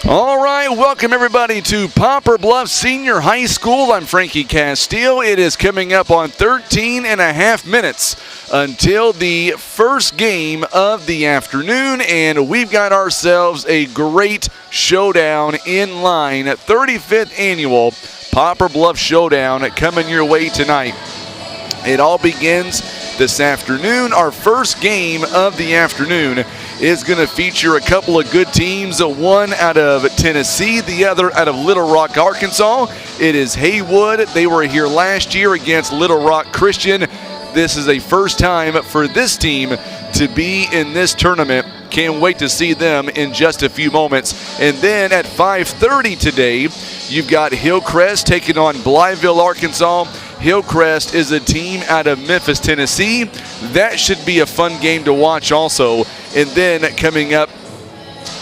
All right, welcome everybody to Poplar Bluff Senior High School. I'm Frankie Castile. It is coming up on 13 and a half minutes until the first game of the afternoon, and we've got ourselves a great showdown in line. 35th annual Poplar Bluff Showdown coming your way tonight. It all begins this afternoon. Our first game of the afternoon is going to feature a couple of good teams, one out of Tennessee, the other out of Little Rock, Arkansas. It is Haywood. They were here last year against Little Rock Christian. This is a first time for this team to be in this tournament. Can't wait to see them in just a few moments. And then at 5:30 today, you've got Hillcrest taking on Blytheville, Arkansas. Hillcrest is a team out of Memphis, Tennessee. That should be a fun game to watch also. And then coming up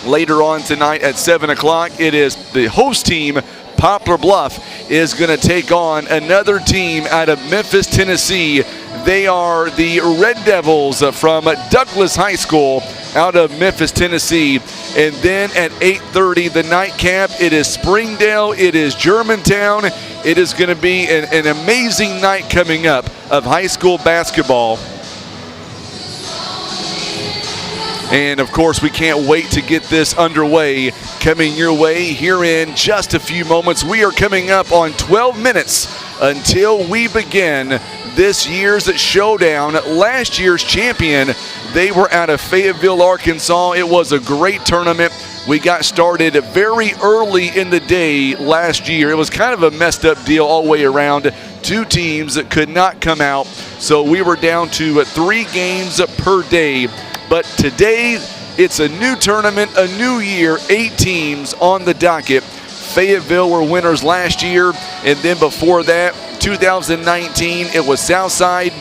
later on tonight at 7 o'clock, it is the host team, Poplar Bluff, is going to take on another team out of Memphis, Tennessee. They are the Red Devils from Douglas High School out of Memphis, Tennessee. And then at 8:30, the nightcap, it is Springdale, it is Germantown. It is going to be an amazing night coming up of high school basketball. And of course, we can't wait to get this underway. Coming your way here in just a few moments. We are coming up on 12 minutes until we begin this year's showdown. Last year's champion, they were out of Fayetteville, Arkansas. It was a great tournament. We got started very early in the day last year. It was kind of a messed up deal all the way around. Two teams that could not come out. So we were down to 3 games per day. But today, it's a new tournament, a new year, 8 teams on the docket. Fayetteville were winners last year, and then before that, 2019, it was Southside.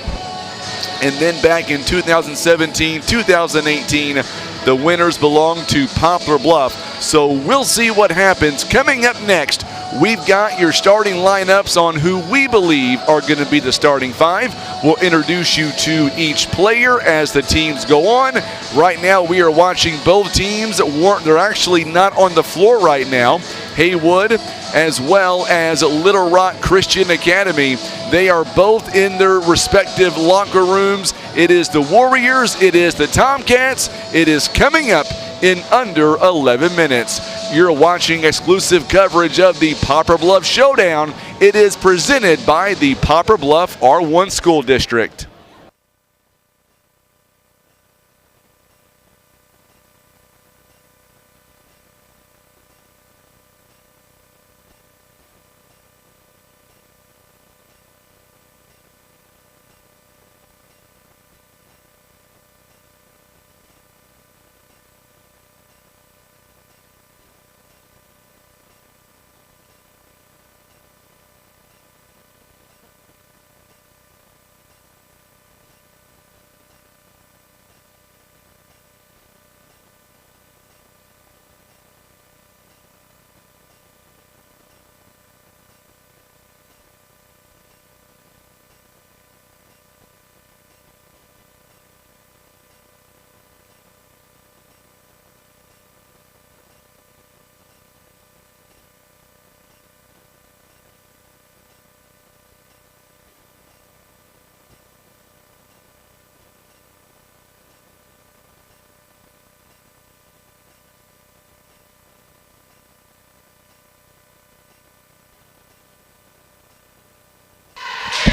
And then back in 2017, 2018, the winners belong to Poplar Bluff. So we'll see what happens. Coming up next, we've got your starting lineups on who we believe are going to be the starting 5. We'll introduce you to each player as the teams go on. Right now, we are watching both teams. They're actually not on the floor right now. Haywood as well as Little Rock Christian Academy. They are both in their respective locker rooms. It is the Warriors, it is the Tomcats. It is coming up in under 11 minutes. You're watching exclusive coverage of the Poplar Bluff Showdown. It is presented by the Poplar Bluff R1 School District.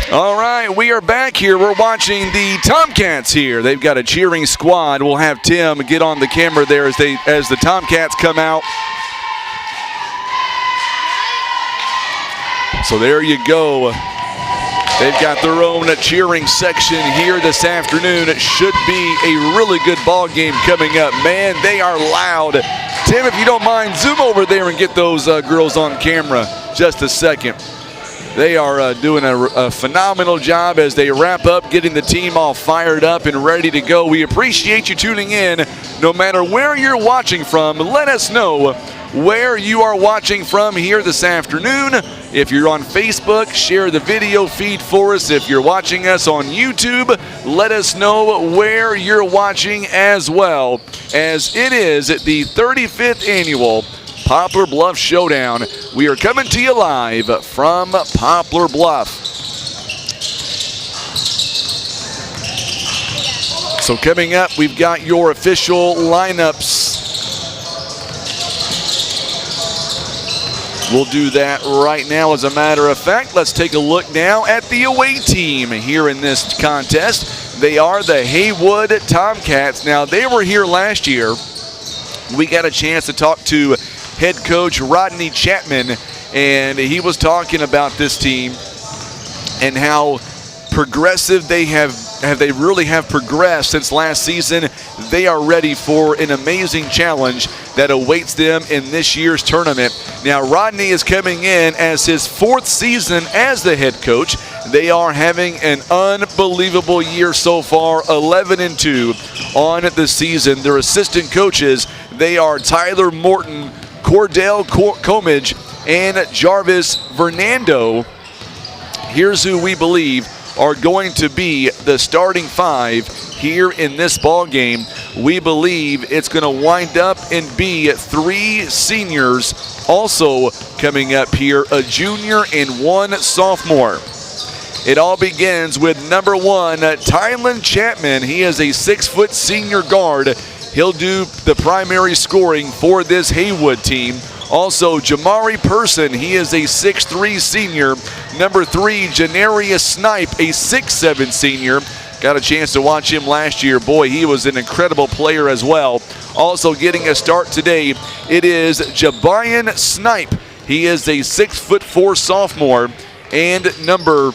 All right, we are back here. We're watching the Tomcats here. They've got a cheering squad. We'll have Tim get on the camera there as the Tomcats come out. So there you go. They've got their own cheering section here this afternoon. It should be a really good ball game coming up. Man, they are loud. Tim, if you don't mind, zoom over there and get those girls on camera just a second. They are doing a phenomenal job as they wrap up, getting the team all fired up and ready to go. We appreciate you tuning in. No matter where you're watching from, let us know where you are watching from here this afternoon. If you're on Facebook, share the video feed for us. If you're watching us on YouTube, let us know where you're watching as well, as it is the 35th annual Poplar Bluff Showdown. We are coming to you live from Poplar Bluff. So coming up, we've got your official lineups. We'll do that right now. As a matter of fact, let's take a look now at the away team here in this contest. They are the Haywood Tomcats. Now, they were here last year. We got a chance to talk to head coach Rodney Chapman, and he was talking about this team and how progressive they really have progressed since last season. They are ready for an amazing challenge that awaits them in this year's tournament. Now, Rodney is coming in as his 4th season as the head coach. They are having an unbelievable year so far, 11-2 on the season. Their assistant coaches, they are Tyler Morton, Cordell Comage, and Jarvis Fernando. Here's who we believe are going to be the starting 5 here in this ball game. We believe it's going to wind up and be 3 seniors also coming up here, a junior and 1 sophomore. It all begins with number 1, Tylen Chapman. He is a 6-foot senior guard. He'll do the primary scoring for this Haywood team. Also, Jamari Person, he is a 6'3 senior. Number 3, Janarius Snipe, a 6'7 senior. Got a chance to watch him last year. Boy, he was an incredible player as well. Also getting a start today, it is Jabian Snipe. He is a 6'4 sophomore. And number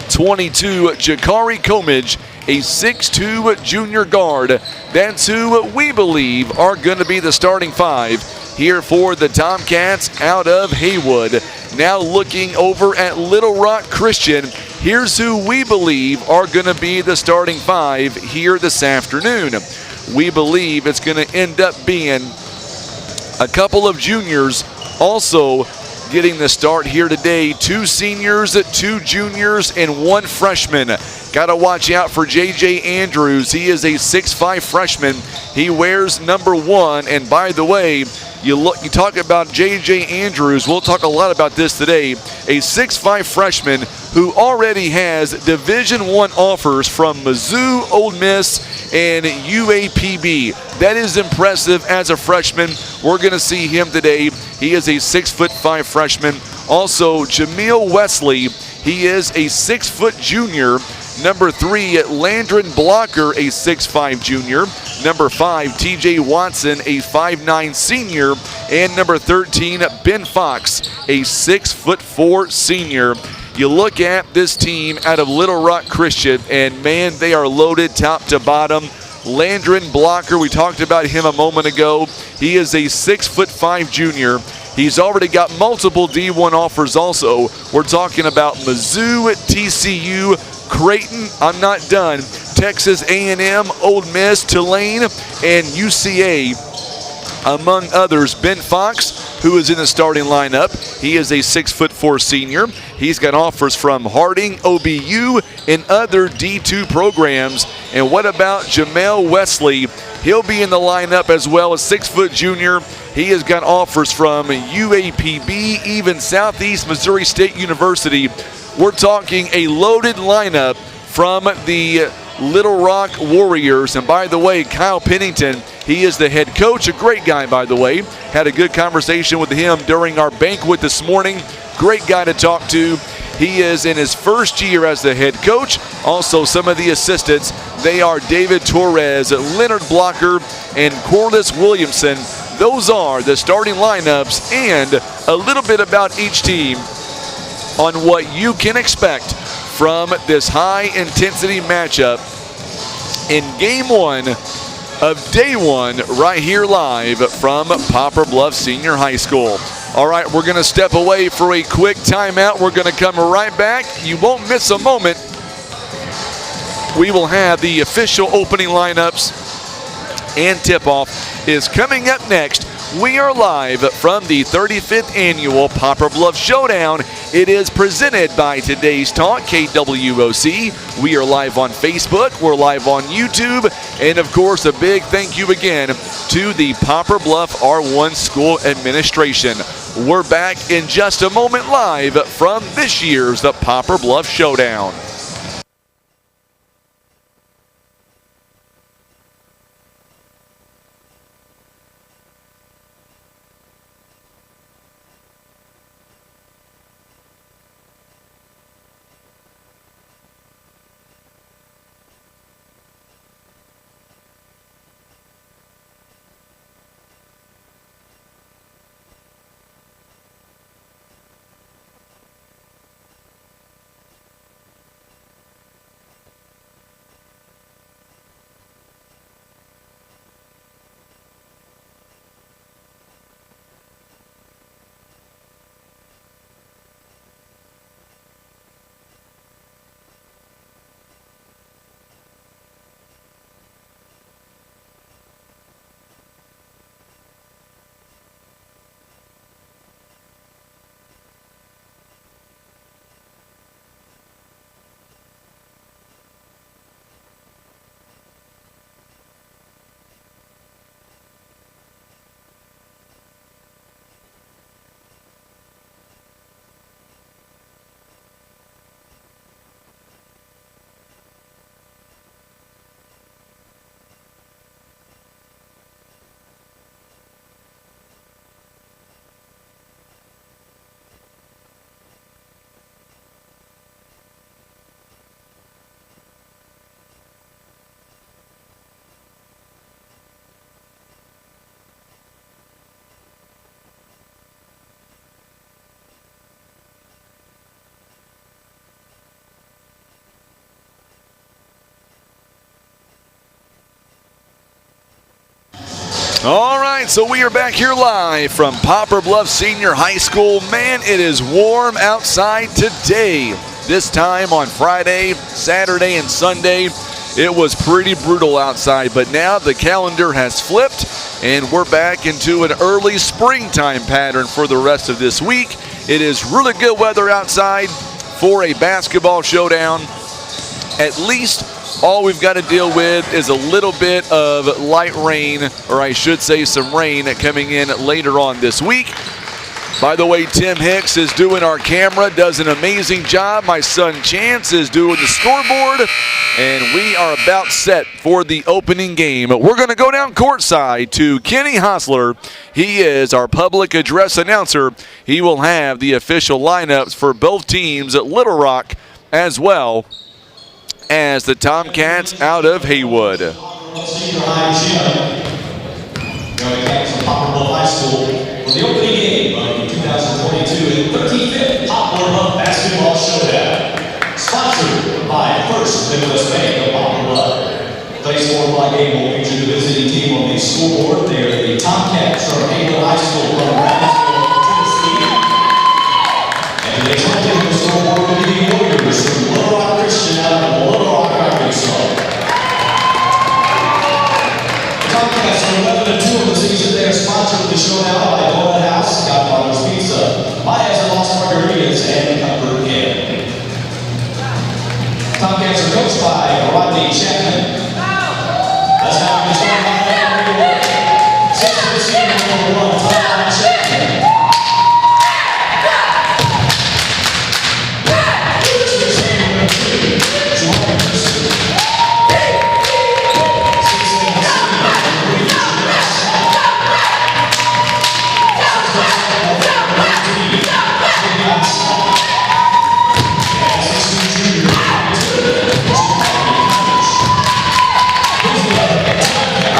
22, Jakari Comage, a 6'2 junior guard. That's who we believe are going to be the starting 5 here for the Tomcats out of Haywood. Now looking over at Little Rock Christian, here's who we believe are going to be the starting 5 here this afternoon. We believe it's going to end up being a couple of juniors also getting the start here today. 2 seniors, 2 juniors, and 1 freshman. Got to watch out for J.J. Andrews. He is a 6'5 freshman. He wears number 1. And by the way, you talk about J.J. Andrews. We'll talk a lot about this today. A 6'5 freshman who already has Division I offers from Mizzou, Ole Miss, and UAPB. That is impressive as a freshman. We're going to see him today. He is a 6'5 freshman. Also, Jameel Wesley. He is a 6-foot junior. Number 3, Landron Blocker, a 6'5 junior. Number 5, TJ Watson, a 5'9 senior. And number 13, Ben Fox, a 6'4 senior. You look at this team out of Little Rock Christian, and man, they are loaded top to bottom. Landron Blocker, we talked about him a moment ago. He is a 6'5 junior. He's already got multiple D1 offers also. We're talking about Mizzou, TCU, Creighton, I'm not done, Texas A&M, Ole Miss, Tulane, and UCA, among others. Ben Fox, who is in the starting lineup, he is a 6'4 senior. He's got offers from Harding, OBU, and other D2 programs. And what about Jameel Wesley? He'll be in the lineup as well, a 6-foot junior. He has got offers from UAPB, even Southeast Missouri State University. We're talking a loaded lineup from the Little Rock Warriors. And by the way, Kyle Pennington, he is the head coach, a great guy, by the way. Had a good conversation with him during our banquet this morning. Great guy to talk to. He is in his first year as the head coach. Also, some of the assistants, they are David Torres, Leonard Blocker, and Corliss Williamson. Those are the starting lineups and a little bit about each team on what you can expect from this high-intensity matchup in Game 1 of Day 1 right here live from Poplar Bluff Senior High School. All right, we're going to step away for a quick timeout. We're going to come right back. You won't miss a moment. We will have the official opening lineups, and tip-off is coming up next. We are live from the 35th Annual Poplar Bluff Showdown It is presented by Today's Talk, KWOC. We are live on Facebook. We're live on YouTube. And, of course, a big thank you again to the Poplar Bluff R1 School Administration. We're back in just a moment live from this year's the Poplar Bluff Showdown. All right, so we are back here live from Poplar Bluff Senior High School. Man, it is warm outside today. This time on Friday, Saturday, and Sunday, it was pretty brutal outside, but now the calendar has flipped, and we're back into an early springtime pattern for the rest of this week. It is really good weather outside for a basketball showdown. At least all we've got to deal with is a little bit of light rain, or I should say some rain coming in later on this week. By the way, Tim Hicks is doing our camera, does an amazing job. My son Chance is doing the scoreboard, and we are about set for the opening game. We're going to go down courtside to Kenny Hostler. He is our public address announcer. He will have the official lineups for both teams at Little Rock as well as the Tomcats out of Haywood. Going back to Poplar Bluff High School for the opening game of the 2022 and 35th Poplar Bluff Basketball Showdown. Sponsored by First Midwest Bank of Poplar Bluff. Today's 4 o'clock game will feature the visiting team on the scoreboard. They are the Tomcats from Haywood High School from Brownsville, Tennessee. And today's home team on the scoreboard will be the Warriors from Little Rock Christian out of Little Rock, Arkansas. Tomcats are 11-2 in the season. They are sponsored the showdown by Donut House, Godfather's Pizza, Maya's and Lost Margaritas, and Comfort Inn. Tomcats are coached by Rodney Chapman. That's how we start by that. 6th senior number 1, Rodney Chapman.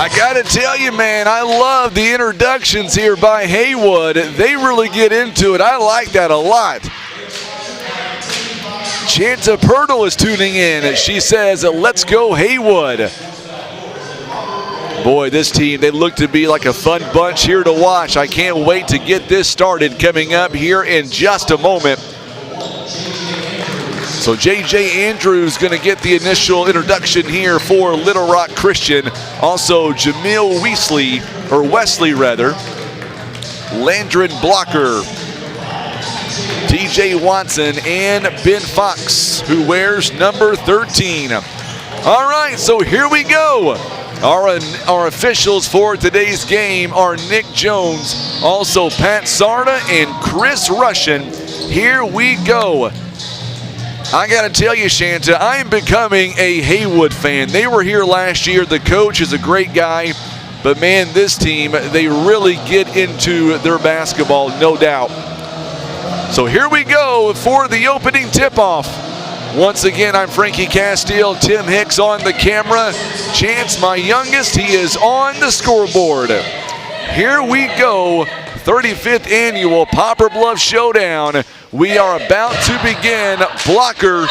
I gotta tell you, man, I love the introductions here by Haywood. They really get into it. I like that a lot. Chanta Purtle is tuning in. She says, let's go Haywood. Boy, this team, they look to be like a fun bunch here to watch. I can't wait to get this started coming up here in just a moment. So J.J. Andrews going to get the initial introduction here for Little Rock Christian. Also Jamil Wesley, Landron Blocker, TJ Watson, and Ben Fox, who wears number 13. All right, so here we go. Our officials for today's game are Nick Jones, also Pat Sarda and Chris Russian. Here we go. I got to tell you, Shanta, I am becoming a Haywood fan. They were here last year. The coach is a great guy. But, man, this team, they really get into their basketball, no doubt. So here we go for the opening tip-off. Once again, I'm Frankie Castile, Tim Hicks on the camera. Chance, my youngest, he is on the scoreboard. Here we go, 35th annual Poplar Bluff Showdown. We are about to begin. Blocker,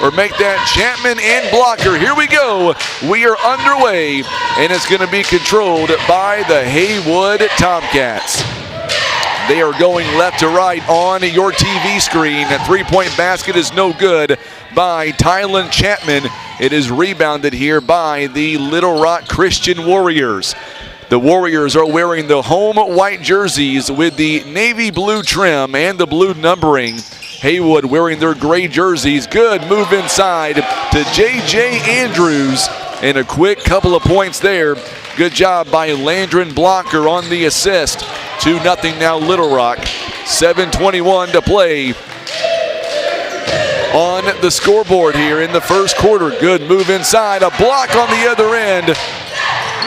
or make that Chapman and Blocker. Here we go. We are underway, and it's going to be controlled by the Haywood Tomcats. They are going left to right on your TV screen. That three-point basket is no good by Tylen Chapman. It is rebounded here by the Little Rock Christian Warriors. The Warriors are wearing the home white jerseys with the navy blue trim and the blue numbering. Haywood wearing their gray jerseys. Good move inside to J.J. Andrews. And a quick couple of points there. Good job by Landron Blocker on the assist. 2-0 now Little Rock. 7:21 to play on the scoreboard here in the first quarter. Good move inside. A block on the other end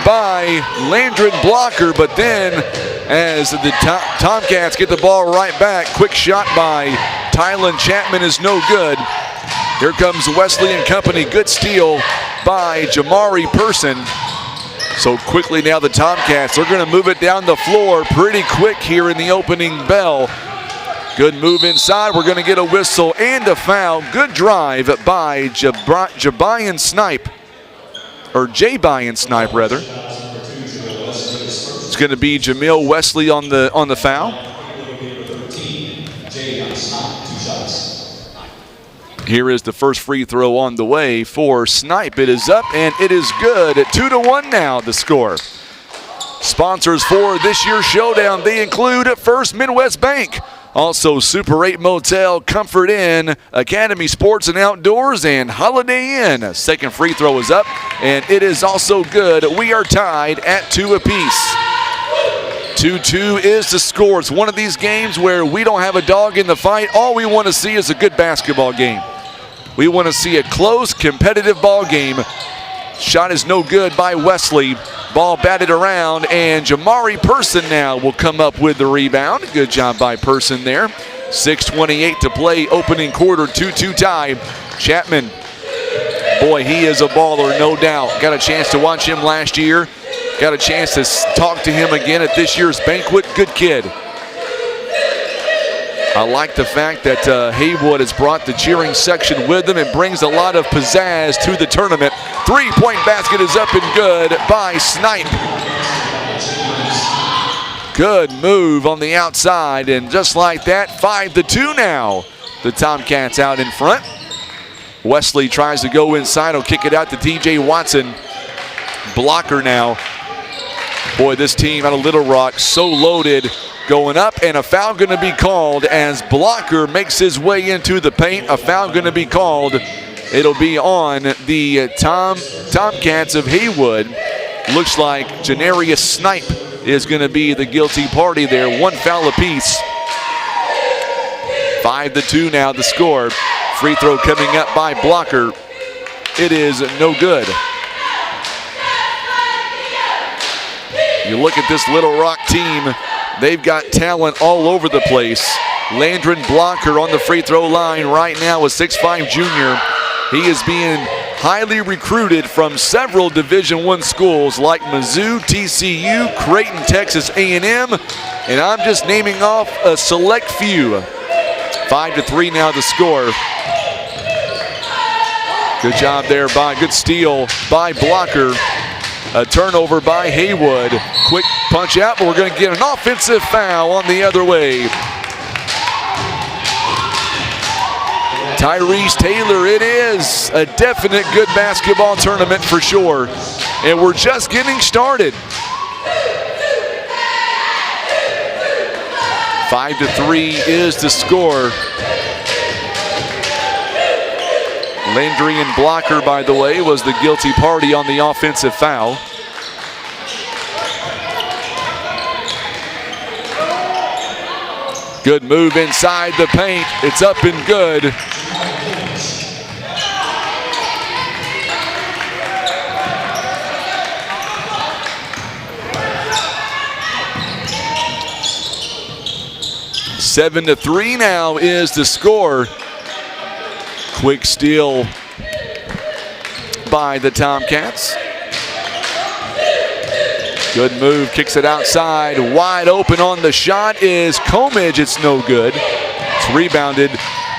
by Landron Blocker. But then as the Tomcats get the ball right back, quick shot by Tylen Chapman is no good. Here comes Wesley and company. Good steal by Jamari Person. So quickly now the Tomcats, they're going to move it down the floor pretty quick here in the opening bell. Good move inside. We're going to get a whistle and a foul. Good drive by Jabian Snipe, or Jabian Snipe rather. It's going to be Jamil Wesley on the foul. Here is the first free throw on the way for Snipe. It is up and it is good. At 2-1 now the score. Sponsors for this year's showdown, they include First Midwest Bank, also Super 8 Motel, Comfort Inn, Academy Sports and Outdoors, and Holiday Inn. Second free throw is up and it is also good. We are tied at 2 apiece. 2-2 is the score. It's one of these games where we don't have a dog in the fight. All we want to see is a good basketball game. We want to see a close, competitive ball game. Shot is no good by Wesley. Ball batted around, and Jamari Person now will come up with the rebound. Good job by Person there. 6:28 to play, opening quarter, 2-2 tie. Chapman, boy, he is a baller, no doubt. Got a chance to watch him last year. Got a chance to talk to him again at this year's banquet. Good kid. I like the fact that Haywood has brought the cheering section with them and brings a lot of pizzazz to the tournament. Three-point basket is up and good by Snipe. Good move on the outside, and just like that, 5-2 now. The Tomcats out in front. Wesley tries to go inside. He'll kick it out to TJ Watson. Blocker now. Boy, this team out of Little Rock so loaded. Going up, and a foul going to be called as Blocker makes his way into the paint. A foul going to be called. It'll be on the Tomcats of Haywood. Looks like Janarius Snipe is going to be the guilty party there. One foul apiece. 5-2 now the score. Free throw coming up by Blocker. It is no good. You look at this Little Rock team. They've got talent all over the place. Landron Blocker on the free throw line right now, a 6'5" junior. He is being highly recruited from several Division I schools like Mizzou, TCU, Creighton, Texas A&M, and I'm just naming off a select few. 5-3 now the score. Good job there good steal by Blocker. A turnover by Haywood. Quick punch out, but we're going to get an offensive foul on the other way. Tyrese Taylor, it is a definite good basketball tournament for sure. And we're just getting started. 5-3 is the score. Landry and Blocker, by the way, was the guilty party on the offensive foul. Good move inside the paint. It's up and good. Seven to 3 now is the score. Quick steal by the Tomcats. Good move, kicks it outside. Wide open on the shot is Comidge. It's no good. It's rebounded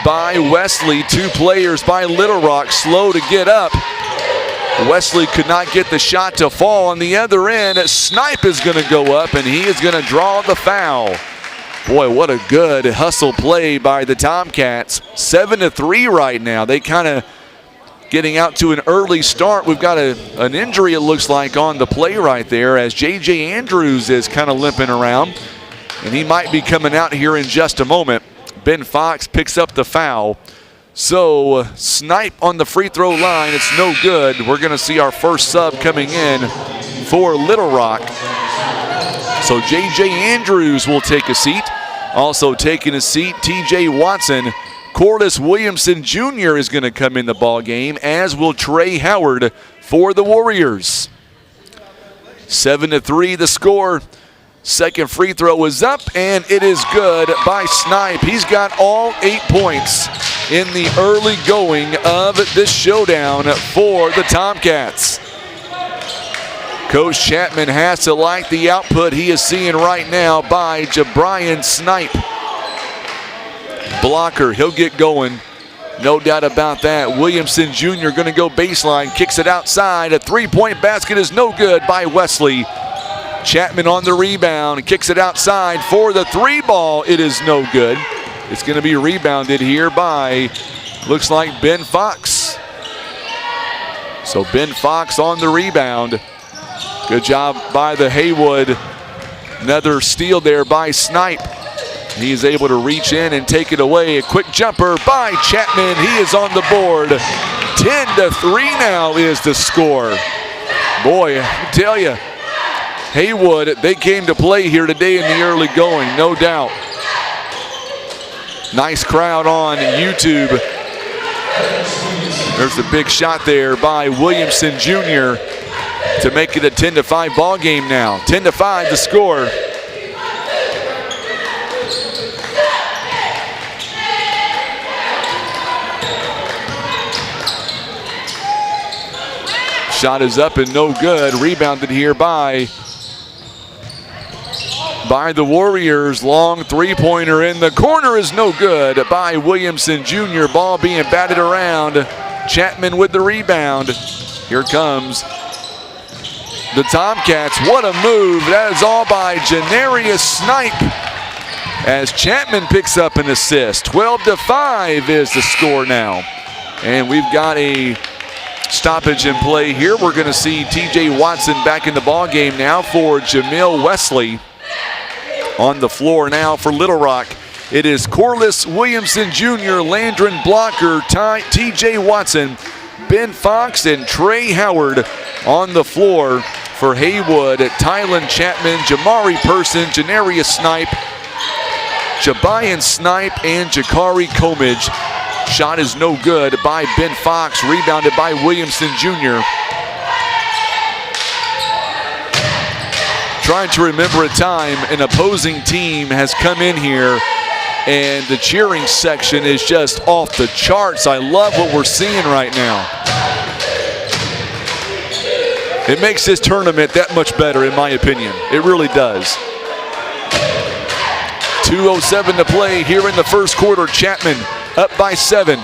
by Wesley. 2 players by Little Rock, slow to get up. Wesley could not get the shot to fall. On the other end, Snipe is going to go up, and he is going to draw the foul. Boy, what a good hustle play by the Tomcats. 7-3 right now. They kind of getting out to an early start. We've got an injury, it looks like, on the play right there, as J.J. Andrews is kind of limping around, and he might be coming out here in just a moment. Ben Fox picks up the foul. So Snipe on the free throw line. It's no good. We're going to see our first sub coming in for Little Rock. So J.J. Andrews will take a seat. Also taking a seat, T.J. Watson. Corliss Williamson Jr. is going to come in the ball game, as will Trey Howard for the Warriors. 7-3 the score. Second free throw is up, and it is good by Snipe. He's got all 8 points in the early going of this showdown for the Tomcats. Coach Chapman has to like the output he is seeing right now by Jabrian Snipe. Blocker, he'll get going. No doubt about that. Williamson Jr. going to go baseline, kicks it outside. A three-point basket is no good by Wesley. Chapman on the rebound, kicks it outside for the 3-ball. It is no good. It's going to be rebounded here by, looks like, Ben Fox. So Ben Fox on the rebound. Good job by the Haywood. Another steal there by Snipe. He is able to reach in and take it away. A quick jumper by Chapman. He is on the board. 10-3 now is the score. Boy, I tell you, Haywood, they came to play here today in the early going, no doubt. Nice crowd on YouTube. There's the big shot there by Williamson Jr. to make it a 10-5 ball game now. 10-5 the score. Shot is up and no good. Rebounded here by the Warriors. Long three-pointer in the corner is no good by Williamson Jr. Ball being batted around. Chapman with the rebound. Here comes the Tomcats. What a move. That is all by Janarius Snipe, as Chapman picks up an assist. 12-5 is the score now. And we've got a stoppage in play here. We're going to see T.J. Watson back in the ball game now for Jamil Wesley. On the floor now for Little Rock, it is Corliss Williamson Jr., Landry Blocker, T.J. Watson, Ben Fox, and Trey Howard on the floor for Haywood. Tylen Chapman, Jamari Person, Janarius Snipe, Jabian Snipe, and Jakari Comidge. Shot is no good by Ben Fox, rebounded by Williamson Jr. Trying to remember a time an opposing team has come in here and the cheering section is just off the charts. I love what we're seeing right now. It makes this tournament that much better, in my opinion. It really does. 2:07 to play here in the first quarter. Chapman up by 7.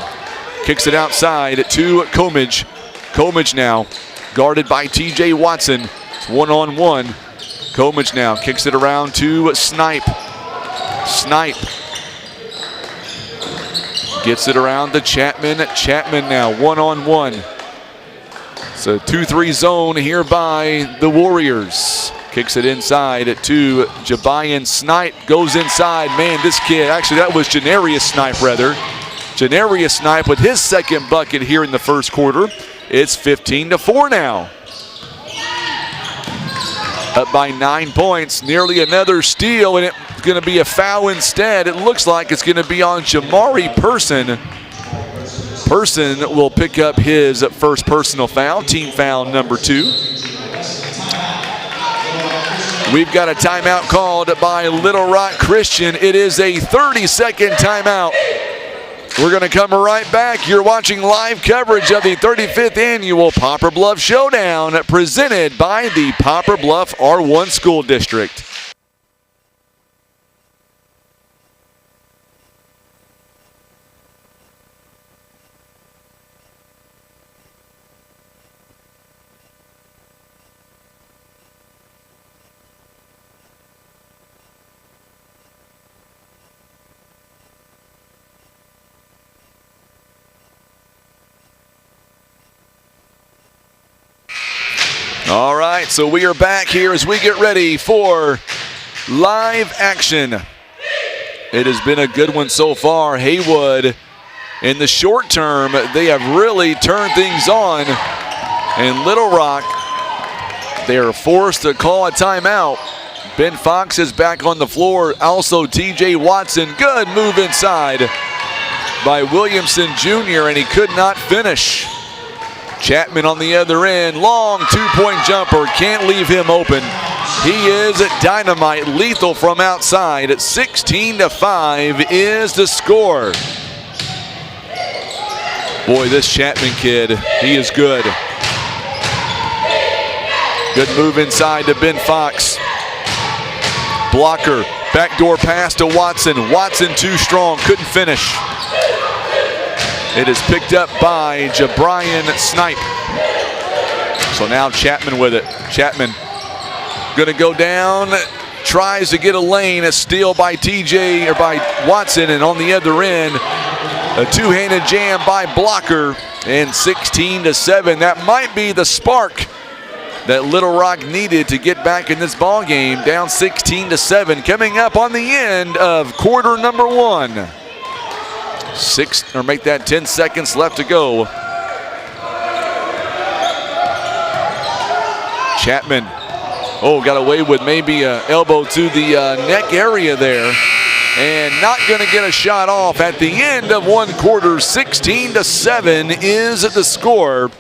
Kicks it outside to Comidge. Comidge now guarded by T.J. Watson. It's one-on-one. Comidge now kicks it around to Snipe. Snipe gets it around to Chapman. Chapman now one-on-one. It's a 2-3 zone here by the Warriors. Kicks it inside to Jabayan Snipe. Goes inside. Man, this kid, actually that was Janarius Snipe rather. Janarius Snipe with his second bucket here in the first quarter. It's 15-4 now. Up by 9 points, nearly another steal, and it's going to be a foul instead. It looks like it's going to be on Jamari Person. Person will pick up his first personal foul, team foul number 2. We've got a timeout called by Little Rock Christian. It is a 30-second timeout. We're going to come right back. You're watching live coverage of the 35th Annual Poplar Bluff Showdown presented by the Poplar Bluff R1 School District. All right, so we are back here as we get ready for live action. It has been a good one so far. Haywood, in the short term, they have really turned things on. And Little Rock, they are forced to call a timeout. Ben Fox is back on the floor. Also, TJ Watson, good move inside by Williamson Jr., and he could not finish. Chapman on the other end, long two-point jumper, can't leave him open. He is dynamite, lethal from outside. 16-5 is the score. Boy, this Chapman kid, he is good. Good move inside to Ben Fox. Blocker, backdoor pass to Watson. Watson too strong, couldn't finish. It is picked up by Jabrian Snipe. So now Chapman with it. Chapman gonna go down, tries to get a lane, a steal by Watson, and on the other end, a two-handed jam by Blocker, and 16-7. That might be the spark that Little Rock needed to get back in this ball game. Down 16-7, coming up on the end of quarter number 1. Make that 10 seconds left to go. Chapman, got away with maybe an elbow to the neck area there, and not going to get a shot off at the end of one quarter. 16-7 is the score,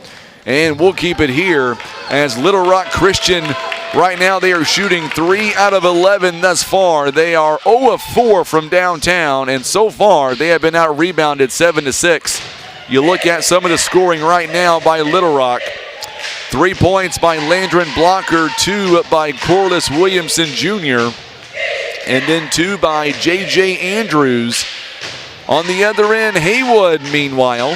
and we'll keep it here as Little Rock Christian. Right now they are shooting 3 out of 11 thus far. They are 0 of 4 from downtown, and so far they have been out-rebounded 7-6. You look at some of the scoring right now by Little Rock. 3 points by Landron Blocker, 2 by Corliss Williamson Jr., and then 2 by J.J. Andrews. On the other end, Haywood, meanwhile,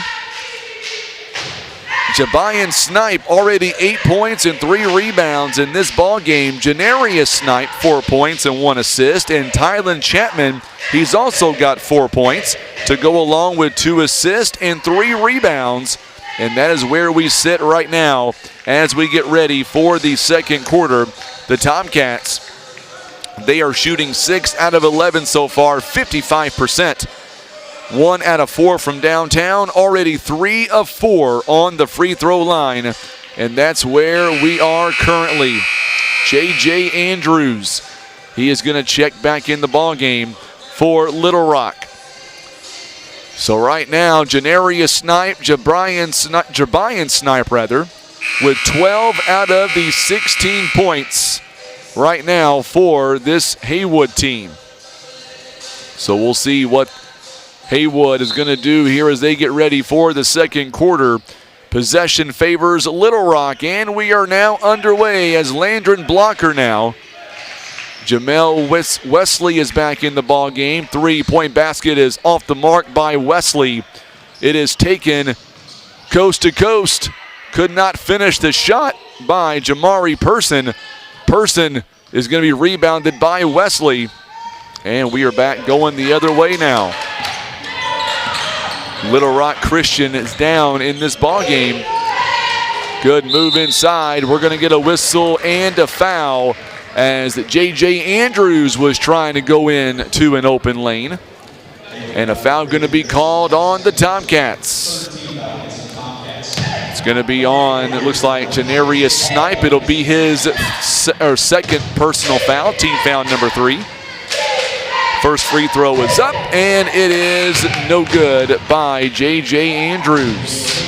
Jabayan Snipe already 8 points and 3 rebounds in this ball game. Janarius Snipe 4 points and 1 assist, and Tylen Chapman, he's also got 4 points to go along with 2 assists and 3 rebounds. And that is where we sit right now as we get ready for the second quarter. The Tomcats, they are shooting 6 out of 11 so far, 55%. 1 out of 4 from downtown, already 3 of 4 on the free throw line. And that's where we are currently. J.J. Andrews, he is going to check back in the ball game for Little Rock. So right now, Jabayan Snipe, with 12 out of the 16 points right now for this Haywood team. So we'll see what Haywood is going to do here as they get ready for the second quarter. Possession favors Little Rock, and we are now underway as Landron Blocker now. Jamel Wesley is back in the ball game. 3-point basket is off the mark by Wesley. It is taken coast to coast. Could not finish the shot by Jamari Person. Person is going to be rebounded by Wesley. And we are back going the other way now. Little Rock Christian is down in this ball game. Good move inside. We're going to get a whistle and a foul as J.J. Andrews was trying to go in to an open lane. And a foul going to be called on the Tomcats. It's going to be on, it looks like, Janarius Snipe. It'll be his second personal foul, team foul number 3. First free throw is up, and it is no good by J.J. Andrews.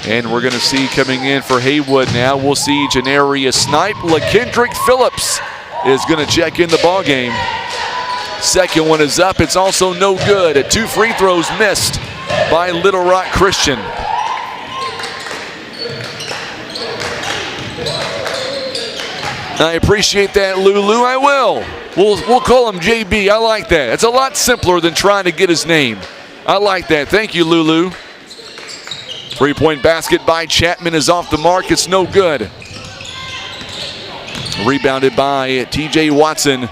And we're going to see coming in for Haywood now, we'll see Janarius Snipe. LaKendrick Phillips is going to check in the ball game. Second one is up. It's also no good. 2 free throws missed by Little Rock Christian. I appreciate that, Lulu. I will. We'll call him JB. I like that. It's a lot simpler than trying to get his name. I like that. Thank you, Lulu. 3-point basket by Chapman is off the mark. It's no good. Rebounded by TJ Watson.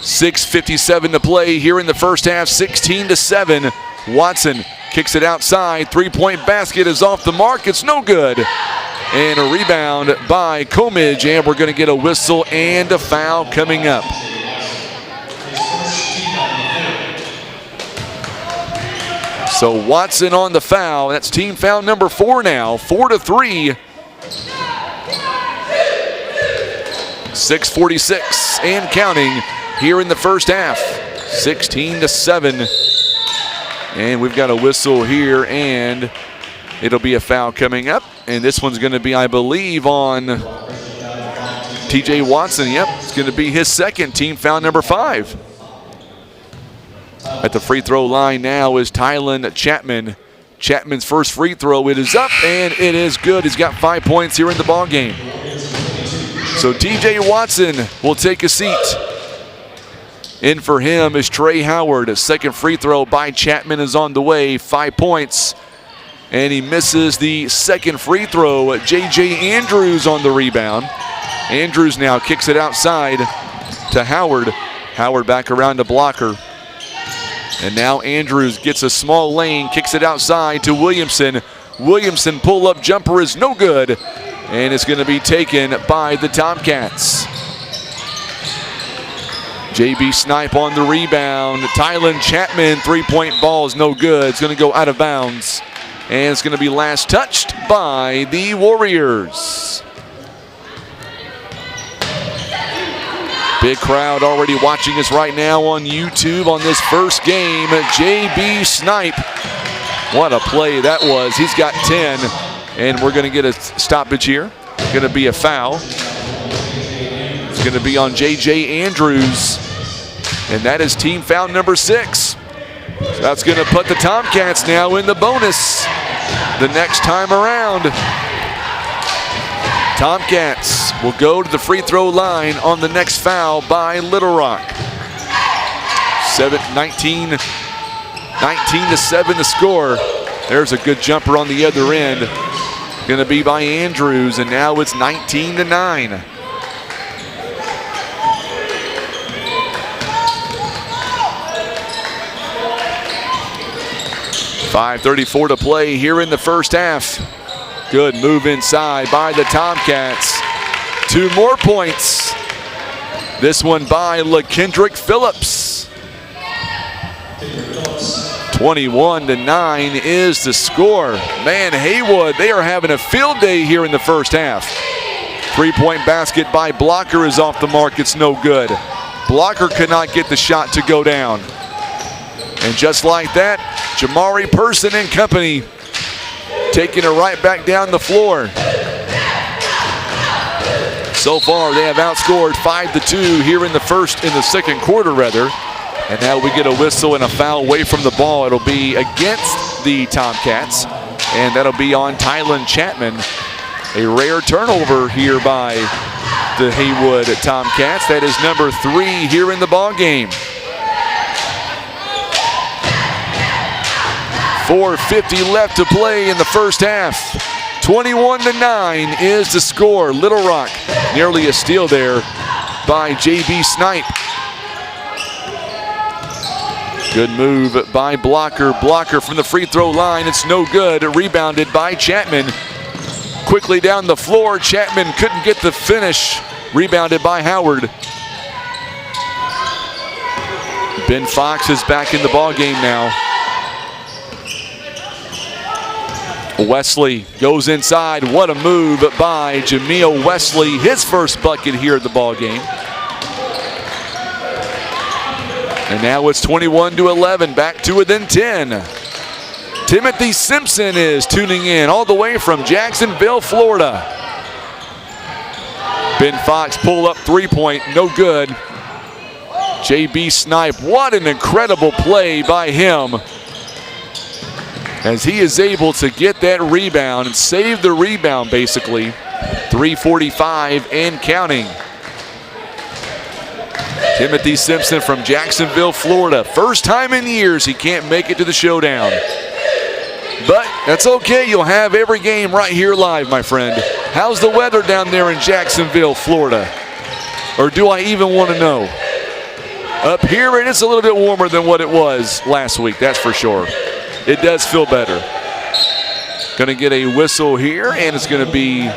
6:57 to play here in the first half, 16-7. Watson kicks it outside. 3-point basket is off the mark. It's no good. And a rebound by Comidge, and we're going to get a whistle and a foul coming up. So Watson on the foul. That's team foul number 4 now. 4-3. 6:46 and counting here in the first half. 16-7. And we've got a whistle here, and it'll be a foul coming up. And this one's going to be, I believe, on TJ Watson. Yep, it's going to be his second, team foul number 5. At the free throw line now is Tylen Chapman. Chapman's first free throw, it is up, and it is good. He's got 5 points here in the ball game. So TJ Watson will take a seat. In for him is Trey Howard. A second free throw by Chapman is on the way, 5 points. And he misses the second free throw. J.J. Andrews on the rebound. Andrews now kicks it outside to Howard. Howard back around to Blocker. And now Andrews gets a small lane, kicks it outside to Williamson. Williamson pull-up jumper is no good. And it's going to be taken by the Tomcats. J.B. Snipe on the rebound. Tylen Chapman, three-point ball is no good. It's going to go out of bounds. And it's going to be last touched by the Warriors. Big crowd already watching us right now on YouTube on this first game. J.B. Snipe. What a play that was. He's got 10. And we're going to get a stoppage here. Going to be a foul. It's going to be on J.J. Andrews. And that is team foul number 6. So that's going to put the Tomcats now in the bonus the next time around. Tomcats will go to the free throw line on the next foul by Little Rock. 19-7 to score. There's a good jumper on the other end. Going to be by Andrews, and now it's 19-9. .534 to play here in the first half. Good move inside by the Tomcats. 2 more points. This one by LaKendrick Phillips. 21-9 is the score. Man, Haywood, they are having a field day here in the first half. 3-point basket by Blocker is off the mark. It's no good. Blocker could not get the shot to go down. And just like that, Jamari Person and company taking it right back down the floor. So far, they have outscored 5-2 here in the second quarter, rather. And now we get a whistle and a foul away from the ball. It'll be against the Tomcats, and that'll be on Tylen Chapman. A rare turnover here by the Haywood Tomcats. That is number 3 here in the ball game. 4:50 left to play in the first half. 21-9 is the score. Little Rock, nearly a steal there by J.B. Snipe. Good move by Blocker. Blocker from the free throw line. It's no good. Rebounded by Chapman. Quickly down the floor. Chapman couldn't get the finish Rebounded by Howard. Ben Fox is back in the ball game now. Wesley goes inside. What a move by Jameel Wesley. His first bucket here at the ball game. And now it's 21-11, back to within 10. Timothy Simpson is tuning in all the way from Jacksonville, Florida. Ben Fox pull up three-point, no good. J.B. Snipe, what an incredible play by him, as he is able to get that rebound and save the rebound basically. 3:45 and counting. Timothy Simpson from Jacksonville, Florida. First time in years he can't make it to the showdown. But that's okay, you'll have every game right here live, my friend. How's the weather down there in Jacksonville, Florida? Or do I even want to know? Up here it is a little bit warmer than what it was last week, that's for sure. It does feel better. Gonna get a whistle here, and it's gonna be a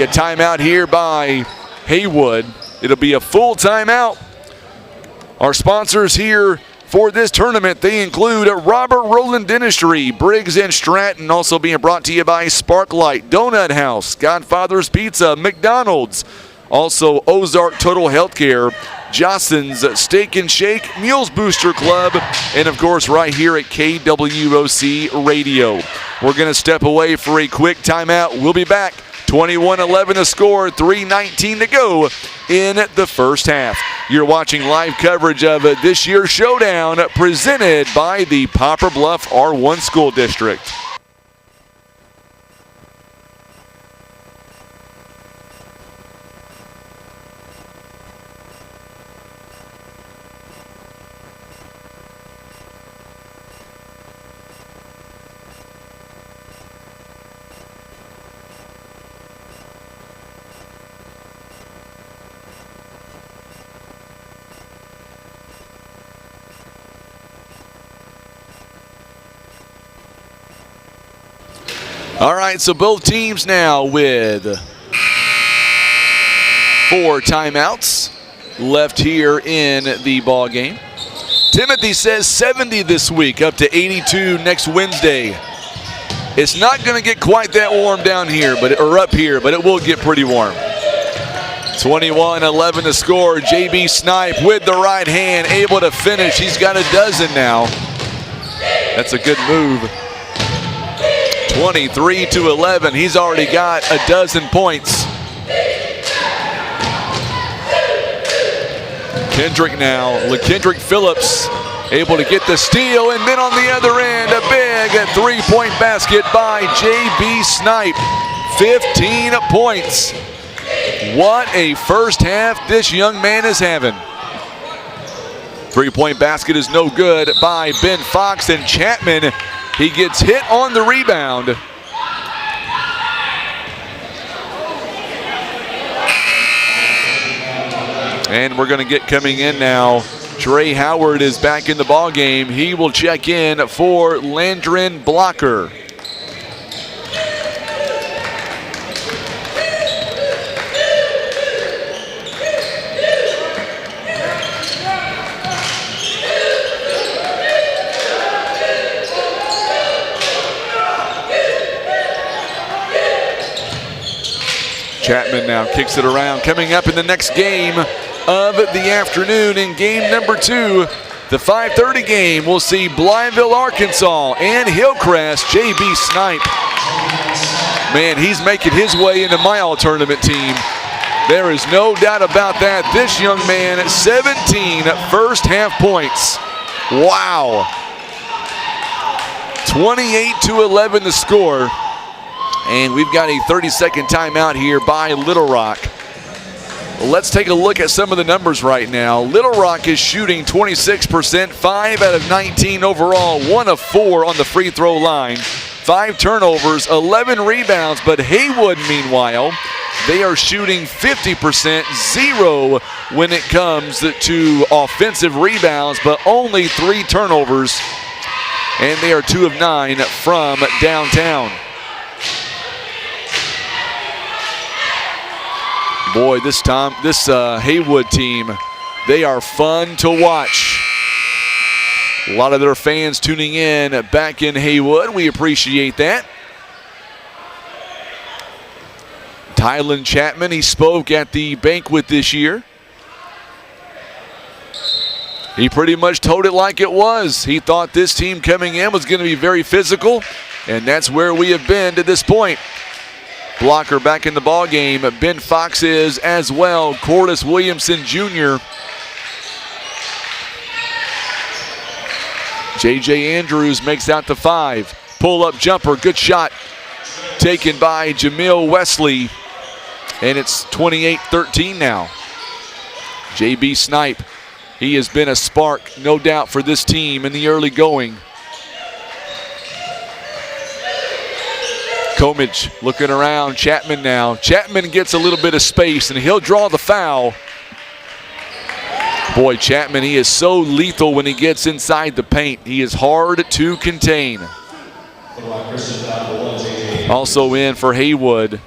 timeout here by Haywood. It'll be a full timeout. Our sponsors here for this tournament, they include Robert Rowland Dentistry, Briggs & Stratton, also being brought to you by Sparklight, Donut House, Godfather's Pizza, McDonald's, also Ozark Total Healthcare, Jostens Steak and Shake, Mules Booster Club, and of course right here at KWOC Radio. We're going to step away for a quick timeout. We'll be back. 21-11 to score, 3:19 to go in the first half. You're watching live coverage of this year's showdown presented by the Poplar Bluff R1 School District. All right, so both teams now with 4 timeouts left here in the ball game. Timothy says 70 this week, up to 82 next Wednesday. It's not going to get quite that warm down here, or up here, but it will get pretty warm. 21-11 to score. J.B. Snipe with the right hand, able to finish. He's got a dozen now. That's a good move. 23-11. He's already got a dozen points. Kendrick now. LaKendrick Phillips able to get the steal, and then on the other end, a big three-point basket by J.B. Snipe. 15 points. What a first half this young man is having. Three-point basket is no good by Ben Fox, and Chapman, he gets hit on the rebound. And we're going to get coming in now. Trey Howard is back in the ball game. He will check in for Landron Blocker. Chapman now kicks it around. Coming up in the next game of the afternoon in game number 2, the 5:30 game, we'll see Blytheville, Arkansas and Hillcrest. J.B. Snipe, man, he's making his way into my all-tournament team. There is no doubt about that. This young man, 17 first half points. Wow. 28-11 the score. And we've got a 30-second timeout here by Little Rock. Let's take a look at some of the numbers right now. Little Rock is shooting 26%, 5 out of 19 overall, 1 of 4 on the free throw line, 5 turnovers, 11 rebounds. But Haywood, meanwhile, they are shooting 50%, 0 when it comes to offensive rebounds, but only 3 turnovers. And they are 2 of 9 from downtown. Boy, this Haywood team, they are fun to watch. A lot of their fans tuning in back in Haywood. We appreciate that. Tylen Chapman, he spoke at the banquet this year. He pretty much told it like it was. He thought this team coming in was going to be very physical, and that's where we have been to this point. Blocker back in the ball game. Ben Fox is as well. Cordis Williamson Jr. J.J. Andrews makes out the 5. Pull-up jumper, good shot. Taken by Jamil Wesley. And it's 28-13 now. J.B. Snipe, he has been a spark, no doubt, for this team in the early going. Comage looking around, Chapman now. Chapman gets a little bit of space, and he'll draw the foul. Boy, Chapman, he is so lethal when he gets inside the paint. He is hard to contain. Also in for Haywood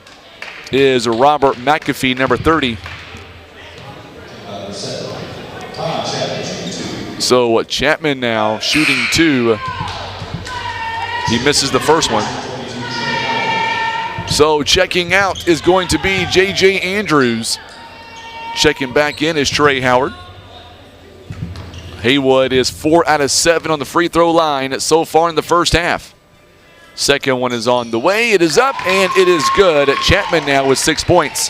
is Robert McAfee, number 30. So Chapman now shooting 2. He misses the first one. So checking out is going to be J.J. Andrews. Checking back in is Trey Howard. Haywood is 4 out of 7 on the free throw line so far in the first half. Second one is on the way. It is up and it is good. Chapman now with 6 points.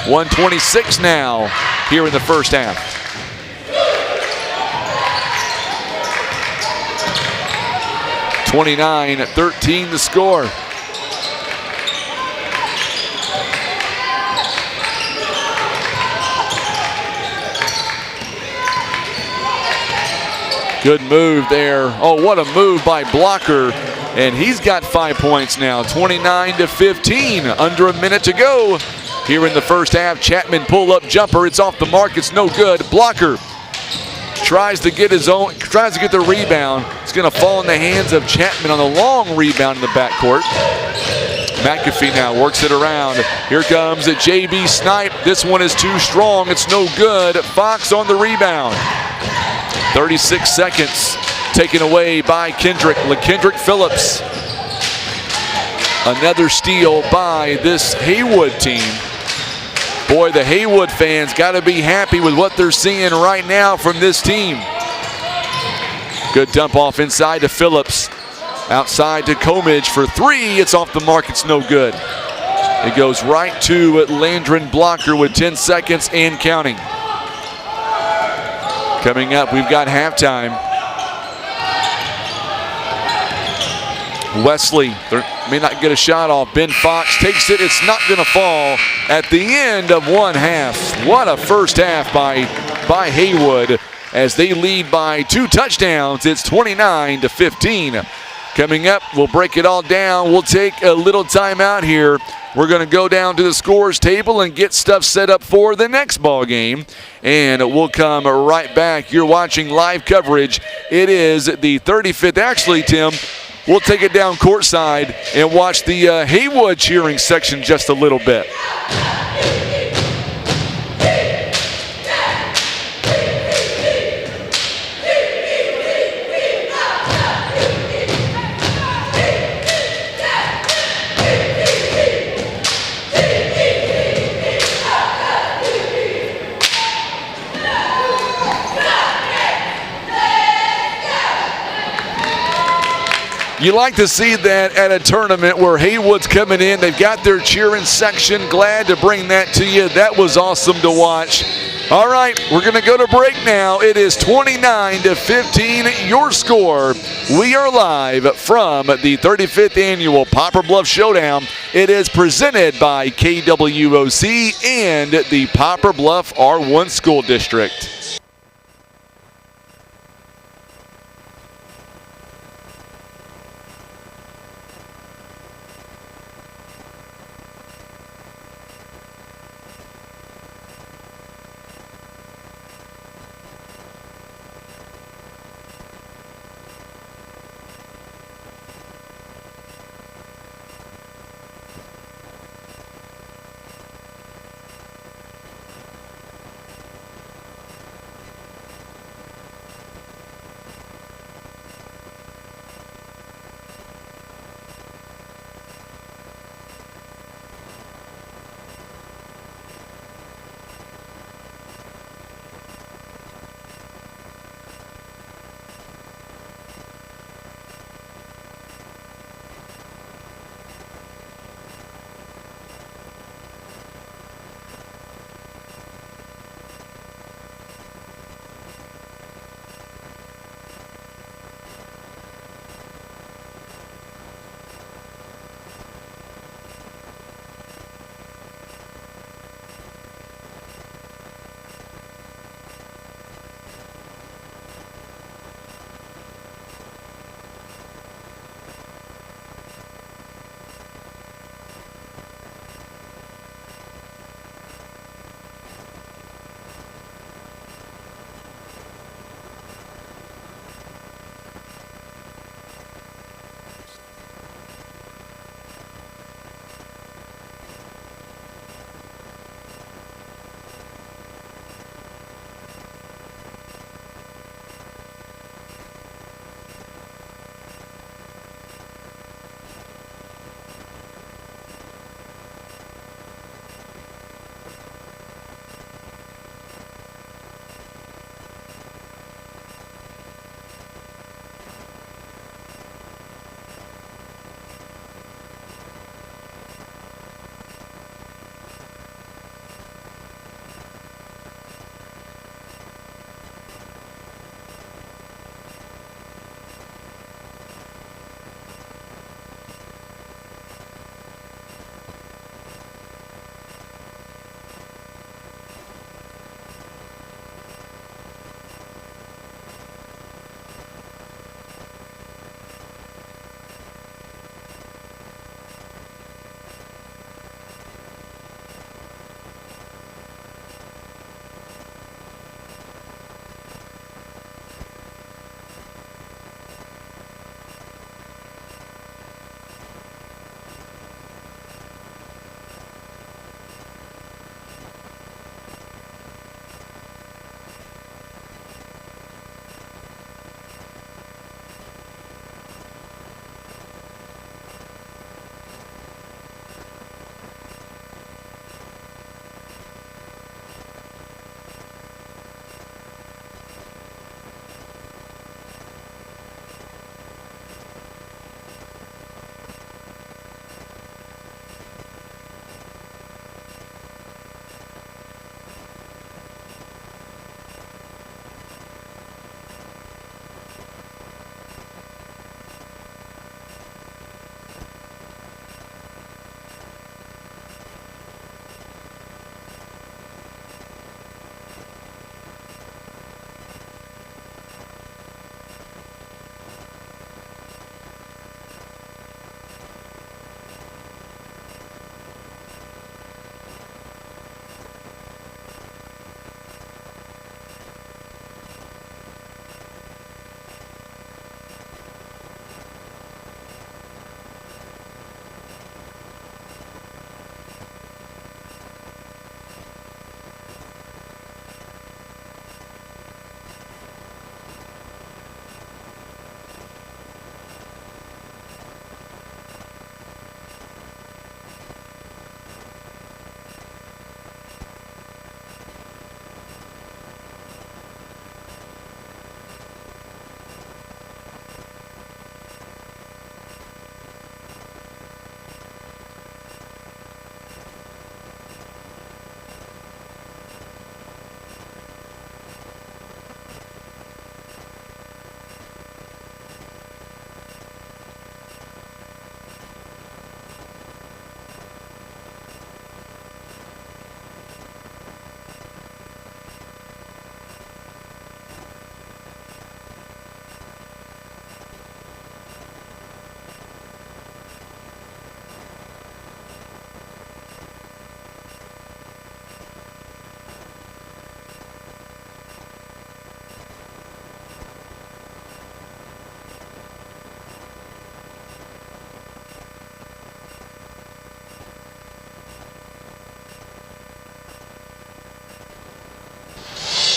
1:26 now here in the first half. (29-13) the score. Good move there. Oh, what a move by Blocker. And he's got 5 points now. 29-15. Under a minute to go here in the first half. Chapman pull-up jumper. It's off the mark. It's no good. Blocker tries to get the rebound. It's going to fall in the hands of Chapman on the long rebound in the backcourt. McAfee now works it around. Here comes a J.B. Snipe. This one is too strong. It's no good. Fox on the rebound. 36 seconds taken away by LaKendrick Phillips. Another steal by this Haywood team. Boy, the Haywood fans got to be happy with what they're seeing right now from this team. Good dump off inside to Phillips. Outside to Comage for 3. It's off the mark. It's no good. It goes right to Landron Blocker with 10 seconds and counting. Coming up, we've got halftime. Wesley may not get a shot off. Ben Fox takes it. It's not going to fall at the end of one half. What a first half by Haywood as they lead by 2 touchdowns. It's 29-15. Coming up, we'll break it all down. We'll take a little time out here. We're going to go down to the scores table and get stuff set up for the next ball game. And we'll come right back. You're watching live coverage. It is the 35th. Actually, Tim, we'll take it down courtside and watch the Haywood cheering section just a little bit. You like to see that at a tournament where Haywood's coming in. They've got their cheering section. Glad to bring that to you. That was awesome to watch. All right, we're going to go to break now. It is 29-15, your score. We are live from the 35th annual Poplar Bluff Showdown. It is presented by KWOC and the Poplar Bluff R1 School District.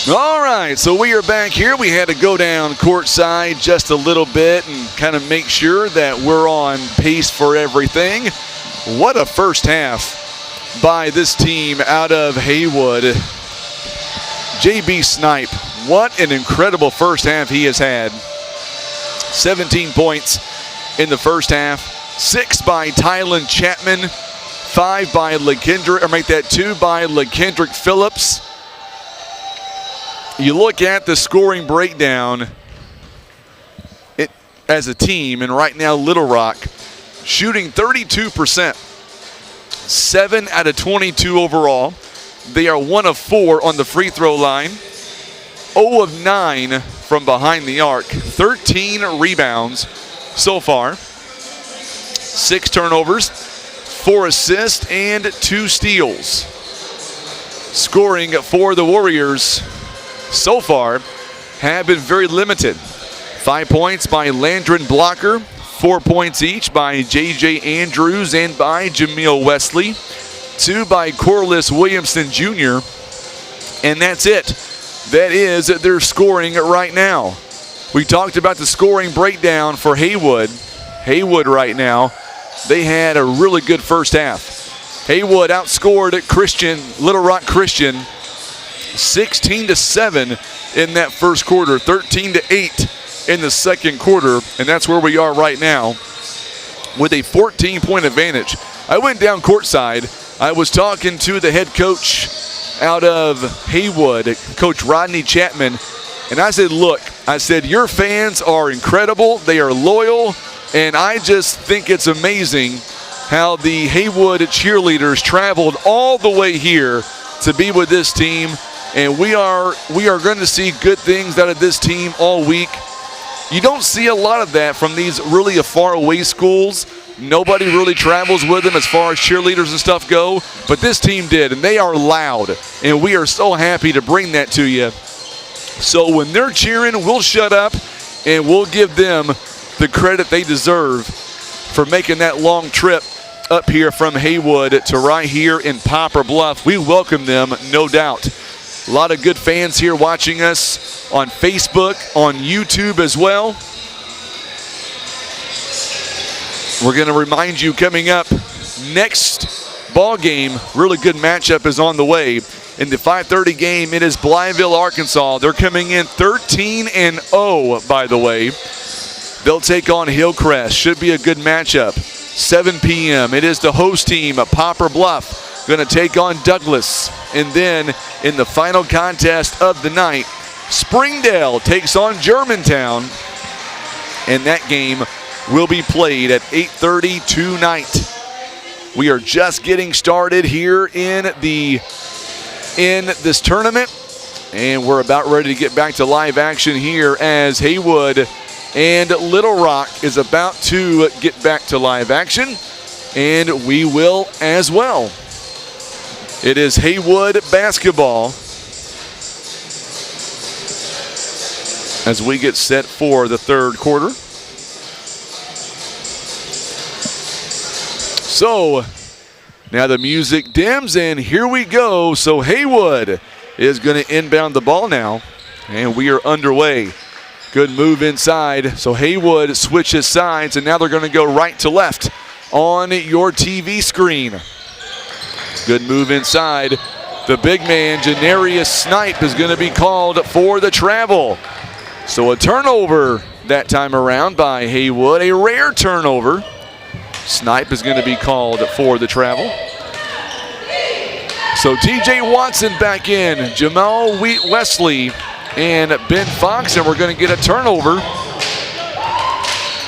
All right, so we are back here. We had to go down courtside just a little bit and kind of make sure that we're on pace for everything. What a first half by this team out of Haywood. JB Snipe, what an incredible first half he has had. 17 points in the first half, 6 by Tylen Chapman, 5 by LaKendrick, or make that 2 by LaKendrick Phillips. You look at the scoring breakdown as a team, and right now Little Rock shooting 32%, 7 out of 22 overall. They are 1 of 4 on the free throw line, 0 of 9 from behind the arc, 13 rebounds so far, 6 turnovers, 4 assists, and 2 steals. Scoring for the Warriors so far have been very limited. 5 points by Landron Blocker, 4 points each by J.J. Andrews and by Jameel Wesley, 2 by Corliss Williamson Jr., and that's it. That is their scoring right now. We talked about the scoring breakdown for Haywood. Haywood right now, they had a really good first half. Haywood outscored Little Rock Christian 16-7 in that first quarter, 13-8 in the second quarter, and that's where we are right now with a 14-point advantage. I went down courtside. I was talking to the head coach out of Haywood, Coach Rodney Chapman, and I said, look, your fans are incredible. They are loyal, and I just think it's amazing how the Haywood cheerleaders traveled all the way here to be with this team, and we are going to see good things out of this team all week. You don't see a lot of that from these really far away schools. Nobody really travels with them as far as cheerleaders and stuff go, but this team did, and they are loud, and we are so happy to bring that to you. So when they're cheering, we'll shut up, and we'll give them the credit they deserve for making that long trip up here from Haywood to right here in Poplar Bluff. We welcome them, no doubt. A lot of good fans here watching us on Facebook, on YouTube as well. We're going to remind you coming up, next ball game, really good matchup is on the way. In the 5:30 game, it is Blytheville, Arkansas. They're coming in 13-0, by the way. They'll take on Hillcrest. Should be a good matchup. 7 p.m. It is the host team, Poplar Bluff, going to take on Douglas. And then in the final contest of the night, Springdale takes on Germantown. And that game will be played at 8:30 tonight. We are just getting started here in this tournament, and we're about ready to get back to live action here as Haywood and Little Rock is about to get back to live action, and we will as well. It is Haywood basketball as we get set for the third quarter. So now the music dims, and here we go. So Haywood is going to inbound the ball now, and we are underway. Good move inside. So Haywood switches sides, and now they're going to go right to left on your TV screen. Good move inside. The big man, Janarius Snipe, is going to be called for the travel. So a turnover that time around by Haywood, a rare turnover. Snipe is going to be called for the travel. So TJ Watson back in, Jamal Wesley and Ben Fox, and we're going to get a turnover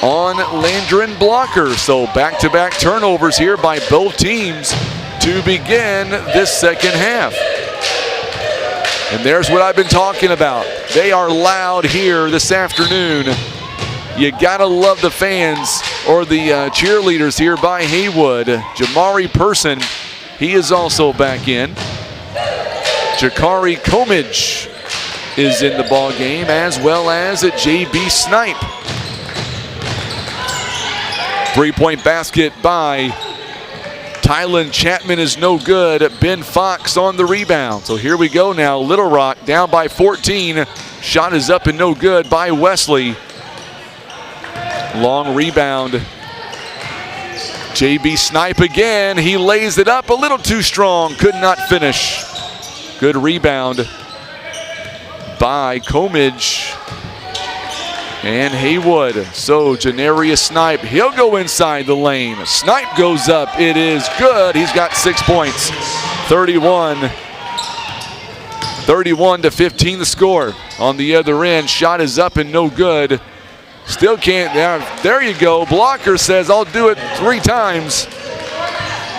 on Landron Blocker. So back-to-back turnovers here by both teams to begin this second half. And there's what I've been talking about. They are loud here this afternoon. You gotta love the fans or the cheerleaders here by Haywood. Jamari Person, he is also back in. Jakari Comage is in the ball game, as well as JB Snipe. 3-point basket by Tylen Chapman is no good. Ben Fox on the rebound. So here we go now. Little Rock down by 14. Shot is up and no good by Wesley. Long rebound. JB Snipe again. He lays it up a little too strong. Could not finish. Good rebound by Comidge and Haywood. So Janarius Snipe, he'll go inside the lane. Snipe goes up. It is good. He's got 6 points. 31 to 15 the score. On the other end, shot is up and no good. Still can't. There you go. Blocker says, I'll do it 3 times.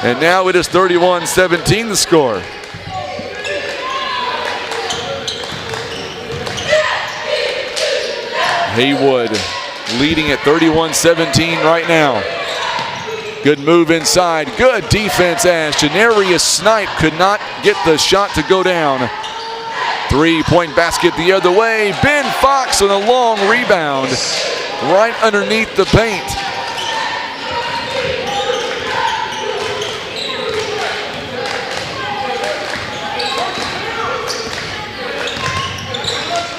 And now it is 31-17 the score. Haywood leading at 31-17 right now. Good move inside. Good defense as Janarius Snipe could not get the shot to go down. 3-point basket the other way. Ben Fox on a long rebound right underneath the paint.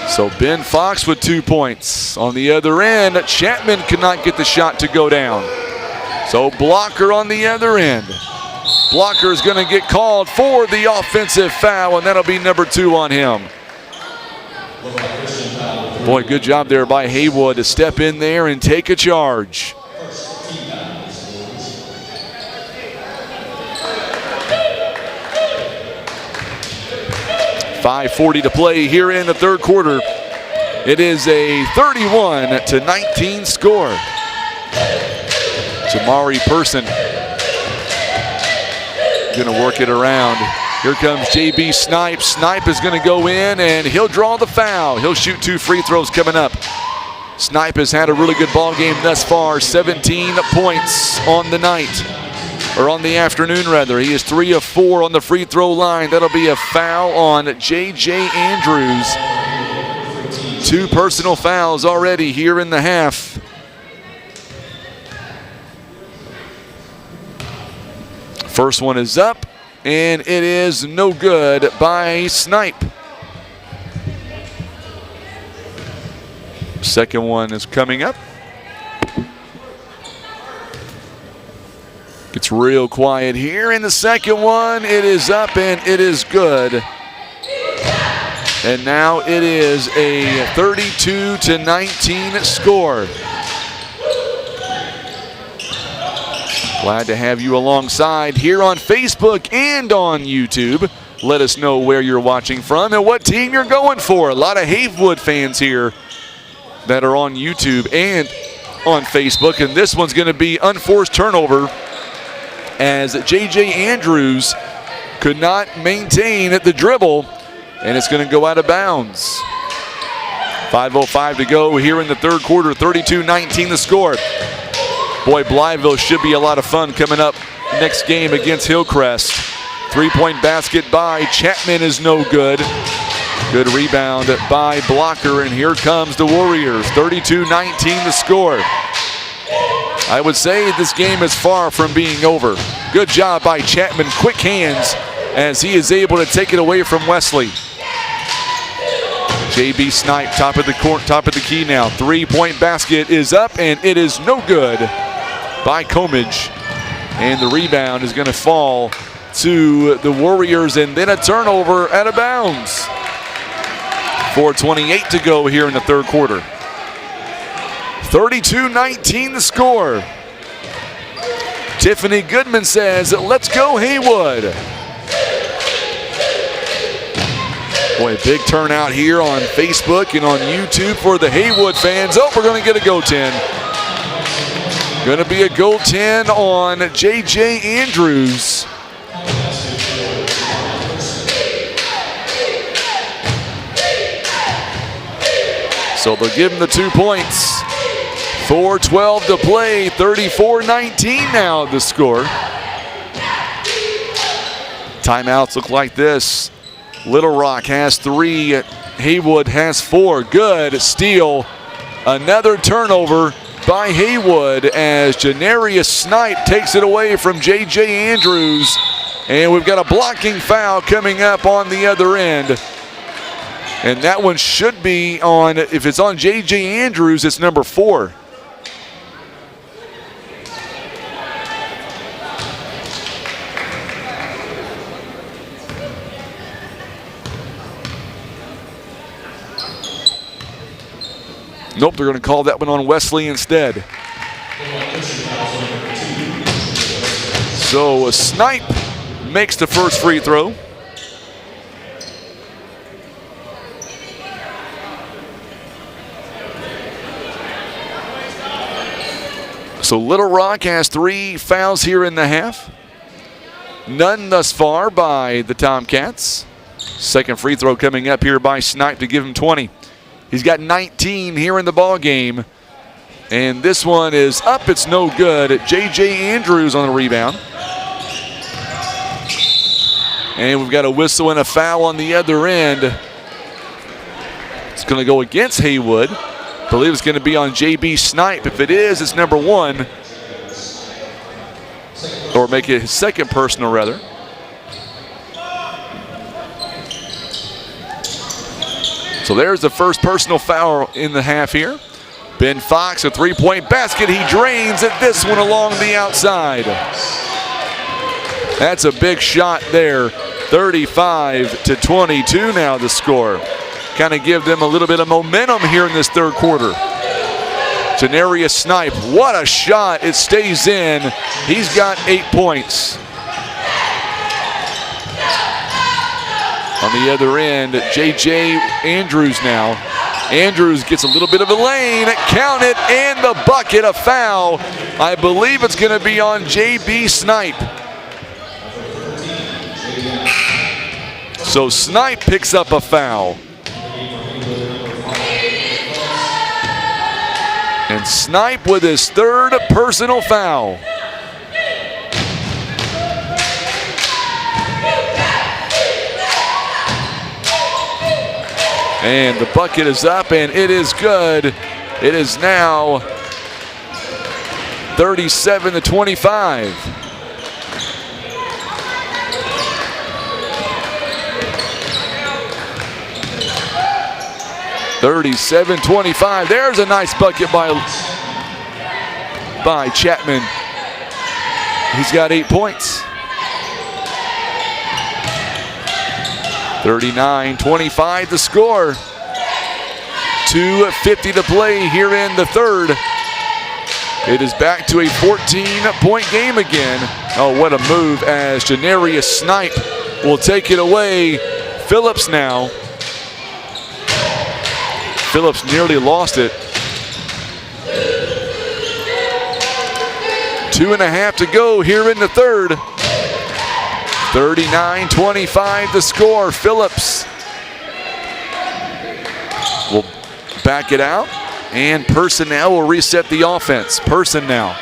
So Ben Fox with 2 points. On the other end, Chapman could not get the shot to go down. So Blocker on the other end. Blocker is going to get called for the offensive foul, and that'll be number 2 on him. Boy, good job there by Haywood to step in there and take a charge. .540 to play here in the third quarter. It is a 31-19 score. Jamari Person going to work it around. Here comes JB Snipe. Snipe is going to go in and he'll draw the foul. He'll shoot 2 free throws coming up. Snipe has had a really good ball game thus far. 17 points on the night. Or on the afternoon, rather. He is 3 of 4 on the free throw line. That'll be a foul on J.J. Andrews. 2 personal fouls already here in the half. First one is up, and it is no good by Snipe. Second one is coming up. It's real quiet here in the second one. It is up and it is good. And now it is a 32-19 score. Glad to have you alongside here on Facebook and on YouTube. Let us know where you're watching from and what team you're going for. A lot of Haywood fans here that are on YouTube and on Facebook. And this one's going to be unforced turnover, as J.J. Andrews could not maintain the dribble, and it's going to go out of bounds. 5:05 to go here in the third quarter, 32-19 the score. Boy, Blytheville should be a lot of fun coming up next game against Hillcrest. 3-point basket by Chapman is no good. Good rebound by Blocker, and here comes the Warriors. 32-19 the score. I would say this game is far from being over. Good job by Chapman. Quick hands as he is able to take it away from Wesley. JB Snipe, top of the court, top of the key now. 3-point basket is up, and it is no good by Comidge. And the rebound is going to fall to the Warriors, and then a turnover out of bounds. 4:28 to go here in the third quarter. 32-19 the score. Tiffany Goodman says, let's go Haywood. Boy, big turnout here on Facebook and on YouTube for the Haywood fans. Oh, we're going to get a go 10. Going to be a go 10 on J.J. Andrews. So they'll give him the 2 points. 4:12 to play, 34-19 now the score. Timeouts look like this. Little Rock has 3, Haywood has 4. Good steal, another turnover, by Haywood as Janarius Snipe takes it away from J.J. Andrews. And we've got a blocking foul coming up on the other end. And that one should be on, if it's on J.J. Andrews, it's number 4. Nope, they're going to call that one on Wesley instead. So Snipe makes the first free throw. So Little Rock has 3 fouls here in the half. None thus far by the Tomcats. Second free throw coming up here by Snipe to give him 20. He's got 19 here in the ball game. And this one is up, it's no good. J.J. Andrews on the rebound. And we've got a whistle and a foul on the other end. It's going to go against Haywood. I believe it's going to be on J.B. Snipe. If it is, it's number 1. Or make it his second personal, rather. So there's the first personal foul in the half here. Ben Fox, a 3-point basket. He drains at this one along the outside. That's a big shot there. 35-22 now the score. Kind of give them a little bit of momentum here in this third quarter. Janarius Snipe, what a shot. It stays in. He's got 8 points. On the other end, J.J. Andrews now. Andrews gets a little bit of a lane, count it, and the bucket, a foul. I believe it's going to be on J.B. Snipe. So Snipe picks up a foul. And Snipe with his third personal foul. And the bucket is up, and it is good. It is now 37-25. There's a nice bucket by Chapman. He's got 8 points. 39-25 the score. 2:50 to play here in the third. It is back to a 14-point game again. Oh, what a move as Janarius Snipe will take it away. Phillips now. Phillips nearly lost it. 2.5 to go here in the third. 39-25 the score. Phillips will back it out, and Personnel will reset the offense. Person now.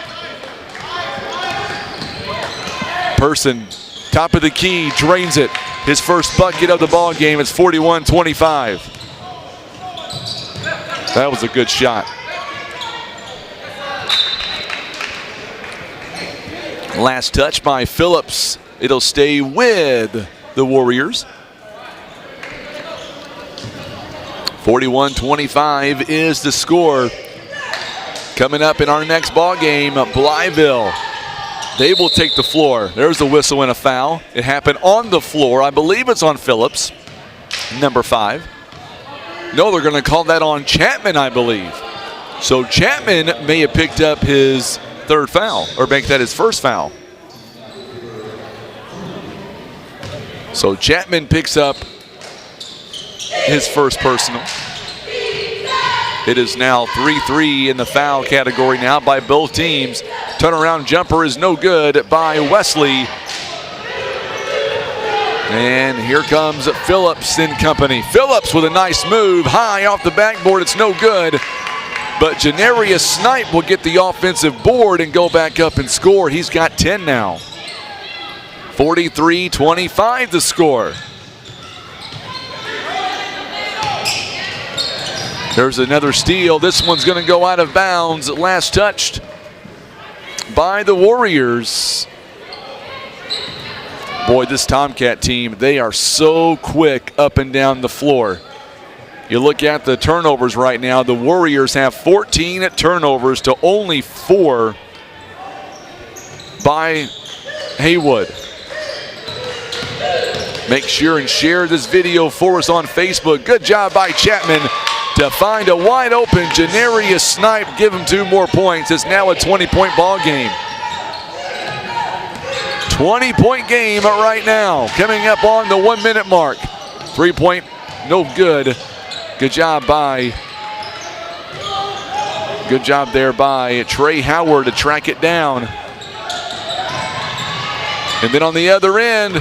Person, top of the key, drains it. His first bucket of the ball game. It's 41-25. That was a good shot. Last touch by Phillips. It'll stay with the Warriors. 41-25 is the score. Coming up in our next ball game, Blytheville. They will take the floor. There's a whistle and a foul. It happened on the floor. I believe it's on Phillips, number 5. No, they're going to call that on Chapman, I believe. So Chapman may have picked up his third foul, or make that his first foul. So Chapman picks up his first personal. It is now 3-3 in the foul category now by both teams. Turnaround jumper is no good by Wesley. And here comes Phillips and company. Phillips with a nice move high off the backboard. It's no good. But Janarius Snipe will get the offensive board and go back up and score. He's got 10 now. 43-25 the score. There's another steal. This one's going to go out of bounds. Last touched by the Warriors. Boy, this Tomcat team, they are so quick up and down the floor. You look at the turnovers right now. The Warriors have 14 turnovers to only 4 by Haywood. Make sure and share this video for us on Facebook. Good job by Chapman to find a wide open Janarius Snipe. Give him 2 more points. It's now a 20-point ball game. 20-point game right now. Coming up on the 1-minute mark. 3-point, no good. Good job there by Trey Howard to track it down. And then on the other end,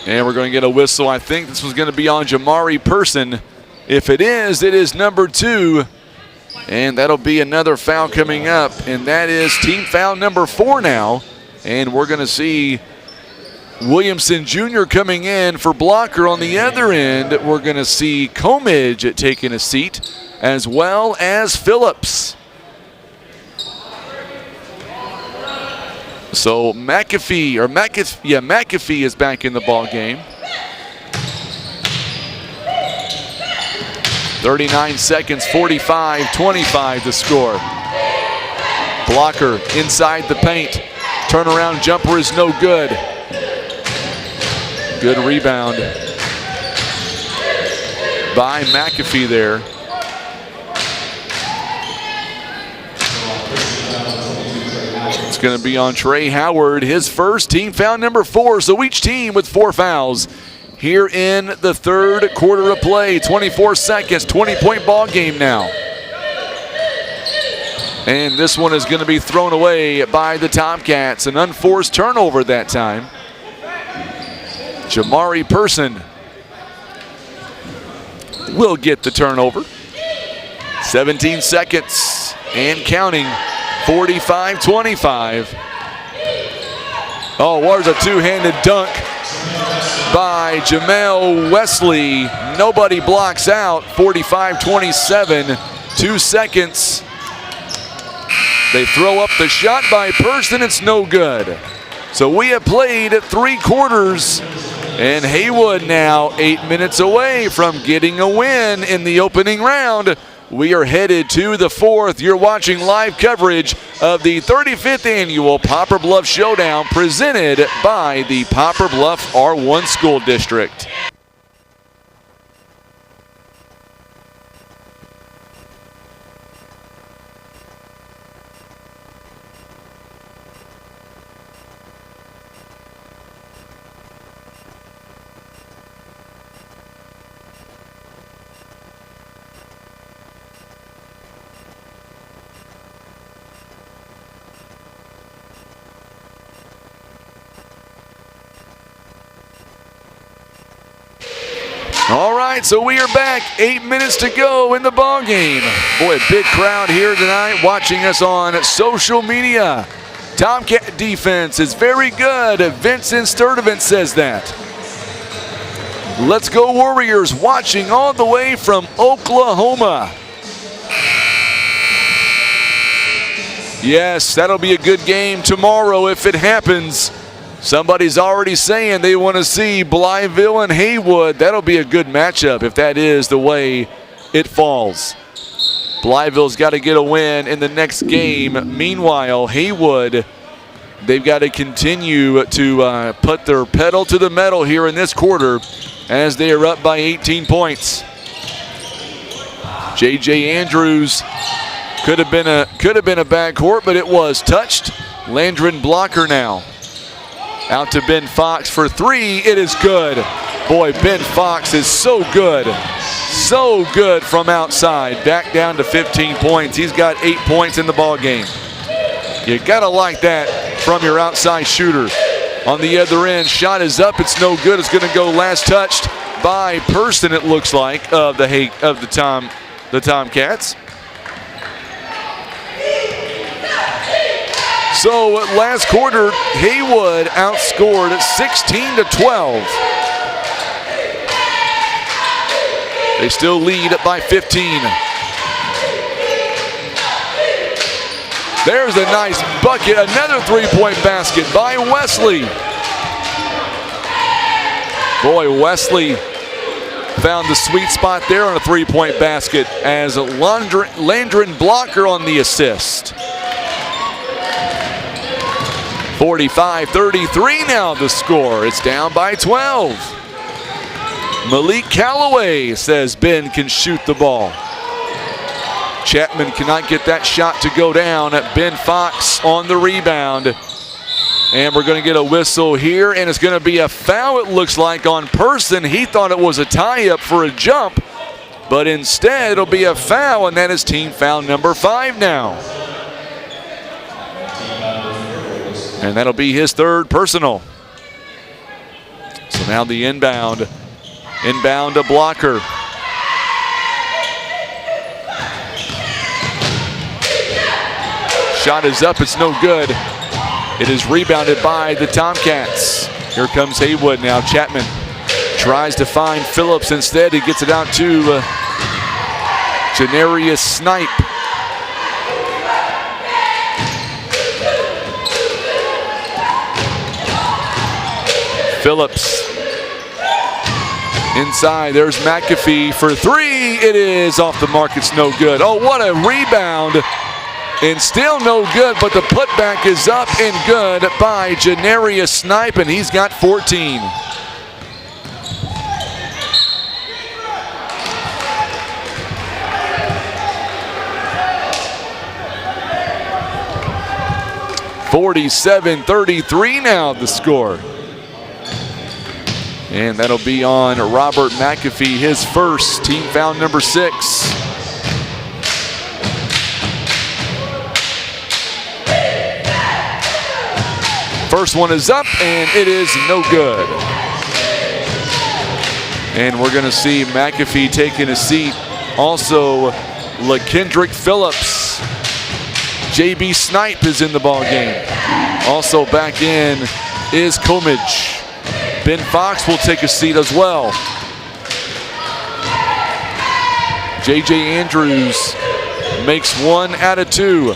and we're going to get a whistle. I think this was going to be on Jamari Person. If it is number 2. And that'll be another foul coming up. And that is team foul number 4 now. And we're going to see Williamson Jr. coming in for blocker. On the other end, we're going to see Comidge taking a seat, as well as Phillips. So McAfee is back in the ball game. 39 seconds, 45-25 the score. Blocker inside the paint. Turnaround jumper is no good. Good rebound by McAfee there. It's going to be on Trey Howard, his first, team foul number 4. So each team with 4 fouls here in the third quarter of play. 24 seconds, 20-point ball game now. And this one is going to be thrown away by the Tomcats. An unforced turnover that time. Jamari Person will get the turnover. 17 seconds and counting. 45-25. Oh, there's a two-handed dunk by Jamel Wesley. Nobody blocks out. 45-27. 2 seconds. They throw up the shot by Person. It's no good. So we have played 3 quarters. And Haywood now 8 minutes away from getting a win in the opening round. We are headed to the 4th. You're watching live coverage of the 35th annual Poplar Bluff Showdown, presented by the Poplar Bluff R1 School District. All right, so we are back. 8 minutes to go in the ball game. Boy, a big crowd here tonight watching us on social media. Tomcat defense is very good. Vincent Sturdivant says that. Let's go Warriors, watching all the way from Oklahoma. Yes, that'll be a good game tomorrow if it happens. Somebody's already saying they want to see Blytheville and Haywood. That'll be a good matchup if that is the way it falls. Blytheville's got to get a win in the next game. Meanwhile, Haywood, they've got to continue to put their pedal to the metal here in this quarter as they are up by 18 points. J.J. Andrews could have been a bad court, but it was touched. Landron blocker now. Out to Ben Fox for 3. It is good. Boy, Ben Fox is so good. So good from outside. Back down to 15 points. He's got 8 points in the ball game. You gotta like that from your outside shooter. On the other end, shot is up. It's no good. It's gonna go last touched by Person, it looks like, of the Tomcats. So last quarter, Haywood outscored 16-12. They still lead by 15. There's a nice bucket, another three-point basket by Wesley. Boy, Wesley found the sweet spot there on a three-point basket as Landron Blocker on the assist. 45-33 now the score. It's down by 12. Malik Calloway says Ben can shoot the ball. Chapman cannot get that shot to go down. Ben Fox on the rebound. And we're going to get a whistle here, and it's going to be a foul, it looks like, on Person. He thought it was a tie-up for a jump, but instead it'll be a foul, and that is team foul number 5 now. And that'll be his third personal. So now the inbound to Blocker. Shot is up, it's no good. It is rebounded by the Tomcats. Here comes Haywood now. Chapman tries to find Phillips instead. He gets it out to Janarius Snipe. Phillips inside. There's McAfee for 3. It is off the mark. It's no good. Oh, what a rebound. And still no good, but the putback is up and good by Janarius Snipe, and he's got 14. (47-33) now the score. And that'll be on Robert McAfee, his first, team foul number 6. First one is up, and it is no good. And we're going to see McAfee taking a seat. Also, LaKendrick Phillips. JB Snipe is in the ball game. Also back in is Comidge. Ben Fox will take a seat as well. J.J. Andrews makes 1 out of 2.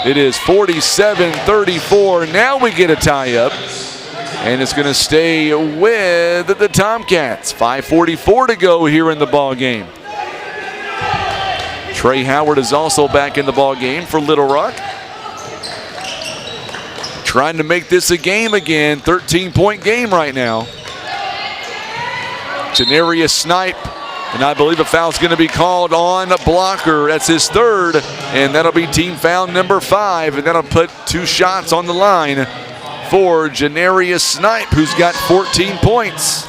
It is 47-34. Now we get a tie-up, and it's going to stay with the Tomcats. 5:44 to go here in the ball game. Trey Howard is also back in the ball game for Little Rock. Trying to make this a game again. 13-point game right now. Janarius Snipe. And I believe a foul is going to be called on Blocker. That's his third, and that'll be team foul number 5, and that'll put 2 shots on the line for Janarius Snipe, who's got 14 points.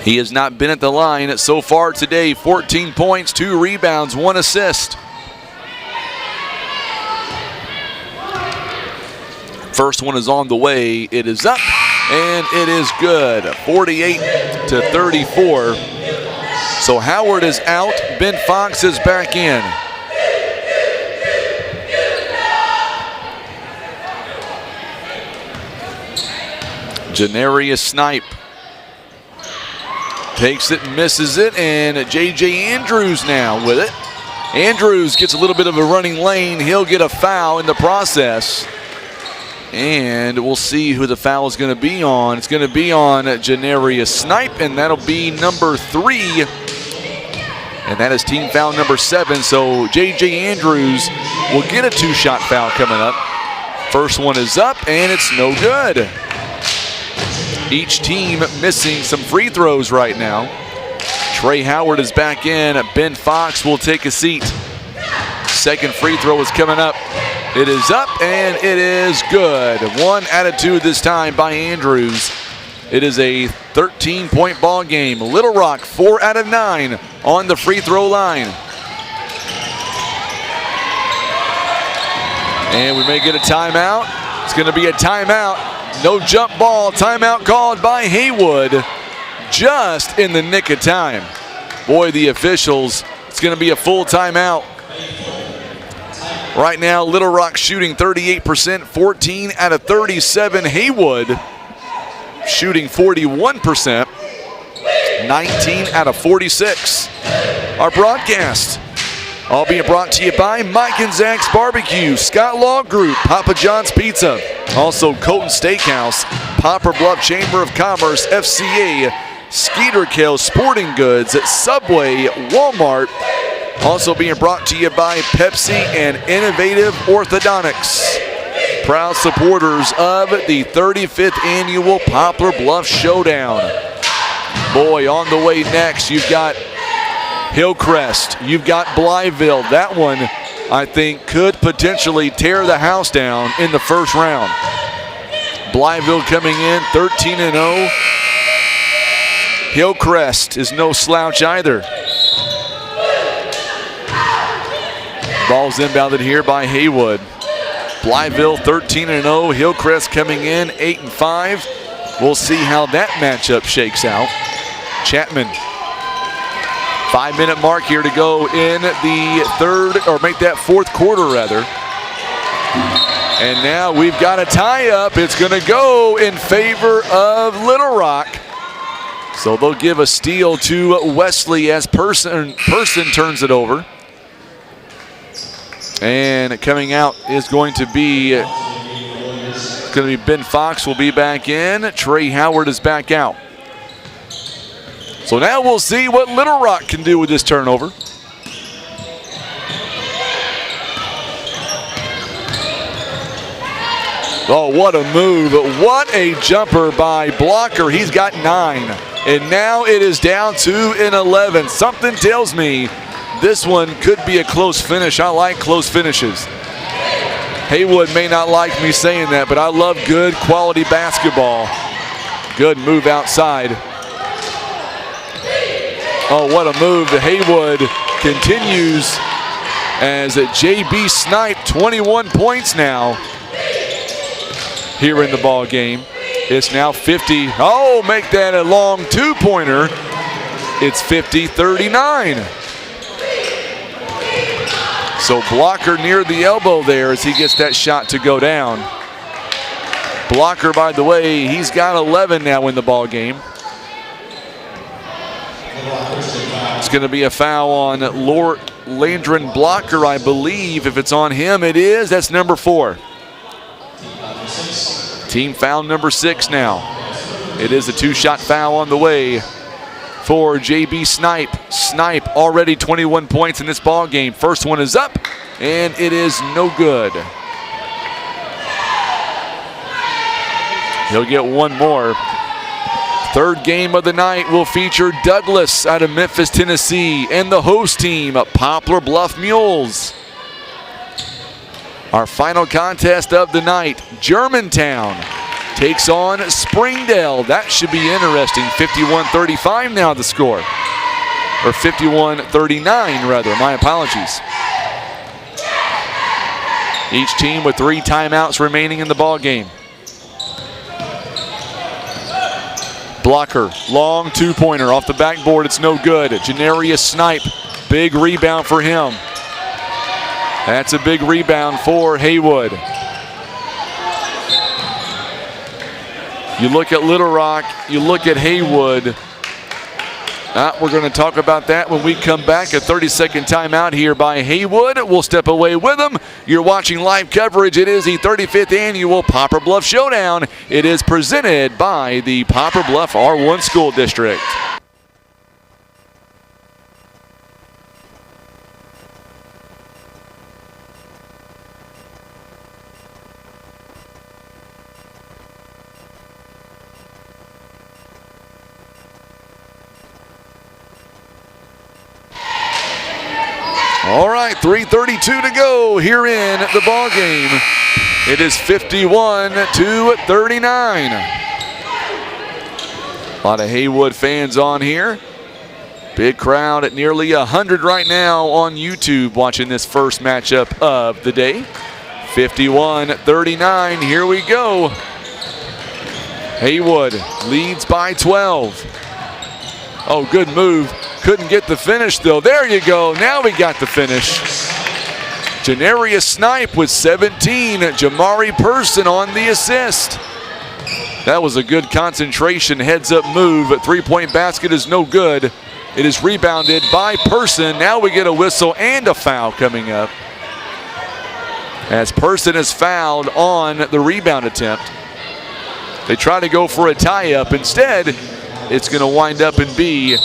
He has not been at the line so far today. 14 points, 2 rebounds, 1 assist. First one is on the way. It is up, and it is good. 48-34. So Howard is out. Ben Fox is back in. Janarius Snipe takes it, misses it, and J.J. Andrews now with it. Andrews gets a little bit of a running lane. He'll get a foul in the process. And we'll see who the foul is going to be on. It's going to be on Janarius Snipe, and that'll be number 3. And that is team foul number 7. So J.J. Andrews will get a 2-shot foul coming up. First one is up, and it's no good. Each team missing some free throws right now. Trey Howard is back in. Ben Fox will take a seat. Second free throw is coming up. It is up, and it is good. 1 out of 2 this time by Andrews. It is a 13-point ball game. Little Rock 4 out of 9 on the free throw line. And we may get a timeout. It's going to be a timeout. No jump ball. Timeout called by Haywood just in the nick of time. Boy, the officials, it's going to be a full timeout. Right now, Little Rock shooting 38%, 14 out of 37. Haywood shooting 41%, 19 out of 46. Our broadcast all being brought to you by Mike and Zach's Barbecue, Scott Law Group, Papa John's Pizza, also Colton Steakhouse, Poplar Bluff Chamber of Commerce, FCA, Skeeter Kill Sporting Goods, Subway, Walmart. Also being brought to you by Pepsi and Innovative Orthodontics. Proud supporters of the 35th annual Poplar Bluff Showdown. Boy, on the way next, you've got Hillcrest, you've got Blytheville. That one, I think, could potentially tear the house down in the first round. Blytheville coming in 13-0. Hillcrest is no slouch either. Ball's inbounded here by Haywood. Blytheville 13-0. Hillcrest coming in 8-5. We'll see how that matchup shakes out. Chapman. 5-minute mark here to go in the third, or make that fourth quarter rather. And now we've got a tie-up. It's going to go in favor of Little Rock. So they'll give a steal to Wesley as Person turns it over. And coming out is going to be Ben Fox will be back in. Trey Howard is back out. So now we'll see what Little Rock can do with this turnover. Oh, what a move. What a jumper by Blocker. He's got 9. And now it is down to an 11. Something tells me this one could be a close finish. I like close finishes. Haywood may not like me saying that, but I love good quality basketball. Good move outside. Oh, what a move. The Haywood continues as JB Snipe, 21 points now here in the ball game. It's now 50. Oh, make that a long two-pointer. It's 50-39. So Blocker near the elbow there as he gets that shot to go down. Blocker, by the way, he's got 11 now in the ball game. It's going to be a foul on Landron Blocker, I believe. If it's on him, it is. That's number 4. Team foul number 6 now. It is a 2-shot foul on the way for JB Snipe. Snipe already 21 points in this ball game. First one is up, and it is no good. He'll get one more. Third game of the night will feature Douglas out of Memphis, Tennessee, and the host team, Poplar Bluff Mules. Our final contest of the night, Germantown takes on Springdale. That should be interesting. 51-35 now the score. Or 51-39 rather, my apologies. Each team with 3 timeouts remaining in the ball game. Blocker, long two-pointer off the backboard. It's no good. Janarius Snipe, big rebound for him. That's a big rebound for Haywood. You look at Little Rock, you look at Haywood. We're going to talk about that when we come back. A 30-second timeout here by Haywood. We'll step away with them. You're watching live coverage. It is the 35th annual Poplar Bluff Showdown. It is presented by the Poplar Bluff R1 School District. All right, 3:32 to go here in the ball game. It is 51-39. A lot of Haywood fans on here. Big crowd at nearly 100 right now on YouTube watching this first matchup of the day. 51-39, here we go. Haywood leads by 12. Oh, good move. Couldn't get the finish, though. There you go. Now we got the finish. Janarius Snipe with 17. Jamari Person on the assist. That was a good concentration heads-up move. Three-point basket is no good. It is rebounded by Person. Now we get a whistle and a foul coming up, as Person is fouled on the rebound attempt. They try to go for a tie-up. Instead, it's going to wind up and be,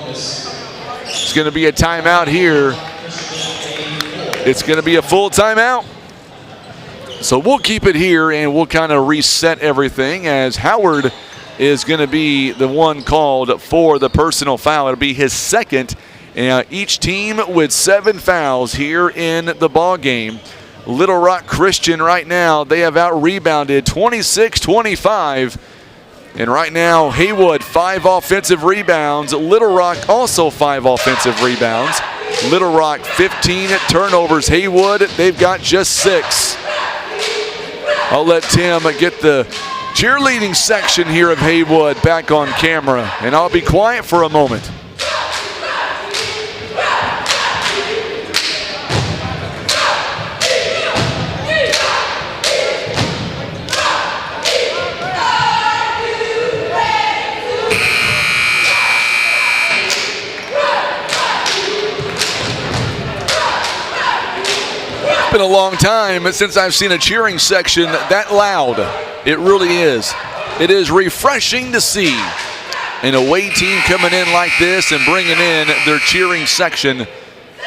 it's going to be a timeout here. It's going to be a full timeout. So we'll keep it here and we'll kind of reset everything, as Howard is going to be the one called for the personal foul. It'll be his second. Each team with 7 fouls here in the ball game. Little Rock Christian right now, they have out-rebounded 26-25. And right now, Haywood, 5 offensive rebounds. Little Rock also 5 offensive rebounds. Little Rock 15 turnovers. Haywood, they've got just 6. I'll let Tim get the cheerleading section here of Haywood back on camera, and I'll be quiet for a moment. It's been a long time since I've seen a cheering section that loud. It really is. It is refreshing to see an away team coming in like this and bringing in their cheering section.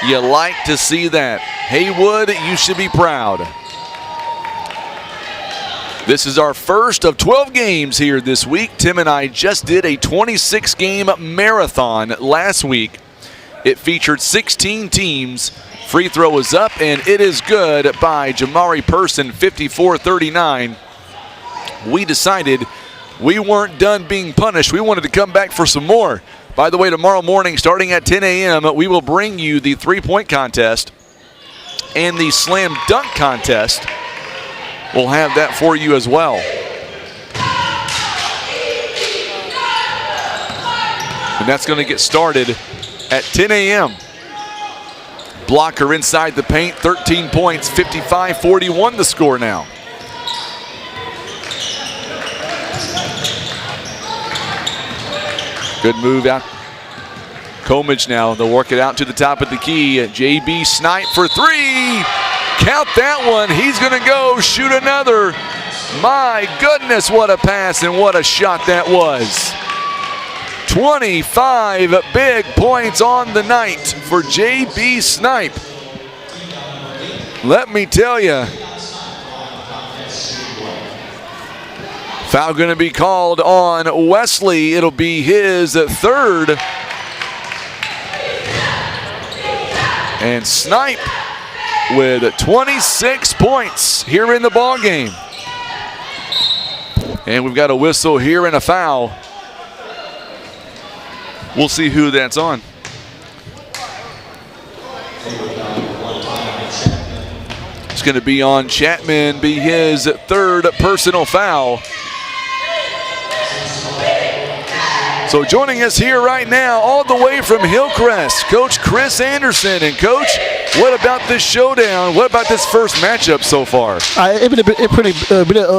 You like to see that. Haywood, you should be proud. This is our first of 12 games here this week. Tim and I just did a 26-game marathon last week. It featured 16 teams. Free throw is up, and it is good by Jamari Person, 54-39. We decided we weren't done being punished. We wanted to come back for some more. By the way, tomorrow morning, starting at 10 a.m., we will bring you the three-point contest and the slam dunk contest. We'll have that for you as well. And that's going to get started at 10 a.m. Blocker inside the paint, 13 points, 55-41 the score now. Good move out. Comage now, they'll work it out to the top of the key. JB Snipe for 3. Count that one, he's gonna go shoot another. My goodness, what a pass and what a shot that was. 25 big points on the night for JB Snipe. Let me tell you, foul going to be called on Wesley. It'll be his 3rd. And Snipe with 26 points here in the ball game. And we've got a whistle here and a foul. We'll see who that's on. It's going to be on Chapman, be his 3rd personal foul. So joining us here right now, all the way from Hillcrest, Coach Chris Anderson. And Coach, what about this showdown? What about this first matchup so far? It's been a pretty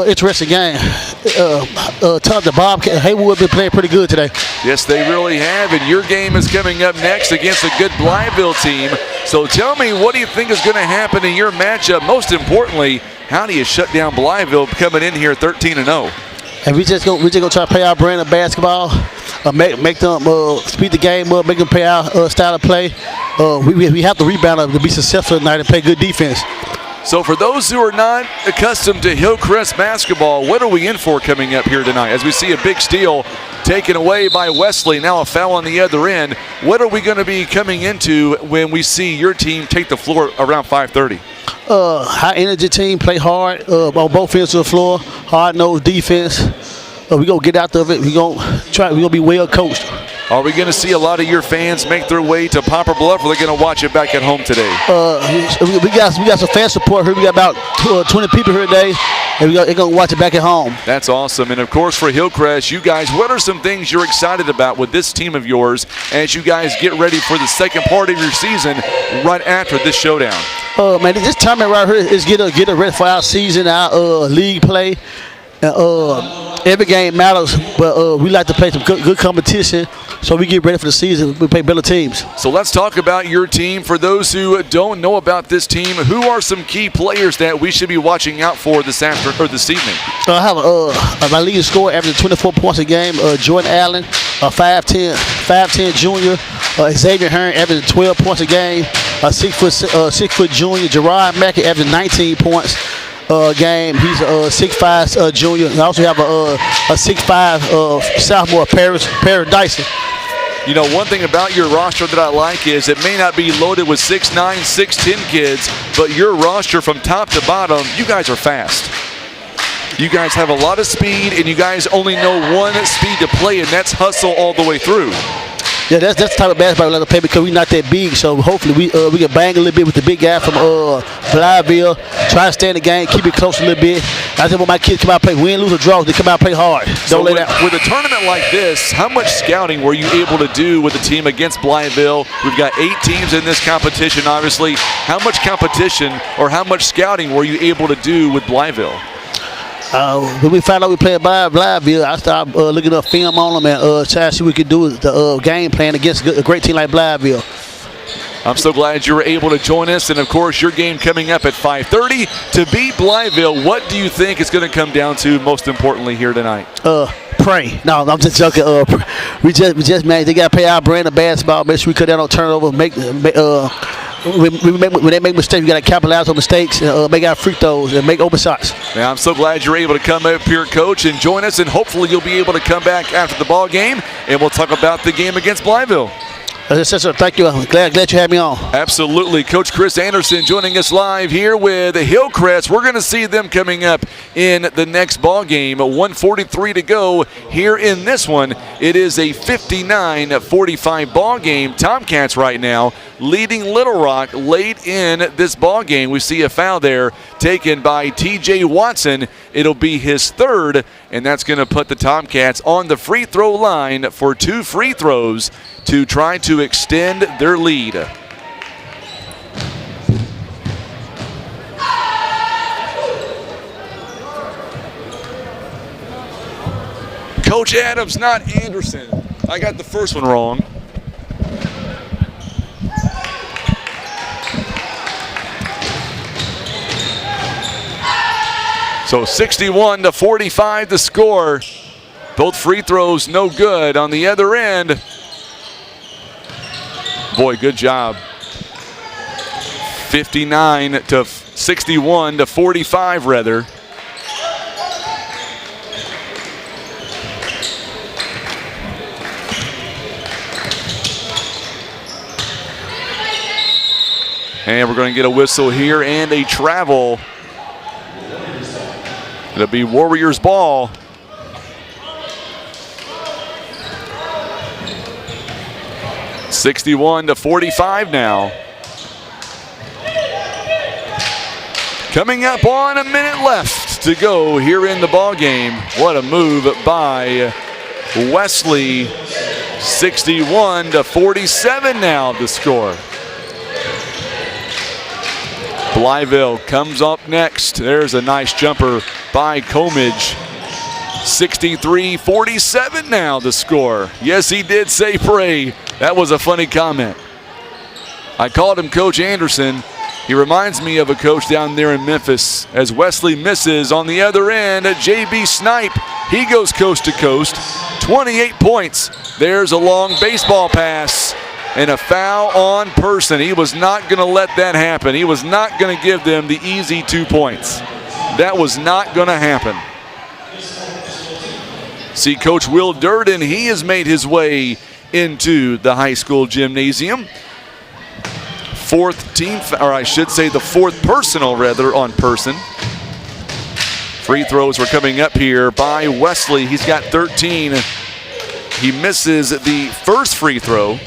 interesting game. Tough to Bob. Haywood been playing pretty good today. Yes, they really have. And your game is coming up next against a good Blytheville team. So tell me, what do you think is going to happen in your matchup? Most importantly, how do you shut down Blytheville coming in here 13-0? And we just gonna try to play our brand of basketball, make them speed the game up, make them play our style of play. We have to rebound to be successful tonight and play good defense. So for those who are not accustomed to Hillcrest basketball, what are we in for coming up here tonight? As we see a big steal taken away by Wesley, now a foul on the other end. What are we going to be coming into when we see your team take the floor around 5:30? High energy team, play hard on both ends of the floor, hard-nosed defense. We're going to get out of it. We're going to be well coached. Are we going to see a lot of your fans make their way to Poplar Bluff, or are they going to watch it back at home today? We got some fan support here. We got about 20 people here today. and they're going to watch it back at home. That's awesome. And, of course, for Hillcrest, you guys, what are some things you're excited about with this team of yours as you guys get ready for the second part of your season right after this showdown? Man, this tournament right here is get ready for our season, our league play. Every game matters, but we like to play some good competition, so we get ready for the season. We play better teams. So let's talk about your team. For those who don't know about this team, who are some key players that we should be watching out for this evening? I have my leading scorer averaging 24 points a game. Jordan Allen, 5'10" junior. Xavier Hearn averaging 12 points a game. 6 foot junior. Gerard Mackey averaging 19 points. Game. He's a 6'5" junior. I also have a 6'5" sophomore, Paris Dyson. You know, one thing about your roster that I like is it may not be loaded with 6'9", 6'10" kids, but your roster from top to bottom, you guys are fast. You guys have a lot of speed, and you guys only know one speed to play, and that's hustle all the way through. Yeah, that's the type of basketball we like to play because we're not that big. So hopefully we can bang a little bit with the big guy from Blytheville. Try to stay in the game, keep it close a little bit. I think when my kids come out and play, win, lose, or draw, they come out and play hard. Don't let out. With a tournament like this, how much scouting were you able to do with the team against Blytheville? We've got 8 teams in this competition, obviously. How much competition or how much scouting were you able to do with Blytheville? When we found out we played Blytheville, I started looking up film on them and trying to see what we could do with the game plan against a great team like Blytheville. I'm so glad you were able to join us. And, of course, your game coming up at 5:30 to beat Blytheville. What do you think it's going to come down to most importantly here tonight? Pray. No, I'm just joking. We just man, they got to play our brand of basketball. Make sure we cut down on turnovers. When they make mistakes, we got to capitalize on mistakes, make our free throws, and make open shots. Yeah, I'm so glad you're able to come up here, Coach, and join us, and hopefully you'll be able to come back after the ball game, and we'll talk about the game against Blytheville. Sir, thank you. I'm glad you had me on. Absolutely. Coach Chris Anderson joining us live here with Hillcrest. We're going to see them coming up in the next ball game. 1:43 to go here in this one. It is a 59-45 ball game. Tomcats right now leading Little Rock late in this ball game. We see a foul there taken by T.J. Watson. It'll be his third, and that's going to put the Tomcats on the free throw line for 2 free throws to try to extend their lead. Coach Adams, not Anderson. I got the first one wrong. So 61-45 the score. Both free throws no good. On the other end, boy, good job. 61-45 rather. And we're going to get a whistle here and a travel. It'll be Warriors ball. (61-45) now. Coming up on a minute left to go here in the ball game. What a move by Wesley. 61-47 now the score. Blytheville comes up next. There's a nice jumper by Comidge. 63-47 now the score. Yes, he did say pray. That was a funny comment. I called him Coach Anderson. He reminds me of a coach down there in Memphis. As Wesley misses on the other end, J.B. Snipe, he goes coast to coast. 28 points. There's a long baseball pass. And a foul on Person. He was not going to let that happen. He was not going to give them the easy 2 points. That was not going to happen. See Coach Will Durden, he has made his way into the high school gymnasium. Fourth team, or I should say the fourth personal rather on Person. Free throws were coming up here by Wesley. He's got 13. He misses the first free throw.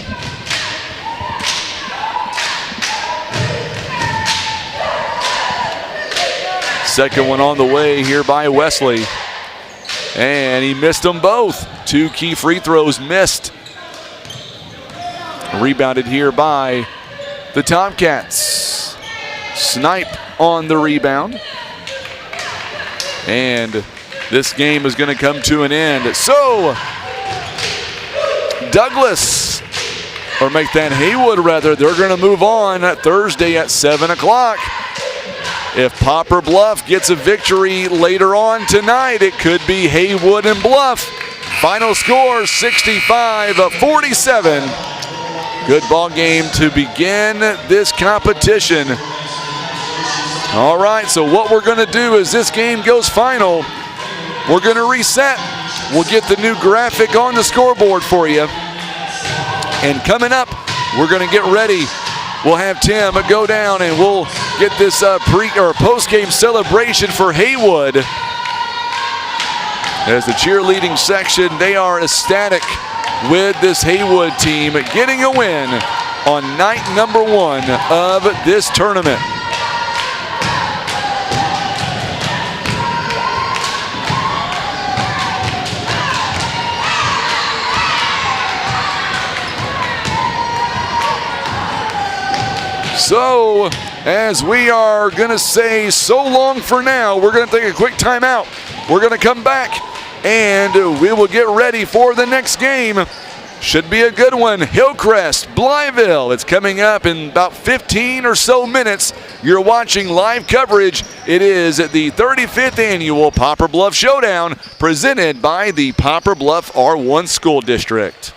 Second one on the way here by Wesley. And he missed them both. 2 key free throws missed. Rebounded here by the Tomcats. Snipe on the rebound. And this game is going to come to an end. So, Douglas, or make that Haywood rather, they're going to move on Thursday at 7 o'clock. If Poplar Bluff gets a victory later on tonight, it could be Haywood and Bluff. Final score 65-47. Good ball game to begin this competition. All right, so what we're going to do is this game goes final. We're going to reset. We'll get the new graphic on the scoreboard for you. And coming up, we're going to get ready. We'll have Tim go down and we'll get this post-game celebration for Haywood. As the cheerleading section, they are ecstatic with this Haywood team getting a win on night number 1 of this tournament. So, as we are going to say so long for now, we're going to take a quick timeout. We're going to come back and we will get ready for the next game. Should be a good one. Hillcrest, Blytheville. It's coming up in about 15 or so minutes. You're watching live coverage. It is the 35th annual Poplar Bluff Showdown presented by the Poplar Bluff R1 School District.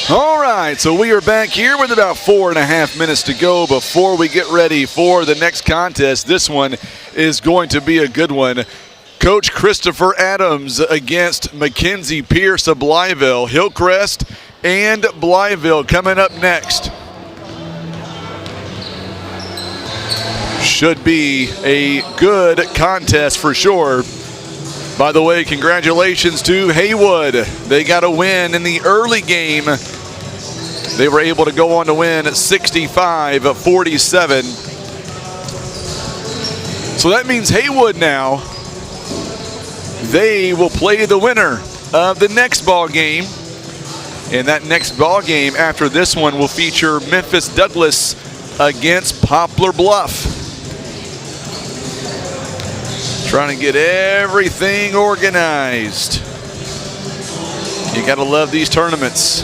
All right, so we are back here with about 4.5 minutes to go before we get ready for the next contest. This one is going to be a good one. Coach Christopher Adams against Mackenzie Pierce of Blytheville. Hillcrest and Blytheville coming up next. Should be a good contest for sure. By the way, congratulations to Haywood. They got a win in the early game. They were able to go on to win 65-47. So that means Haywood now, they will play the winner of the next ball game. And that next ball game after this one will feature Memphis Douglas against Poplar Bluff. Trying to get everything organized. You gotta love these tournaments.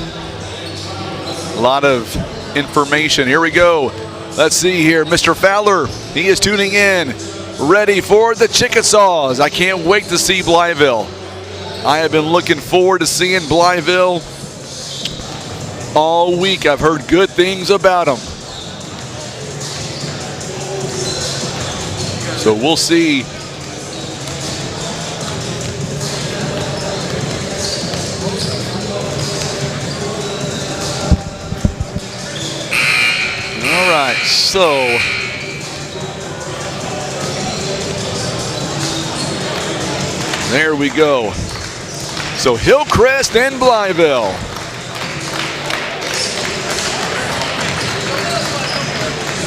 A lot of information. Here we go. Let's see here. Mr. Fowler, he is tuning in, ready for the Chickasaws. I can't wait to see Blytheville. I have been looking forward to seeing Blytheville all week. I've heard good things about them. So we'll see. All right, so there we go. So Hillcrest and Blytheville.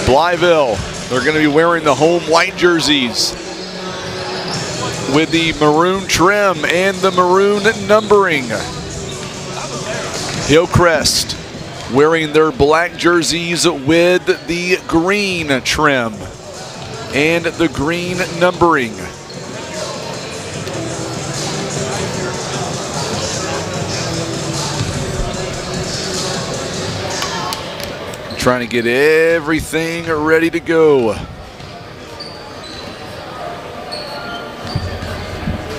Blytheville, they're going to be wearing the home white jerseys with the maroon trim and the maroon numbering. Hillcrest wearing their black jerseys with the green trim and the green numbering. Trying to get everything ready to go.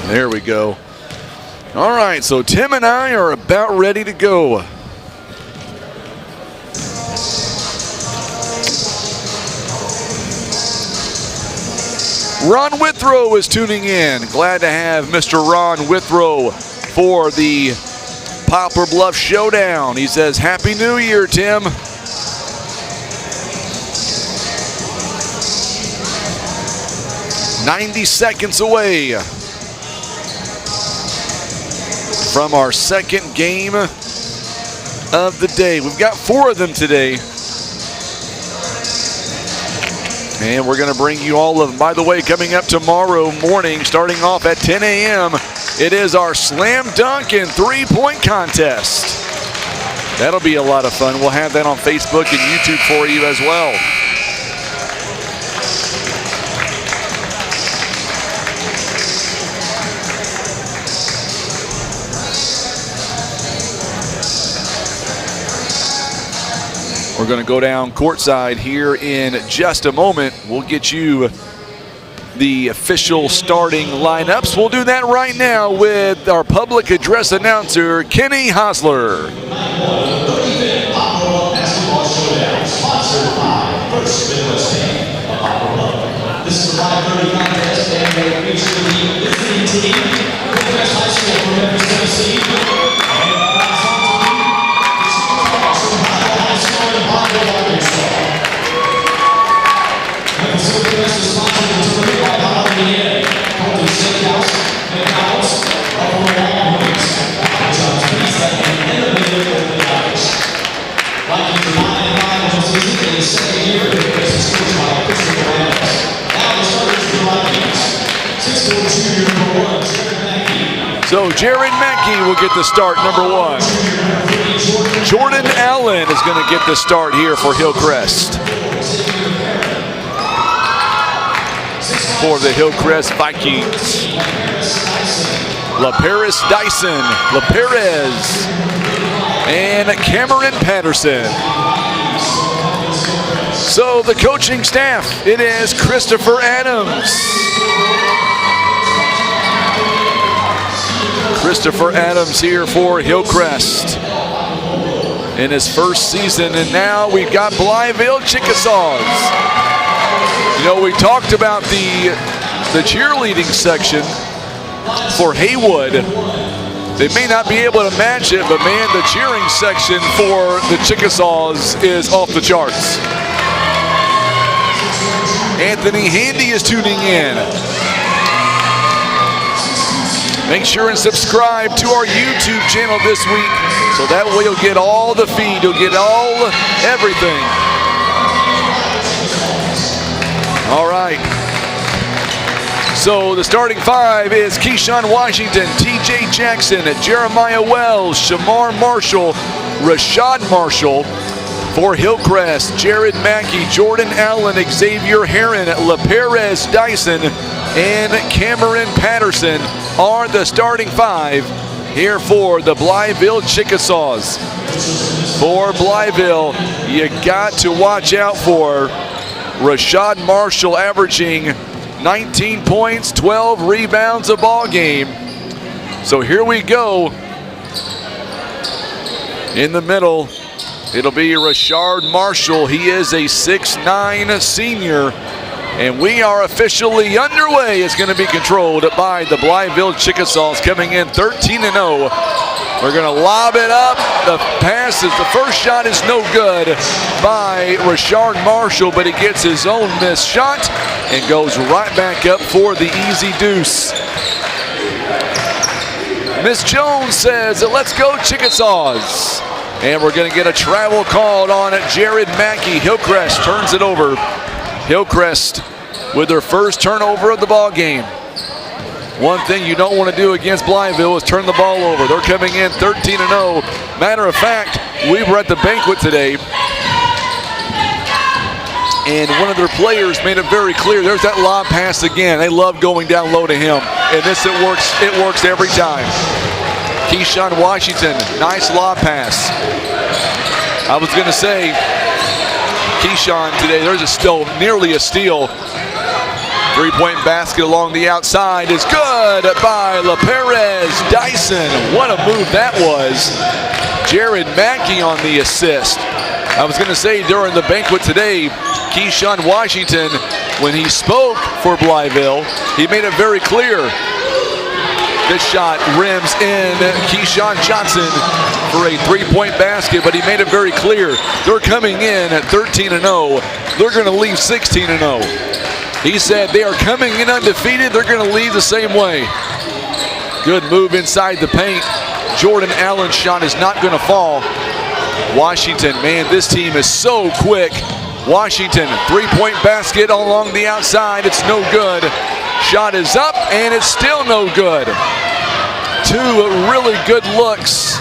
There we go. All right, so Tim and I are about ready to go. Ron Withrow is tuning in. Glad to have Mr. Ron Withrow for the Poplar Bluff Showdown. He says, Happy New Year, Tim. "90 seconds away from our second game of the day. We've got 4 of them today. And we're going to bring you all of them. By the way, coming up tomorrow morning, starting off at 10 a.m., it is our slam dunk and three-point contest. That'll be a lot of fun. We'll have that on Facebook and YouTube for you as well. We're going to go down courtside here in just a moment. We'll get you the official starting lineups. We'll do that right now with our public address announcer, Kenny Hosler. This is the 5:30 contest, and they feature the visiting team, Hillcrest High School from Memphis, Tennessee, and Hillcrest is sponsored and delivered by Holiday Inn, Colton Steakhouse, McDonald's, Buffalo Wild Wings, John's Pizza, and Innovative Orthodontics. Vikings are 9-5 in the season in his second year. Hillcrest is coached by Christopher Adams. Now the starters for the Vikings. 6'4" junior number 1, Jared Mackey. So Jared Mackey will get the start, number 1. Jordan Allen is going to get the start here for Hillcrest. For the Hillcrest Vikings. LaParis Dyson, LaPerez, and Cameron Patterson. So the coaching staff, it is Christopher Adams. Christopher Adams here for Hillcrest. in his first season. And now we've got Blytheville Chickasaws. You know, we talked about the cheerleading section for Haywood. They may not be able to match it, but man, the cheering section for the Chickasaws is off the charts. Anthony Handy is tuning in. Make sure and subscribe to our YouTube channel this week, so that way you'll get all the feed, you'll get everything. All right. So the starting five is Keyshawn Washington, TJ Jackson, Jeremiah Wells, Shamar Marshall, Rashad Marshall. For Hillcrest, Jared Mackey, Jordan Allen, Xavier Heron, LaPerez Dyson, and Cameron Patterson are the starting five here for the Blytheville Chickasaws. For Blytheville, you got to watch out for Rashad Marshall, averaging 19 points, 12 rebounds a ball game. So here we go. In the middle, it'll be Rashard Marshall. He is a 6'9" senior. And we are officially underway. It's going to be controlled by the Blytheville Chickasaws, coming in 13-0. We're going to lob it up. The pass is, the first shot is no good by Rashard Marshall, but he gets his own missed shot and goes right back up for the easy deuce. Miss Jones says, let's go Chickasaws. And we're going to get a travel called on Jared Mackey. Hillcrest turns it over. Hillcrest with their first turnover of the ball game. One thing you don't want to do against Blytheville is turn the ball over. They're coming in 13-0. Matter of fact, we were at the banquet today, and one of their players made it very clear. There's that lob pass again. They love going down low to him, and it works every time. Keyshawn Washington, nice lob pass. I was going to say, Keyshawn today, there's nearly a steal. Three-point basket along the outside is good by LaPerez Dyson. What a move that was. Jared Mackey on the assist. I was going to say, during the banquet today, Keyshawn Washington, when he spoke for Blytheville, he made it very clear. This shot rims in Keyshawn Johnson for a three-point basket, but he made it very clear they're coming in at 13-0. They're going to leave 16-0. He said they are coming in undefeated. They're going to leave the same way. Good move inside the paint. Jordan Allen's shot is not going to fall. Washington, man, this team is so quick. Washington, three-point basket along the outside. It's no good. Shot is up, and it's still no good. Two really good looks.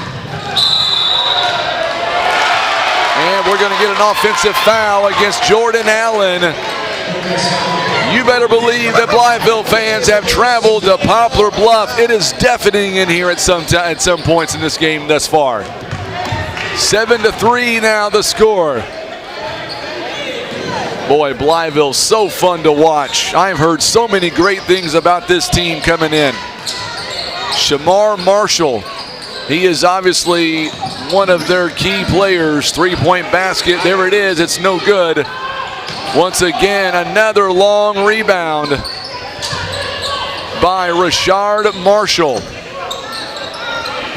And we're going to get an offensive foul against Jordan Allen. You better believe that Blytheville fans have traveled to Poplar Bluff. It is deafening in here at some points in this game thus far. 7-3 now the score. Boy, Blytheville's so fun to watch. I've heard so many great things about this team coming in. Shamar Marshall, he is obviously one of their key players. Three-point basket, there it is, it's no good. Once again, another long rebound by Rashard Marshall.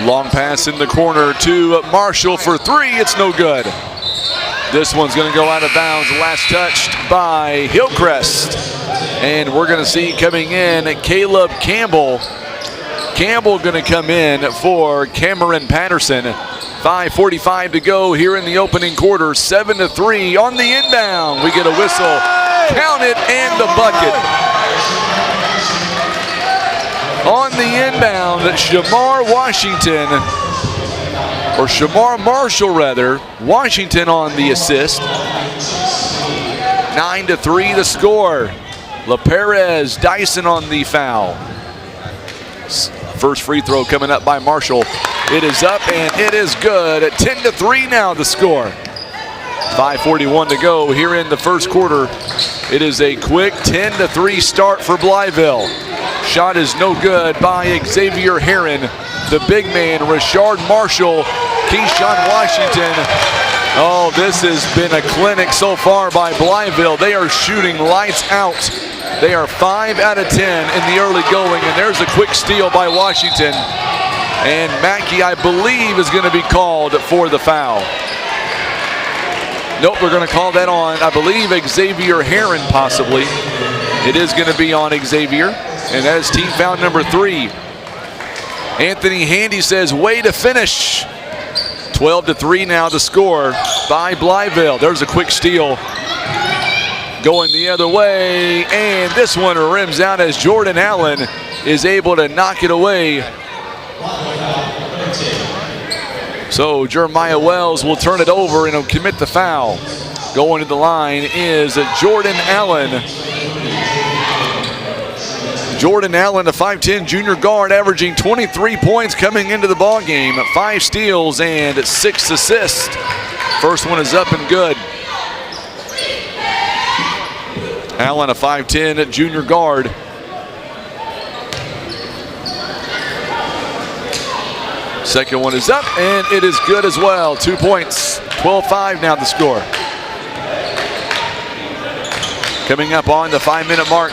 Long pass in the corner to Marshall for three, it's no good. This one's going to go out of bounds, last touched by Hillcrest. And we're going to see coming in Caleb Campbell. Campbell going to come in for Cameron Patterson. 5:45 to go here in the opening quarter. 7-3 on the inbound. We get a whistle, count it, and the bucket. On the inbound, Shamar Marshall rather. Washington on the assist. 9-3 the score. LaPerez Dyson on the foul. First free throw coming up by Marshall. It is up and it is good. At 10-3 now the score. 5:41 to go here in the first quarter. It is a quick 10-3 start for Blytheville. Shot is no good by Xavier Heron. the big man, Rashard Marshall, Keyshawn Washington. Oh, this has been a clinic so far by Blytheville. They are shooting lights out. They are 5 out of 10 in the early going, and there's a quick steal by Washington. And Mackey, I believe, is going to be called for the foul. Nope, we're going to call that on, I believe, Xavier Herron, possibly. It is going to be on Xavier, and that is team foul number 3. Anthony Handy says, way to finish. 12-3 now the score by Blytheville. There's a quick steal going the other way, and this one rims out as Jordan Allen is able to knock it away. So Jeremiah Wells will turn it over and he'll commit the foul. Going to the line is Jordan Allen. Jordan Allen, a 5'10 junior guard, averaging 23 points coming into the ball game, 5 steals and 6 assists. First one is up and good. Allen, a 5'10 junior guard. Second one is up, and it is good as well. 2 points, 12-5 now the score. Coming up on the 5-minute mark.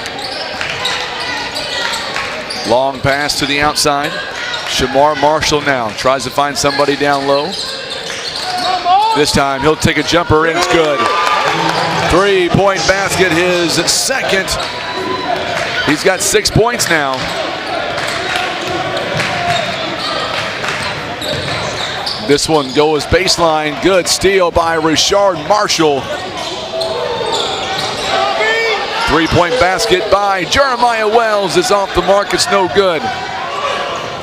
Long pass to the outside. Shamar Marshall now tries to find somebody down low. This time he'll take a jumper and it's good. 3-point basket, his second. He's got 6 points now. This one goes baseline. Good steal by Rashard Marshall. 3-point basket by Jeremiah Wells is off the mark. It's no good.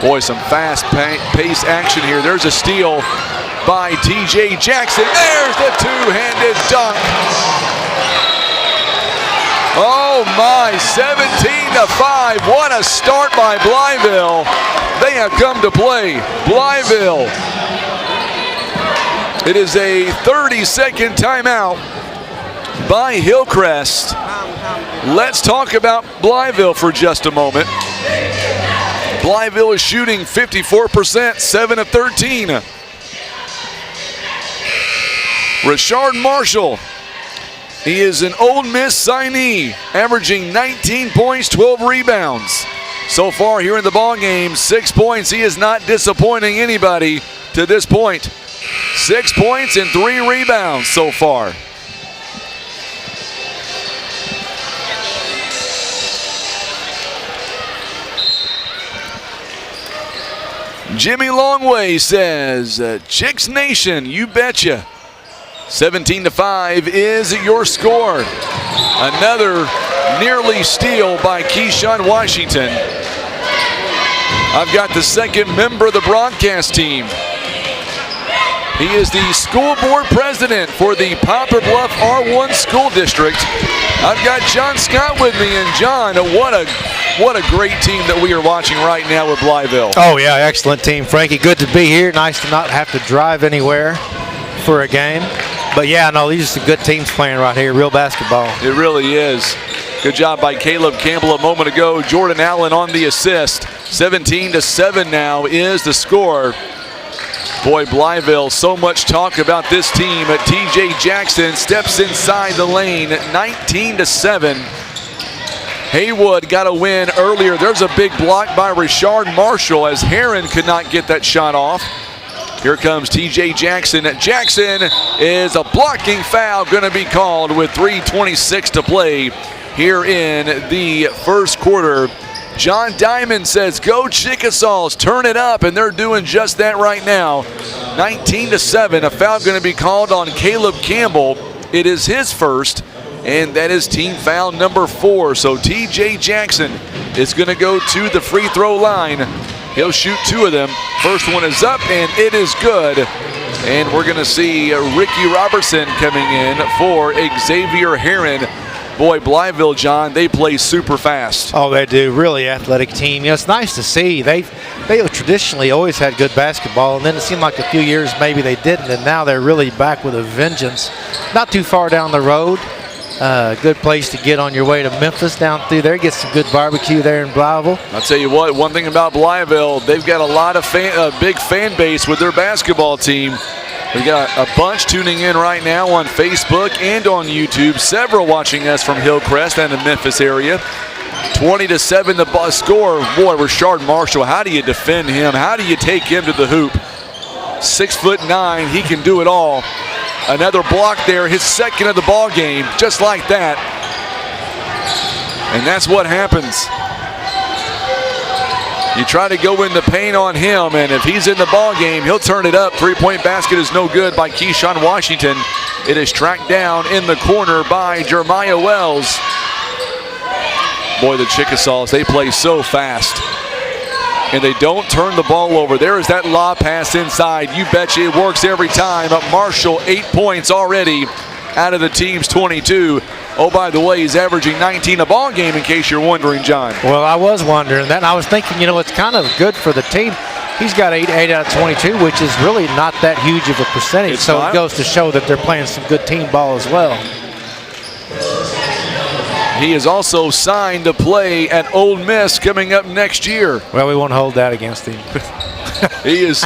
Boy, some fast pace action here. There's a steal by TJ Jackson. There's the two-handed dunk. Oh my, 17-5. What a start by Blytheville. They have come to play. Blytheville. It is a 30-second timeout by Hillcrest. Let's talk about Blytheville for just a moment. Blytheville is shooting 54%, 7 of 13. Rashard Marshall, he is an Ole Miss signee, averaging 19 points, 12 rebounds. So far here in the ball game, 6 points. He is not disappointing anybody to this point. 6 points and 3 rebounds so far. Jimmy Longway says, Chicks Nation, you betcha. 17-5 is your score. Another nearly steal by Keyshawn Washington. I've got the second member of the broadcast team. He is the school board president for the Poplar Bluff R1 School District. I've got John Scott with me, and John, what a great team that we are watching right now with Blytheville. Oh yeah, excellent team, Frankie. Good to be here. Nice to not have to drive anywhere for a game. But yeah, no, these are some good teams playing right here. Real basketball. It really is. Good job by Caleb Campbell a moment ago. Jordan Allen on the assist. 17-7 now is the score. Boy, Blytheville, so much talk about this team. TJ Jackson steps inside the lane, 19-7. Haywood got a win earlier. There's a big block by Rashard Marshall as Herron could not get that shot off. Here comes TJ Jackson. Jackson is a blocking foul going to be called with 3:26 to play here in the first quarter. John Diamond says, go Chickasaws, turn it up, and they're doing just that right now. 19-7, a foul going to be called on Caleb Campbell. It is his first, and that is team foul number 4. So TJ Jackson is going to go to the free throw line. He'll shoot 2 of them. First one is up, and it is good. And we're going to see Ricky Robertson coming in for Xavier Herron. Boy, Blytheville, John, they play super fast. Oh, they do. Really athletic team. You know, it's nice to see. They have traditionally always had good basketball, and then it seemed like a few years maybe they didn't, and now they're really back with a vengeance. Not too far down the road, Good place to get on your way to Memphis down through there. Get some good barbecue there in Blytheville. I'll tell you what, one thing about Blytheville, they've got a lot of big fan base with their basketball team. We've got a bunch tuning in right now on Facebook and on YouTube. Several watching us from Hillcrest and the Memphis area. 20-7 the score. Boy, Rashard Marshall, how do you defend him? How do you take him to the hoop? 6'9", he can do it all. Another block there, his second of the ball game, just like that. And that's what happens. You try to go in the paint on him, and if he's in the ball game, he'll turn it up. Three-point basket is no good by Keyshawn Washington. It is tracked down in the corner by Jeremiah Wells. Boy, the Chickasaws, they play so fast. And they don't turn the ball over. There is that lob pass inside. You betcha it works every time. But Marshall, 8 points already out of the team's 22. Oh, by the way, he's averaging 19 a ball game, in case you're wondering, John. Well, I was wondering that. And I was thinking, you know, it's kind of good for the team. He's got 8 out of 22, which is really not that huge of a percentage. So it goes to show that they're playing some good team ball as well. He is also signed to play at Ole Miss coming up next year. Well, we won't hold that against him. He is,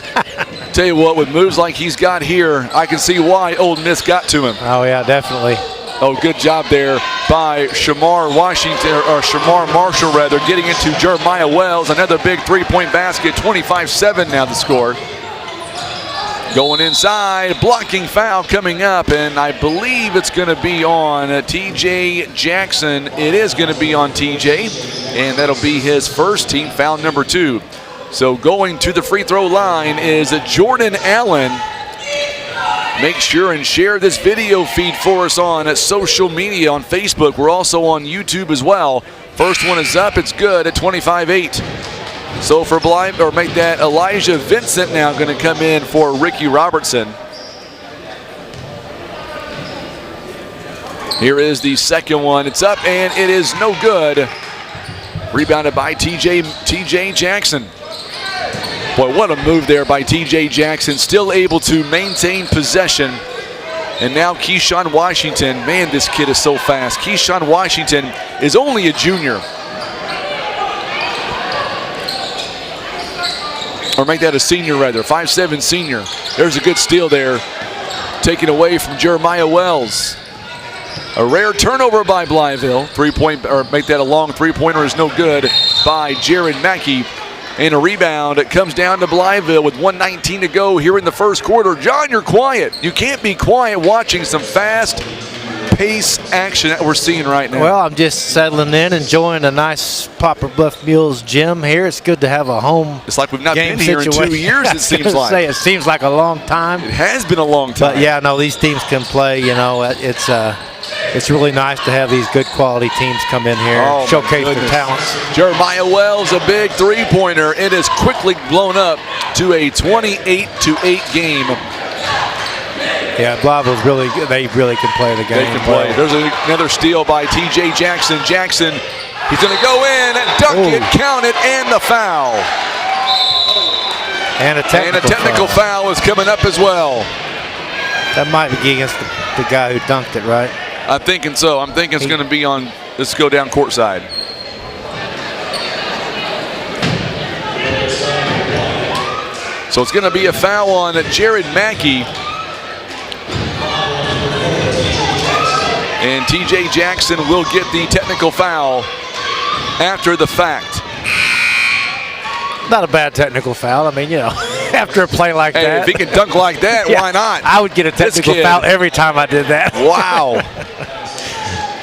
tell you what, with moves like he's got here, I can see why Ole Miss got to him. Oh, yeah, definitely. Oh, good job there by Shamar Marshall, rather, getting into Jeremiah Wells. Another big three-point basket, 25-7 now the score. Going inside, blocking foul coming up, and I believe it's going to be on T.J. Jackson. It is going to be on T.J., and that'll be his first team foul number 2. So going to the free throw line is Jordan Allen. Make sure and share this video feed for us on social media on Facebook. We're also on YouTube as well. First one is up. It's good at 25-8. So for make that Elijah Vincent now going to come in for Ricky Robertson. Here is the second one. It's up and it is no good. Rebounded by T.J. Jackson. Boy, what a move there by T.J. Jackson. Still able to maintain possession. And now Keyshawn Washington. Man, this kid is so fast. Keyshawn Washington is only a junior. Or make that a senior, rather. 5'7" senior. There's a good steal there. Taken away from Jeremiah Wells. A rare turnover by Blytheville. Make that a long three-pointer is no good by Jared Mackey. And a rebound. It comes down to Blytheville with 1:19 to go here in the first quarter. John, you're quiet. You can't be quiet watching some fast pace action that we're seeing right now. Well, I'm just settling in, enjoying a nice Poplar Bluff Mules gym here. It's good to have a home. It's like we've not been here in 2 years, it seems like. It seems like a long time. It has been a long time. But yeah, no, these teams can play. You know, it's really nice to have these good quality teams come in here and showcase their talents. Jeremiah Wells, a big three-pointer. It is quickly blown up to a 28-8 game. Yeah, Blytheville's really good. They really can play the game. They can play. There's another steal by T.J. Jackson. Jackson, he's going to go in and dunk it, count it, and the foul. And a technical foul is coming up as well. That might be against the guy who dunked it, right? I'm thinking so. I'm thinking it's going to be on, let's go down courtside. So it's going to be a foul on Jared Mackey. And T.J. Jackson will get the technical foul after the fact. Not a bad technical foul. I mean, you know, after a play like that. If he can dunk like that, yeah, why not? I would get a technical foul every time I did that. Wow.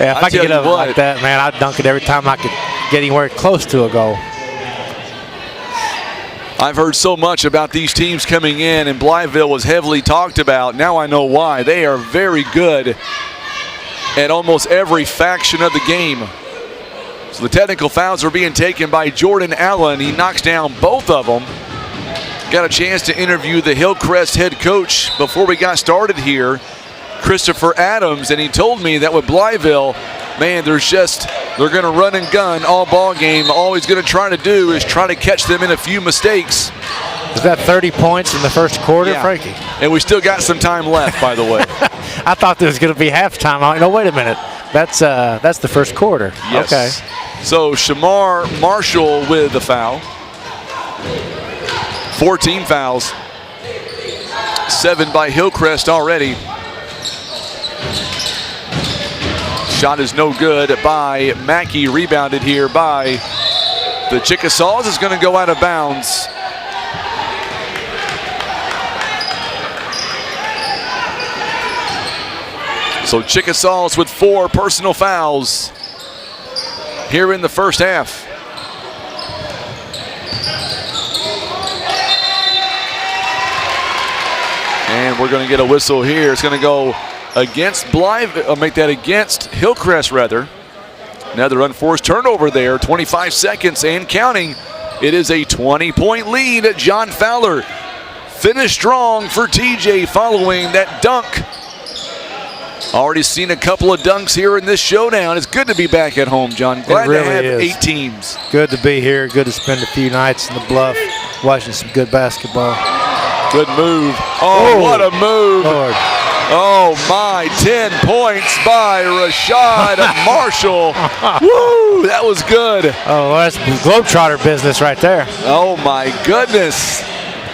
Yeah, if I could get up like that, man, I'd dunk it every time I could get anywhere close to a goal. I've heard so much about these teams coming in, and Blytheville was heavily talked about. Now I know why. They are very good at almost every faction of the game. So the technical fouls are being taken by Jordan Allen. He knocks down both of them. Got a chance to interview the Hillcrest head coach before we got started here, Christopher Adams, and he told me that with Blytheville, man, they're going to run and gun all ball game. All he's going to try to do is try to catch them in a few mistakes. Is that 30 points in the first quarter, yeah. Frankie? And we still got some time left, by the way. I thought there was going to be halftime. No, wait a minute. That's the first quarter. Yes. Okay. So Shamar Marshall with the foul. 14 fouls. 7 by Hillcrest already. Shot is no good by Mackey. Rebounded here by the Chickasaws. Is going to go out of bounds. So Chickasaws with 4 personal fouls here in the first half. And we're going to get a whistle here. It's going to go against Blytheville, make that against Hillcrest rather. Another unforced turnover there, 25 seconds and counting. It is a 20-point lead. John Fowler finished strong for TJ following that dunk. Already seen a couple of dunks here in this showdown. It's good to be back at home, John. Glad really to have is. 8 teams. Good to be here. Good to spend a few nights in the Bluff watching some good basketball. Good move. Oh, what a move. Lord. Oh, my. 10 points by Rashad Marshall. Woo, that was good. Oh, that's Globetrotter business right there. Oh, my goodness.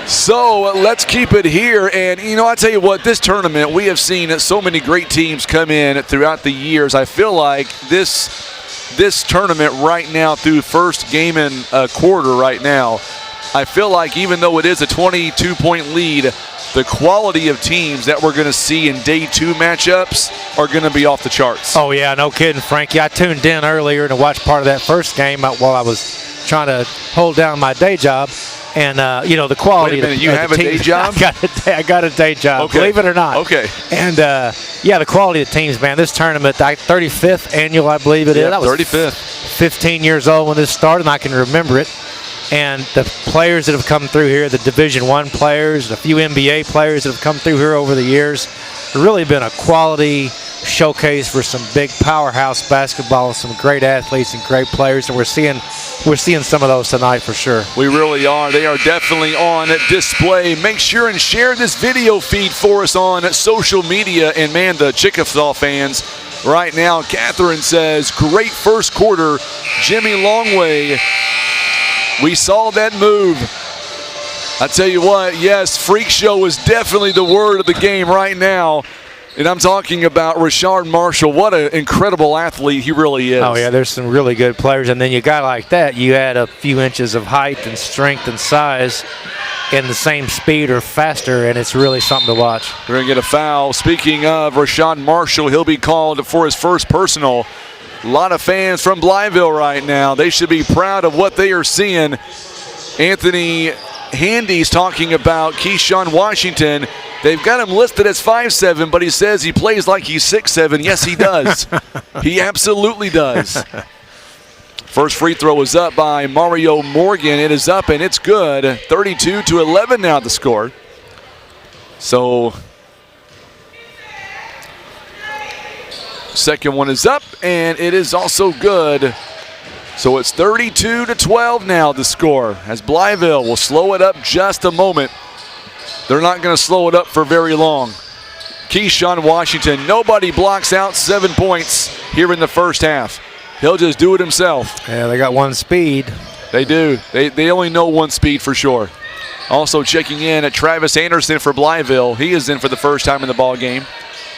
So let's keep it here. And, you know, I tell you what, this tournament, we have seen so many great teams come in throughout the years. I feel like this tournament right now through first game and quarter right now, I feel like even though it is a 22-point lead, the quality of teams that we're going to see in day 2 matchups are going to be off the charts. Oh, yeah, no kidding, Frankie. I tuned in earlier to watch part of that first game while I was trying to hold down my day job. And, you know, the quality Wait a minute, you have a day job? I got a day job, okay. Believe it or not. Okay. And, yeah, the quality of teams, man. This tournament, 35th annual, I believe it is. Yeah, I was 35th. 15 years old when this started, and I can remember it. And the players that have come through here, the Division I players, a few NBA players that have come through here over the years, it's really been a quality showcase for some big powerhouse basketball and some great athletes and great players, and we're seeing some of those tonight for sure. We really are. They are definitely on display. Make sure and share this video feed for us on social media. And man, the Chickasaw fans right now, Catherine says, great first quarter, Jimmy Longway. We saw that move. I tell you what, yes, freak show is definitely the word of the game right now. And I'm talking about Rashard Marshall. What an incredible athlete he really is. Oh, yeah, there's some really good players. And then you got like that, you add a few inches of height and strength and size in the same speed or faster, and it's really something to watch. We're going to get a foul. Speaking of Rashard Marshall, he'll be called for his first personal. A lot of fans from Blytheville right now. They should be proud of what they are seeing. Anthony Handy's talking about Keyshawn Washington. They've got him listed as 5'7", but he says he plays like he's 6'7". Yes, he does. He absolutely does. First free throw is up by Mario Morgan. It is up and it's good. 32-11 now the score. So second one is up and it is also good. So it's 32-12 now the score, as Blytheville will slow it up just a moment. They're not going to slow it up for very long. Keyshawn Washington, nobody blocks out 7 points here in the first half. He'll just do it himself. Yeah, they got one speed. They do. They only know one speed for sure. Also checking in at Travis Anderson for Blytheville. He is in for the first time in the ball game.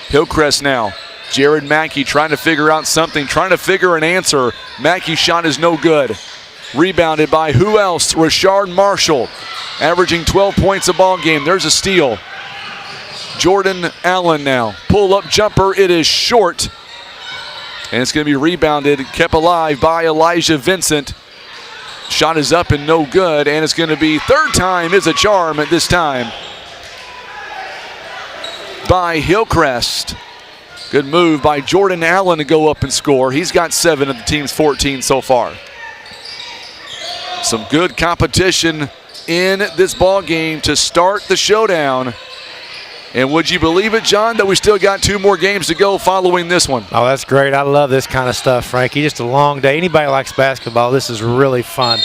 Hillcrest now. Jared Mackey trying to figure out something, trying to figure an answer. Mackey's shot is no good. Rebounded by who else? Rashard Marshall, averaging 12 points a ball game. There's a steal. Jordan Allen now. Pull-up jumper. It is short. And it's going to be rebounded, kept alive by Elijah Vincent. Shot is up and no good. And it's going to be third time is a charm at this time by Hillcrest. Good move by Jordan Allen to go up and score. He's got 7 of the team's 14 so far. Some good competition in this ball game to start the showdown. And would you believe it, John, that we still got 2 more games to go following this one? Oh, that's great. I love this kind of stuff, Frankie. Just a long day. Anybody likes basketball, this is really fun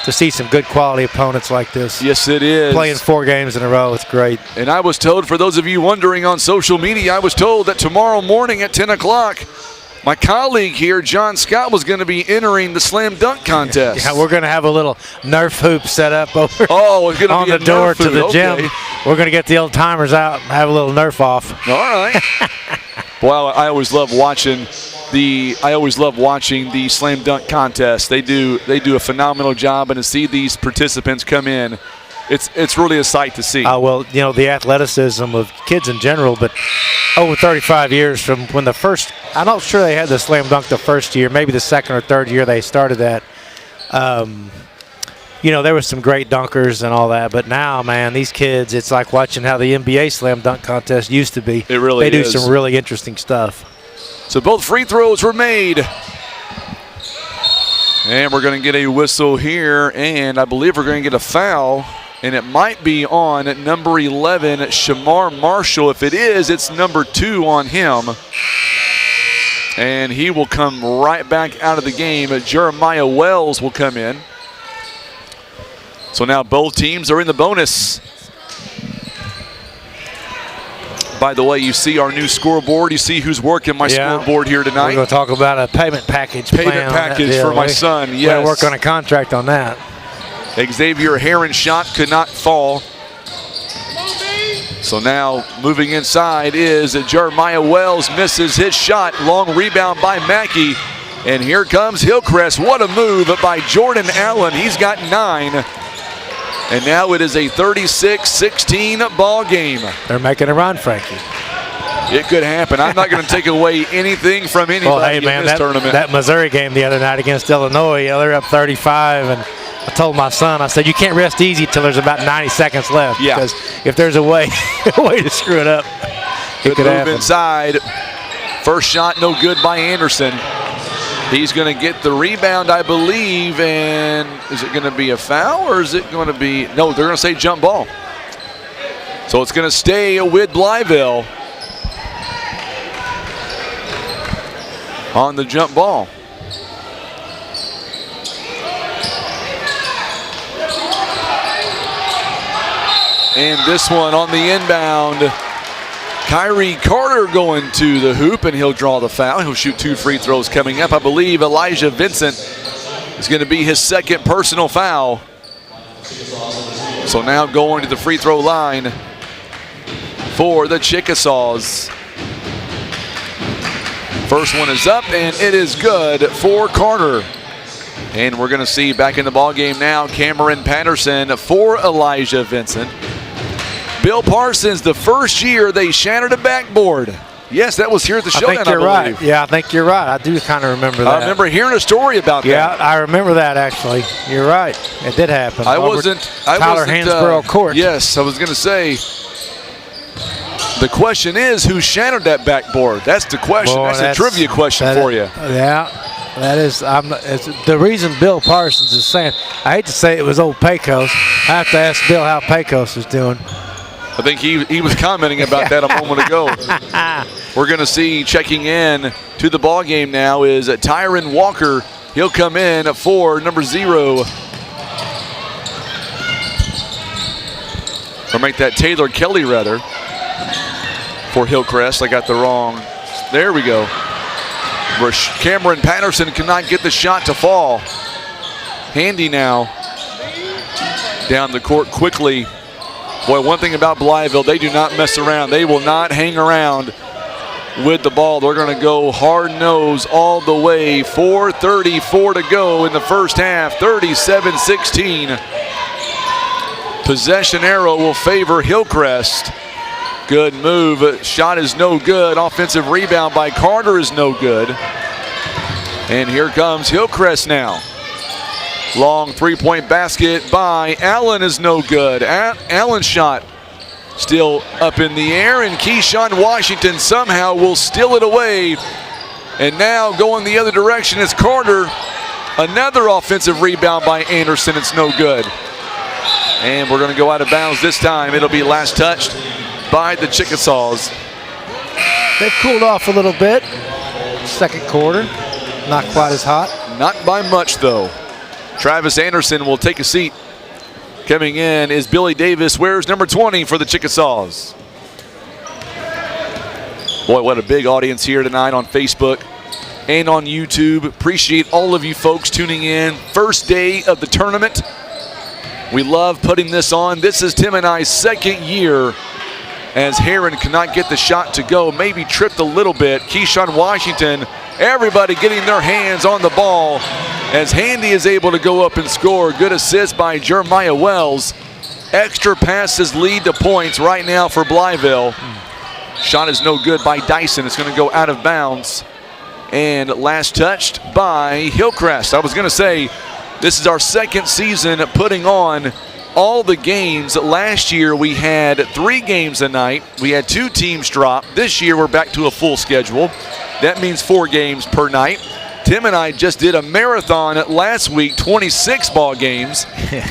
to see some good quality opponents like this. Yes, it is. Playing 4 games in a row, it's great. And I was told, for those of you wondering on social media, I was told that tomorrow morning at 10 o'clock, My colleague here, John Scott, was going to be entering the slam dunk contest. Yeah, we're going to have a little Nerf hoop set up over it's gonna on be the door to the gym. Okay. We're going to get the old timers out and have a little Nerf off. All right. Well, I always love watching the slam dunk contest. They do a phenomenal job, and to see these participants come in, it's really a sight to see. Well, you know, the athleticism of kids in general, but over 35 years from when the first, I'm not sure they had the slam dunk the first year, maybe the second or third year they started that. You know, there was some great dunkers and all that, but now, man, these kids, it's like watching how the NBA slam dunk contest used to be. It really is. They do some really interesting stuff. So both free throws were made. And we're going to get a whistle here, and I believe we're going to get a foul. And it might be on number 11, Shamar Marshall. If it is, it's number 2 on him. And he will come right back out of the game. Jeremiah Wells will come in. So now both teams are in the bonus. By the way, you see our new scoreboard. You see who's working my scoreboard here tonight. We're going to talk about a payment package for my son, yes. We're going to work on a contract on that. Xavier Heron's shot could not fall. So now moving inside is Jeremiah Wells, misses his shot. Long rebound by Mackey. And here comes Hillcrest. What a move by Jordan Allen. He's got 9. And now it is a 36-16 ball game. They're making a run, Frankie. It could happen. I'm not going to take away anything from anybody in this tournament. That Missouri game the other night against Illinois, they're up 35, and I told my son, I said, you can't rest easy till there's about 90 seconds left. Yeah. Because if there's a way to screw it up, Good it could move happen. Inside. First shot no good by Anderson. He's going to get the rebound, I believe, and is it going to be a foul or is it going to be, no, they're going to say jump ball. So it's going to stay with Blytheville on the jump ball. And this one on the inbound. Kyrie Carter going to the hoop, and he'll draw the foul. He'll shoot 2 free throws coming up. I believe Elijah Vincent is going to be his second personal foul. So now going to the free throw line for the Chickasaws. First one is up, and it is good for Carter. And we're going to see back in the ballgame now Cameron Patterson for Elijah Vincent. Bill Parsons, the first year they shattered a backboard. Yes, that was here at the Showdown, I think you're right. Yeah, I think you're right. I do kind of remember that. I remember hearing a story about that. Yeah, I remember that, actually. You're right. It did happen. Tyler Hansborough Court. Yes, I was going to say, the question is, who shattered that backboard? That's the question. Boy, that's a trivia question for you. Yeah, that is. It's the reason Bill Parsons is saying, I hate to say it was old Pecos. I have to ask Bill how Pecos is doing. I think he was commenting about that a moment ago. We're going to see checking in to the ball game now is Tyron Walker. He'll come in for number 0. Or make that Taylor Kelly, rather, for Hillcrest. I got the wrong. There we go. Where Cameron Patterson cannot get the shot to fall. Handy now. Down the court quickly. Boy, one thing about Blytheville, they do not mess around. They will not hang around with the ball. They're going to go hard nose all the way. 4:34 to go in the first half. 37-16. Possession arrow will favor Hillcrest. Good move. Shot is no good. Offensive rebound by Carter is no good. And here comes Hillcrest now. Long three-point basket by Allen is no good. Allen's shot still up in the air, and Keyshawn Washington somehow will steal it away. And now going the other direction is Carter. Another offensive rebound by Anderson. It's no good. And we're going to go out of bounds this time. It'll be last touched by the Chickasaws. They've cooled off a little bit. Second quarter, not quite as hot. Not by much, though. Travis Anderson will take a seat. Coming in is Billy Davis. Wears number 20 for the Chickasaws. Boy, what a big audience here tonight on Facebook. and on YouTube. Appreciate all of you folks tuning in. First day of the tournament. We love putting this on. This is Tim and I's second year as Heron cannot get the shot to go. Maybe tripped a little bit. Keyshawn Washington, everybody getting their hands on the ball as Handy is able to go up and score. Good assist by Jeremiah Wells. Extra passes lead to points right now for Blytheville. Shot is no good by Dyson. It's going to go out of bounds. And last touched by Hillcrest. I was going to say, this is our second season putting on all the games. Last year we had 3 games a night. We had 2 teams drop. This year we're back to a full schedule. That means 4 games per night. Tim and I just did a marathon last week, 26 ball games,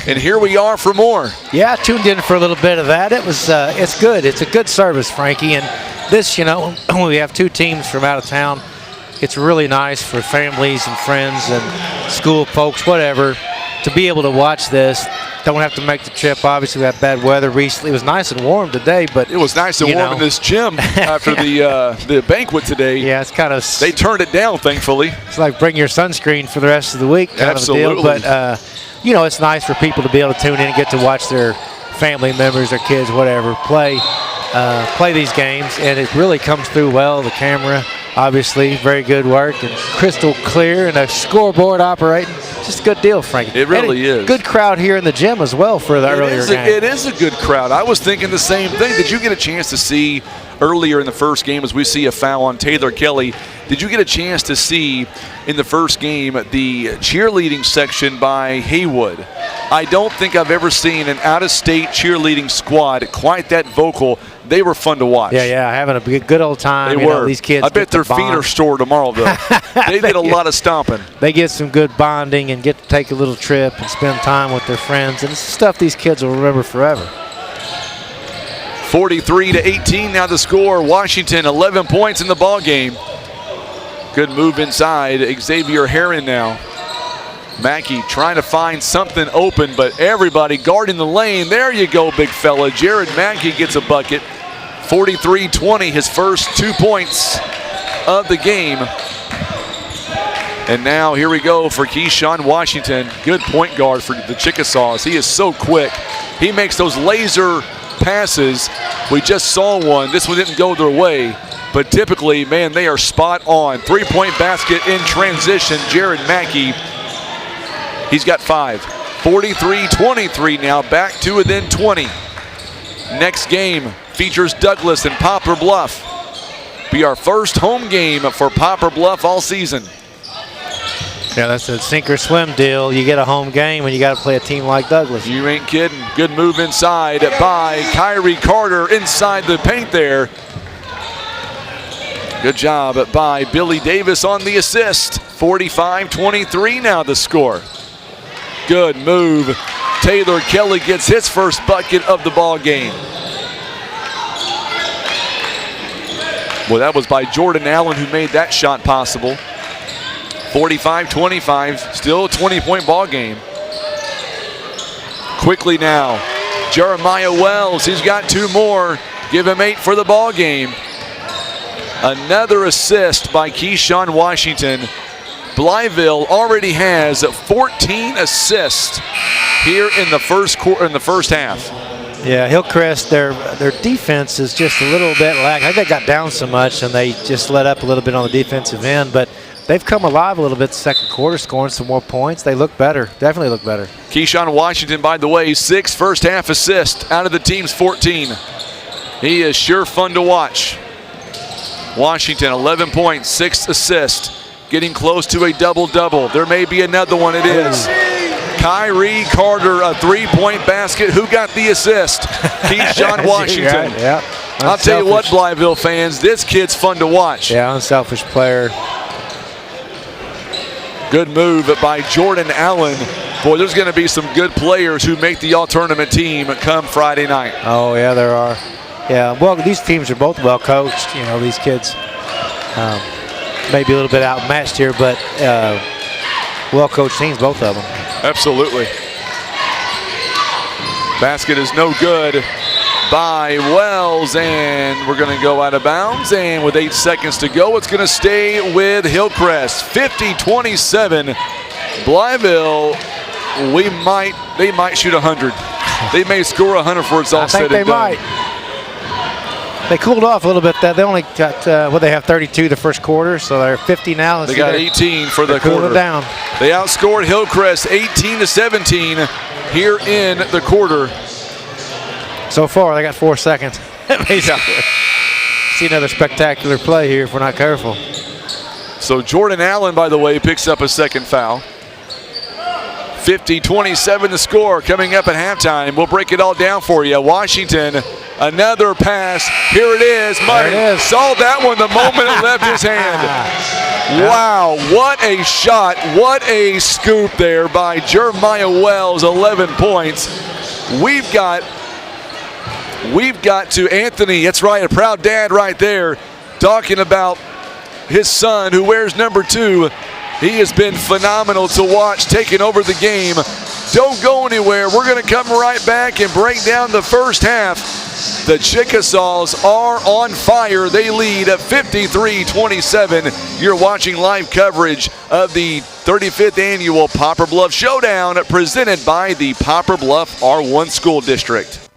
and here we are for more. Yeah, I tuned in for a little bit of that. It was, it's good. It's a good service, Frankie. And this, you know, when we have 2 teams from out of town, it's really nice for families and friends and school folks, whatever, to be able to watch this. Don't have to make the trip. Obviously, we had bad weather recently. It was nice and warm today, but it was nice and warm in this gym after the banquet today. Yeah, it's kind of. They turned it down, thankfully. It's like bring your sunscreen for the rest of the week, kind Absolutely. of a deal. But you know, it's nice for people to be able to tune in and get to watch their family members, their kids, whatever, play these games, and it really comes through well. The camera, obviously, very good work and crystal clear, and a scoreboard operating. Just a good deal, Frankie. It really is. Good crowd here in the gym as well for the earlier game. It is a good crowd. I was thinking the same thing. Did you get a chance to see earlier in the first game as we see a foul on Taylor Kelly? Did you get a chance to see in the first game the cheerleading section by Haywood? I don't think I've ever seen an out-of-state cheerleading squad quite that vocal. They were fun to watch. Yeah, having a good old time. They were. These kids. I bet their feet are sore tomorrow, though. They did a lot of stomping. They get some good bonding and get to take a little trip and spend time with their friends. And it's stuff these kids will remember forever. 43-18 now the score. Washington 11 points in the ball game. Good move inside. Xavier Heron now. Mackey trying to find something open, but everybody guarding the lane. There you go, big fella. Jared Mackey gets a bucket. 43-20, his first 2 points of the game. And now here we go for Keyshawn Washington. Good point guard for the Chickasaws. He is so quick. He makes those laser passes. We just saw one. This one didn't go their way. But typically, man, they are spot on. 3-point basket in transition. Jared Mackey, he's got 5. 43-23 now, back to within 20. Next game features Douglas and Poplar Bluff. Be our first home game for Poplar Bluff all season. Yeah, that's a sink or swim deal. You get a home game when you got to play a team like Douglas. You ain't kidding. Good move inside by Kyrie Carter inside the paint there. Good job by Billy Davis on the assist. 45-23 now the score. Good move. Taylor Kelly gets his first bucket of the ball game. Well, that was by Jordan Allen who made that shot possible. 45-25, still a 20-point ball game. Quickly now, Jeremiah Wells, he's got 2 more. Give him 8 for the ball game. Another assist by Keyshawn Washington. Blytheville already has 14 assists here in the first quarter, in the first half. Yeah, Hillcrest, their defense is just a little bit lack. I think they got down so much and they just let up a little bit on the defensive end, but they've come alive a little bit second quarter, scoring some more points. They look better, definitely look better. Keyshawn Washington, by the way, 6 first half assists out of the team's 14. He is sure fun to watch. Washington, 11 points, 6 assists, getting close to a double-double. There may be another one, it is. Kyrie Carter, a 3-point basket. Who got the assist? Keyshawn Washington. Yeah. I'll tell you what, Blytheville fans, this kid's fun to watch. Yeah, unselfish player. Good move by Jordan Allen. Boy, there's going to be some good players who make the all-tournament team come Friday night. Oh, yeah, there are. Yeah, well, these teams are both well coached. You know, these kids maybe a little bit outmatched here, but well coached teams, both of them. Absolutely. Basket is no good. by Wells, and we're going to go out of bounds. And with 8 seconds to go, it's going to stay with Hillcrest. 50-27. Blytheville, they might shoot 100. They may score 100 before it's all said and done. I think they might. They cooled off a little bit. They only got, they have 32 the first quarter, so they're 50 now. They got 18 for the quarter. Cooling down. They outscored Hillcrest 18-17 here in the quarter. So far, they got 4 seconds. See another spectacular play here if we're not careful. So Jordan Allen, by the way, picks up a second foul. 50-27 the score coming up at halftime. We'll break it all down for you. Washington, another pass. Here it is. Muddy saw that one the moment it left his hand. Wow, what a shot. What a scoop there by Jeremiah Wells, 11 points. We've got to Anthony, that's right, a proud dad right there, talking about his son who wears number 2. He has been phenomenal to watch, taking over the game. Don't go anywhere. We're going to come right back and break down the first half. The Chickasaws are on fire. They lead at 53-27. You're watching live coverage of the 35th annual Poplar Bluff Showdown presented by the Poplar Bluff R1 School District.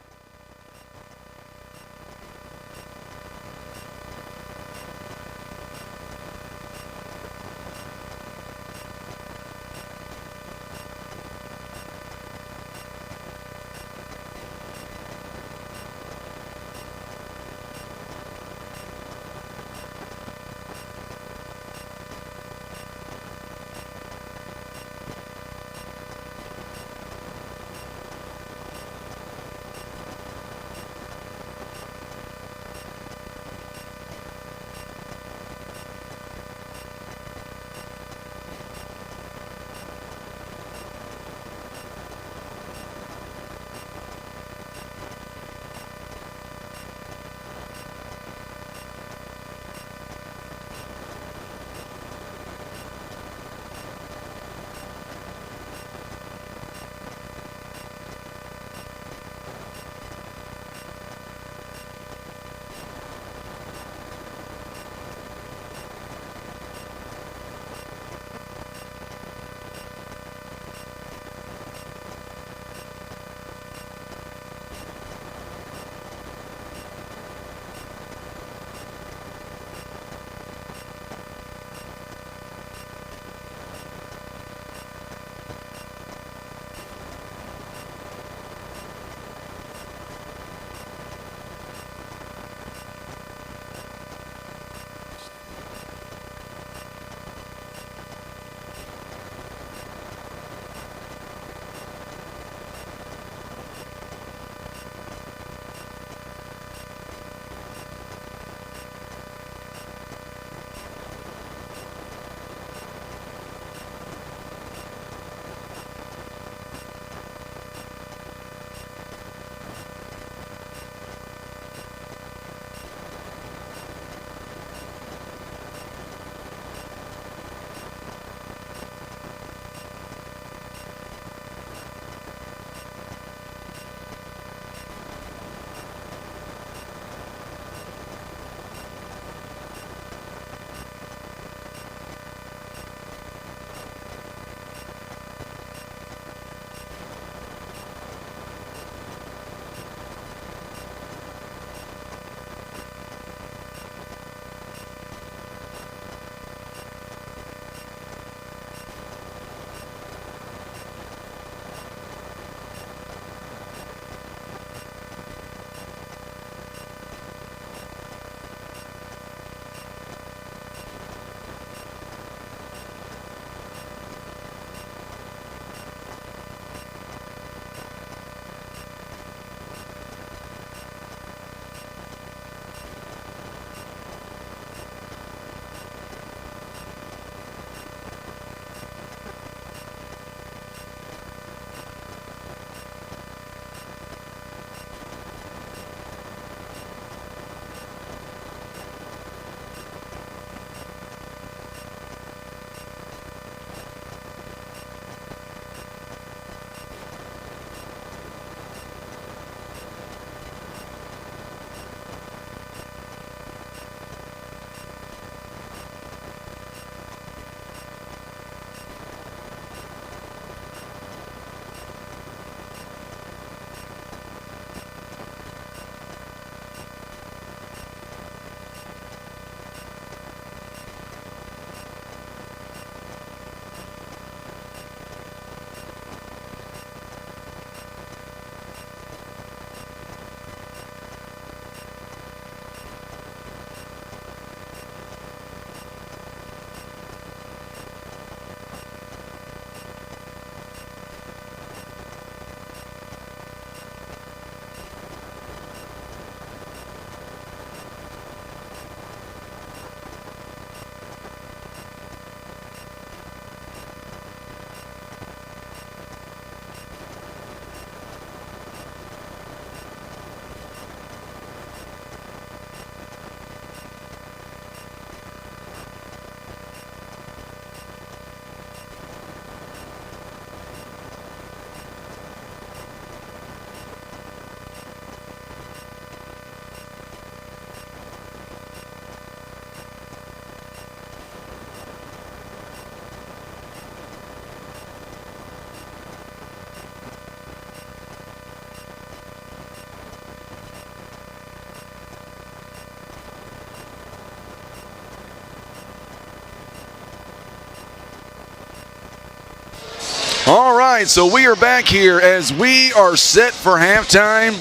right, so we are back here as we are set for halftime.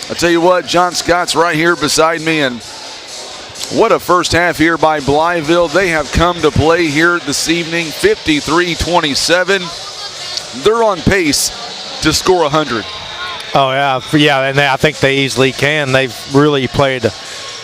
I tell you what, John Scott's right here beside me, and what a first half here by Blytheville. They have come to play here this evening, 53-27. They're on pace to score 100. Oh, yeah, and I think they easily can. They've really played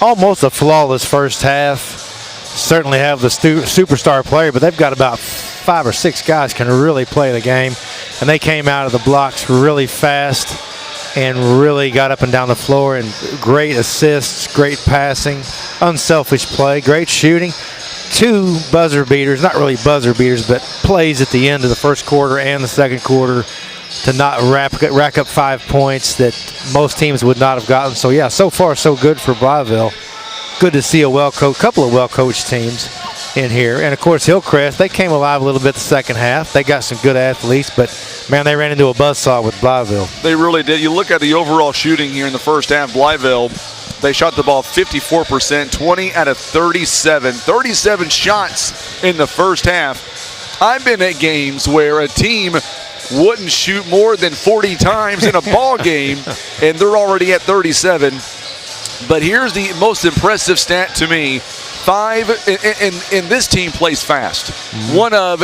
almost a flawless first half. Certainly have the superstar player, but they've got about 5 or 6 guys can really play the game, and they came out of the blocks really fast and really got up and down the floor, and great assists, great passing, unselfish play, great shooting. 2 buzzer beaters, not really buzzer beaters, but plays at the end of the first quarter and the second quarter to not rack up 5 points that most teams would not have gotten. So, yeah, so far so good for Blytheville. Good to see a couple of well-coached teams in here. And, of course, Hillcrest, they came alive a little bit the second half. They got some good athletes, but, man, they ran into a buzzsaw with Blytheville. They really did. You look at the overall shooting here in the first half, Blytheville, they shot the ball 54%, 20 out of 37. 37 shots in the first half. I've been at games where a team wouldn't shoot more than 40 times in a ball game, and they're already at 37. But here's the most impressive stat to me. 5, and this team plays fast. One of,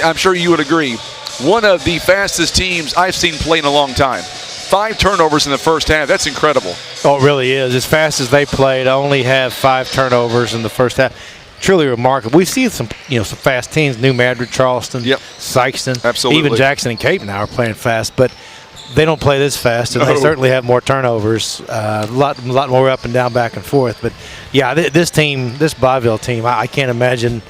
I'm sure you would agree, one of the fastest teams I've seen play in a long time. 5 turnovers in the first half. That's incredible. Oh, it really is. As fast as they played, only have 5 turnovers in the first half. Truly remarkable. We see some fast teams. New Madrid, Charleston, Sykeston, absolutely. Even Jackson and Cape now are playing fast, but they don't play this fast, and they certainly have more turnovers, a lot more up and down, back and forth. But yeah, this Blytheville team, I can't imagine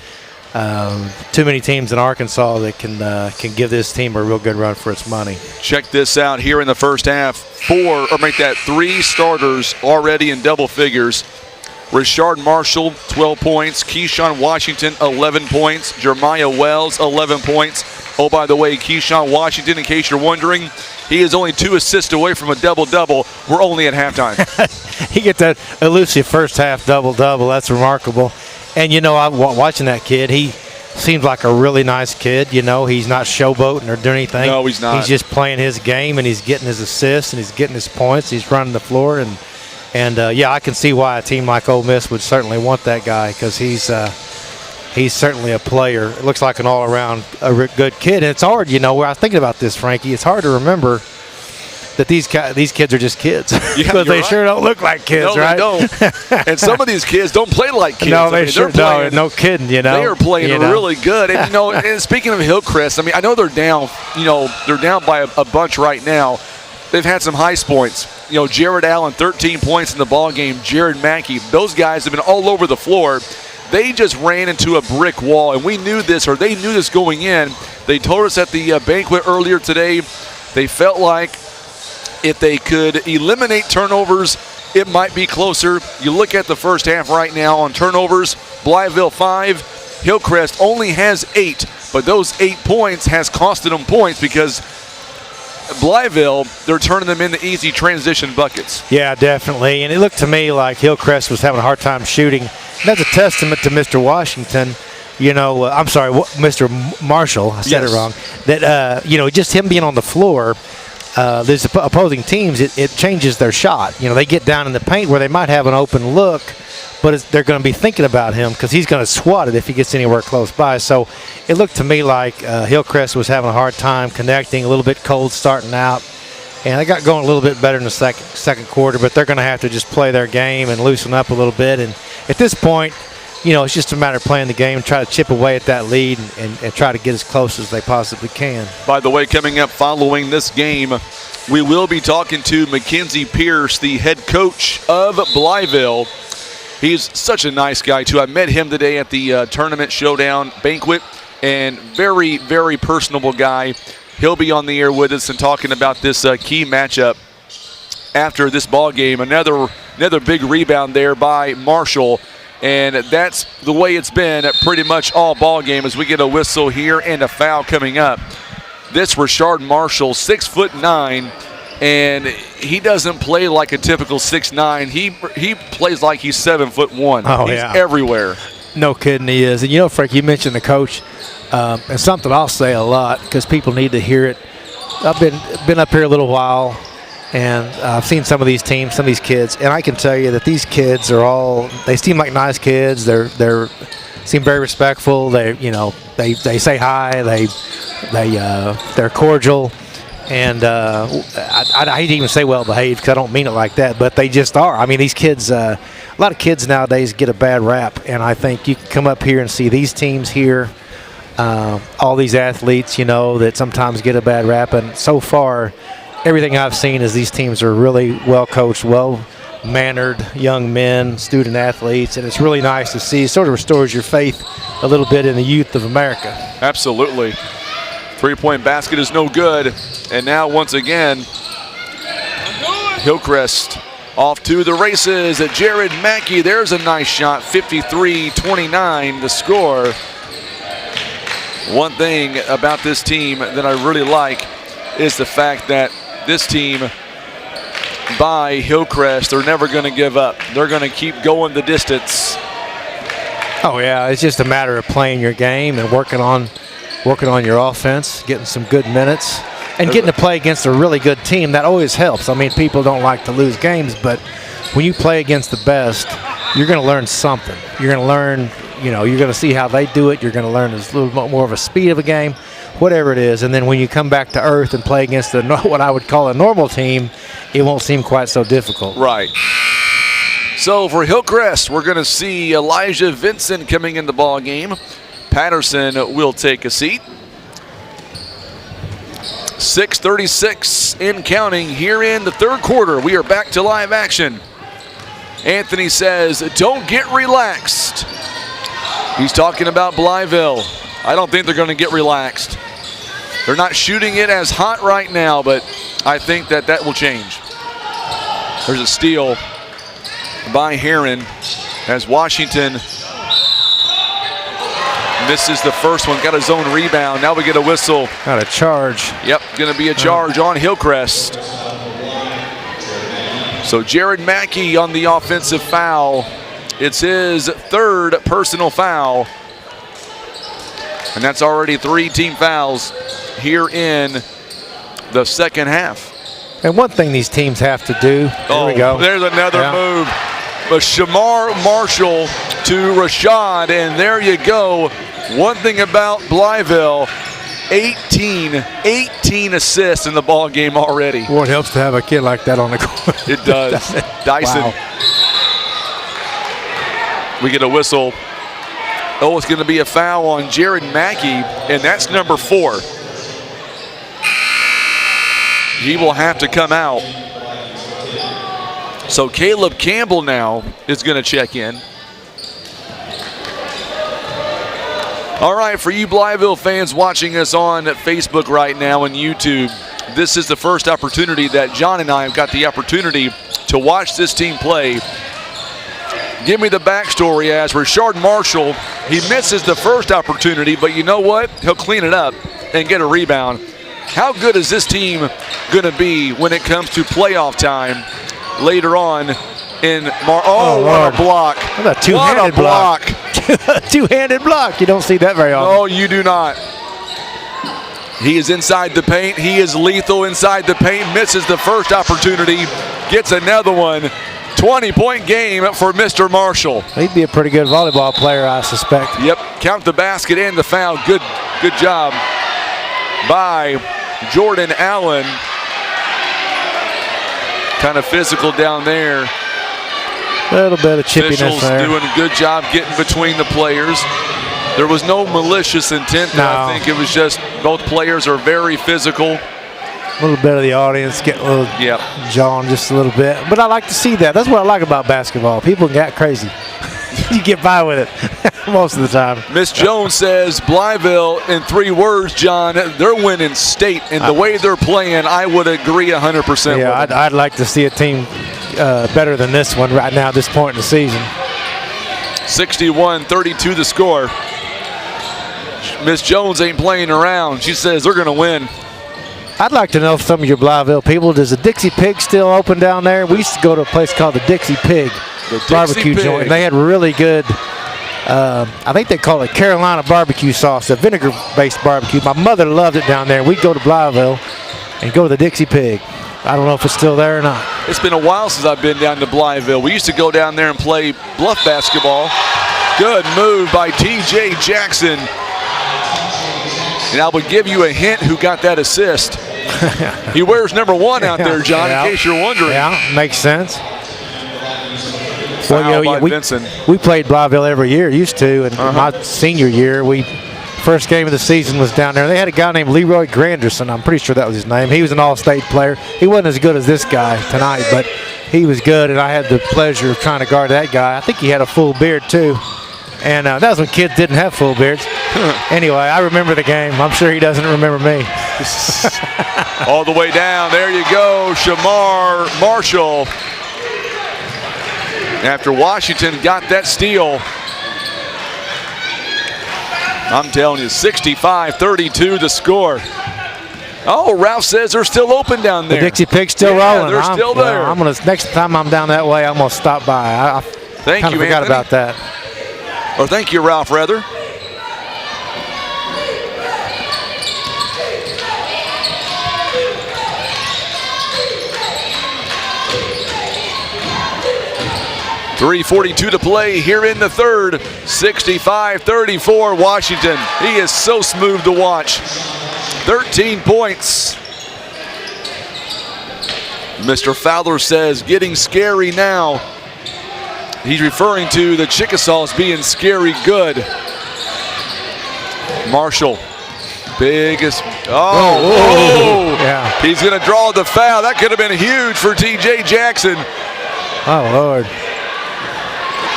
too many teams in Arkansas that can give this team a real good run for its money. Check this out here in the first half. 3 starters already in double figures. Rashard Marshall, 12 points. Keyshawn Washington, 11 points. Jeremiah Wells, 11 points. Oh, by the way, Keyshawn Washington, in case you're wondering, he is only 2 assists away from a double-double. We're only at halftime. He gets that elusive first half double-double. That's remarkable. And, I'm watching that kid. He seems like a really nice kid. He's not showboating or doing anything. No, he's not. He's just playing his game, and he's getting his assists, and he's getting his points. He's running the floor, and I can see why a team like Ole Miss would certainly want that guy, because he's certainly a player. It looks like an all-around good kid. And it's hard, I was thinking about this, Frankie. It's hard to remember that these kids are just kids, because they sure don't look like kids, right? No, they don't. And some of these kids don't play like kids. No, they sure don't. No kidding, They are playing really good. And, and speaking of Hillcrest, I know they're down, they're down by a bunch right now. They've had some high points. Jared Allen, 13 points in the ball game. Jared Mackey, those guys have been all over the floor. They just ran into a brick wall, and we knew this, or they knew this going in. They told us at the banquet earlier today, they felt like if they could eliminate turnovers, it might be closer. You look at the first half right now on turnovers, Blytheville 5, Hillcrest only has 8, but those 8 points has costed them points, because Blytheville, they're turning them into easy transition buckets. Yeah, definitely. And it looked to me like Hillcrest was having a hard time shooting. And that's a testament to Mr. Washington. I'm sorry, Mr. Marshall. I said it wrong. That, just him being on the floor, there's opposing teams, it changes their shot. They get down in the paint where they might have an open look, but they're going to be thinking about him, because he's going to swat it if he gets anywhere close by. So it looked to me like Hillcrest was having a hard time connecting, a little bit cold starting out. And they got going a little bit better in the second quarter, but they're going to have to just play their game and loosen up a little bit. And at this point, it's just a matter of playing the game, try to chip away at that lead, and try to get as close as they possibly can. By the way, coming up following this game, we will be talking to Mackenzie Pierce, the head coach of Blytheville. He's such a nice guy, too. I met him today at the tournament showdown banquet, and very, very personable guy. He'll be on the air with us and talking about this key matchup after this ball game. Another big rebound there by Marshall, and that's the way it's been at pretty much all ball game, as we get a whistle here and a foul coming up. This Rashard Marshall, 6'9", and he doesn't play like a typical 6'9". He plays like he's 7'1". Oh, he's everywhere. No kidding, he is. And Frank, you mentioned the coach, and something I'll say a lot, because people need to hear it. I've been up here a little while, and I've seen some of these teams, some of these kids, and I can tell you that these kids they seem like nice kids. They're seem very respectful. They say hi. They're cordial, and I hate to even say well behaved because I don't mean it like that, but they just are. I mean, these kids. A lot of kids nowadays get a bad rap, and I think you can come up here and see these teams here. All these athletes, that sometimes get a bad rap, and so far, everything I've seen is these teams are really well coached, well-mannered young men, student athletes, and it's really nice to see. It sort of restores your faith a little bit in the youth of America. Absolutely. Three-point basket is no good, and now once again, Hillcrest off to the races at Jared Mackey. There's a nice shot, 53-29 the score. One thing about this team that I really like is the fact that this team by Hillcrest, they're never going to give up. They're going to keep going the distance. Oh yeah, it's just a matter of playing your game and working on your offense, getting some good minutes, and getting to play against a really good team. That always helps. I mean, people don't like to lose games, but when you play against the best, you're going to learn something. You're going to learn. You're going to see how they do it. You're going to learn a little bit more of a speed of a game, whatever it is. And then when you come back to earth and play against what I would call a normal team, it won't seem quite so difficult. Right. So for Hillcrest, we're going to see Elijah Vincent coming in the ball game. Patterson will take a seat. 6:36 in counting here in the third quarter. We are back to live action. Anthony says, don't get relaxed. He's talking about Blytheville. I don't think they're going to get relaxed. They're not shooting it as hot right now, but I think that will change. There's a steal by Heron as Washington misses the first one, got his own rebound. Now we get a whistle. Got a charge. Yep, going to be a charge on Hillcrest. So Jared Mackey on the offensive foul. It's his third personal foul. And that's already 3 team fouls here in the second half. And one thing these teams have to do, there we go. There's another move. But Shamar Marshall to Rashad, and there you go. One thing about Blytheville, 18 assists in the ball game already. Well, it helps to have a kid like that on the court. It does. Dyson. Wow. We get a whistle. Oh, it's going to be a foul on Jared Mackey, and that's number 4. He will have to come out. So Caleb Campbell now is going to check in. All right, for you Blytheville fans watching us on Facebook right now and YouTube, this is the first opportunity that John and I have got the opportunity to watch this team play. Give me the backstory as Rashard Marshall, he misses the first opportunity, but you know what? He'll clean it up and get a rebound. How good is this team going to be when it comes to playoff time later on in what a block. What a two-handed block. Two-handed block. You don't see that very often. No, you do not. He is inside the paint. He is lethal inside the paint. Misses the first opportunity. Gets another one. 20-point game for Mr. Marshall. He'd be a pretty good volleyball player, I suspect. Yep. Count the basket and the foul. Good job by Jordan Allen. Kind of physical down there. A little bit of chippiness Officials there. doing a good job getting between the players. There was no malicious intent there. No. I think it was just both players are very physical. A little bit of the audience getting a little jawing just a little bit. But I like to see that. That's what I like about basketball. People get crazy. You get by with it most of the time. Miss Jones says Blytheville, in 3 words, John, they're winning state. And the way they're playing, I would agree 100% Yeah, with them. I'd like to see a team better than this one right now at this point in the season. 61-32 the score. Miss Jones ain't playing around. She says they're going to win. I'd like to know if some of your Blytheville people, does the Dixie Pig still open down there? We used to go to a place called the Dixie Pig barbecue joint. And they had really good, I think they call it Carolina barbecue sauce, a vinegar-based barbecue. My mother loved it down there. We'd go to Blytheville and go to the Dixie Pig. I don't know if it's still there or not. It's been a while since I've been down to Blytheville. We used to go down there and play bluff basketball. Good move by T.J. Jackson. And I would give you a hint who got that assist. He wears number 1 out there, John, in case you're wondering. Yeah, makes sense. Foul by Vincent. We played Blytheville every year, used to, and my senior year, first game of the season was down there. They had a guy named Leroy Granderson. I'm pretty sure that was his name. He was an all-state player. He wasn't as good as this guy tonight, but he was good, and I had the pleasure of trying to guard that guy. I think he had a full beard, too. And that was when kids didn't have full beards. Anyway, I remember the game. I'm sure he doesn't remember me. All the way down. There you go, Shamar Marshall. After Washington got that steal. I'm telling you, 65-32 the score. Oh, Ralph says they're still open down there. The Dixie Pig's still rolling. They're still there. Next time I'm down that way, I'm gonna stop by. I Thank kind of you, forgot Anthony. about that. Or thank you, Ralph, rather. .342 to play here in the third. 65-34 Washington. He is so smooth to watch. 13 points. Mr. Fowler says getting scary now. He's referring to the Chickasaws being scary good. Marshall, biggest. Oh, yeah. He's going to draw the foul. That could have been huge for T.J. Jackson. Oh, Lord.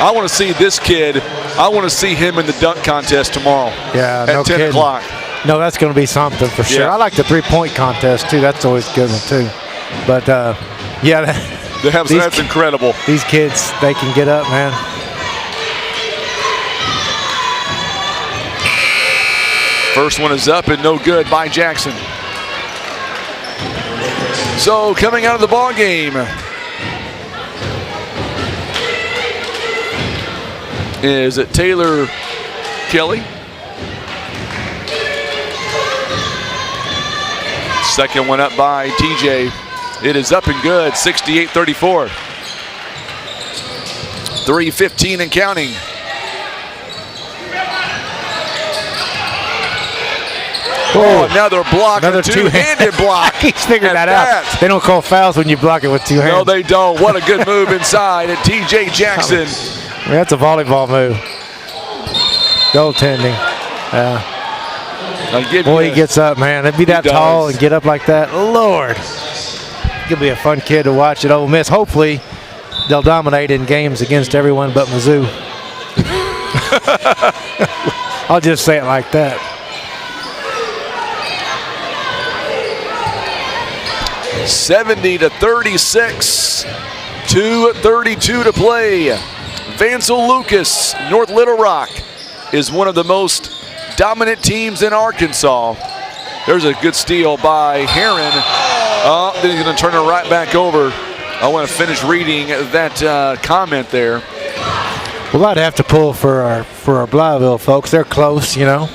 I want to see this kid. I want to see him in the dunk contest tomorrow. Yeah, at 10 o'clock. No, that's going to be something for sure. Yeah. I like the three-point contest, too. That's always a good one, too. But, yeah. That's incredible. These kids, they can get up, man. First one is up and no good by Jackson. So coming out of the ball game is it Taylor Kelly. Second one up by TJ. It is up and good, 68-34. 3:15 and counting. Oh, another block, Another a two-handed block. He's figured that out. They don't call fouls when you block it with two hands. No, they don't. What a good move inside at T.J. Jackson. That's a volleyball move. Goaltending. Boy, he gets up, man. To be that tall and get up like that, Lord. He'll be a fun kid to watch at Ole Miss. Hopefully, they'll dominate in games against everyone but Mizzou. I'll just say it like that. (70-36), 2:32 to play. Vansel Lucas, North Little Rock, is one of the most dominant teams in Arkansas. There's a good steal by Heron. Oh, then he's going to turn it right back over. I want to finish reading that comment there. Well, I'd have to pull for our Blytheville folks. They're close, you know.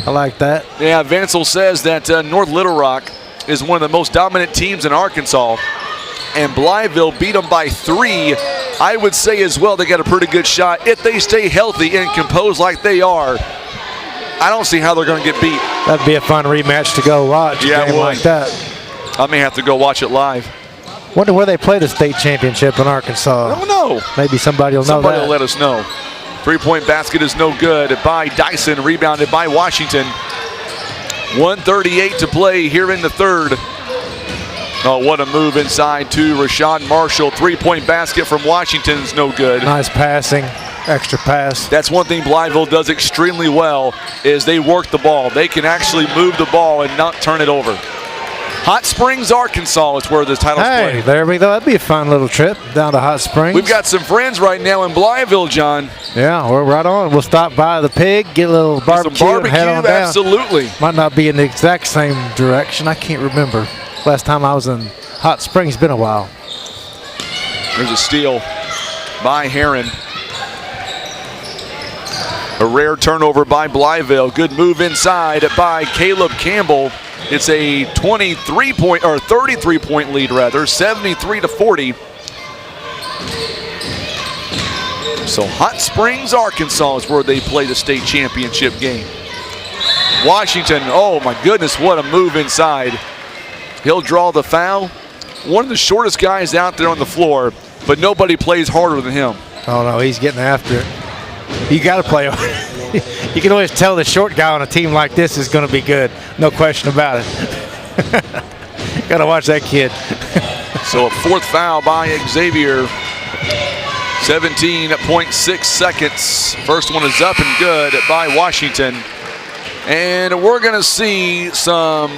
I like that. Yeah, Vansel says that North Little Rock is one of the most dominant teams in Arkansas, and Blytheville beat them by 3. I would say as well they got a pretty good shot. If they stay healthy and composed like they are, I don't see how they're going to get beat. That'd be a fun rematch to go watch. Yeah, a game like that. I may have to go watch it live. Wonder where they play the state championship in Arkansas. I don't know. Maybe somebody will know that. Somebody will let us know. Three-point basket is no good by Dyson, rebounded by Washington. 1:38 to play here in the third. Oh, what a move inside to Rashad Marshall. Three-point basket from Washington is no good. Nice passing, extra pass. That's one thing Blytheville does extremely well, is they work the ball. They can actually move the ball and not turn it over. Hot Springs, Arkansas is where the title's played. Hey, there we go. That'd be a fun little trip down to Hot Springs. We've got some friends right now in Blytheville, John. Yeah, we're right on. We'll stop by the Pig, get a little barbecue, and head on down. Absolutely. Might not be in the exact same direction. I can't remember. Last time I was in Hot Springs, it's been a while. There's a steal by Heron. A rare turnover by Blytheville. Good move inside by Caleb Campbell. It's a 33-point lead rather, 73-40. So Hot Springs, Arkansas is where they play the state championship game. Washington, oh my goodness, what a move inside. He'll draw the foul. One of the shortest guys out there on the floor, but nobody plays harder than him. Oh no, he's getting after it. You got to play. You can always tell the short guy on a team like this is going to be good. No question about it. Got to watch that kid. So a fourth foul by Xavier. 17.6 seconds. First one is up and good by Washington. And we're going to see some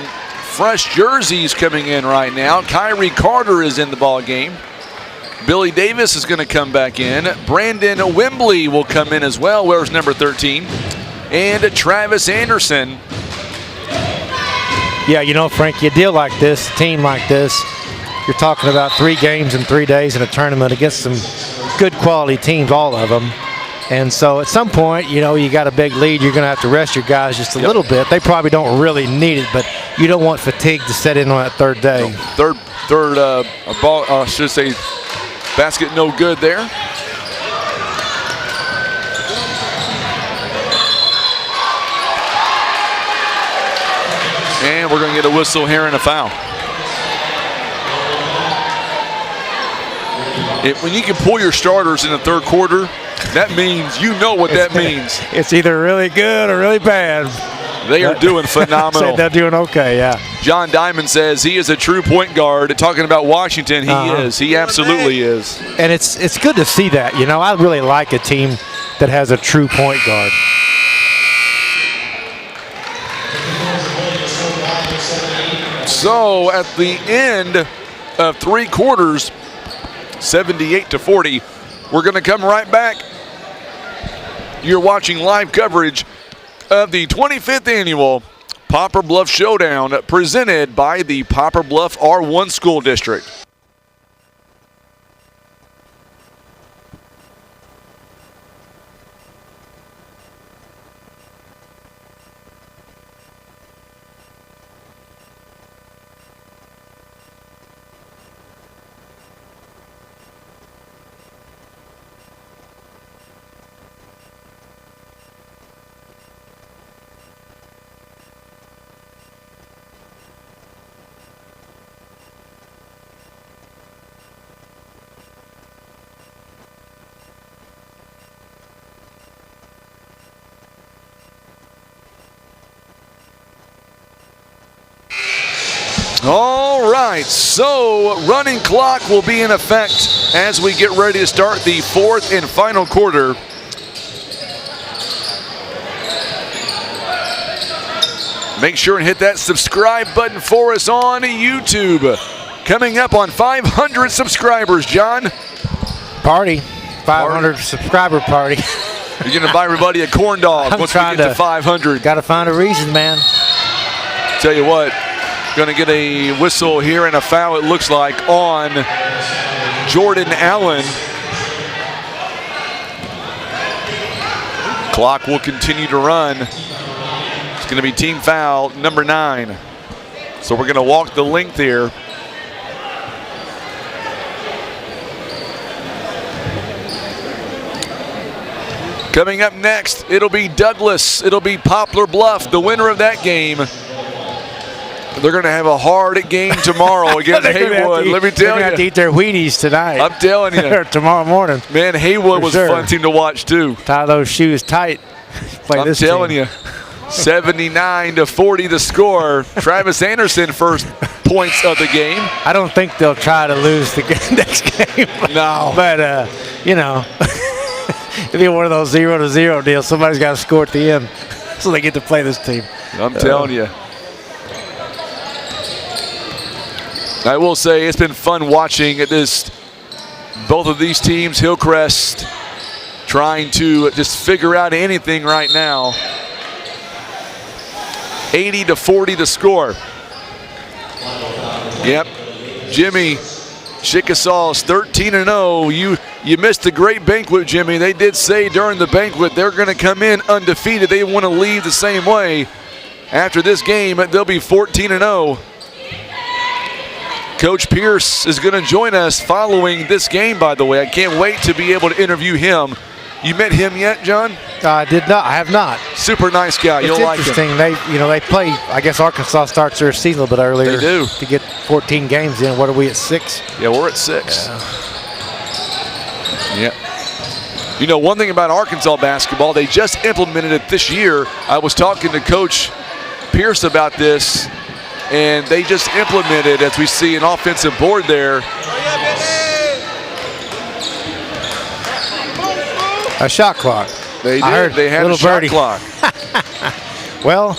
fresh jerseys coming in right now. Kyrie Carter is in the ball game. Billy Davis is going to come back in. Brandon Wembley will come in as well. Wears number 13. And Travis Anderson. Yeah, you know, Frank, you deal like this, a team like this, you're talking about 3 games in 3 days in a tournament against some good quality teams, all of them. And so at some point, you know, you got a big lead, you're going to have to rest your guys just a little bit. They probably don't really need it, but you don't want fatigue to set in on that third day. No, third ball, I should say, basket no good there. And we're going to get a whistle here and a foul. When you can pull your starters in the third quarter, that means you know what that means. It's either really good or really bad. They are doing phenomenal. They're doing okay, yeah. John Diamond says he is a true point guard. Talking about Washington, he is. He absolutely is. And it's good to see that. You know, I really like a team that has a true point guard. So at the end of 3 quarters, 78-40, we're going to come right back. You're watching live coverage of the 25th annual Poplar Bluff Showdown presented by the Poplar Bluff R1 School District. All right, so running clock will be in effect as we get ready to start the 4th and final quarter. Make sure and hit that subscribe button for us on YouTube. Coming up on 500 subscribers, John. Party, 500 subscriber party. You're going to buy everybody a corn dog once we get to 500. Got to find a reason, man. Tell you what. Going to get a whistle here and a foul, it looks like, on Jordan Allen. Clock will continue to run. It's going to be team foul number 9. So we're going to walk the length here. Coming up next, it'll be Douglas. It'll be Poplar Bluff, the winner of that game. They're going to have a hard game tomorrow against Haywood. Let me tell you. They're going to have to eat their Wheaties tonight. I'm telling you. Tomorrow morning. Man, Haywood was a fun team to watch, too. Tie those shoes tight. I'm telling you. 79-40 the score. Travis Anderson first points of the game. I don't think they'll try to lose the next game. No. But, you know, it'll be one of those 0-0 deals. Somebody's got to score at the end so they get to play this team. I'm telling you. I will say it's been fun watching both of these teams, Hillcrest, trying to just figure out anything right now. 80-40 the score. Yep. Jimmy Chickasaws 13-0. You missed a great banquet, Jimmy. They did say during the banquet they're going to come in undefeated. They want to leave the same way. After this game, they'll be 14-0. Coach Pierce is going to join us following this game, by the way. I can't wait to be able to interview him. You met him yet, John? I did not. I have not. Super nice guy. You'll like him. It's interesting. They play. I guess Arkansas starts their season a little bit earlier. They do. To get 14 games in. What are we at 6? Yeah, we're at 6. Yeah. You know, one thing about Arkansas basketball, they just implemented it this year. I was talking to Coach Pierce about this, and they just implemented, as we see an offensive board there. A shot clock. They did. I heard they had little a shot birdie. clock. Well,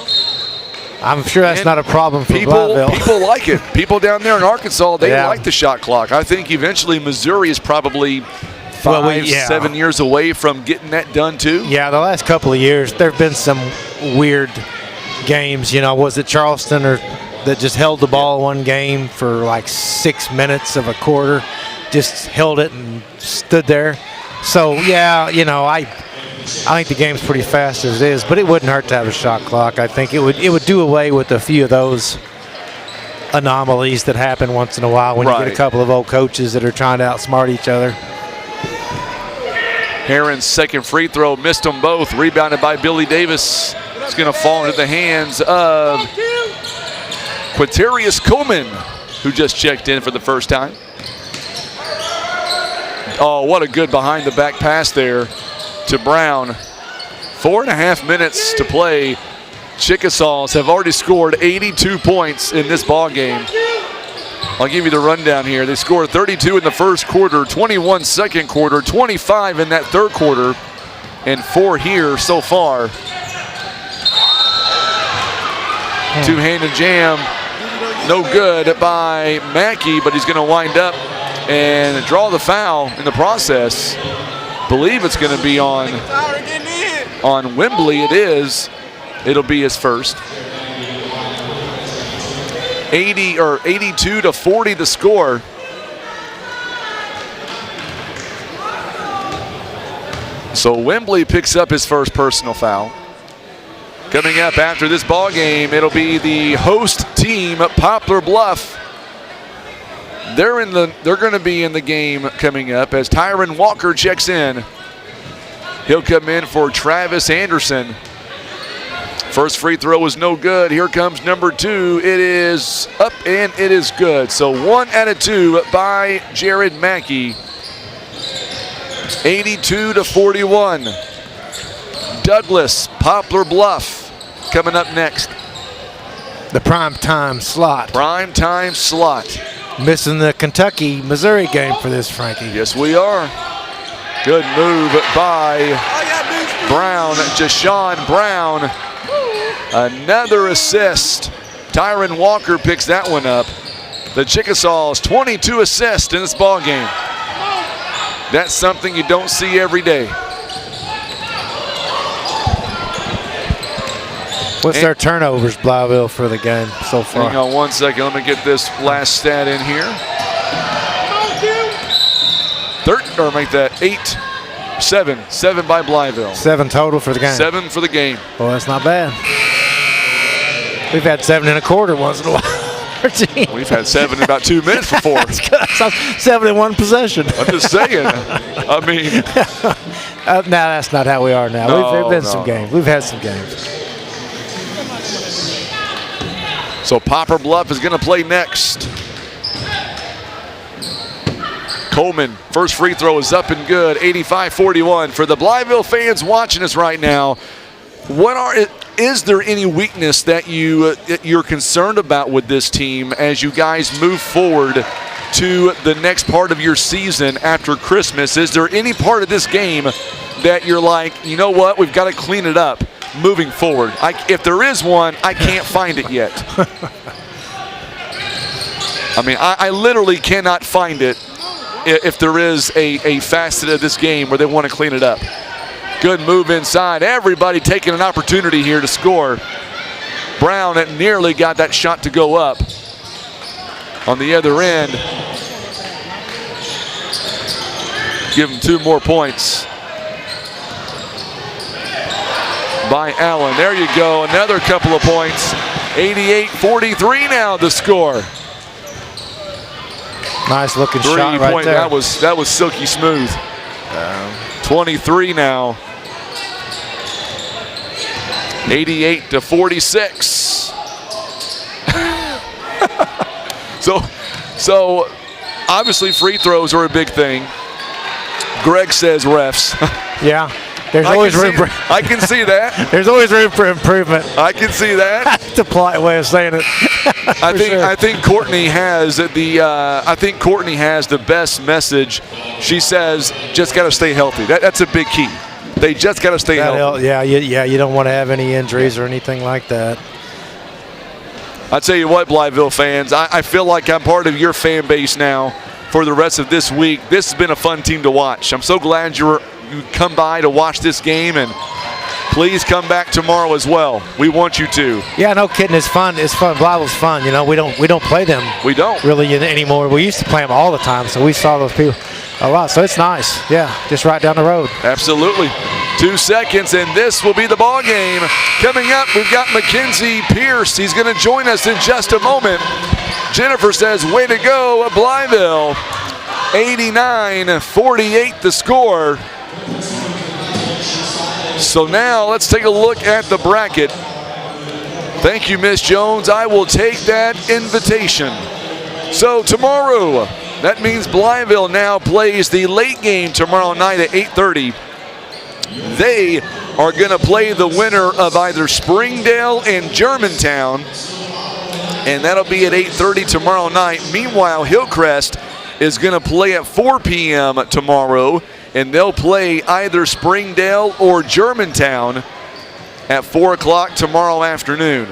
I'm sure that's not a problem for people Blytheville. People like it. People down there in Arkansas, they Yeah. like the shot clock. I think eventually Missouri is probably 7 years away from getting that done too. Yeah, the last couple of years, there have been some weird games. You know, was it Charleston that just held the ball one game for like 6 minutes of a quarter, just held it and stood there. So, yeah, you know, I think the game's pretty fast as it is, but it wouldn't hurt to have a shot clock. I think it would do away with a few of those anomalies that happen once in a while when you get a couple of old coaches that are trying to outsmart each other. Heron's second free throw, missed them both, rebounded by Billy Davis. It's going to fall into the hands of Quatarius Coleman, who just checked in for the first time. Oh, what a good behind-the-back pass there to Brown. 4.5 minutes to play. Chickasaws have already scored 82 points in this ball game. I'll give you the rundown here. They scored 32 in the first quarter, 21 second quarter, 25 in that third quarter, and 4 here so far. Two-handed jam, no good by Mackey, but he's going to wind up and draw the foul in the process. Believe it's going to be on Wembley. It is. It'll be his first. 82-40 the score. So Wembley picks up his first personal foul. Coming up after this ball game, it'll be the host team, Poplar Bluff. They're going to be in the game coming up as Tyron Walker checks in. He'll come in for Travis Anderson. First free throw was no good. Here comes number 2. It is up and it is good. So 1 out of 2 by Jared Mackey. 82-41. Douglas, Poplar Bluff coming up next. The prime time slot. Prime time slot. Missing the Kentucky-Missouri game for this, Frankie. Yes, we are. Good move by Brown, Jashawn Brown. Another assist. Tyron Walker picks that one up. The Chickasaws, 22 assists in this ball game. That's something you don't see every day. What's their turnovers, Blytheville, for the game so far? Hang on one second. Let me get this last stat in here. Make that 7 by Blytheville. 7 total for the game. 7 for the game. Well, that's not bad. We've had 7 and a quarter once in a while. We've had 7 in about 2 minutes before. 7 in one possession. I'm just saying. I mean. No, that's not how we are now. There have been some games. We've had some games. So Poplar Bluff is going to play next. Coleman, first free throw is up and good. 85-41. For the Blytheville fans watching us right now, is there any weakness that you're concerned about with this team as you guys move forward to the next part of your season after Christmas? Is there any part of this game that you're like, you know what, we've got to clean it up moving forward? If there is one, I can't find it yet. I mean, I literally cannot find it if there is a facet of this game where they want to clean it up. Good move inside. Everybody taking an opportunity here to score. Brown nearly got that shot to go up. On the other end, give him 2 more points. by Allen. There you go, another couple of points. 88-43 now the score. Nice looking shot right there. That was silky smooth. 23 now. 88-46. So obviously free throws are a big thing. Greg says refs. Yeah. There's always room for I can see that. There's always room for improvement. I can see that. That's a polite way of saying it. I think Courtney has the best message. She says just got to stay healthy. That's a big key. They just got to stay healthy. Yeah, you don't want to have any injuries or anything like that. I tell you what, Blytheville fans, I feel like I'm part of your fan base now for the rest of this week. This has been a fun team to watch. I'm so glad you come by to watch this game, and please come back tomorrow as well. We want you to. Yeah, no kidding. It's fun. It's fun. Blytheville's fun. You know, we don't play them. We don't really anymore. We used to play them all the time, so we saw those people a lot. So it's nice. Yeah, just right down the road. Absolutely. 2 seconds, and this will be the ball game. Coming up, we've got Mackenzie Pierce. He's going to join us in just a moment. Jennifer says, way to go, Blytheville. 89-48 the score. So now let's take a look at the bracket. Thank you, Miss Jones. I will take that invitation. So tomorrow, that means Blytheville now plays the late game tomorrow night at 8:30. They are going to play the winner of either Springdale and Germantown, and that'll be at 8:30 tomorrow night. Meanwhile, Hillcrest is going to play at 4 p.m. tomorrow, and they'll play either Springdale or Germantown at 4 o'clock tomorrow afternoon.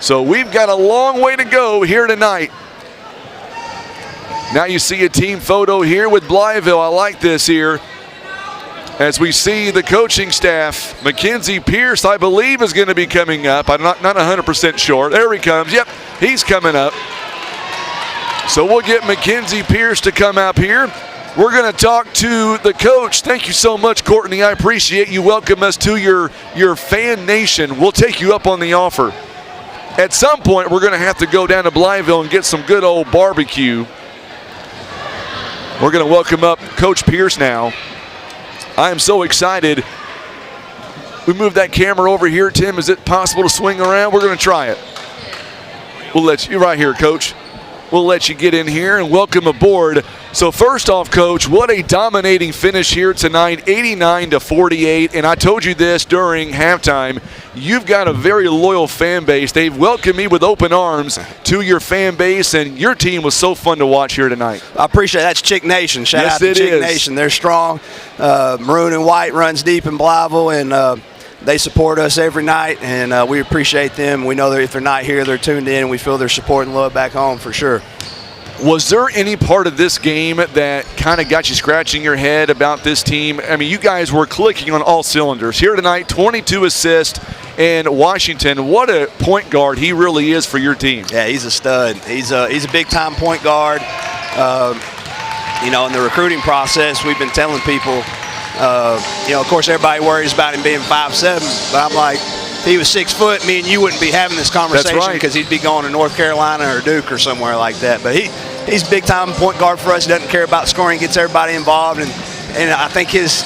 So we've got a long way to go here tonight. Now you see a team photo here with Blytheville. I like this here. As we see the coaching staff, Mackenzie Pierce, I believe, is going to be coming up. I'm not 100% sure. There he comes. Yep, he's coming up. So we'll get Mackenzie Pierce to come up here. We're going to talk to the coach. Thank you so much, Courtney. I appreciate you welcome us to your fan nation. We'll take you up on the offer. At some point, we're going to have to go down to Blytheville and get some good old barbecue. We're going to welcome up Coach Pierce now. I am so excited. We move that camera over here, Tim. Is it possible to swing around? We're going to try it. We'll let you right here, Coach. We'll let you get in here and welcome aboard. So first off, Coach, what a dominating finish here tonight, 89-48. And I told you this during halftime. You've got a very loyal fan base. They've welcomed me with open arms to your fan base, and your team was so fun to watch here tonight. I appreciate it. That's Chick Nation. Shout out to Chick Nation. They're strong. Maroon and white runs deep in Blytheville, and they support us every night, and we appreciate them. We know that if they're not here, they're tuned in, and we feel their support and love back home for sure. Was there any part of this game that kind of got you scratching your head about this team? I mean, you guys were clicking on all cylinders. Here tonight, 22 assists, and Washington, what a point guard he really is for your team. Yeah, he's a stud. He's a big-time point guard. You know, in the recruiting process, we've been telling people, you know, of course, everybody worries about him being 5'7", but I'm like, if he was 6 foot, me and you wouldn't be having this conversation because he'd be going to North Carolina or Duke or somewhere like that. But he's a big-time point guard for us. He doesn't care about scoring, gets everybody involved, and I think his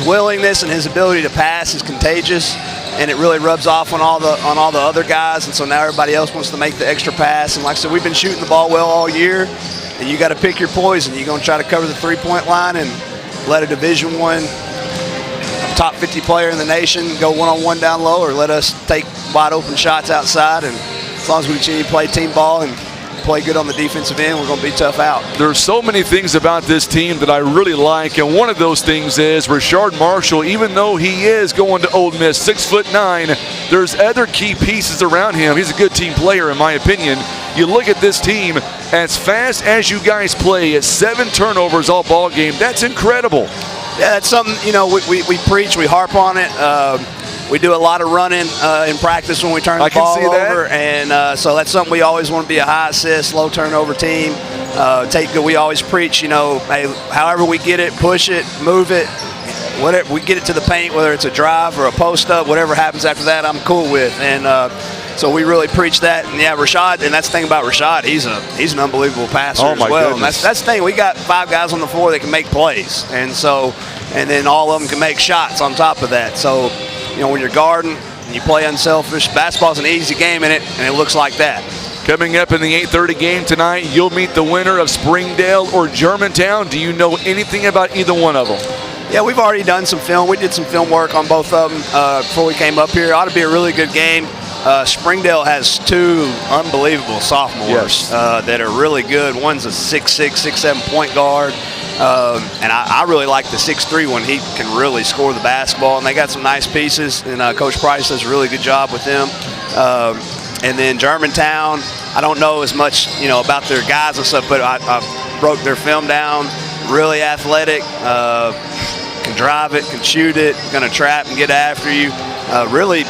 willingness and his ability to pass is contagious, and it really rubs off on all the other guys. And so now everybody else wants to make the extra pass. And like I said, we've been shooting the ball well all year, and you got to pick your poison. You're going to try to cover the three-point line and let a Division I top 50 player in the nation go one-on-one down low, or let us take wide open shots outside. And as long as we continue to play team ball and play good on the defensive end, we're going to be tough out. There's so many things about this team that I really like, and one of those things is Rashard Marshall. Even though he is going to Ole Miss, 6'9", there's other key pieces around him. He's a good team player, in my opinion. You look at this team, as fast as you guys play, at 7 turnovers all ball game. That's incredible. Yeah, that's something, you know, we preach, we harp on it. We do a lot of running in practice when we turn the ball over, and so that's something we always want to be, a high assist, low turnover team. We always preach, you know, hey, however we get it, push it, move it, whatever we get it to the paint, whether it's a drive or a post up, whatever happens after that, I'm cool with. And so we really preach that. And yeah, Rashad, and that's the thing about Rashad, he's an unbelievable passer as well. And that's the thing. We got 5 guys on the floor that can make plays, and then all of them can make shots on top of that. So, when you're guarding and you play unselfish, basketball's an easy game in it, and it looks like that. Coming up in the 8:30 game tonight, you'll meet the winner of Springdale or Germantown. Do you know anything about either one of them? Yeah, we've already done some film. We did some film work on both of them before we came up here. It ought to be a really good game. Springdale has 2 unbelievable sophomores that are really good. One's a 6'6", 6'7" point guard. And I really like the 6'3" one. He can really score the basketball. And they got some nice pieces. And Coach Price does a really good job with them. And then Germantown, I don't know as much, about their guys and stuff, but I broke their film down. Really athletic, can drive it, can shoot it, going to trap and get after you. Really,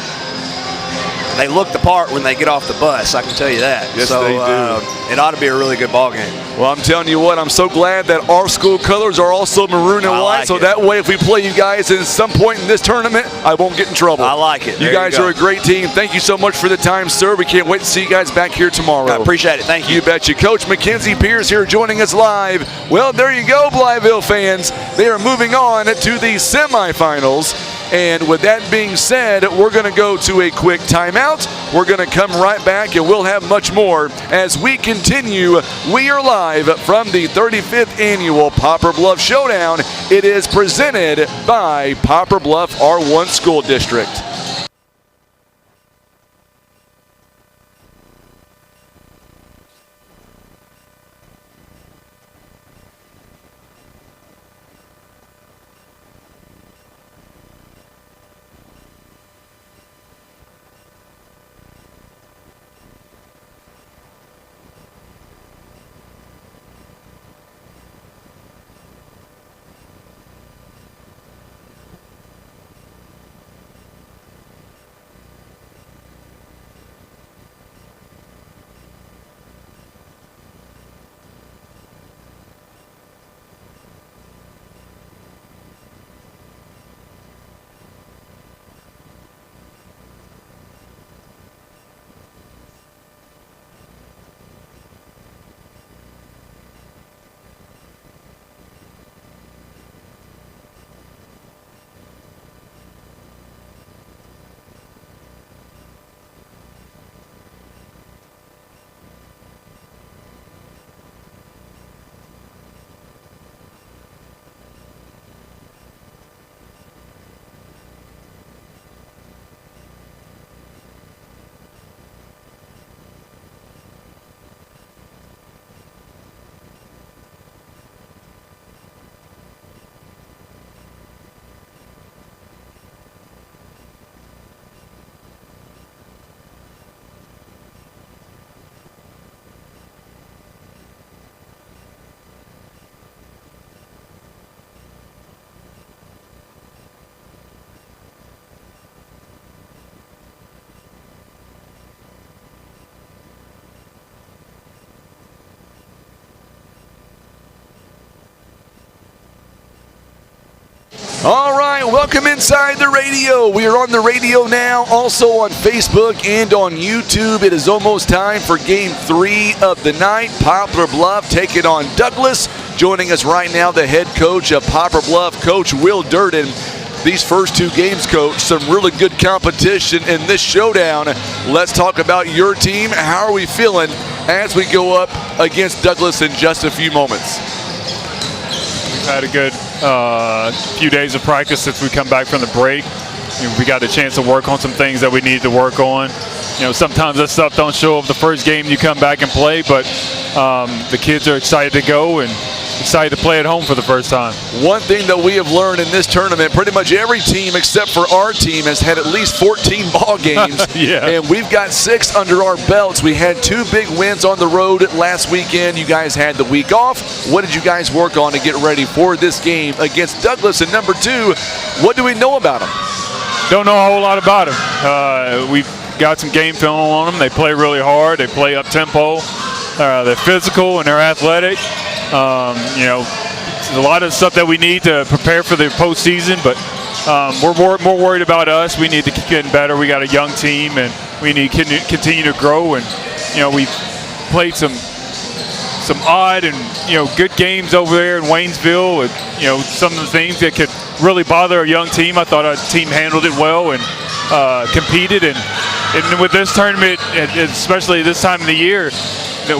they look the part when they get off the bus, I can tell you that. Yes, they do. It ought to be a really good ball game. Well, I'm telling you what, I'm so glad that our school colors are also maroon and white, so that way if we play you guys at some point in this tournament, I won't get in trouble. I like it. You guys are a great team. Thank you so much for the time, sir. We can't wait to see you guys back here tomorrow. I appreciate it. Thank you. You betcha. Coach Mackenzie Pierce here joining us live. Well, there you go, Blytheville fans. They are moving on to the semifinals. And with that being said, we're going to go to a quick timeout. We're going to come right back, and we'll have much more as we continue. We are live from the 35th Annual Poplar Bluff Showdown. It is presented by Poplar Bluff R1 School District. All right, welcome inside the radio. We are on the radio now, also on Facebook and on YouTube. It is almost time for Game 3 of the night. Poplar Bluff taking on Douglas. Joining us right now, the head coach of Poplar Bluff, Coach Will Durden. These first 2 games, Coach, some really good competition in this showdown. Let's talk about your team. How are we feeling as we go up against Douglas in just a few moments? We've had a good few days of practice since we come back from the break. We got a chance to work on some things that we need to work on. Sometimes that stuff don't show up the first game you come back and play, but the kids are excited to go and excited to play at home for the first time. One thing that we have learned in this tournament, pretty much every team except for our team has had at least 14 ball games. Yeah. And we've got 6 under our belts. We had 2 big wins on the road last weekend. You guys had the week off. What did you guys work on to get ready for this game against Douglas? And number 2, what do we know about them? Don't know a whole lot about them. We've got some game film on them. They play really hard. They play up tempo. They're physical and they're athletic. a lot of stuff that we need to prepare for the postseason, but we're more worried about us. We need to keep getting better. We got a young team, and we need to continue to grow. And we played some odd and good games over there in Waynesville with some of the things that could really bother a young team. I thought our team handled it well and competed. And with this tournament, especially this time of the year,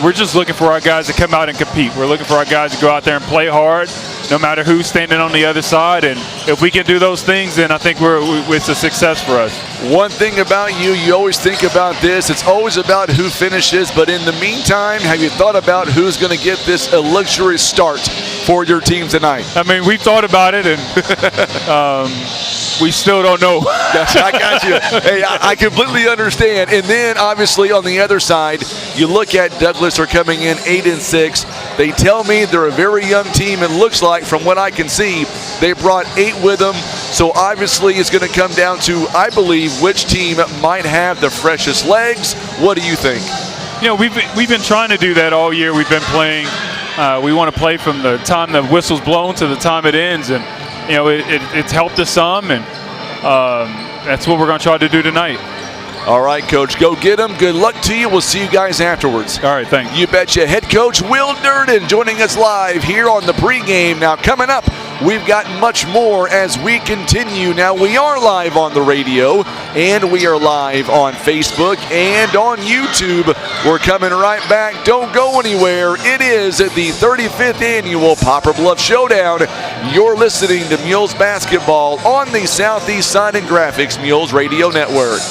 we're just looking for our guys to come out and compete. We're looking for our guys to go out there and play hard, no matter who's standing on the other side. And if we can do those things, then I think it's a success for us. One thing about you always think about this. It's always about who finishes. But in the meantime, have you thought about who's going to get this a luxurious start for your team tonight? I mean, we've thought about it, and we still don't know. I got you. Hey, I completely understand. And then, obviously, on the other side, you look at Douglas are coming in 8-6. They tell me they're a very young team. It looks like, from what I can see, they brought 8 with them. So obviously, it's going to come down to, I believe, which team might have the freshest legs. What do you think? We've been trying to do that all year. We've been playing. We want to play from the time the whistle's blown to the time it ends, and it's helped us some, and that's what we're going to try to do tonight. All right, Coach, go get them. Good luck to you. We'll see you guys afterwards. All right, thanks. You betcha. Head coach Will Durden joining us live here on the pregame. Now, coming up, we've got much more as we continue. Now, we are live on the radio, and we are live on Facebook and on YouTube. We're coming right back. Don't go anywhere. It is the 35th annual Poplar Bluff Showdown. You're listening to Mules Basketball on the Southeast Sign and Graphics Mules Radio Network.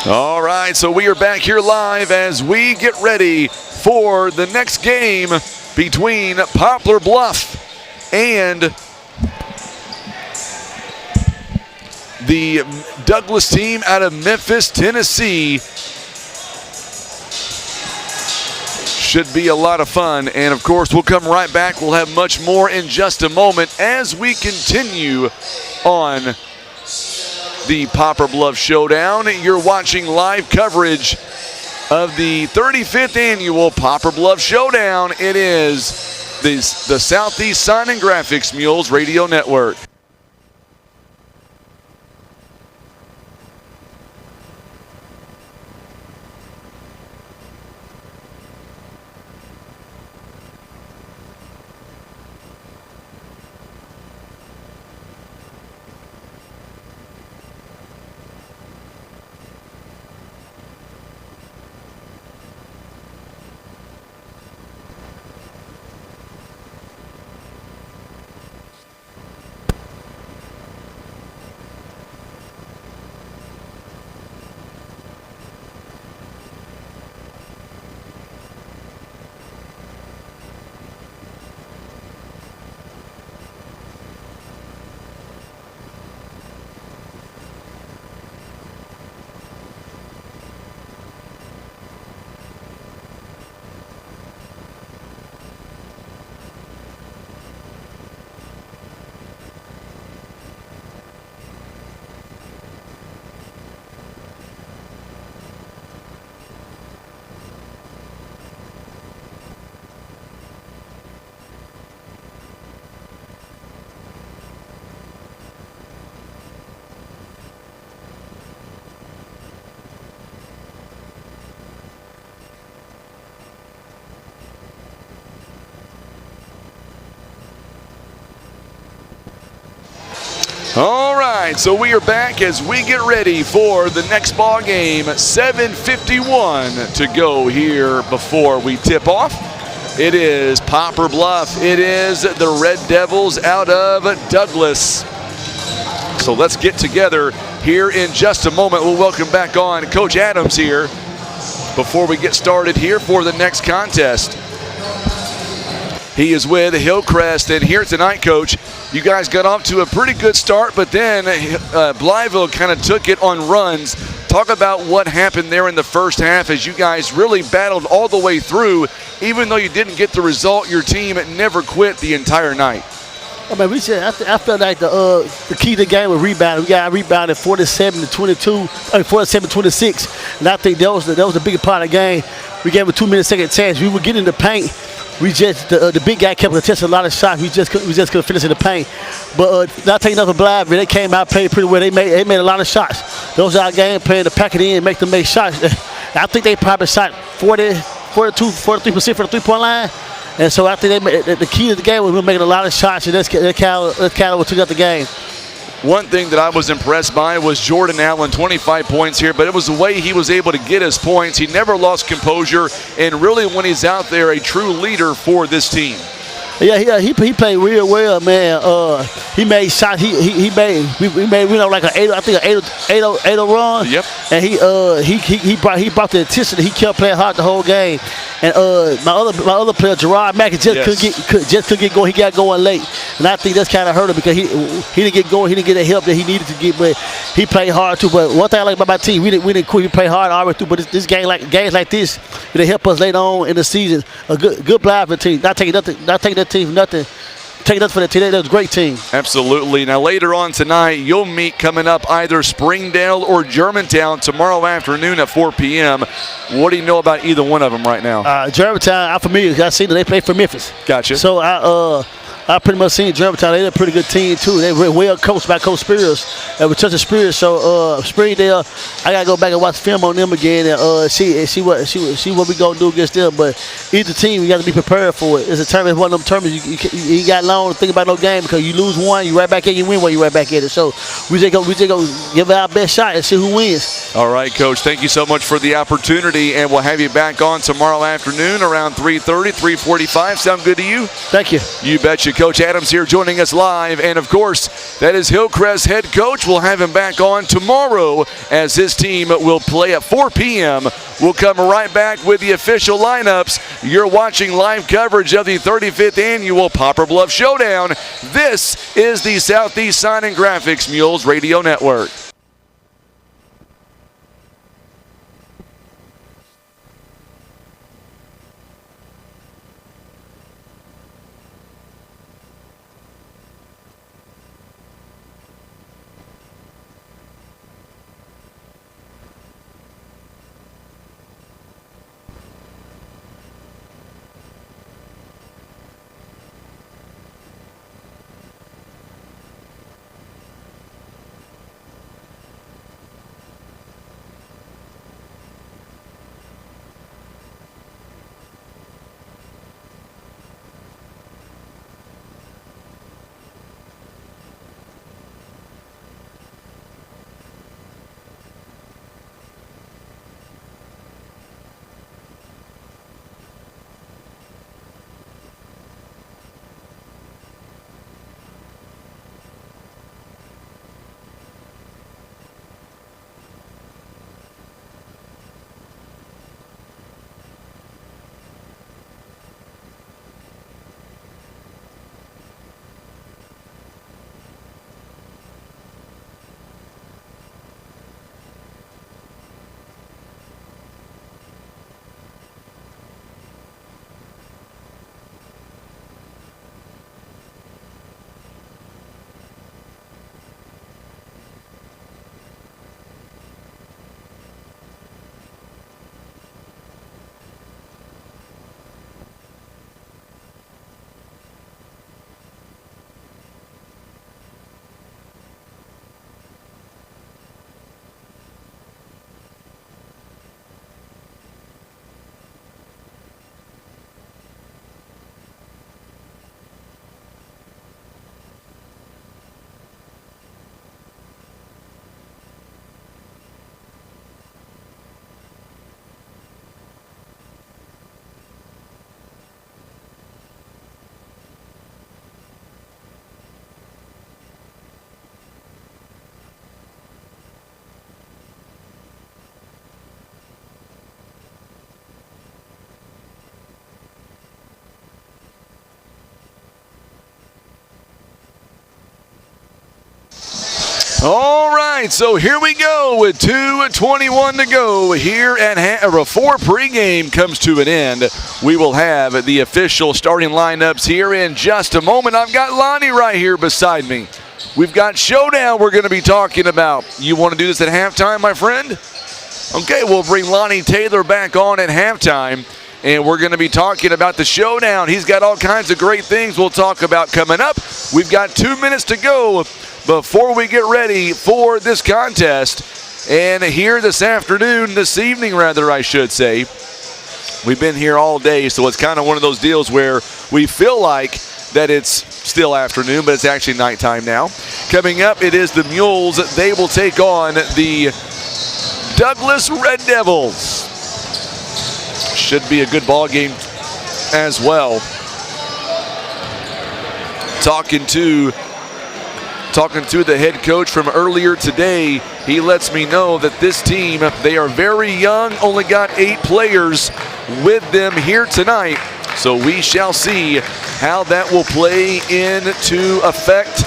All right, so we are back here live as we get ready for the next game between Poplar Bluff and the Douglas team out of Memphis, Tennessee. Should be a lot of fun, and of course we'll come right back. We'll have much more in just a moment as we continue on the Poplar Bluff Showdown. You're watching live coverage of the 35th annual Poplar Bluff Showdown. It is the Southeast Sign and Graphics Mules Radio Network. All right, so we are back as we get ready for the next ball game. 7:51 to go here before we tip off. It is Poplar Bluff. It is the Red Devils out of Douglas. So let's get together here in just a moment. We'll welcome back on Coach Adams here before we get started here for the next contest. He is with Hillcrest, and here tonight, Coach, you guys got off to a pretty good start, but then Blytheville kind of took it on runs. Talk about what happened there in the first half as you guys really battled all the way through. Even though you didn't get the result, your team never quit the entire night. I mean, I felt like the key to the game was rebounding. We got rebounded 47-22, 47-26, and I think that was the biggest part of the game. We gave a 2-minute second chance. We would get in the paint. We just the big guy kept contesting a lot of shots. We just couldn't finish in the paint. But not taking nothing Blytheville, they came out, played pretty well. They made a lot of shots. Those are our game plan to pack it in, make them make shots. I think they probably shot 43% for the three-point line. And so I think the key to the game was we were making a lot of shots, and that's kind of what took out the game. One thing that I was impressed by was Jordan Allen, 25 points here, but it was the way he was able to get his points. He never lost composure, and really when he's out there, a true leader for this team. Yeah, he played real well, man. He made shots. We made like an 8-0 run. Yep. And he brought the intensity. He kept playing hard the whole game. And my other player, Gerard Mackey, couldn't get going. He got going late, and I think that's kind of hurt him because he didn't get going. He didn't get the help that he needed to get, but he played hard too. But one thing I like about my team, we didn't quit. We played hard all the way through. But this games like this, they help us later on in the season. A good Blytheville team. Not taking that team for nothing. Taking nothing for that team. That was a great team. Absolutely. Now later on tonight, you'll meet coming up either Springdale or Germantown tomorrow afternoon at 4 p.m. What do you know about either one of them right now? Germantown, I'm familiar. I seen them. They play for Memphis. Gotcha. So I pretty much seen Germantown. They're a pretty good team too. They were well coached by Coach Spears. With Touch of Spears. So Springdale, I gotta go back and watch film on them again and see what we gonna do against them. But either team, you got to be prepared for it. It's a tournament. One of them tournaments you ain't got long to think about no game because you lose one, you right back at it. You win one, you right back at it. So we just go give it our best shot and see who wins. All right, Coach. Thank you so much for the opportunity, and we'll have you back on tomorrow afternoon around 3:30, 3:45. Sound good to you? Thank you. You betcha. Coach Adams here joining us live, and of course, that is Hillcrest head coach. We'll have him back on tomorrow as his team will play at 4 p.m. We'll come right back with the official lineups. You're watching live coverage of the 35th annual Poplar Bluff Showdown. This is the Southeast Sign and Graphics Mules Radio Network. right, so here we go with 2:21 to go here at before pregame comes to an end. We will have the official starting lineups here in just a moment. I've got Lonnie right here beside me. We've got Showdown we're going to be talking about. You want to do this at halftime, my friend? Okay, we'll bring Lonnie Taylor back on at halftime, and we're going to be talking about the Showdown. He's got all kinds of great things we'll talk about coming up. We've got 2 minutes to go before we get ready for this contest. And here this evening, I should say, we've been here all day, so it's kind of one of those deals where we feel like that it's still afternoon, but it's actually nighttime now. Coming up, it is the Mules. They will take on the Douglas Red Devils. Should be a good ball game as well. Talking to the head coach from earlier today, he lets me know that this team, they are very young, only got 8 players with them here tonight. So we shall see how that will play into effect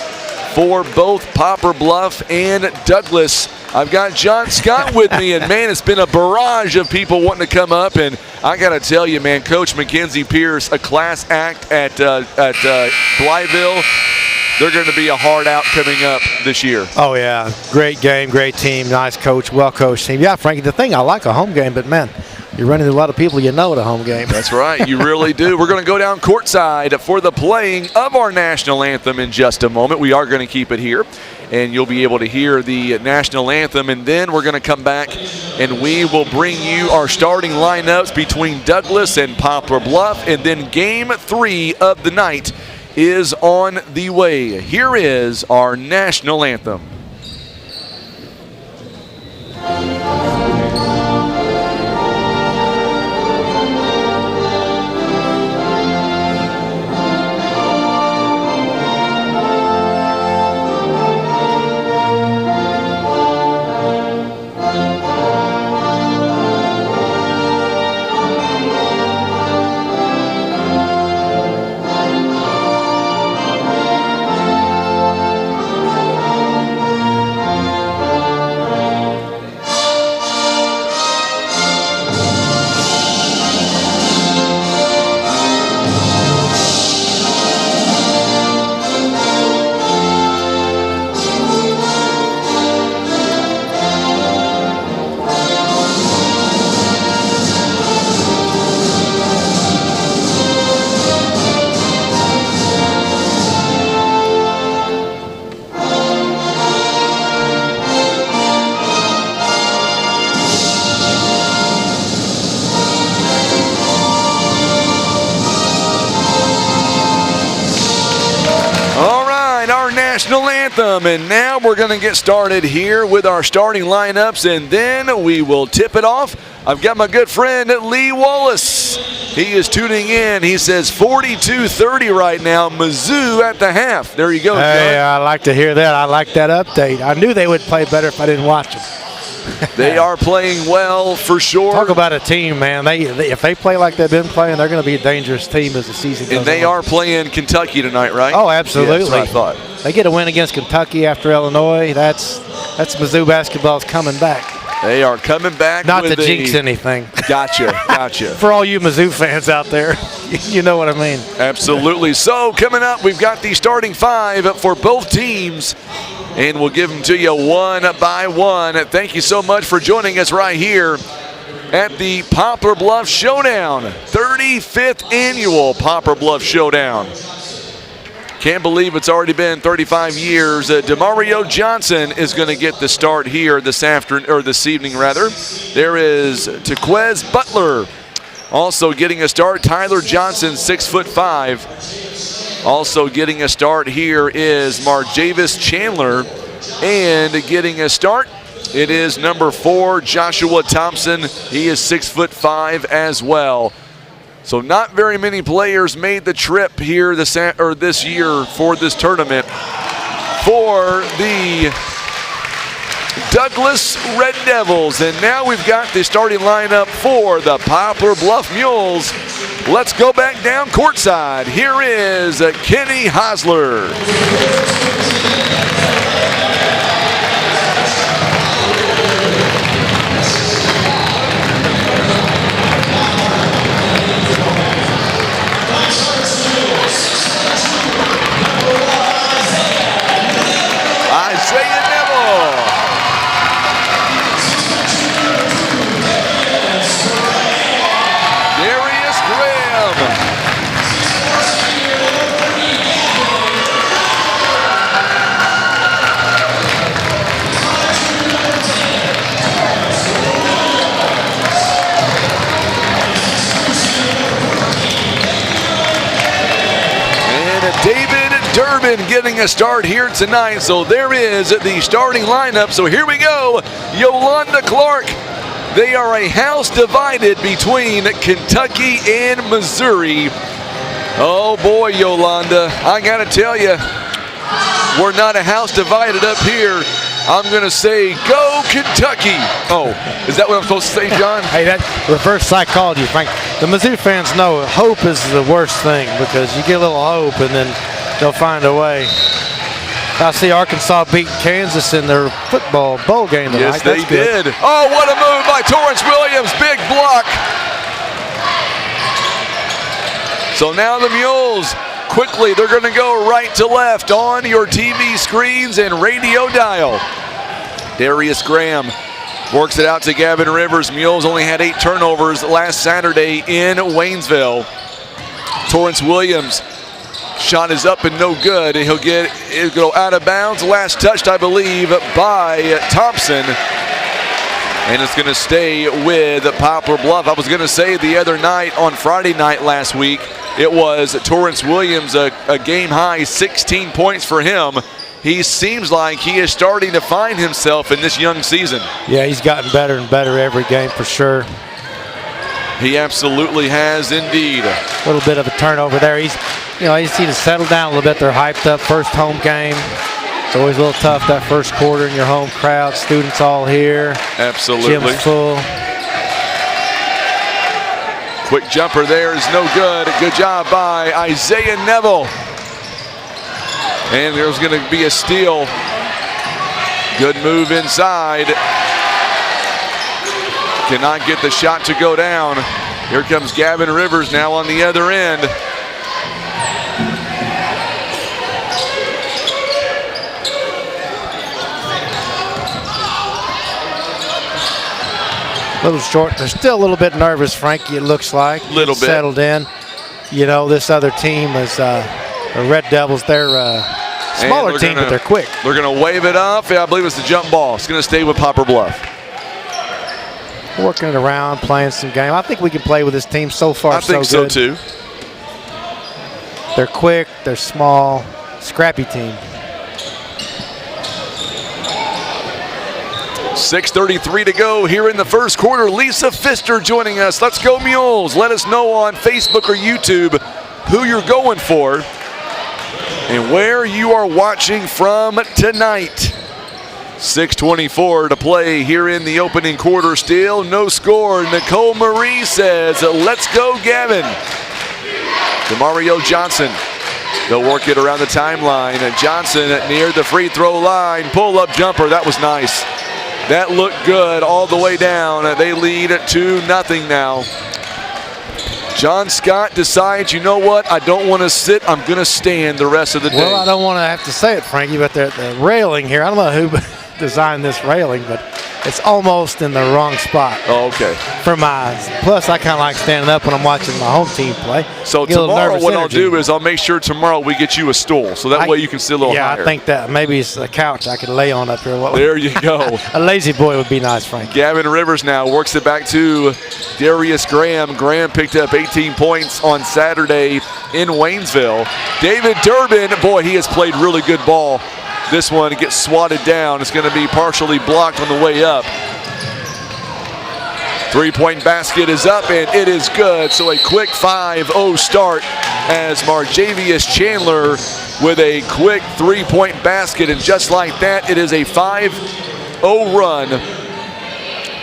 for both Poplar Bluff and Douglas. I've got John Scott with me, and man, it's been a barrage of people wanting to come up, and I got to tell you, man, Coach Mackenzie Pierce, a class act at Blytheville. They're going to be a hard out coming up this year. Oh, yeah. Great game, great team, nice coach, well-coached team. Yeah, Frankie, the thing, I like a home game, but, man, you're running into a lot of people you know at a home game. That's right. You really do. We're going to go down courtside for the playing of our national anthem in just a moment. We are going to keep it here, and you'll be able to hear the national anthem, and then we're going to come back, and we will bring you our starting lineups between Douglas and Poplar Bluff, and then Game 3 of the night is on the way. Here is our national anthem. National anthem, and now we're going to get started here with our starting lineups, and then we will tip it off. I've got my good friend Lee Wallace. He is tuning in. He says 42-30 right now, Mizzou at the half. There you go, Hey, I like to hear that. I like that update. I knew they would play better if I didn't watch them. They are playing well for sure. Talk about a team, man. If they play like they've been playing, they're going to be a dangerous team as the season goes on. And they are playing Kentucky tonight, right? Oh, absolutely. Yeah, that's what I thought. They get a win against Kentucky after Illinois. That's Mizzou basketball's coming back. They are coming back. Not to jinx anything. Gotcha. For all you Mizzou fans out there, you know what I mean. Absolutely. So coming up, we've got the starting 5 for both teams, and we'll give them to you one by one. Thank you so much for joining us right here at the Poplar Bluff Showdown, 35th annual Poplar Bluff Showdown. Can't believe it's already been 35 years. Demario Johnson is going to get the start here this evening. There is Tequez Butler also getting a start. Tyler Johnson, 6'5". Also getting a start here is Marjavis Chandler, and getting a start, it is number 4, Joshua Thompson. He is 6'5" as well. So not very many players made the trip here this year for this tournament. For the Douglas Red Devils, and now we've got the starting lineup for the Poplar Bluff Mules. Let's go back down courtside. Here is Kenny Hosler. David Durbin getting a start here tonight. So there is the starting lineup. So here we go. Yolanda Clark. They are a house divided between Kentucky and Missouri. Oh boy, Yolanda, I gotta tell you, we're not a house divided up here. I'm gonna say, go Kentucky. Oh, is that what I'm supposed to say, John? Hey, that reverse psychology, Frank. The Mizzou fans know hope is the worst thing because you get a little hope and then they'll find a way. I see Arkansas beat Kansas in their football bowl game tonight. Yes, they did. Oh, what a move by Torrance Williams. Big block. So now the Mules, quickly, they're going to go right to left on your TV screens and radio dial. Darius Graham works it out to Gavin Rivers. Mules only had 8 turnovers last Saturday in Waynesville. Torrance Williams, shot is up and no good, and he'll go out of bounds. Last touched, I believe, by Thompson. And it's going to stay with Poplar Bluff. I was going to say the other night, on Friday night last week, it was Torrance Williams, a game-high 16 points for him. He seems like he is starting to find himself in this young season. Yeah, he's gotten better and better every game for sure. He absolutely has indeed. A little bit of a turnover there. He's need to settle down a little bit. They're hyped up, first home game. It's always a little tough that first quarter in your home crowd. Students all here. Absolutely. Gym's full. Quick jumper there is no good. Good job by Isaiah Neville. And there's going to be a steal. Good move inside. Cannot get the shot to go down. Here comes Gavin Rivers now on the other end. A little short. They're still a little bit nervous, Frankie, it looks like. A little bit. Settled in. You know, this other team is the Red Devils. They're a smaller team, but they're quick. They're going to wave it off. Yeah, I believe it's the jump ball. It's going to stay with Poplar Bluff. Working it around, playing some game. I think we can play with this team so far. I think so too. They're quick. They're small. Scrappy team. 6:33 to go here in the first quarter. Lisa Pfister joining us. Let's go Mules. Let us know on Facebook or YouTube who you're going for and where you are watching from tonight. 6:24 to play here in the opening quarter. Still no score. Nicole Marie says, let's go Gavin. DeMario Johnson. They'll work it around the timeline. And Johnson near the free throw line. Pull-up jumper. That was nice. That looked good all the way down. They lead 2-0 now. John Scott decides, you know what? I don't want to sit. I'm going to stand the rest of the day. Well, I don't want to have to say it, Frankie, but the railing here, I don't know who designed this railing, but it's almost in the wrong spot. Oh, okay. For my eyes. Plus, I kind of like standing up when I'm watching my home team play. So tomorrow what I'll do is I'll make sure tomorrow we get you a stool, so that way you can sit a little higher. Yeah, I think that maybe it's a couch I could lay on up here. There you go. A lazy boy would be nice, Frank. Gavin Rivers now works it back to Darius Graham. Graham picked up 18 points on Saturday in Waynesville. David Durbin, boy, he has played really good ball. This one gets swatted down. It's going to be partially blocked on the way up. Three-point basket is up, and it is good. So a quick 5-0 start as Marjavius Chandler with a quick three-point basket. And just like that, it is a 5-0 run.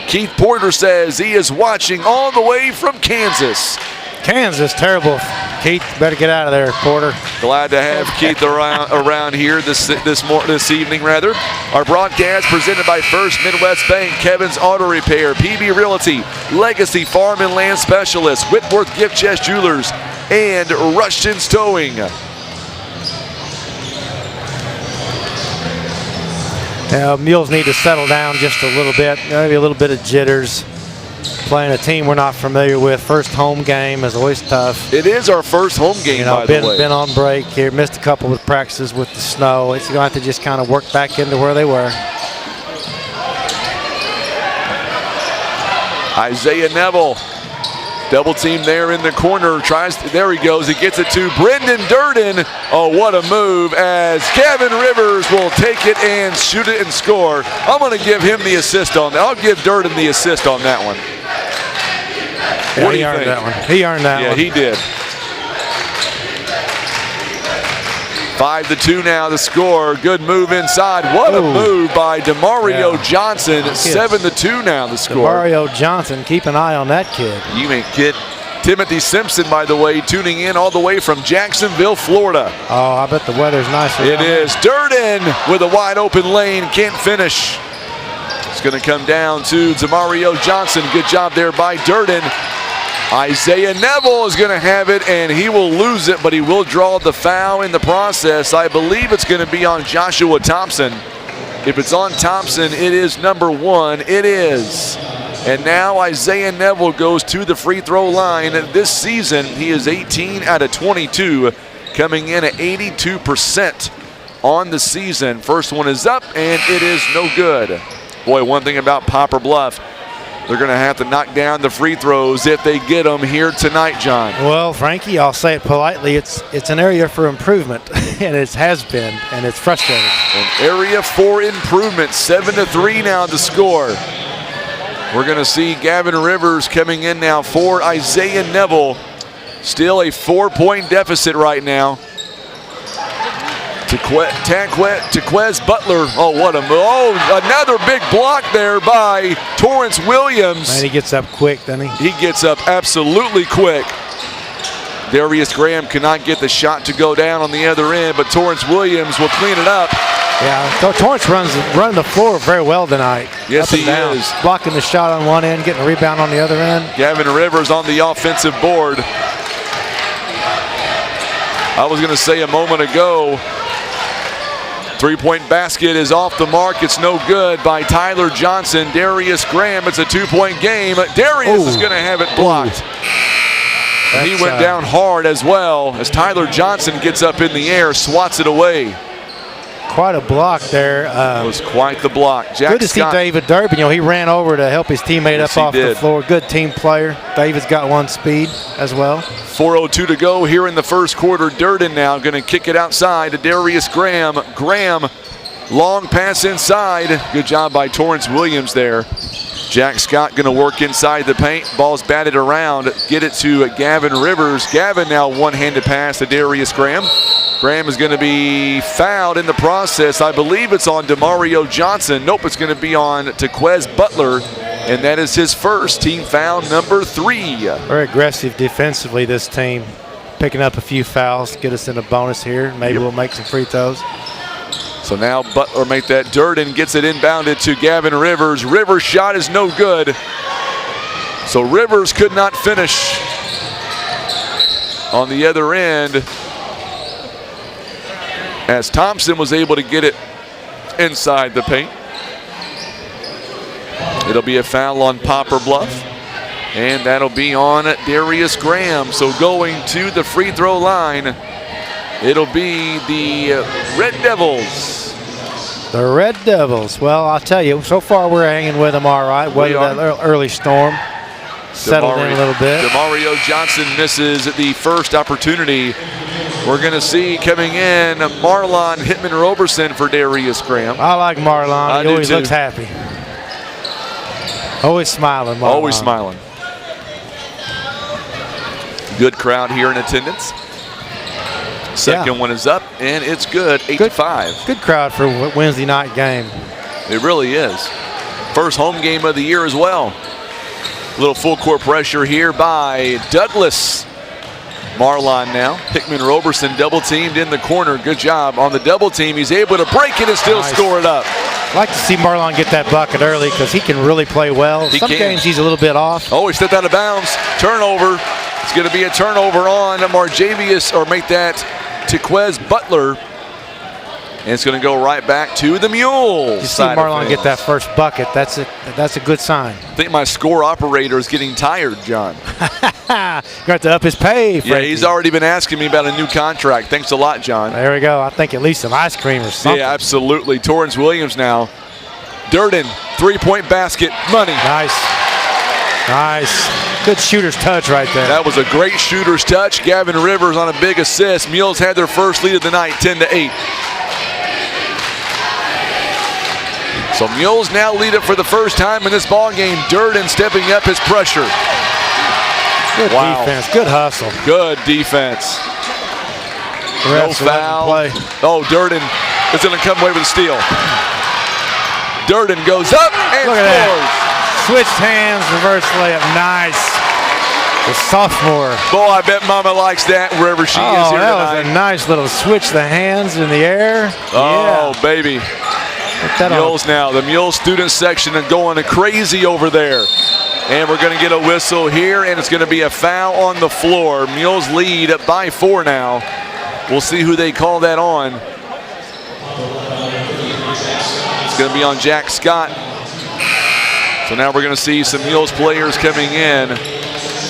Keith Porter says he is watching all the way from Kansas. Kansas, terrible. Keith, better get out of there, Porter. Glad to have Keith around here this evening. Our broadcast presented by First Midwest Bank, Kevin's Auto Repair, PB Realty, Legacy Farm and Land Specialists, Whitworth Gift Chest Jewelers, and Rushton's Towing. Mules need to settle down just a little bit, maybe a little bit of jitters. Playing a team we're not familiar with. First home game is always tough. It is our first home game, by the way. Been on break here, missed a couple of practices with the snow. It's going to have to just kind of work back into where they were. Isaiah Neville Double team there in the corner. There he goes. He gets it to Brendan Durden. Oh, what a move as Gavin Rivers will take it and shoot it and score. I'm going to give him the assist on that. I'll give Durden the assist on that one. Yeah, what do he you earned think? that one. He earned that one. Yeah, he did. 5-2 now the score. Good move inside. What a move by DeMario Johnson. 7-2 now the score. DeMario Johnson, keep an eye on that kid. You ain't kid. Timothy Simpson, by the way, tuning in all the way from Jacksonville, Florida. Oh, I bet the weather's nicer. It is. Durden with a wide open lane. Can't finish. It's going to come down to DeMario Johnson. Good job there by Durden. Isaiah Neville is going to have it, and he will lose it, but he will draw the foul in the process. I believe it's going to be on Joshua Thompson. If it's on Thompson, it is number 1. It is. And now Isaiah Neville goes to the free throw line. This season, he is 18 out of 22, coming in at 82% on the season. First one is up, and it is no good. Boy, one thing about Poplar Bluff, they're going to have to knock down the free throws if they get them here tonight, John. Well, Frankie, I'll say it politely. It's an area for improvement, and it has been, and it's frustrating. An area for improvement. 7-3 now to score. We're going to see Gavin Rivers coming in now for Isaiah Neville. Still a 4-point deficit right now. Tequez Butler. Oh, what a move. Oh, another big block there by Torrance Williams. Man, he gets up quick, doesn't he? He gets up absolutely quick. Darius Graham cannot get the shot to go down on the other end, but Torrance Williams will clean it up. Yeah, Torrance running the floor very well tonight. Yes, he is. Blocking the shot on one end, getting a rebound on the other end. Gavin Rivers on the offensive board. I was going to say a moment ago, three-point basket is off the mark. It's no good by Tyler Johnson. Darius Graham, it's a 2-point game. Darius is going to have it blocked. And he went down hard as well as Tyler Johnson gets up in the air, swats it away. Quite a block there. It was quite the block. Jack good to see David Durbin. You know, he ran over to help his teammate up off the floor. Good team player. David's got one speed as well. 4:02 to go here in the first quarter. Durden now going to kick it outside to Darius Graham. Graham, long pass inside. Good job by Torrance Williams there. Jack Scott going to work inside the paint. Ball's batted around. Get it to Gavin Rivers. Gavin now one-handed pass to Darius Graham. Graham is going to be fouled in the process. I believe it's on DeMario Johnson. Nope, it's going to be on Tequez Butler, and that is his first team foul, number 3. Very aggressive defensively, this team. Picking up a few fouls, get us in a bonus here. Maybe we'll make some free throws. So now Butler make that. Durden gets it inbounded to Gavin Rivers. Rivers' shot is no good. So Rivers could not finish on the other end, as Thompson was able to get it inside the paint. It'll be a foul on Poplar Bluff, and that'll be on Darius Graham. So going to the free throw line, it'll be the Red Devils. The Red Devils. Well, I'll tell you, so far we're hanging with them all right. Weathered that early storm. Settled in a little bit. DeMario Johnson misses the first opportunity. We're going to see coming in Marlon Hitman-Roberson for Darius Graham. I like Marlon. He always looks happy. Always smiling, Marlon. Always smiling. Good crowd here in attendance. Second one is up, and it's good, 8-5. Good crowd for a Wednesday night game. It really is. First home game of the year as well. A little full court pressure here by Douglas. Marlon now. Hickman-Roberson double teamed in the corner. Good job on the double team. He's able to break it and still score it up. I'd like to see Marlon get that bucket early because he can really play well. Some games he's a little bit off. Oh, he stepped out of bounds. Turnover. It's going to be a turnover on Marjavius, or make that Tequez Butler. And it's going to go right back to the Mules. You see Marlon get that first bucket. That's a good sign. I think my score operator is getting tired, John. Got to up his pay, Frankie. Yeah, he's already been asking me about a new contract. Thanks a lot, John. There we go. I think at least some ice cream or something. Yeah, absolutely. Torrance Williams now. Durden, three-point basket, money. Nice. Good shooter's touch right there. That was a great shooter's touch. Gavin Rivers on a big assist. Mules had their first lead of the night, 10-8. So Mules now lead it for the first time in this ball game. Durden stepping up his pressure. Good defense, good hustle. Good defense. No foul. Oh, Durden is going to come away with a steal. Durden goes up and Look at scores. that. Switched hands, reverse layup, nice. The sophomore. Boy, I bet Mama likes that wherever she is here that tonight. was a nice little switch the hands in the air. Oh, baby. Put that Mules now, the Mules student section are going crazy over there. And we're going to get a whistle here, and it's going to be a foul on the floor. Mules lead by 4 now. We'll see who they call that on. It's going to be on Jack Scott. So now we're going to see some Mules players coming in.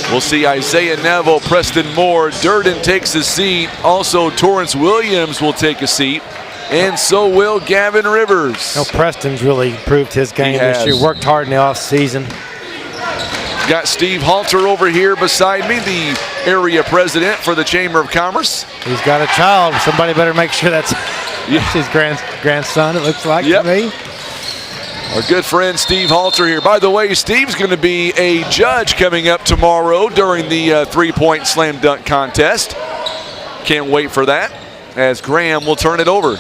We'll see Isaiah Neville, Preston Moore, Durden takes a seat. Also, Torrance Williams will take a seat. And so will Gavin Rivers. Preston's really improved his game this year. Worked hard in the offseason. Got Steve Halter over here beside me, the area president for the Chamber of Commerce. He's got a child. Somebody better make sure that's his grandson, it looks like to me. Our good friend Steve Halter here. By the way, Steve's going to be a judge coming up tomorrow during the three-point slam dunk contest. Can't wait for that, as Graham will turn it over.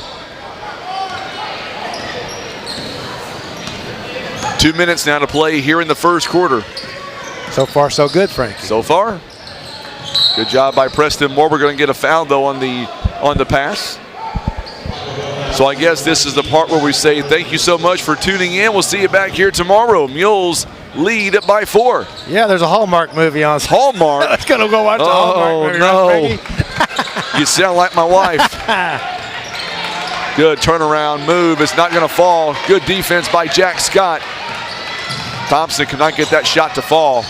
2 minutes now to play here in the first quarter. So far, so good, Frankie. So far. Good job by Preston Moore. We're going to get a foul, though, on the pass. So I guess this is the part where we say thank you so much for tuning in. We'll see you back here tomorrow. Mules lead by 4. Yeah, there's a Hallmark movie on. Hallmark? Let's go watch a Hallmark movie. Oh, no. You sound like my wife. Good turnaround move. It's not going to fall. Good defense by Jack Scott. Thompson cannot get that shot to fall.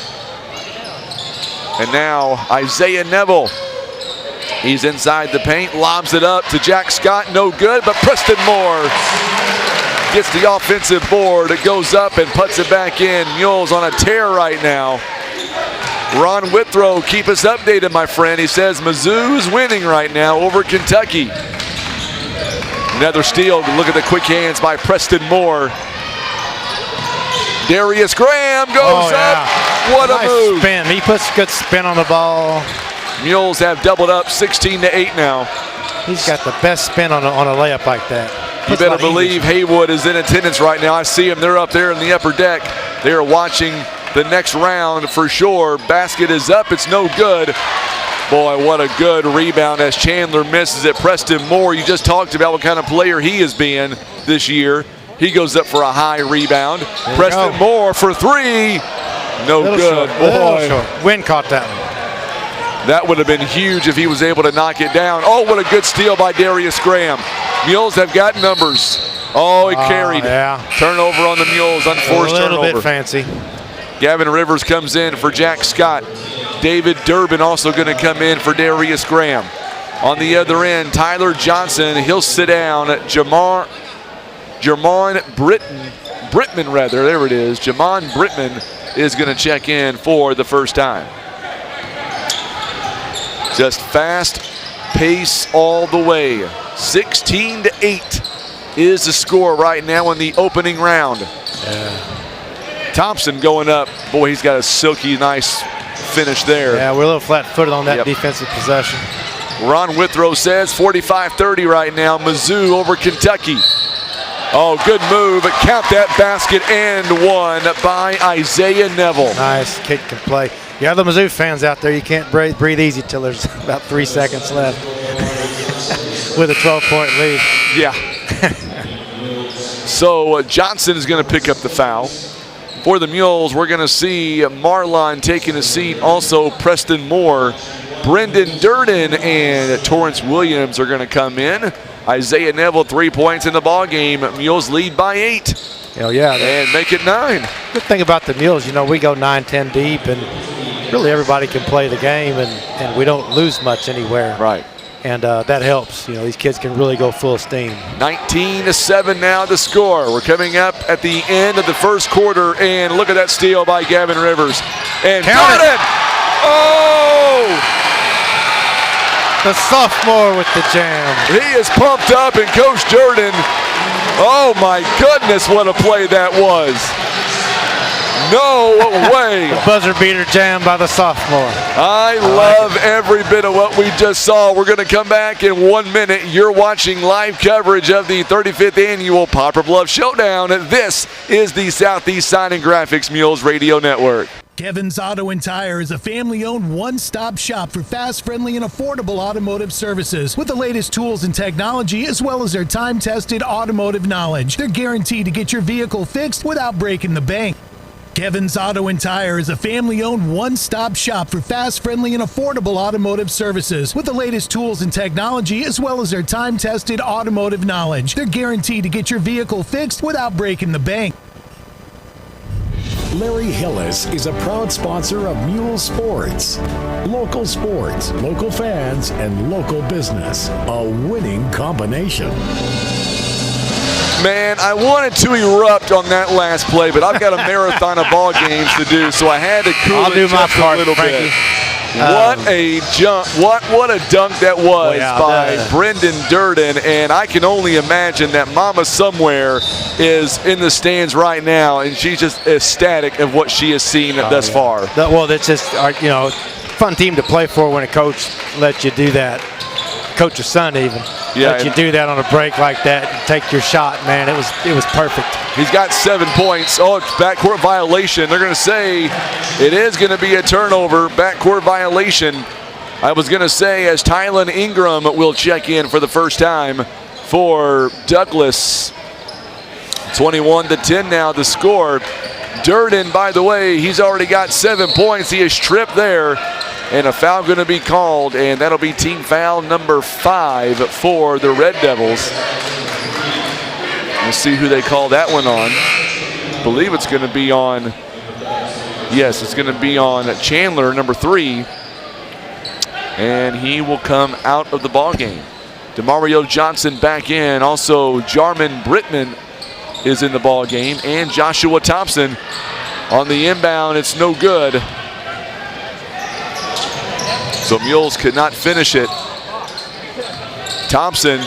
And now Isaiah Neville. He's inside the paint, lobs it up to Jack Scott. No good, but Preston Moore gets the offensive board. It goes up and puts it back in. Mules on a tear right now. Ron Withrow, keep us updated, my friend. He says Mizzou's winning right now over Kentucky. Another steal. Look at the quick hands by Preston Moore. Darius Graham goes up. What a move. Spin. He puts good spin on the ball. Mules have doubled up 16-8 now. He's got the best spin on a layup like that. You better believe Haywood is in attendance right now. I see him. They're up there in the upper deck. They are watching the next round for sure. Basket is up. It's no good. Boy, what a good rebound as Chandler misses it. Preston Moore, you just talked about what kind of player he has been this year. He goes up for a high rebound. Preston Moore for 3. No good. Boy. Wynn caught that one. That would have been huge if he was able to knock it down. Oh, what a good steal by Darius Graham. Mules have got numbers. Oh, he carried. Yeah. Turnover on the Mules, unforced turnover. A little bit fancy. Gavin Rivers comes in for Jack Scott. David Durbin also going to come in for Darius Graham. On the other end, Tyler Johnson. He'll sit down. Jamon Brittman, rather. There it is. Jamon Brittman is going to check in for the first time. Just fast pace all the way. 16-8 is the score right now in the opening round. Yeah. Thompson going up. Boy, he's got a silky, nice finish there. Yeah, we're a little flat-footed on that defensive possession. Ron Withrow says 45-30 right now. Mizzou over Kentucky. Oh, good move. Count that basket and one by Isaiah Neville. Nice kick and play. Yeah, the Mizzou fans out there, you can't breathe easy till there's about 3 seconds left with a 12-point lead. Yeah. So Johnson is going to pick up the foul. For the Mules, we're going to see Marlon taking a seat. Also, Preston Moore, Brendan Durden, and Torrance Williams are going to come in. Isaiah Neville, 3 points in the ball game. Mules lead by 8. Hell yeah. And make it 9. Good thing about the Mules, you know, we go 9-10 deep, and really everybody can play the game, and we don't lose much anywhere. Right. and that helps. You know, these kids can really go full steam. 19-7 now the score. We're coming up at the end of the first quarter, and look at that steal by Gavin Rivers. And got it! Oh! The sophomore with the jam. He is pumped up, and Coach Durden, oh my goodness, what a play that was. No way. The buzzer beater jam by the sophomore. I love every bit of what we just saw. We're going to come back in 1 minute. You're watching live coverage of the 35th annual Poplar Bluff Showdown. This is the Southeast Sign and Graphics Mules Radio Network. Kevin's Auto and Tire is a family-owned one-stop shop for fast, friendly, and affordable automotive services with the latest tools and technology, as well as their time-tested automotive knowledge. They're guaranteed to get your vehicle fixed without breaking the bank. Kevin's Auto and Tire is a family-owned one-stop shop for fast, friendly, and affordable automotive services with the latest tools and technology, as well as their time-tested automotive knowledge. They're guaranteed to get your vehicle fixed without breaking the bank. Larry Hillis is a proud sponsor of Mule Sports. Local sports, local fans, and local business. A winning combination. Man, I wanted to erupt on that last play, but I've got a marathon of ball games to do, so I had to cool I'll it do my just part, a little Frankie. bit. What a jump, what a dunk that was by Brendan Durden, and I can only imagine that Mama somewhere is in the stands right now, and she's just ecstatic of what she has seen thus far. Well, that's just, you know, fun team to play for when a coach lets you do that. Coach's son even. Yeah, let you do that on a break like that and take your shot, man. It was perfect. He's got 7 points. Oh, it's backcourt violation. They're going to say it is going to be a turnover, backcourt violation. I was going to say as Tylen Ingram will check in for the first time for Douglas. 21-10 now the score. Durden, by the way, he's already got 7 points. He is tripped there. And a foul going to be called, and that'll be team foul number 5 for the Red Devils. We'll see who they call that one on. I believe it's going to be on, yes, it's going to be on Chandler, number 3. And he will come out of the ball game. Demario Johnson back in. Also, Jarman Brittman is in the ball game, and Joshua Thompson on the inbound. It's no good. So Mules could not finish it. Thompson,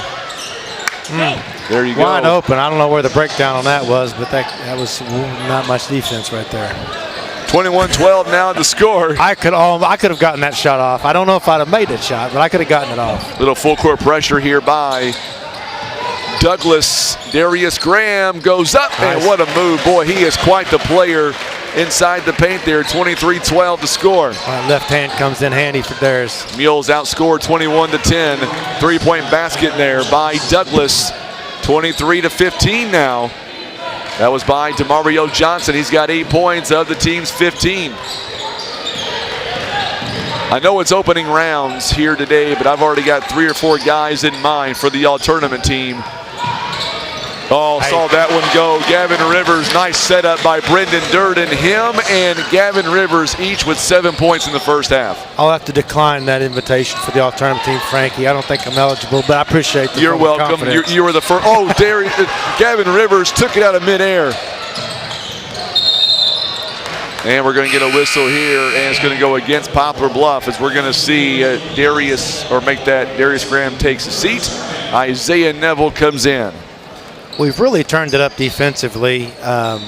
there you go. Wide open. I don't know where the breakdown on that was, but that was not much defense right there. 21-12 now the score. I could have gotten that shot off. I don't know if I'd have made that shot, but I could have gotten it off. Little full court pressure here by Douglas. Darius Graham goes up, nice. And what a move. Boy, he is quite the player inside the paint there. 23-12 to score. Left hand comes in handy for Darius. Mules outscored 21-10. 3-point basket there by Douglas. 23-15 now. That was by Demario Johnson. He's got 8 points of the team's 15. I know it's opening rounds here today, but I've already got 3 or 4 guys in mind for the all-tournament team. Oh, saw that one go. Gavin Rivers, nice setup by Brendan Durden. Him and Gavin Rivers each with 7 points in the first half. I'll have to decline that invitation for the all-tournament team, Frankie. I don't think I'm eligible, but I appreciate the You're welcome. You were the first. Oh, Gavin Rivers took it out of midair. And we're going to get a whistle here, and it's going to go against Poplar Bluff as we're going to see Darius Graham takes a seat. Isaiah Neville comes in. We've really turned it up defensively. They're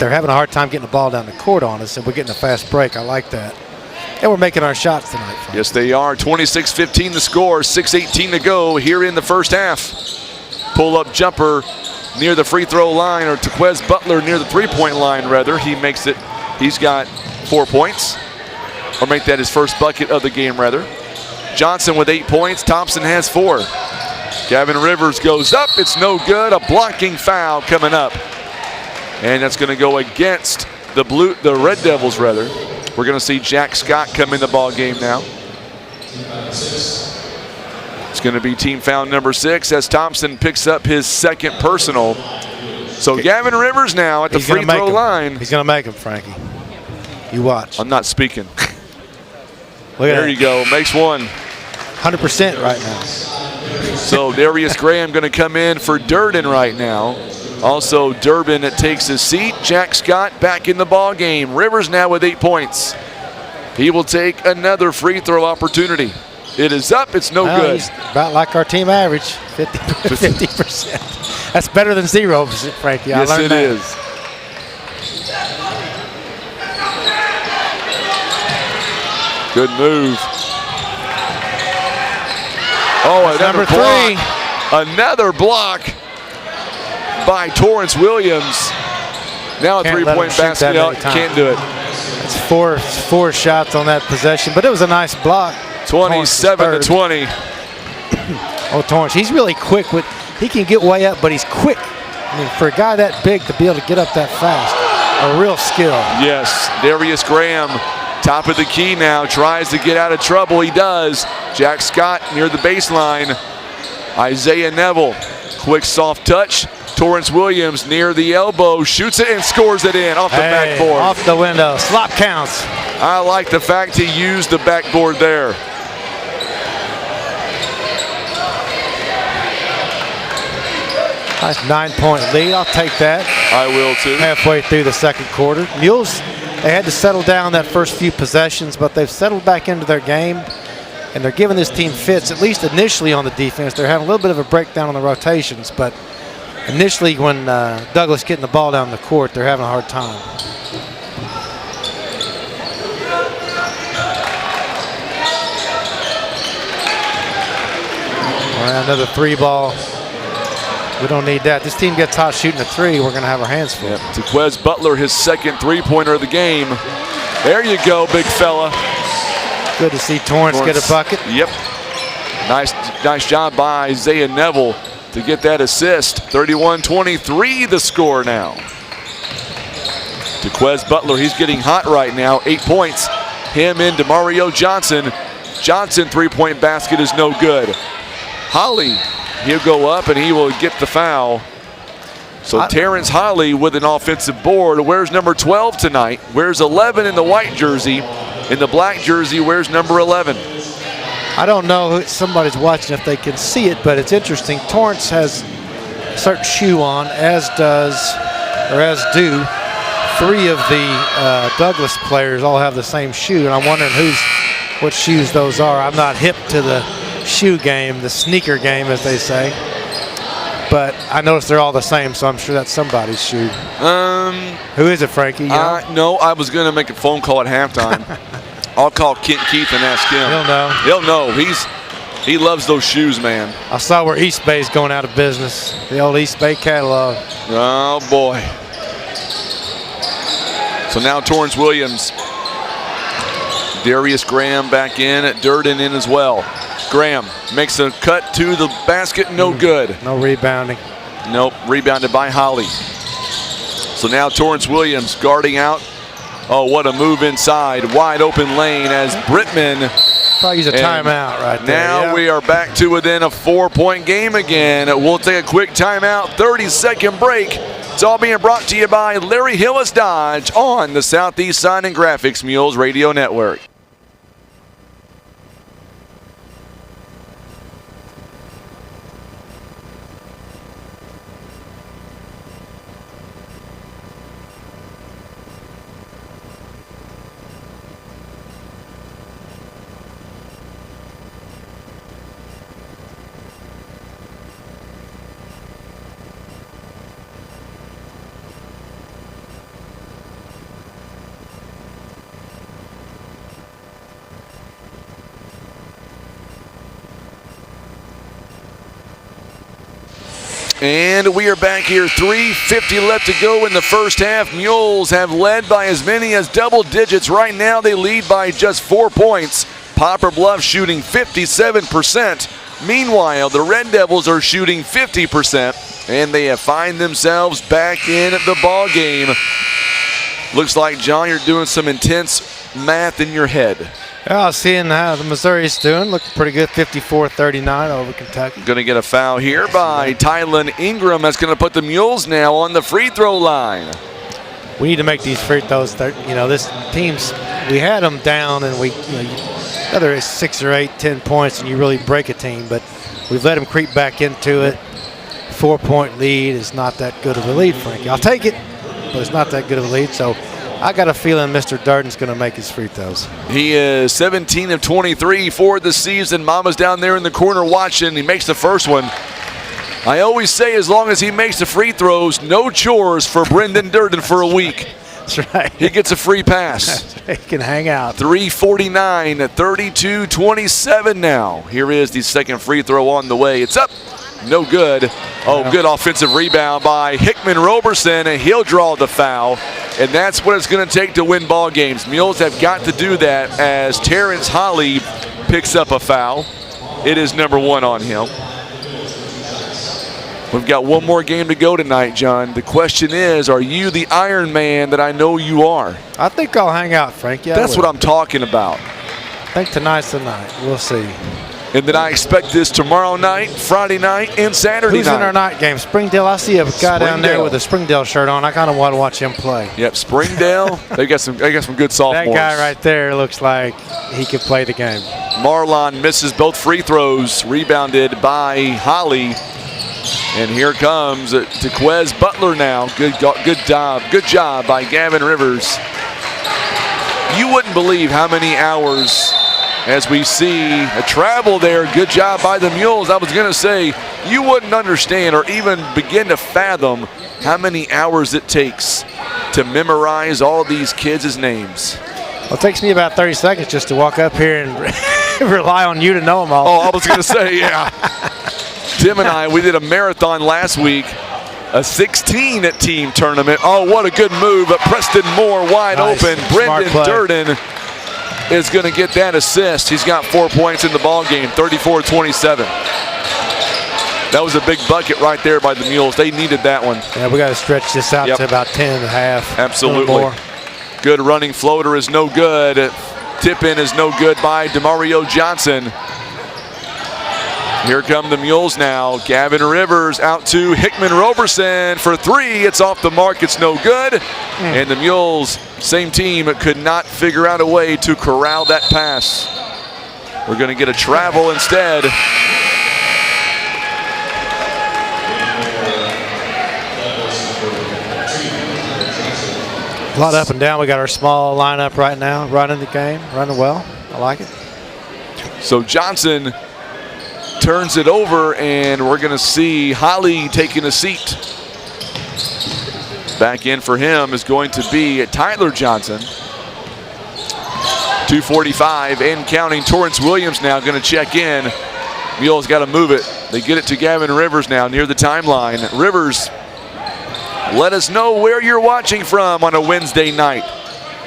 having a hard time getting the ball down the court on us, and we're getting a fast break. I like that. And we're making our shots tonight. Frank. Yes, they are. 26-15 the score, 6:18 to go here in the first half. Pull-up jumper near the free throw line, or Tequez Butler near the three-point line, rather. He makes it. He's got 4 points, or make that his first bucket of the game, rather. Johnson with 8 points. Thompson has 4. Gavin Rivers goes up. It's no good. A blocking foul coming up. And that's going to go against the Red Devils, rather. We're going to see Jack Scott come in the ball game now. It's going to be team foul number 6 as Thompson picks up his second personal. So Gavin Rivers now at the free throw line. He's going to make him, Frankie. You watch. I'm not speaking. There you go. Makes one. 100% right now. So Darius Graham going to come in for Durden right now. Also, Durbin takes his seat. Jack Scott back in the ball game. Rivers now with 8 points. He will take another free throw opportunity. It is up. It's no good. He's about like our team average, 50%. That's better than 0, Frankie. Yes, it is. Good move. Oh, another block. Another block by Torrance Williams. Now a three-point basket. No, can't do it. It's four shots on that possession, but it was a nice block. 27-20. Oh, Torrance, he's really quick. He can get way up, but he's quick. I mean, for a guy that big to be able to get up that fast, a real skill. Yes, Darius Graham, top of the key now, tries to get out of trouble. He does. Jack Scott near the baseline. Isaiah Neville, quick soft touch. Torrance Williams near the elbow, shoots it and scores it in off the backboard. Off the window, slop counts. I like the fact he used the backboard there. Nice 9-point lead. I'll take that. I will too. Halfway through the second quarter. Mules, they had to settle down that first few possessions, but they've settled back into their game, and they're giving this team fits, at least initially on the defense. They're having a little bit of a breakdown on the rotations, but initially when Douglas getting the ball down the court, they're having a hard time. All right, another 3-ball. We don't need that. This team gets hot shooting a 3. We're going to have our hands full. Yep. Tequez Butler, his second 3-pointer of the game. There you go, big fella. Good to see Torrance get a bucket. Yep. Nice job by Isaiah Neville to get that assist. 31-23 the score now. Tequez Butler, he's getting hot right now. 8 points. Him and DeMario Johnson. Johnson 3-point basket is no good. Holly, he'll go up and he will get the foul. So Terrence Holly with an offensive board. Wears number 12 tonight. Wears 11 in the white jersey. In the black jersey, wears number 11. I don't know who somebody's watching if they can see it, but it's interesting. Torrance has a certain shoe on, as do 3 of the Douglas players all have the same shoe, and I'm wondering what shoes those are. I'm not hip to the shoe game, the sneaker game, as they say. But I noticed they're all the same, so I'm sure that's somebody's shoe. Who is it, Frankie? No, I was going to make a phone call at halftime. I'll call Kent Keith and ask him. He'll know. He'll know. He loves those shoes, man. I saw where East Bay's going out of business. The old East Bay catalog. Oh, boy. So now Torrance Williams. Darius Graham back in, Durden in as well. Graham makes a cut to the basket, no good. No rebounding. Nope, rebounded by Holly. So now Torrance Williams guarding out. Oh, what a move inside. Wide open lane as Brittman. Probably use a timeout right there. Now we are back to within a 4-point game again. We'll take a quick timeout, 30-second break. It's all being brought to you by Larry Hillis Dodge on the Southeast Sign and Graphics Mules Radio Network. And we are back here, 3:50 left to go in the first half. Mules have led by as many as double digits. Right now they lead by just 4 points. Poplar Bluff shooting 57%. Meanwhile, the Red Devils are shooting 50%, and they have find themselves back in the ball game. Looks like, John, you're doing some intense math in your head. Yeah, seeing how the Missouri's doing, looking pretty good, 54-39 over Kentucky. Going to get a foul here by Tylen Ingram. That's going to put the Mules now on the free throw line. we need to make these free throws. This team's, we had them down, and whether it's 6 or 8, 10 points, and you really break a team, but we've let them creep back into it. 4-point lead is not that good of a lead, Frankie. I'll take it, but it's not that good of a lead. So I got a feeling Mr. Durden's going to make his free throws. He is 17 of 23 for the season. Mama's down there in the corner watching. He makes the first one. I always say, as long as he makes the free throws, no chores for Brendan Durden for a week. That's right. He gets a free pass. He can hang out. 3:49, 32-27 now. Here is the second free throw on the way. It's up. No good. Oh, good offensive rebound by Hickman Roberson, and he'll draw the foul. And that's what it's going to take to win ball games. Mules have got to do that as Terrence Holly picks up a foul. It is number 1 on him. We've got one more game to go tonight, John. The question is, are you the Iron Man that I know you are? I think I'll hang out, Frank. Yeah, that's what I'm talking about. I think tonight's the night. We'll see. And then I expect this tomorrow night, Friday night, and Saturday night. Who's in our night game? Springdale. I see a guy down there with a Springdale shirt on. I kind of want to watch him play. Yep, Springdale. They got some good sophomores. That guy right there looks like he could play the game. Marlon misses both free throws, rebounded by Holly. And here comes Tequez Butler now. Good job by Gavin Rivers. You wouldn't believe how many hours as we see a travel there. Good job by the Mules. I was going to say, you wouldn't understand or even begin to fathom how many hours it takes to memorize all these kids' names. Well, it takes me about 30 seconds just to walk up here and rely on you to know them all. Oh, I was going to say, yeah. Tim and I, we did a marathon last week, a 16-team tournament. Oh, what a good move. But Preston Moore wide open. Brendan Durden is going to get that assist. He's got 4 points in the ball game, 34-27. That was a big bucket right there by the Mules. They needed that one. Yeah, we got to stretch this out to about 10 and a half. Absolutely. Good running floater is no good. Tip-in is no good by DeMario Johnson. Here come the Mules now. Gavin Rivers out to Hickman Roberson for 3. It's off the mark. It's no good. And the Mules, same team, could not figure out a way to corral that pass. We're going to get a travel instead. A lot up and down. We got our small lineup right now, running the game, running well. I like it. So Johnson turns it over, and we're going to see Holly taking a seat. Back in for him is going to be Tyler Johnson. 2:45 and counting. Torrance Williams now going to check in. Mules got to move it. They get it to Gavin Rivers now near the timeline. Rivers, let us know where you're watching from on a Wednesday night.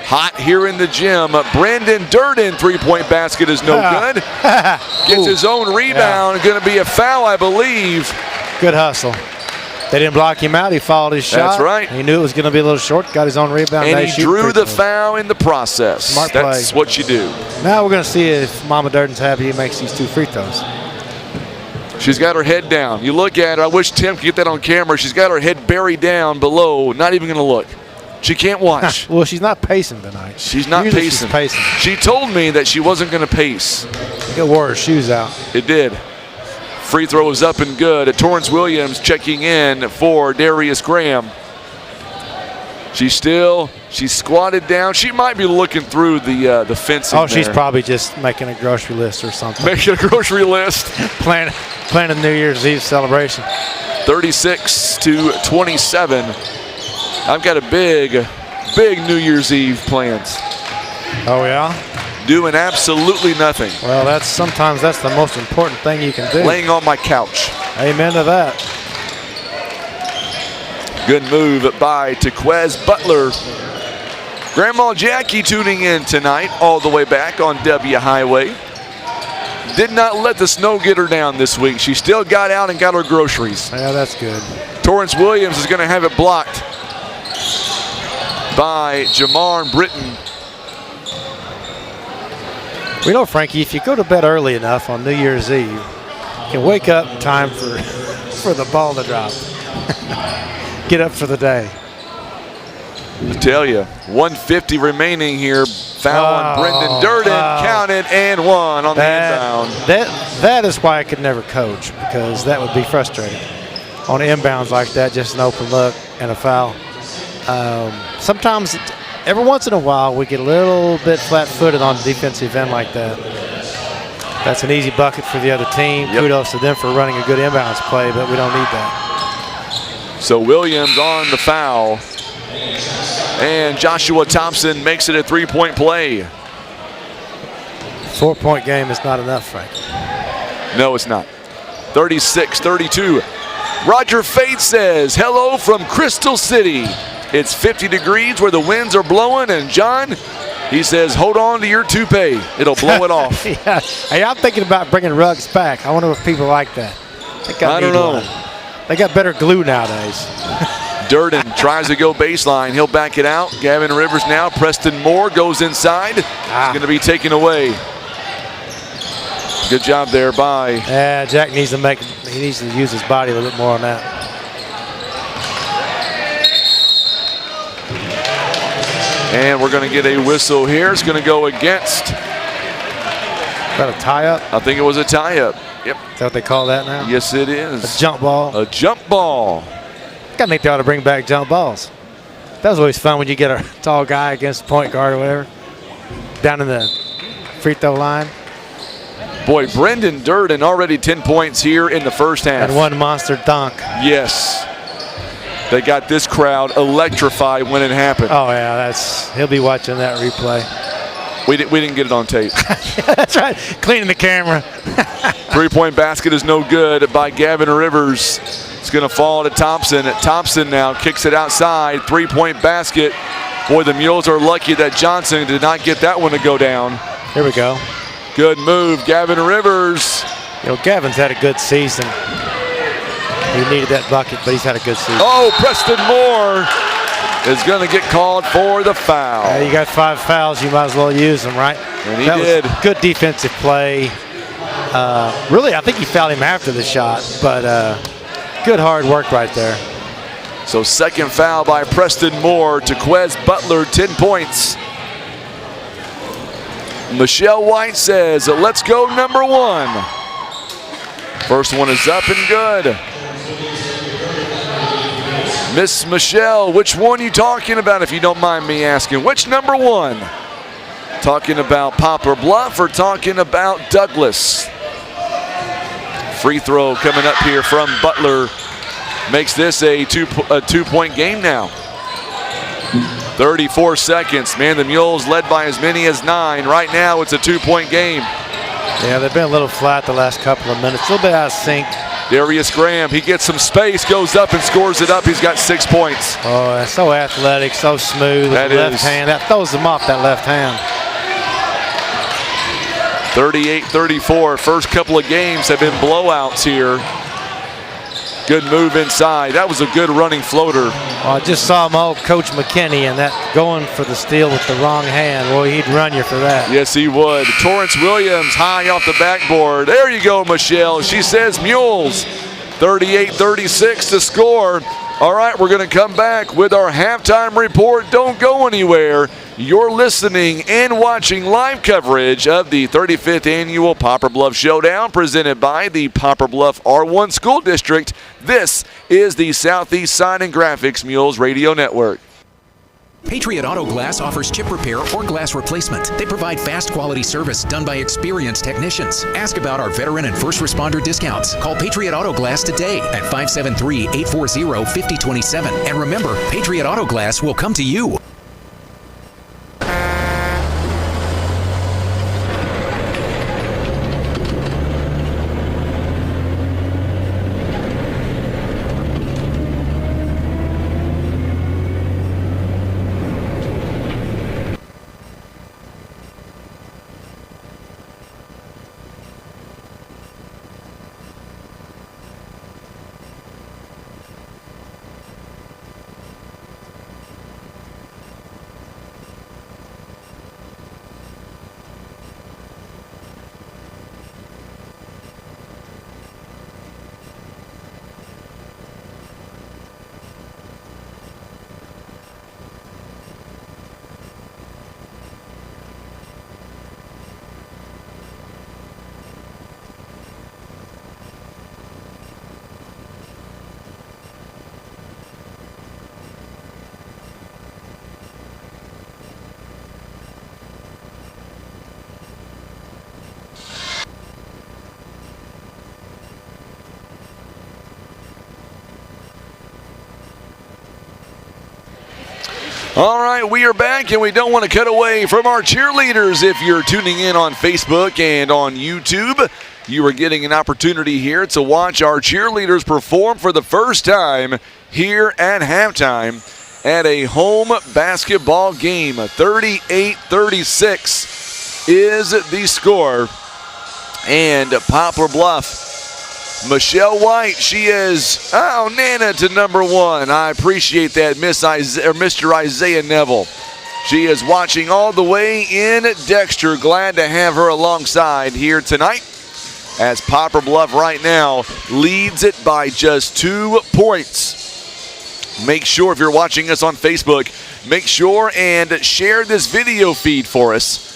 Hot here in the gym. Brendan Durden, 3-point basket is no good. Gets his own rebound. Going to be a foul, I believe. Good hustle. They didn't block him out. He followed his shot. That's right. He knew it was going to be a little short. Got his own rebound. And he drew the foul in the process. Smart play. That's what you do. Now we're going to see if Mama Durden's happy he makes these 2 free throws. She's got her head down. You look at her. I wish Tim could get that on camera. She's got her head buried down below. Not even going to look. She can't watch. Well, she's not pacing tonight. She's not pacing. She's pacing. She told me that she wasn't going to pace. It wore her shoes out. It did. Free throw is up and good. Torrance Williams checking in for Darius Graham. She's squatted down. She might be looking through the fencing. Oh, she's probably just making a grocery list or something. Making a grocery list. Planning a New Year's Eve celebration. 36-27. I've got a big New Year's Eve plans. Oh, yeah? Doing absolutely nothing. Well, sometimes that's the most important thing you can do. Laying on my couch. Amen to that. Good move by Tequez Butler. Grandma Jackie tuning in tonight all the way back on W Highway. Did not let the snow get her down this week. She still got out and got her groceries. Yeah, that's good. Torrance Williams is going to have it blocked by Jamar Britton. We know, Frankie, if you go to bed early enough on New Year's Eve, you can wake up in time for the ball to drop. Get up for the day. I tell you, 150 remaining here. Foul on Brendan Durden, counted and one on the inbound. That is why I could never coach, because that would be frustrating. On inbounds like that, just an open look and a foul. Sometimes, every once in a while, we get a little bit flat-footed on the defensive end like that. That's an easy bucket for the other team. Yep. Kudos to them for running a good inbounds play, but we don't need that. So Williams on the foul. And Joshua Thompson makes it a three-point play. 4-point game is not enough, Frank. No, it's not. 36-32. Roger Fate says, hello from Crystal City. It's 50 degrees where the winds are blowing, and John, he says, hold on to your toupee. It'll blow it off. Yeah. Hey, I'm thinking about bringing rugs back. I wonder if people like that. I don't know. They got better glue nowadays. Durden tries to go baseline. He'll back it out. Gavin Rivers now. Preston Moore goes inside. It's going to be taken away. Good job there by. Yeah, Jack needs to use his body a little bit more on that. And we're going to get a whistle here. It's going to go against. Is that a tie-up? I think it was a tie-up. Yep. Is that what they call that now? Yes, it is. A jump ball. A jump ball. I think they ought to bring back jump balls. That was always fun when you get a tall guy against the point guard or whatever. Down in the free throw line. Boy, Brendan Durden already 10 points here in the first half. And one monster dunk. Yes. They got this crowd electrified when it happened. Oh, yeah, he'll be watching that replay. We didn't get it on tape. That's right, cleaning the camera. Three-point basket is no good by Gavin Rivers. It's going to fall to Thompson. Thompson now kicks it outside. Three-point basket. Boy, the Mules are lucky that Johnson did not get that one to go down. Here we go. Good move, Gavin Rivers. You know, Gavin's had a good season. He needed that bucket, but he's had a good season. Oh, Preston Moore is going to get called for the foul. Yeah, you got 5 fouls, you might as well use them, right? And he did. Was good defensive play. Really, I think he fouled him after the shot, but good hard work right there. So second foul by Preston Moore to Quez Butler, 10 points. Michelle White says, let's go number one. First one is up and good. Miss Michelle, which one are you talking about, if you don't mind me asking? Which number one? Talking about Poplar Bluff or talking about Douglas? Free throw coming up here from Butler. Makes this a two-point game now. 34 seconds. Man, the Mules led by as many as 9. Right now, it's a 2-point game. Yeah, they've been a little flat the last couple of minutes. A little bit out of sync. Darius Graham, he gets some space, goes up and scores it up. He's got 6 points. Oh, that's so athletic, so smooth with the left hand. That throws him off that left hand. 38-34. First couple of games have been blowouts here. Good move inside. That was a good running floater. I just saw my old Coach McKinney and that going for the steal with the wrong hand. Boy, he'd run you for that. Yes, he would. Torrance Williams high off the backboard. There you go, Michelle. She says Mules. 38-36 to score. All right, we're going to come back with our halftime report. Don't go anywhere. You're listening and watching live coverage of the 35th Annual Poplar Bluff Showdown presented by the Poplar Bluff R1 School District. This is the Southeast Sign and Graphics Mules Radio Network. Patriot Auto Glass offers chip repair or glass replacement. They provide fast quality service done by experienced technicians. Ask about our veteran and first responder discounts. Call Patriot Auto Glass today at 573-840-5027. And remember, Patriot Auto Glass will come to you. All right, we are back, and we don't want to cut away from our cheerleaders. If you're tuning in on Facebook and on YouTube, you are getting an opportunity here to watch our cheerleaders perform for the first time here at halftime at a home basketball game. 38-36 is the score. And Poplar Bluff, Michelle White, she is, Nana to number 1. I appreciate that, Mr. Isaiah Neville. She is watching all the way in Dexter. Glad to have her alongside here tonight, as Poplar Bluff right now leads it by just 2 points. Make sure, if you're watching us on Facebook, make sure and share this video feed for us.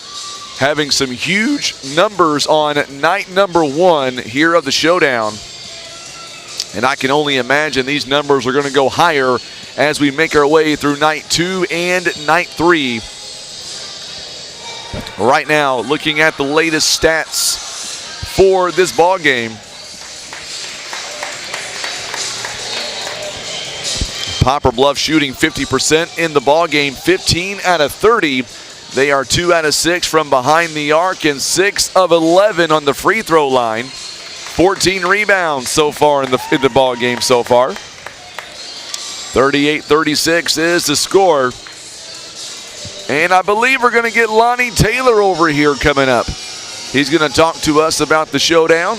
Having some huge numbers on night number 1 here of the Showdown. And I can only imagine these numbers are going to go higher as we make our way through night 2 and night 3. Right now, looking at the latest stats for this ball game. Poplar Bluff shooting 50% in the ball game, 15 out of 30. They are 2 out of 6 from behind the arc and 6 of 11 on the free throw line. 14 rebounds so far in the ball game so far. 38-36 is the score. And I believe we're going to get Lonnie Taylor over here coming up. He's going to talk to us about the Showdown.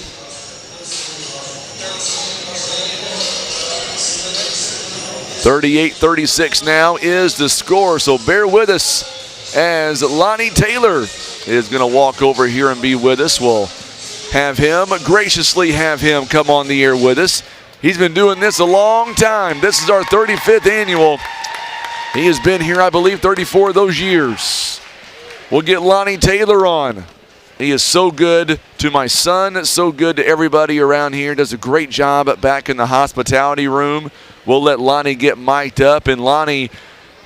38-36 now is the score, so bear with us as Lonnie Taylor is going to walk over here and be with us. We'll graciously have him come on the air with us. He's been doing this a long time. This is our 35th annual. He has been here, I believe, 34 of those years. We'll get Lonnie Taylor on. He is so good to my son, so good to everybody around here. Does a great job back in the hospitality room. We'll let Lonnie get mic'd up. And Lonnie,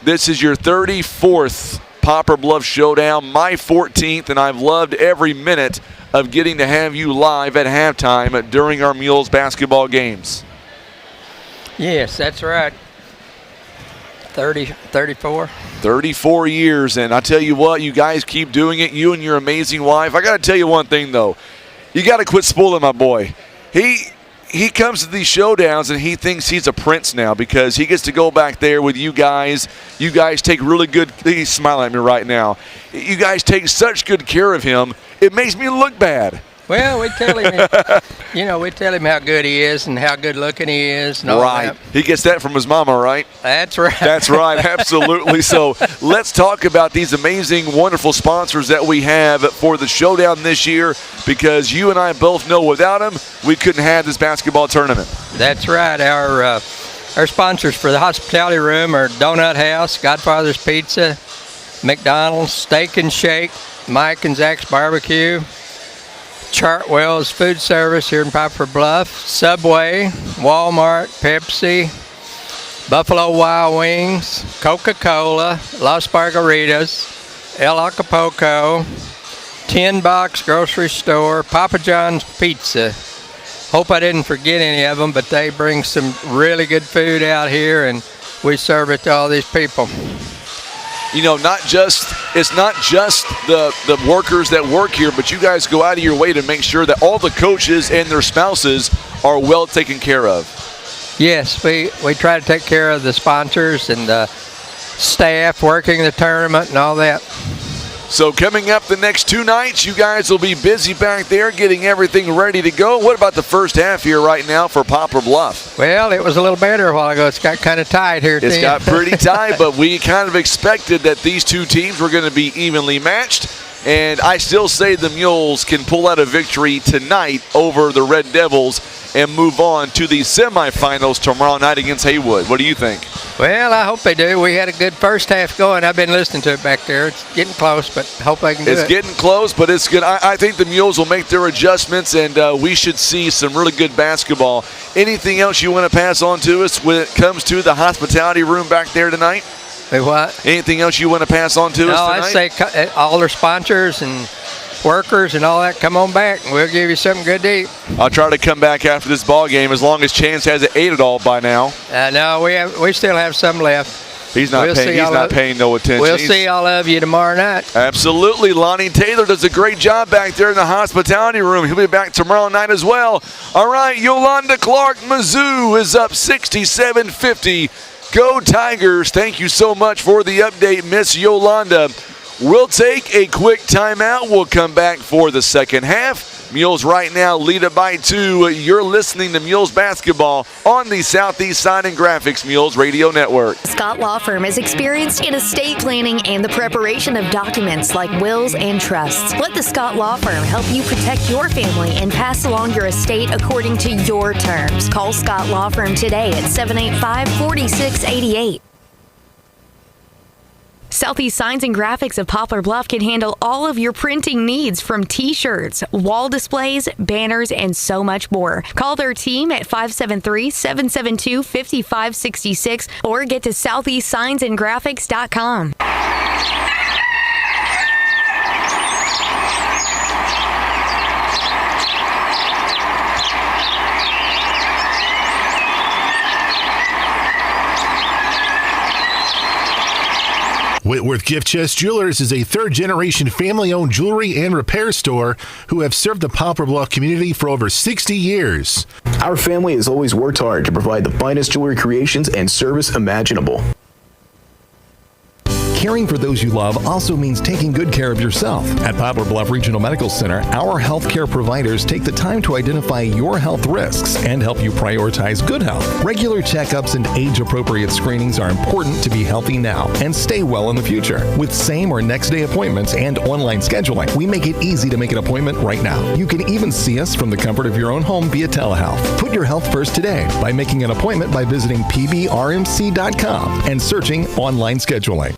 this is your 34th Poplar Bluff Showdown, my 14th, and I've loved every minute of getting to have you live at halftime during our Mules basketball games. Yes, that's right. 34. 34 years, and I tell you what, you guys keep doing it, you and your amazing wife. I got to tell you one thing, though. You got to quit spoiling my boy. He comes to these showdowns and he thinks he's a prince now because he gets to go back there with you guys. You guys take really good, he's smiling at me right now. You guys take such good care of him, it makes me look bad. Well, we tell him, we tell him how good he is and how good looking he is. And all right. That. He gets that from his mama, right? That's right. That's right, absolutely. So let's talk about these amazing, wonderful sponsors that we have for the Showdown this year, because you and I both know without them, we couldn't have this basketball tournament. That's right. Our sponsors for the hospitality room are Donut House, Godfather's Pizza, McDonald's, Steak and Shake, Mike and Zach's Barbecue, Chartwell's Food Service here in Poplar Bluff, Subway, Walmart, Pepsi, Buffalo Wild Wings, Coca-Cola, Las Margaritas, El Acapulco, Tin Box Grocery Store, Papa John's Pizza. Hope I didn't forget any of them, but they bring some really good food out here, and we serve it to all these people. You know, it's not just the workers that work here, but you guys go out of your way to make sure that all the coaches and their spouses are well taken care of. Yes, we try to take care of the sponsors and the staff working the tournament and all that. So coming up the next 2 nights, you guys will be busy back there getting everything ready to go. What about the first half here right now for Poplar Bluff? Well, it was a little better a while ago. It's got kind of tight here. It's got pretty tight, but we kind of expected that these 2 teams were going to be evenly matched. And I still say the Mules can pull out a victory tonight over the Red Devils and move on to the semifinals tomorrow night against Haywood. What do you think? Well, I hope they do. We had a good first half going. I've been listening to it back there. It's getting close, but hope I can do it. It's getting close, but it's good. I think the Mules will make their adjustments, and we should see some really good basketball. Anything else you want to pass on to us when it comes to the hospitality room back there tonight? Hey, what? Anything else you want to pass on to us tonight? No, I'd say all their sponsors and workers and all that, come on back, and we'll give you something good to eat. I'll try to come back after this ball game as long as Chance hasn't ate it all by now. No, we still have some left. He's not paying no attention. We'll see all of you tomorrow night. Absolutely. Lonnie Taylor does a great job back there in the hospitality room. He'll be back tomorrow night as well. All right, Yolanda Clark, Mizzou is up 67-50. Go Tigers. Thank you so much for the update, Miss Yolanda. We'll take a quick timeout. We'll come back for the second half. Mules right now lead it by 2. You're listening to Mules basketball on the Southeast Sign and Graphics Mules Radio Network. Scott Law Firm is experienced in estate planning and the preparation of documents like wills and trusts. Let the Scott Law Firm help you protect your family and pass along your estate according to your terms. Call Scott Law Firm today at 785-4688. Southeast Signs and Graphics of Poplar Bluff can handle all of your printing needs, from t-shirts, wall displays, banners, and so much more. Call their team at 573-772-5566 or get to southeastsignsandgraphics.com. Whitworth Gift Chest Jewelers is a third-generation family-owned jewelry and repair store who have served the Poplar Bluff community for over 60 years. Our family has always worked hard to provide the finest jewelry creations and service imaginable. Caring for those you love also means taking good care of yourself. At Poplar Bluff Regional Medical Center, our healthcare providers take the time to identify your health risks and help you prioritize good health. Regular checkups and age-appropriate screenings are important to be healthy now and stay well in the future. With same or next day appointments and online scheduling, we make it easy to make an appointment right now. You can even see us from the comfort of your own home via telehealth. Put your health first today by making an appointment by visiting pbrmc.com and searching online scheduling.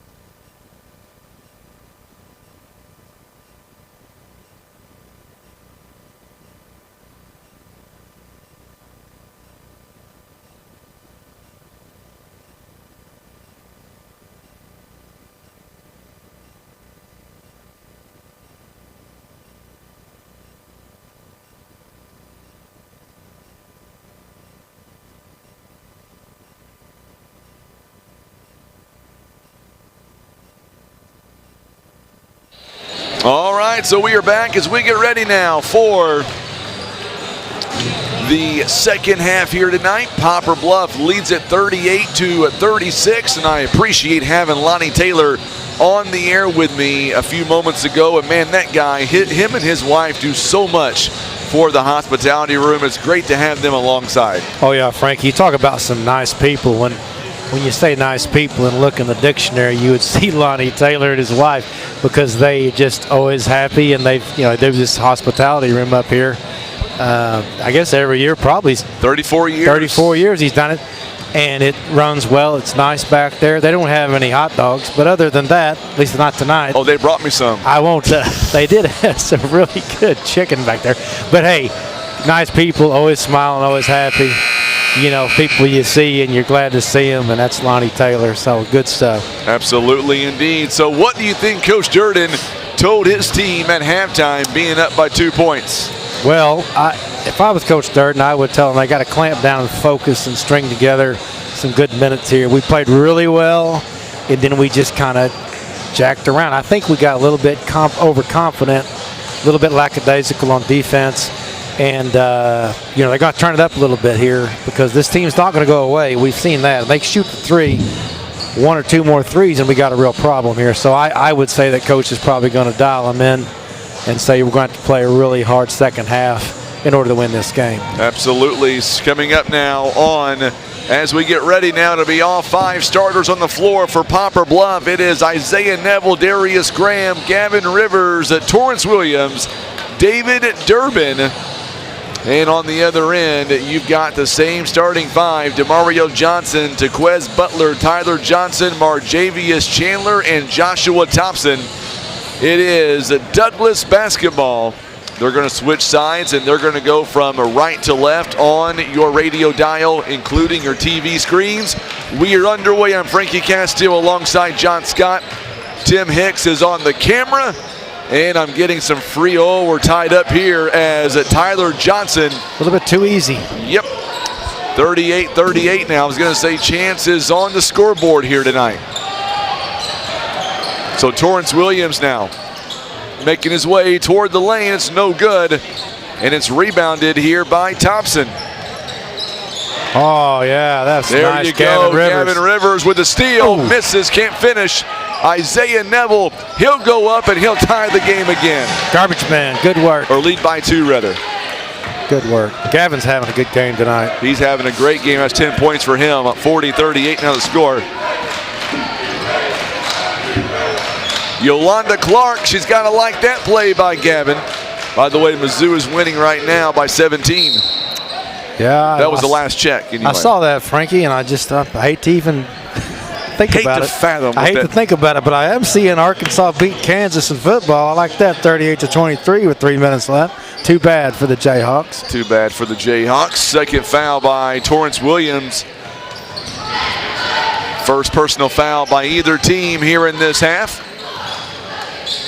All right, so we are back as we get ready now for the second half here tonight. Poplar Bluff leads at 38-36, and I appreciate having Lonnie Taylor on the air with me a few moments ago. And man, that guy, him and his wife do so much for the hospitality room. It's great to have them alongside. Oh yeah, Frank, you talk about some nice people. When you say nice people and look in the dictionary, you would see Lonnie Taylor and his wife, because they just always happy, and they've there's this hospitality room up here. I guess every year, probably 34 years. 34 years he's done it, and it runs well. It's nice back there. They don't have any hot dogs, but other than that, at least not tonight. Oh, they brought me some. I won't. They did have some really good chicken back there, but hey, nice people, always smiling, always happy. People you see and you're glad to see them, and that's Lonnie Taylor, so good stuff. Absolutely indeed. So what do you think Coach Durden told his team at halftime, being up by 2 points? Well, if I was Coach Durden, I would tell them they got to clamp down and focus and string together some good minutes here. We played really well, and then we just kind of jacked around. I think we got a little bit overconfident, a little bit lackadaisical on defense. And, they're going to turn it up a little bit here, because this team's not going to go away. We've seen that. They shoot the three, 1 or 2 more threes, and we got a real problem here. So I would say that Coach is probably going to dial them in and say we're going to play a really hard second half in order to win this game. Absolutely. Coming up now on, as we get ready now to be all 5 starters on the floor for Poplar Bluff, it is Isaiah Neville, Darius Graham, Gavin Rivers, Torrance Williams, David Durbin. And on the other end, you've got the same starting 5, DeMario Johnson, Tequez Butler, Tyler Johnson, Marjavius Chandler, and Joshua Thompson. It is Douglas basketball. They're going to switch sides, and they're going to go from right to left on your radio dial, including your TV screens. We are underway. I'm Frankie Castillo alongside John Scott. Tim Hicks is on the camera. And I'm getting some free. We're tied up here as Tyler Johnson. A little bit too easy. Yep. 38-38 now. I was going to say Chance is on the scoreboard here tonight. So Torrance Williams now making his way toward the lane. It's no good. And it's rebounded here by Thompson. Oh, yeah, that's there nice. You go. Gavin Rivers with the steal. Ooh. Misses, can't finish. Isaiah Neville, he'll go up and he'll tie the game again. Garbage man, good work. Or lead by 2, rather. Good work. Gavin's having a good game tonight. He's having a great game. That's 10 points for him. 40-38 now the score. Yolanda Clark, she's got to like that play by Gavin. By the way, Mizzou is winning right now by 17. Yeah. That was the last check. Anyway. I saw that, Frankie, and I hate to even think about it. I hate to think about it, but I am seeing Arkansas beat Kansas in football. I like that, 38-23 with 3 minutes left. Too bad for the Jayhawks. Too bad for the Jayhawks. Second foul by Torrance Williams. First personal foul by either team here in this half.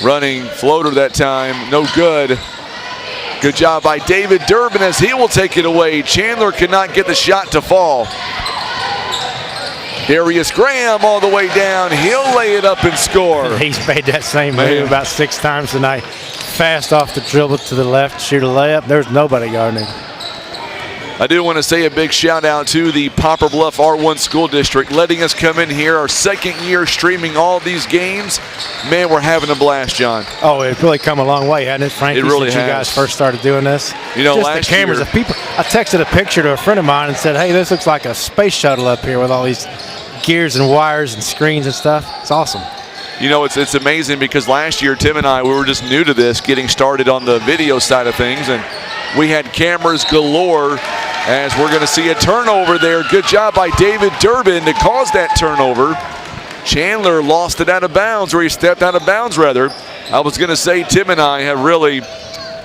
Running floater that time, no good. Good job by David Durbin as he will take it away. Chandler could not get the shot to fall. Darius Graham all the way down. He'll lay it up and score. He's made that same move about 6 times tonight. Fast off the dribble to the left, shoot a layup. There's nobody guarding him. I do want to say a big shout out to the Poplar Bluff R1 School District letting us come in here, our second year streaming all these games. Man, we're having a blast, John. Oh, it's really come a long way, hasn't it, Frankie? It really since has. you guys first started doing this. You know, just last the cameras year, of people. I texted a picture to a friend of mine and said, hey, this looks like a space shuttle up here with all these gears and wires and screens and stuff. It's awesome. You know, it's amazing because last year, Tim and I, we were just new to this, getting started on the video side of things, and we had cameras galore as we're going to see a turnover there. Good job by David Durbin to cause that turnover. Chandler lost it out of bounds, or he stepped out of bounds, rather. I was going to say Tim and I have really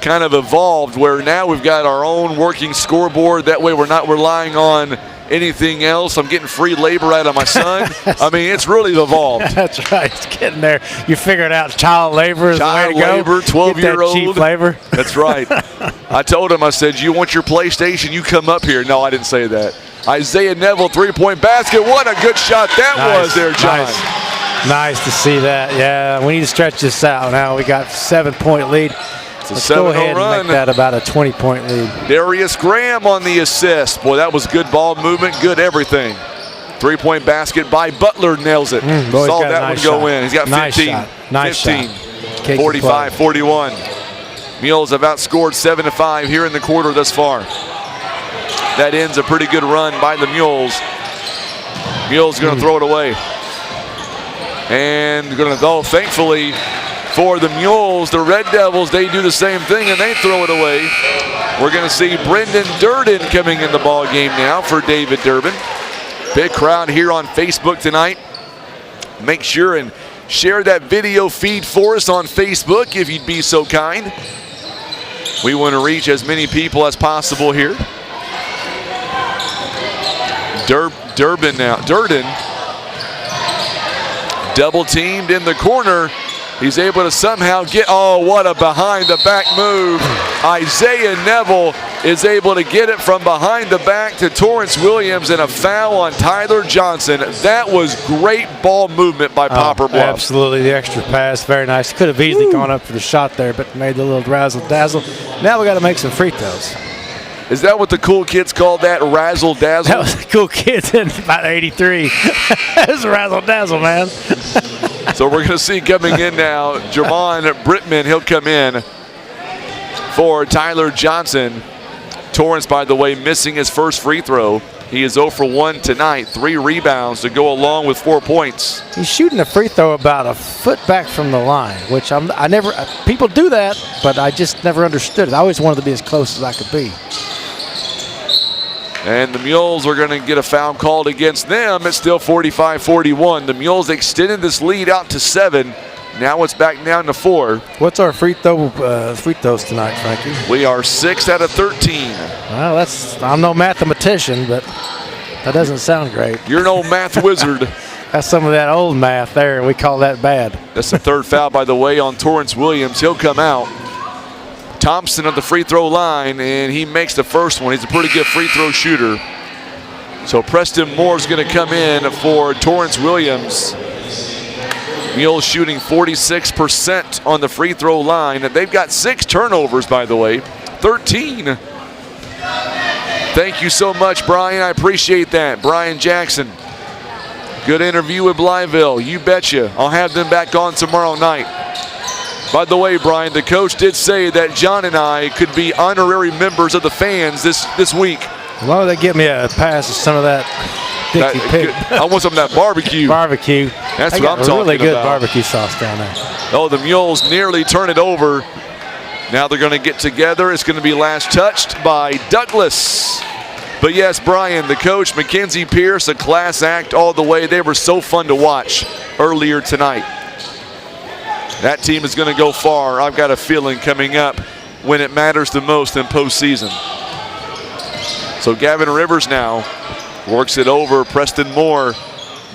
kind of evolved where now we've got our own working scoreboard. That way we're not relying on anything else. I'm getting free labor out of my son. I mean, it's really evolved. That's right. It's getting there. You figured out child labor is the way to go. Child labor, 12-year-old. Cheap labor. That's right. I told him, I said, you want your PlayStation, you come up here. No, I didn't say that. Isaiah Neville, 3-point basket. What a good shot that was there, John. Nice to see that. Yeah, we need to stretch this out now. We got 7-point lead. Let's go ahead and make that about a 20-point lead. Darius Graham on the assist. Boy, that was good ball movement, good everything. 3-point basket by Butler, nails it. Boy, saw that one go in. He's got 15. Nice 15. Shot. 45-41. Mules have outscored 7-5 here in the quarter thus far. That ends a pretty good run by the Mules. Mules going to throw it away. And going to go, thankfully, for the Mules, the Red Devils, they do the same thing and they throw it away. We're going to see Brendan Durden coming in the ball game now for David Durbin. Big crowd here on Facebook tonight. Make sure and share that video feed for us on Facebook if you'd be so kind. We want to reach as many people as possible here. Durden now. Durden double teamed in the corner. He's able to somehow get, oh, what a behind the back move. Isaiah Neville is able to get it from behind the back to Torrance Williams, and a foul on Tyler Johnson. That was great ball movement by Poplar Bluff. Absolutely, the extra pass, very nice. Could have easily gone up for the shot there, but made the little razzle dazzle. Now we got to make some free throws. Is that what the cool kids call that, razzle dazzle? That was the cool kids in about 83. That was razzle dazzle, man. So we're going to see coming in now, Jermon Brittman, he'll come in for Tyler Johnson. Torrance, by the way, missing his first free throw. He is 0 for 1 tonight, 3 rebounds to go along with 4 points. He's shooting a free throw about a foot back from the line, which I never, people do that, but I just never understood it. I always wanted to be as close as I could be. And the Mules are going to get a foul called against them. It's still 45-41. The Mules extended this lead out to 7. Now it's back down to 4. What's our free throws tonight, Frankie? We are 6 out of 13. Well, I'm no mathematician, but that doesn't sound great. You're no math wizard. That's some of that old math there. We call that bad. That's the third foul, by the way, on Torrance Williams. He'll come out. Thompson at the free throw line, and he makes the first one. He's a pretty good free throw shooter. So Preston Moore's going to come in for Torrance Williams. Mules shooting 46% on the free throw line. They've got 6 turnovers, by the way. 13. Thank you so much, Brian. I appreciate that. Brian Jackson. Good interview with Blytheville. You betcha. I'll have them back on tomorrow night. By the way, Brian, the coach did say that John and I could be honorary members of the fans this week. Why don't they get me a pass of some of that Dixie Pig? I want some of that barbecue. Barbecue. That's what I'm talking about. Really good barbecue sauce down there. Oh, the Mules nearly turn it over. Now they're going to get together. It's going to be last touched by Douglas. But yes, Brian, the coach, Mackenzie Pierce, a class act all the way. They were so fun to watch earlier tonight. That team is going to go far. I've got a feeling coming up when it matters the most in postseason. So Gavin Rivers now works it over. Preston Moore.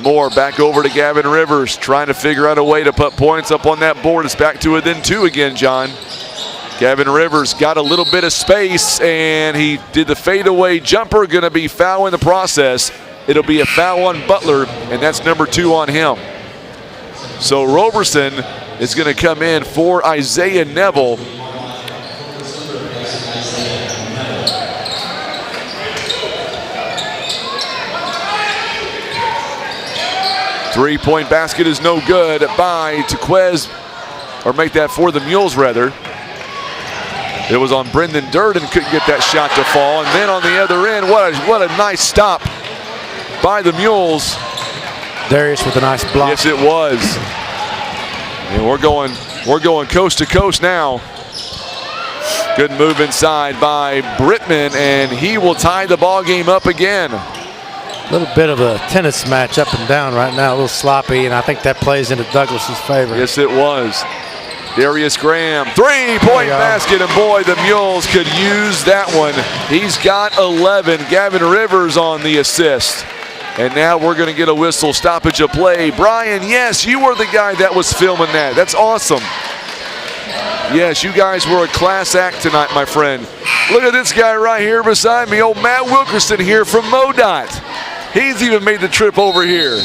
Moore back over to Gavin Rivers, trying to figure out a way to put points up on that board. It's back to within 2 again, John. Gavin Rivers got a little bit of space, and he did the fadeaway jumper. Going to be foul in the process. It'll be a foul on Butler, and that's number 2 on him. So Roberson is going to come in for Isaiah Neville. Three-point basket is no good by Tequez, or make that for the Mules, rather. It was on Brendan Durden, couldn't get that shot to fall. And then on the other end, what a nice stop by the Mules. Darius with a nice block. Yes, it was. And we're going coast to coast now. Good move inside by Brittman, and he will tie the ball game up again. A little bit of a tennis match up and down right now, a little sloppy, and I think that plays into Douglas's favor. Yes, it was. Darius Graham, three-point basket, and boy, the Mules could use that one. He's got 11. Gavin Rivers on the assist. And now we're going to get a whistle, stoppage of play. Brian, yes, you were the guy that was filming that. That's awesome. Yes, you guys were a class act tonight, my friend. Look at this guy right here beside me, old Matt Wilkerson here from MoDOT. He's even made the trip over here.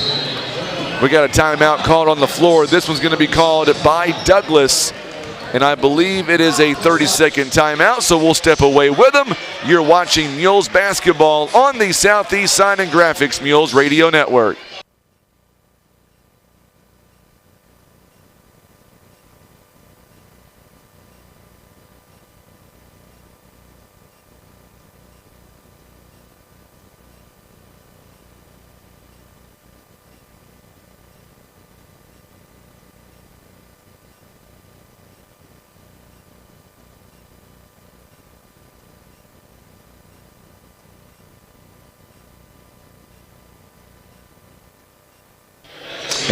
We got a timeout called on the floor. This one's going to be called by Douglas, and I believe it is a 30-second timeout, so we'll step away with them. You're watching Mules basketball on the Southeast Sign and Graphics Mules Radio Network.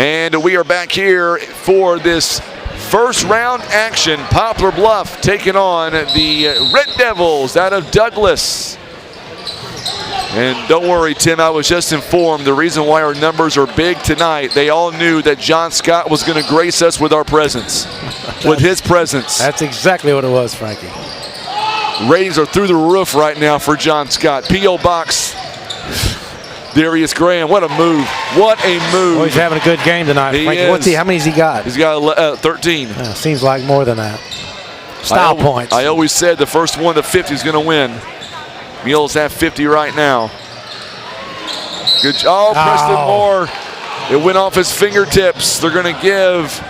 And we are back here for this first round action. Poplar Bluff taking on the Red Devils out of Douglas. And don't worry, Tim, I was just informed the reason why our numbers are big tonight. They all knew that John Scott was going to grace us with our presence, with his presence. That's exactly what it was, Frankie. Ratings are through the roof right now for John Scott. P.O. Box. Darius Graham, what a move. What a move. Oh, he's having a good game tonight. He Frankie, is. How many has he got? He's got 13. Seems like more than that. Style points. I always said the first one to 50 is going to win. Mules have 50 right now. Good job. Oh, Preston Moore. It went off his fingertips. They're going to give.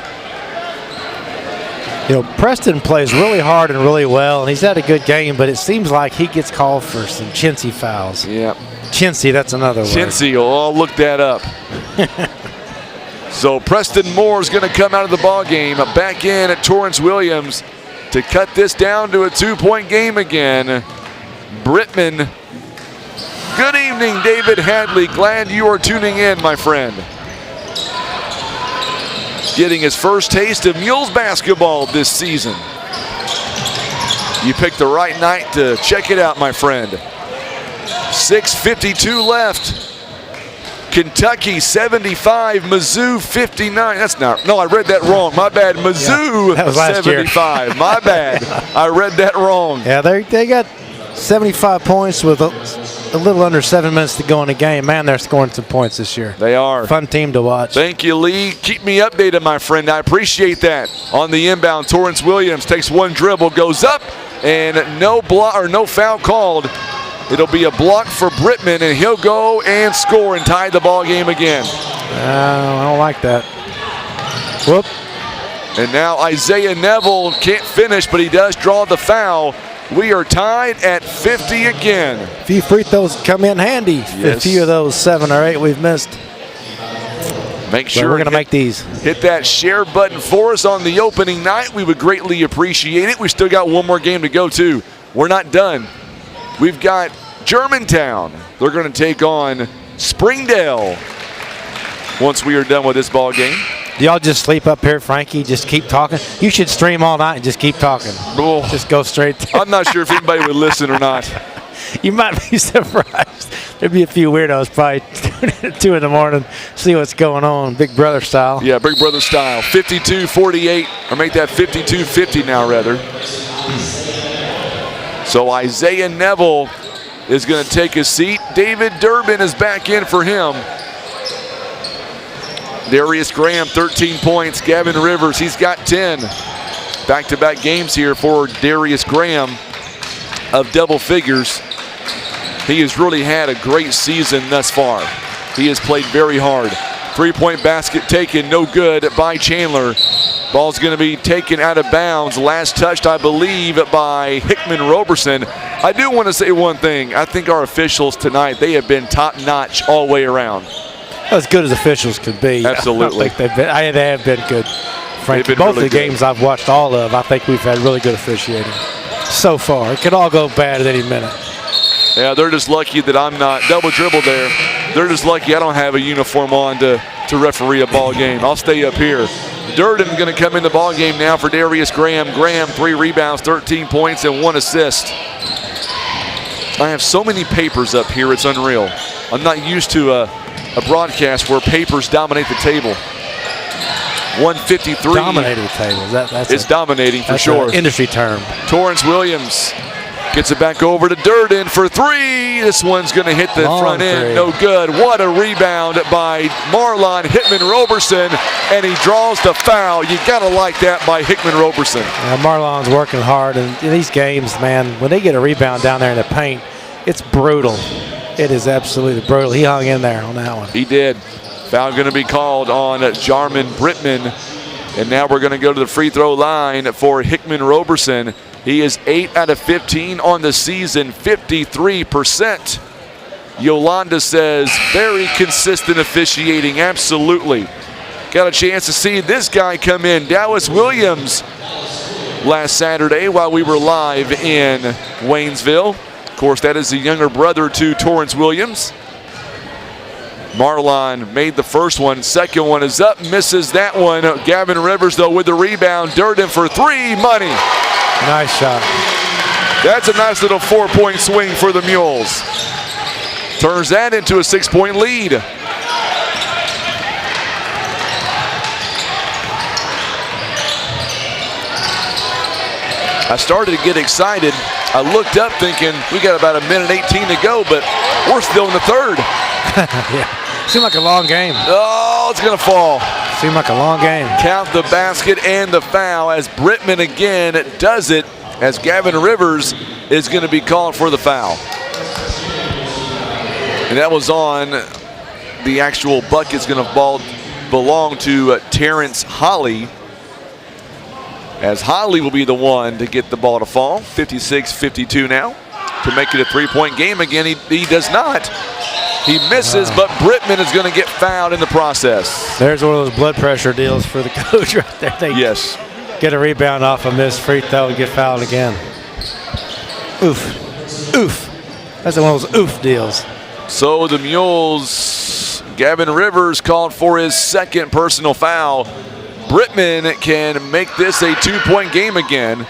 You know, Preston plays really hard and really well, and he's had a good game, but it seems like he gets called for some chintzy fouls. Yeah. Chintzy, that's another word. Chintzy, I'll look that up. So Preston Moore is going to come out of the ball game, back in at Torrance Williams to cut this down to a 2-point game again. Brittman. Good evening, David Hadley. Glad you are tuning in, my friend. Getting his first taste of Mules basketball this season. You picked the right night to check it out, my friend. 6:52 left. Kentucky 75, Mizzou 59. That's not, no, I read that wrong. My bad. Mizzou that was last 75. Year. My bad. I read that wrong. Yeah, they got 75 points with a little under 7 minutes to go in the game. Man, they're scoring some points this year. They are. Fun team to watch. Thank you, Lee. Keep me updated, my friend. I appreciate that. On the inbound, Torrance Williams takes one dribble, goes up, and no foul called. It'll be a block for Brittman, and he'll go and score and tie the ball game again. I don't like that. Whoop. And now Isaiah Neville can't finish, but he does draw the foul. We are tied at 50 again. A few free throws come in handy. Yes. A few of those 7 or 8 we've missed. Make sure we're going to make these. Hit that share button for us on the opening night. We would greatly appreciate it. We still got one more game to go, too. We're not done. We've got Germantown. They're going to take on Springdale once we are done with this ball game. Do y'all just sleep up here, Frankie? Just keep talking? You should stream all night and just keep talking. Oh, just go straight there. I'm not sure if anybody would listen or not. You might be surprised. There'd be a few weirdos probably 2 in the morning, see what's going on, Big Brother style. Yeah, Big Brother style. 52-48, or make that 52-50 now, rather. So Isaiah Neville is going to take a seat. David Durbin is back in for him. Darius Graham, 13 points. Gavin Rivers, he's got 10. Back-to-back games here for Darius Graham of double figures. He has really had a great season thus far. He has played very hard. Three-point basket taken, no good by Chandler. Ball's going to be taken out of bounds. Last touched, I believe, by Hickman Roberson. I do want to say one thing. I think our officials tonight, they have been top-notch all the way around. As good as officials could be. Absolutely. I think they have been good. Frankly, both really of the games I've watched all of, I think we've had really good officiating so far. It could all go bad at any minute. Yeah, they're just lucky that I'm not double dribble there. They're just lucky I don't have a uniform on to referee a ball game. I'll stay up here. Durden going to come in the ball game now for Darius Graham. Graham, 3 rebounds, 13 points, and 1 assist. I have so many papers up here, it's unreal. I'm not used to a broadcast where papers dominate the table. 153. Dominating the table. It's dominating for sure. An industry term. Torrance Williams gets it back over to Durden for 3. This one's going to hit the front end. No good. What a rebound by Marlon Hickman Roberson, and he draws the foul. You got to like that by Hickman Roberson. Yeah, Marlon's working hard, and in these games, man, when they get a rebound down there in the paint, it's brutal. It is absolutely brutal. He hung in there on that one. He did. Foul going to be called on Jarman Brittman. And now we're going to go to the free throw line for Hickman Roberson. He is 8 out of 15 on the season, 53%. Yolanda says very consistent officiating, absolutely. Got a chance to see this guy come in, Dallas Williams, last Saturday while we were live in Waynesville. Of course, that is the younger brother to Torrance Williams. Marlon made the first one. Second one is up, misses that one. Gavin Rivers, though, with the rebound. Durden for 3, money. Nice shot. That's a nice little 4-point swing for the Mules. Turns that into a 6-point lead. I started to get excited. I looked up thinking we got about 1:18 to go, but we're still in the third. Yeah. Seemed like a long game. Oh, it's going to fall. Seemed like a long game. Count the basket and the foul as Brittman again does it, as Gavin Rivers is going to be called for the foul. And that was on the actual bucket's going to belong to Terrence Holly, as Holly will be the one to get the ball to fall. 56-52 now to make it a 3-point game again. He does not. He misses, but Brittman is going to get fouled in the process. There's one of those blood pressure deals for the coach right there. They get a rebound off a missed free throw and get fouled again. Oof. Oof. That's one of those oof deals. So the Mules, Gavin Rivers called for his second personal foul. Brittman can make this a 2-point game again.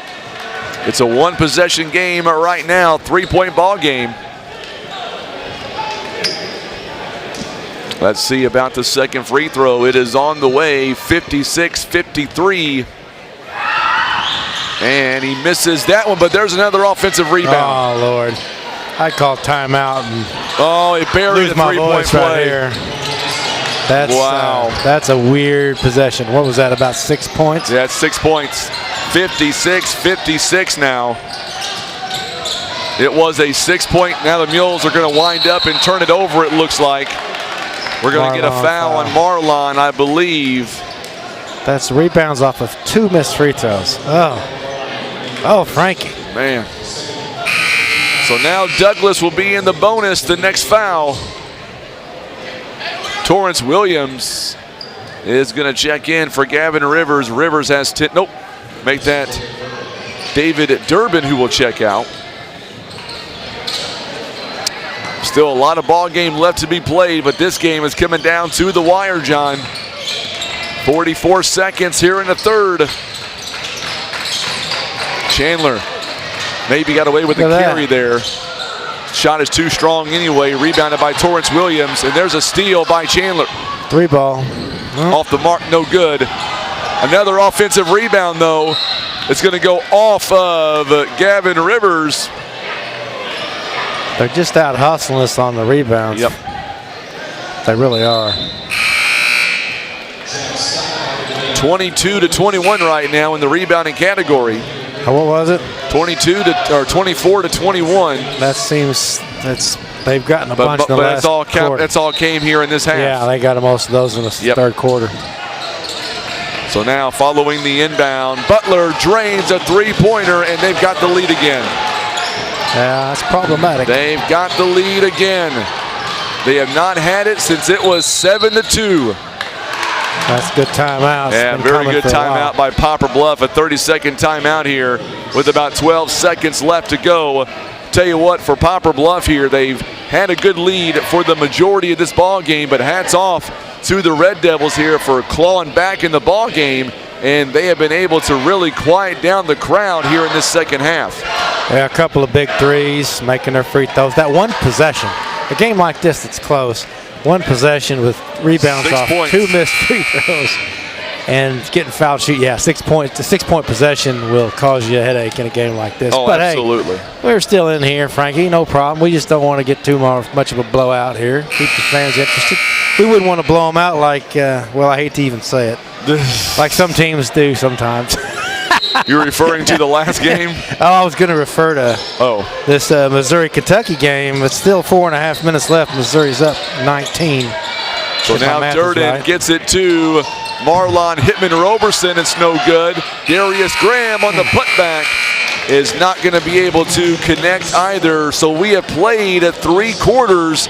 It's a 1-possession game right now, 3-point ball game. Let's see about the second free throw. It is on the way, 56-53. And he misses that one, but there's another offensive rebound. Oh, Lord. I call timeout and he buried the three-point play. Right here. That's, wow. That's a weird possession. What was that, about 6 points? Yeah, it's 6 points. 56-56 now. It was a 6-point. Now the Mules are going to wind up and turn it over, it looks like. We're going to get a foul on Marlon, I believe. That's rebounds off of 2 missed free throws. Oh, Frankie. Man. So now Douglas will be in the bonus, the next foul. Torrance Williams is going to check in for Gavin Rivers. Rivers has 10. Nope. Make that David Durbin who will check out. Still a lot of ball game left to be played, but this game is coming down to the wire, John. 44 seconds here in the third. Chandler maybe got away with the carry there. Shot is too strong anyway. Rebounded by Torrance Williams, and there's a steal by Chandler. 3 ball. Off the mark, no good. Another offensive rebound, though. It's going to go off of Gavin Rivers. They're just out hustling us on the rebounds. Yep. They really are. 22-21 right now in the rebounding category. What was it? 24-21. That seems they've gotten a bunch in the last quarter. That's all came here in this half. Yeah, they got most of those in the third quarter. So now following the inbound, Butler drains a three-pointer, and they've got the lead again. Yeah, that's problematic. They've got the lead again. They have not had it since it was 7-2. That's a good timeout. Yeah, very good timeout by Poplar Bluff. A 30-second timeout here with about 12 seconds left to go. Tell you what, for Poplar Bluff here, they've had a good lead for the majority of this ball game, but hats off to the Red Devils here for clawing back in the ball game, and they have been able to really quiet down the crowd here in this second half. Yeah, a couple of big threes, making their free throws. That one possession, a game like this that's close, one possession with rebounds off 2 missed free throws and getting foul shoot. Yeah, 6 points. The 6-point possession will cause you a headache in a game like this. Oh, but absolutely. Hey, we're still in here, Frankie. No problem. We just don't want to get too much of a blowout here. Keep the fans interested. We wouldn't want to blow them out like, well, I hate to even say it, like some teams do sometimes. You're referring to the last game? I was going to refer to this Missouri-Kentucky game. It's still 4.5 minutes left. Missouri's up 19. So now Durden gets it to Marlon Hittman-Roberson. It's no good. Darius Graham on the putback is not going to be able to connect either. So we have played at 3 quarters.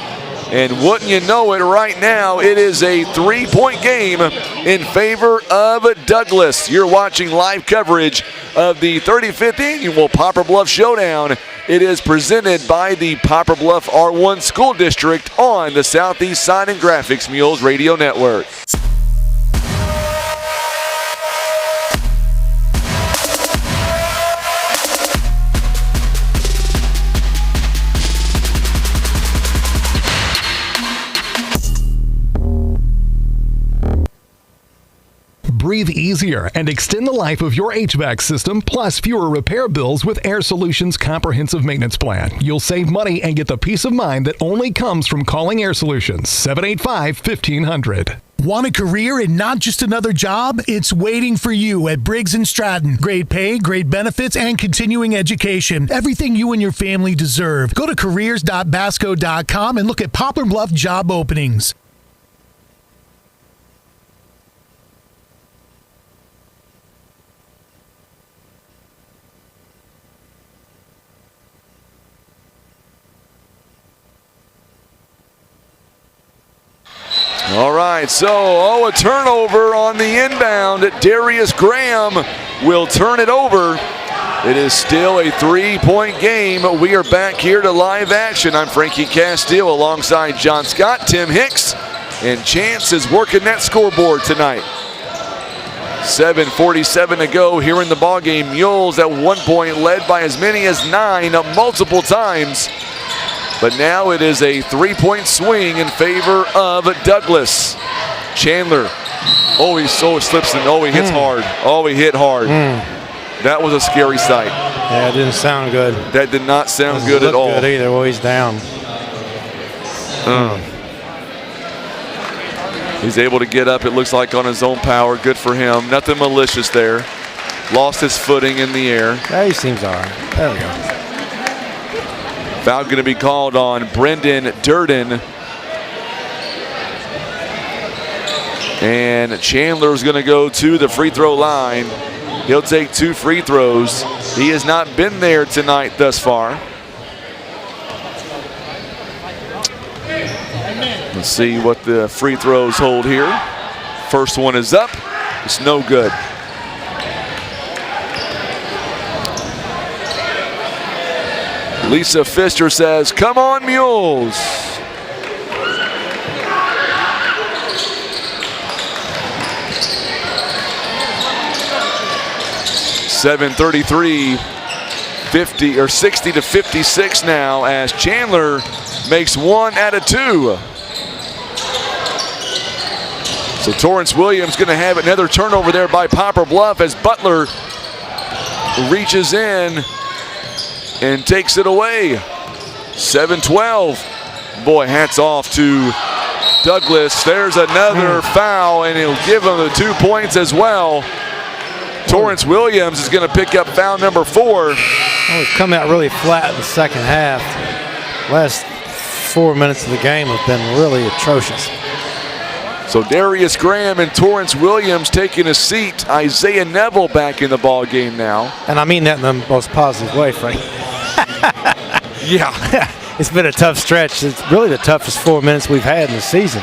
And wouldn't you know it, right now, it is a 3-point game in favor of Douglas. You're watching live coverage of the 35th Annual Poplar Bluff Showdown. It is presented by the Poplar Bluff R1 School District on the Southeast Sign and Graphics Mules Radio Network. Breathe easier and extend the life of your HVAC system, plus fewer repair bills with Air Solutions Comprehensive Maintenance Plan. You'll save money and get the peace of mind that only comes from calling Air Solutions. 785-1500. Want a career and not just another job? It's waiting for you at Briggs & Stratton. Great pay, great benefits, and continuing education. Everything you and your family deserve. Go to careers.basco.com and look at Poplar Bluff job openings. All right, so a turnover on the inbound. Darius Graham will turn it over. It is still a 3-point game. We are back here to live action. I'm Frankie Castile alongside John Scott, Tim Hicks, and Chance is working that scoreboard tonight. 7:47 to go here in the ballgame. Mules at one point led by as many as 9 multiple times. But now it is a 3-point swing in favor of Douglas. Chandler. He slips in. He hits hard. He hit hard. That was a scary sight. Yeah, it didn't sound good. That did not sound good at all. Good either. Well, he's down. He's able to get up, it looks like, on his own power. Good for him. Nothing malicious there. Lost his footing in the air. Yeah, he seems all right. There we go. Foul going to be called on Brendan Durden. And Chandler's going to go to the free throw line. He'll take 2 free throws. He has not been there tonight thus far. Let's see what the free throws hold here. First one is up. It's no good. Lisa Pfister says, "Come on, Mules." .733, 50 or 60 to 56 now as Chandler makes 1 out of 2. So Torrance Williams going to have another turnover there by Poplar Bluff as Butler reaches in and takes it away. 7-12. Boy, hats off to Douglas. There's another foul, and he'll give him the 2 points as well. Torrance Williams is going to pick up foul number 4. Well, we've come out really flat in the second half. Last 4 minutes of the game have been really atrocious. So Darius Graham and Torrance Williams taking a seat. Isaiah Neville back in the ball game now. And I mean that in the most positive way, Frank. Yeah. It's been a tough stretch. It's really the toughest 4 minutes we've had in the season.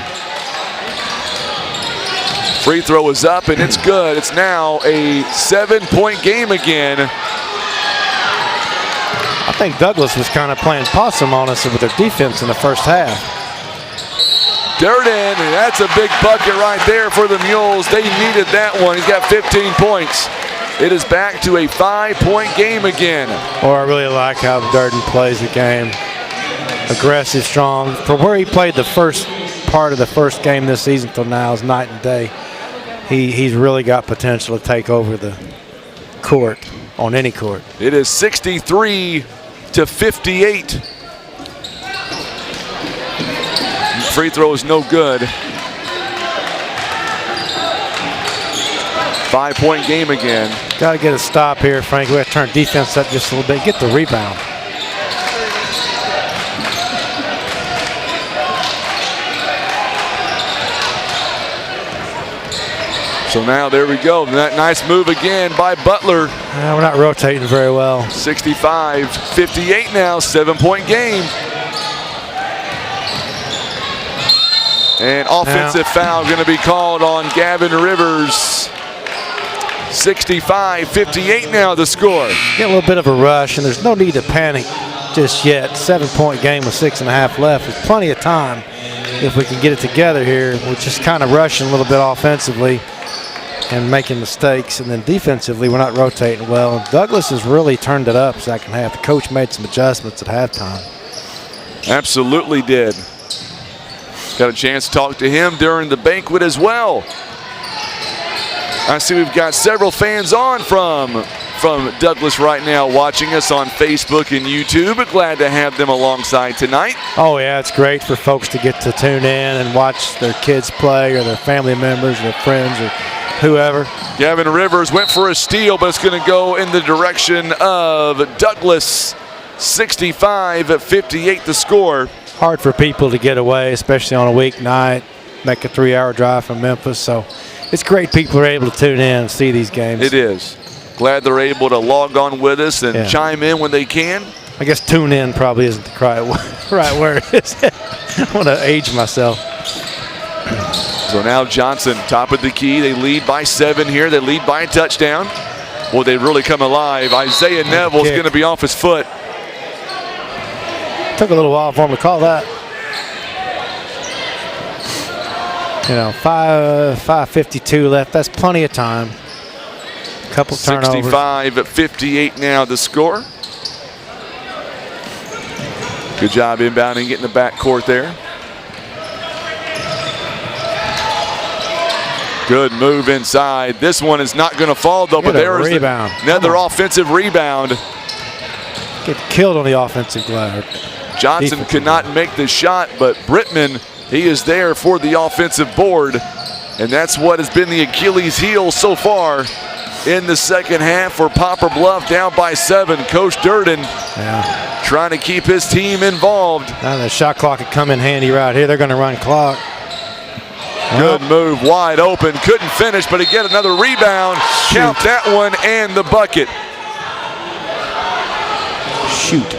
Free throw is up, and it's good. It's now a 7-point game again. I think Douglas was kind of playing possum on us with their defense in the first half. Durden, that's a big bucket right there for the Mules. They needed that one. He's got 15 points. It is back to a 5-point game again. Or I really like how Durden plays the game. Aggressive, strong. For where he played the first part of the first game this season till now is night and day. He's really got potential to take over the court on any court. It is 63 to 58. Free throw is no good. 5-point game again. Got to get a stop here, Frank. We have to turn defense up just a little bit. Get the rebound. So now there we go. That nice move again by Butler. We're not rotating very well. 65-58 now, 7-point game. And offensive foul going to be called on Gavin Rivers. 65-58 now the score. Get a little bit of a rush, and there's no need to panic just yet. 7-point game with 6.5 left. There's plenty of time if we can get it together here. We're just kind of rushing a little bit offensively and making mistakes, and then defensively we're not rotating well. And Douglas has really turned it up second half. The coach made some adjustments at halftime. Absolutely did. Got a chance to talk to him during the banquet as well. I see we've got several fans on from Douglas right now watching us on Facebook and YouTube. Glad to have them alongside tonight. Oh yeah, it's great for folks to get to tune in and watch their kids play or their family members or their friends or whoever. Gavin Rivers went for a steal, but it's going to go in the direction of Douglas. 65-58 the score. Hard for people to get away, especially on a weeknight, make a 3-hour drive from Memphis. So it's great people are able to tune in and see these games. It is. Glad they're able to log on with us and chime in when they can. I guess tune in probably isn't the right word. I want to age myself. So now Johnson, top of the key. They lead by 7 here. They lead by a touchdown. Well, they've really come alive. Isaiah Neville's going to be off his foot. Took a little while for him to call that. 5:52 left. That's plenty of time. Couple turnovers. 65-58 now the score. Good job inbounding, getting the backcourt there. Good move inside. This one is not going to fall though, but there's rebound. Another offensive rebound. Get killed on the offensive glass. Johnson could not make the shot, but Brittman, he is there for the offensive board. And that's what has been the Achilles heel so far in the second half for Poplar Bluff, down by 7. Coach Durden trying to keep his team involved. Now the shot clock could come in handy right here. They're going to run clock. Good move, wide open, couldn't finish, but he get another rebound. Count that one and the bucket. Shoot.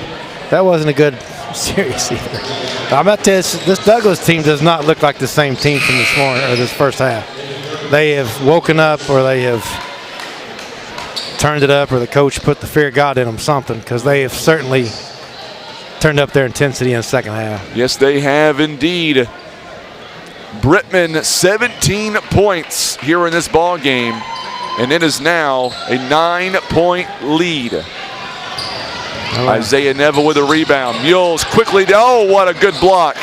That wasn't a good series either. I bet this Douglas team does not look like the same team from this morning or this first half. They have woken up, or they have turned it up, or the coach put the fear of God in them, something, because they have certainly turned up their intensity in the second half. Yes, they have indeed. Brittman, 17 points here in this ball game, and it is now a 9-point lead. Isaiah Neville with a rebound. Mules quickly down. Oh, what a good block.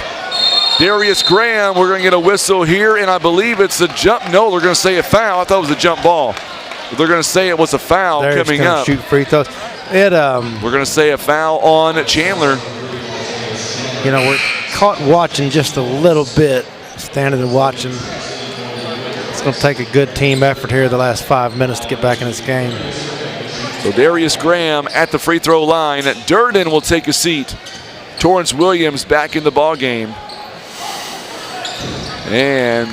Darius Graham, we're going to get a whistle here, and I believe it's a jump. No, they're going to say a foul. I thought it was a jump ball. But they're going to say it was a foul coming up. Shoot free throws. We're going to say a foul on Chandler. You know, we're caught watching just a little bit, standing and watching. It's going to take a good team effort here the last 5 minutes to get back in this game. So Darius Graham at the free throw line. Durden will take a seat. Torrance Williams back in the ball game. And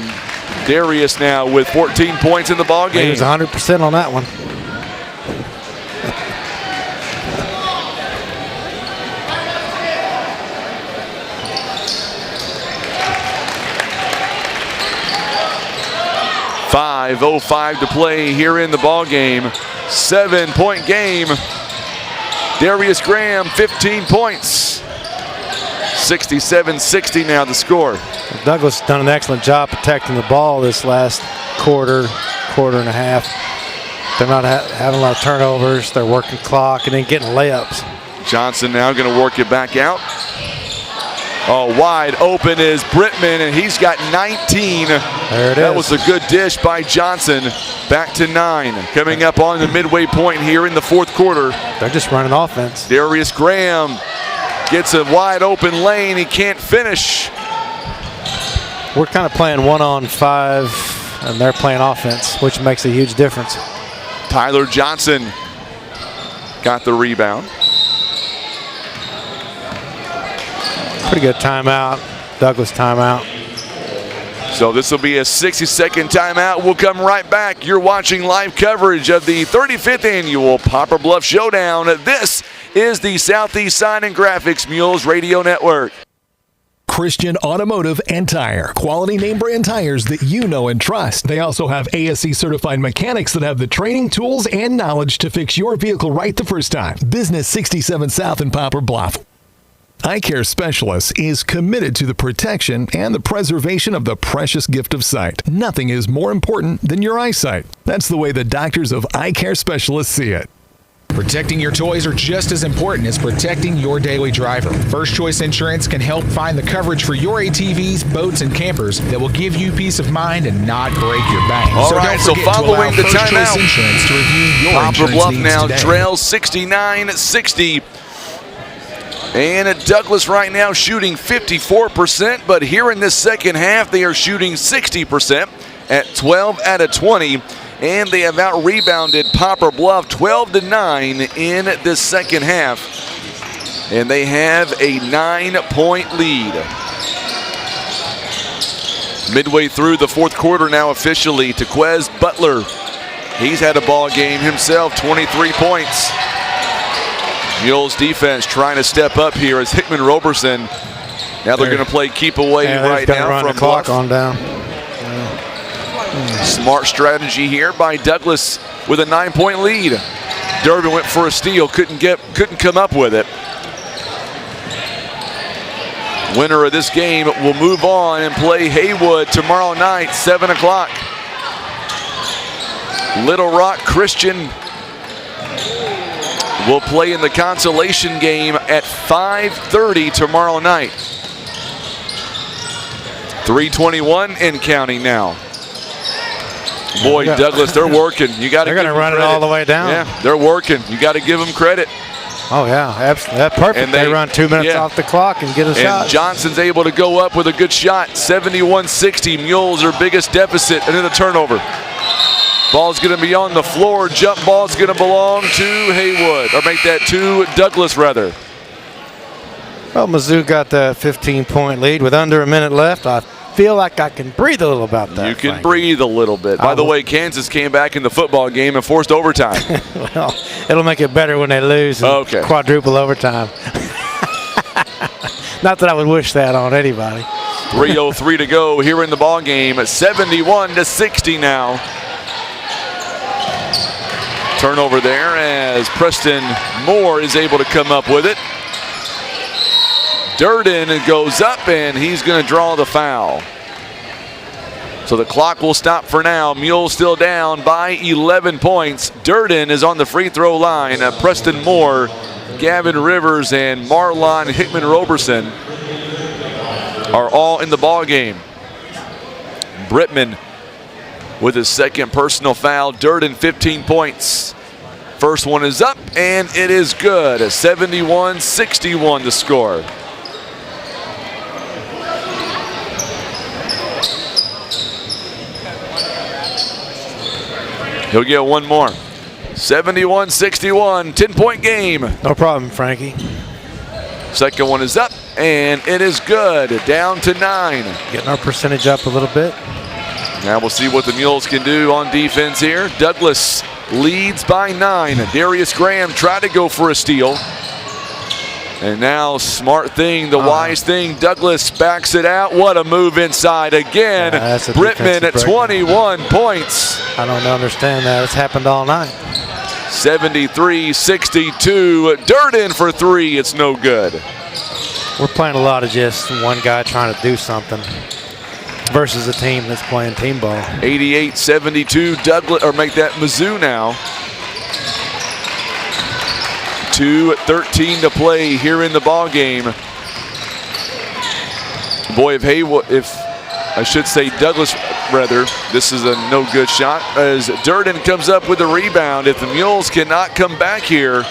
Darius now with 14 points in the ball game. He was 100% on that one. .505 to play here in the ball game. 7-point game. Darius Graham, 15 points. 67-60 now the score. Douglas done an excellent job protecting the ball this last quarter and a half. They're not having a lot of turnovers. They're working clock and then getting layups. Johnson now going to work it back out. Oh, wide open is Brittman, and he's got 19. There it that is. was a good dish by Johnson. Back to 9. Coming up on the midway point here in the fourth quarter. They're just running offense. Darius Graham gets a wide open lane. He can't finish. We're kind of playing 1-on-5, and they're playing offense, which makes a huge difference. Tyler Johnson got the rebound. Pretty good timeout. Douglas timeout. So this will be a 60-second timeout. We'll come right back. You're watching live coverage of the 35th annual Poplar Bluff Showdown. This is the Southeast Sign and Graphics Mules Radio Network. Christian Automotive and Tire. Quality name brand tires that you know and trust. They also have ASE certified mechanics that have the training, tools, and knowledge to fix your vehicle right the first time. Business 67 South in Poplar Bluff. Eye Care Specialists is committed to the protection and the preservation of the precious gift of sight. Nothing is more important than your eyesight. That's the way the doctors of Eye Care Specialists see it. Protecting your toys are just as important as protecting your daily driver. First Choice Insurance can help find the coverage for your ATVs, boats, and campers that will give you peace of mind and not break your bank. All right, so following the First timeout, Choice Insurance to review your Poplar insurance Bluff needs now today. trails 69-60. And Douglas right now shooting 54%, but here in this second half, they are shooting 60% at 12 out of 20. And they have out-rebounded Poplar Bluff 12-9 in this second half. And they have a 9-point lead. Midway through the fourth quarter now officially, Tequez Butler. He's had a ball game himself, 23 points. Mules defense trying to step up here as Hickman Roberson. Now they're going to play keep away right now run from the clock Bluff. on down. Smart strategy here by Douglas with a 9-point lead. Durbin went for a steal, couldn't come up with it. Winner of this game will move on and play Haywood tomorrow night, 7 o'clock. Little Rock Christian will play in the consolation game at 5:30 tomorrow night. 3:21 and counting now. Boy, Douglas, they're working. You got to. They're going to run it all the way down. Yeah, they're working. You got to give them credit. Oh, yeah, absolutely. That's perfect. And they run 2 minutes off the clock and get a shot. And Johnson's able to go up with a good shot. 71-60. Mules are biggest deficit, and then a turnover. Ball's going to be on the floor. Jump ball's going to belong to Haywood, or make that to Douglas, rather. Well, Mizzou got that 15-point lead with under a minute left. I feel like I can breathe a little about that. You can breathe a little bit. By the way, Kansas came back in the football game and forced overtime. Well, it'll make it better when they lose and quadruple overtime. Not that I would wish that on anybody. 3:03 to go here in the ball game. 71-60 now. Turnover there as Preston Moore is able to come up with it. Durden goes up, and he's going to draw the foul. So the clock will stop for now. Mules still down by 11 points. Durden is on the free throw line. Preston Moore, Gavin Rivers, and Marlon Hickman-Roberson are all in the ball game. Brittman with his second personal foul. Durden 15 points. First one is up, and it is good. 71-61 the score. He'll get one more. 71-61, 10-point game. No problem, Frankie. Second one is up, and it is good. Down to 9. Getting our percentage up a little bit. Now we'll see what the Mules can do on defense here. Douglas leads by 9. Darius Graham tried to go for a steal. And now, smart thing, the wise thing, Douglas backs it out. What a move inside again. Brittman at 21 points. I don't understand that. It's happened all night. 73-62. Durden for 3. It's no good. We're playing a lot of just one guy trying to do something versus a team that's playing team ball. 88-72. Douglas, or make that Mizzou now. 2:13 to play here in the ball game. Boy, if Haywood, if I should say Douglas, rather, this is a no good shot as Durden comes up with a rebound. If the Mules cannot come back here,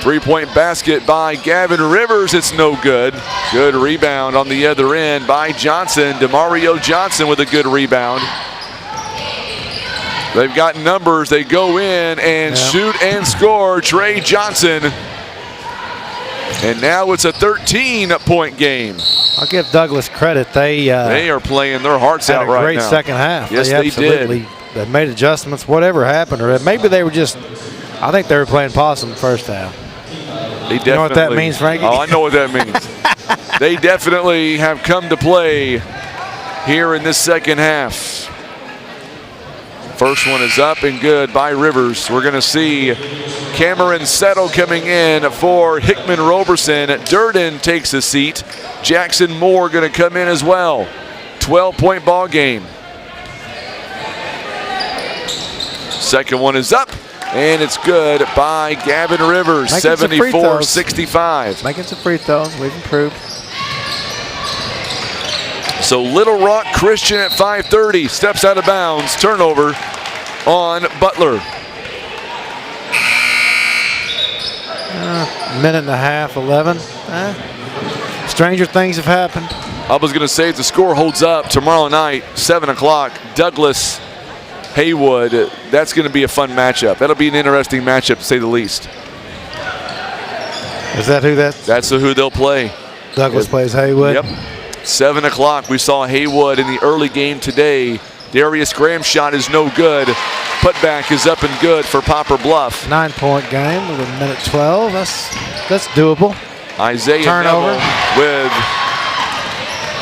3-point basket by Gavin Rivers, it's no good. Good rebound on the other end by Johnson. DeMario Johnson with a good rebound. They've got numbers. They go in and shoot and score. Trey Johnson. And now it's a 13-point game. I'll give Douglas credit. They are playing their hearts out right now. Great second half. Yes, they did. They made adjustments, whatever happened. Or maybe they were just, I think they were playing possum first half. You know what that means, Frankie? Oh, I know what that means. They definitely have come to play here in this second half. First one is up and good by Rivers. We're going to see Cameron Settle coming in for Hickman-Roberson. Durden takes a seat. Jackson Moore going to come in as well. 12-point ball game. Second one is up, and it's good by Gavin Rivers. 74-65. Making some free throws. We've improved. So Little Rock Christian at 5:30 steps out of bounds. Turnover on Butler. Minute and a half, 11. Stranger things have happened. I was going to say if the score holds up tomorrow night, 7 o'clock, Douglas, Haywood, that's going to be a fun matchup. That'll be an interesting matchup, to say the least. Is that who that's who they'll play. Douglas plays Haywood? Yep. 7 o'clock, we saw Haywood in the early game today. Darius Graham's shot is no good. Putback is up and good for Poplar Bluff. 9-point game with a minute 12. That's doable. Isaiah Turnover Neville with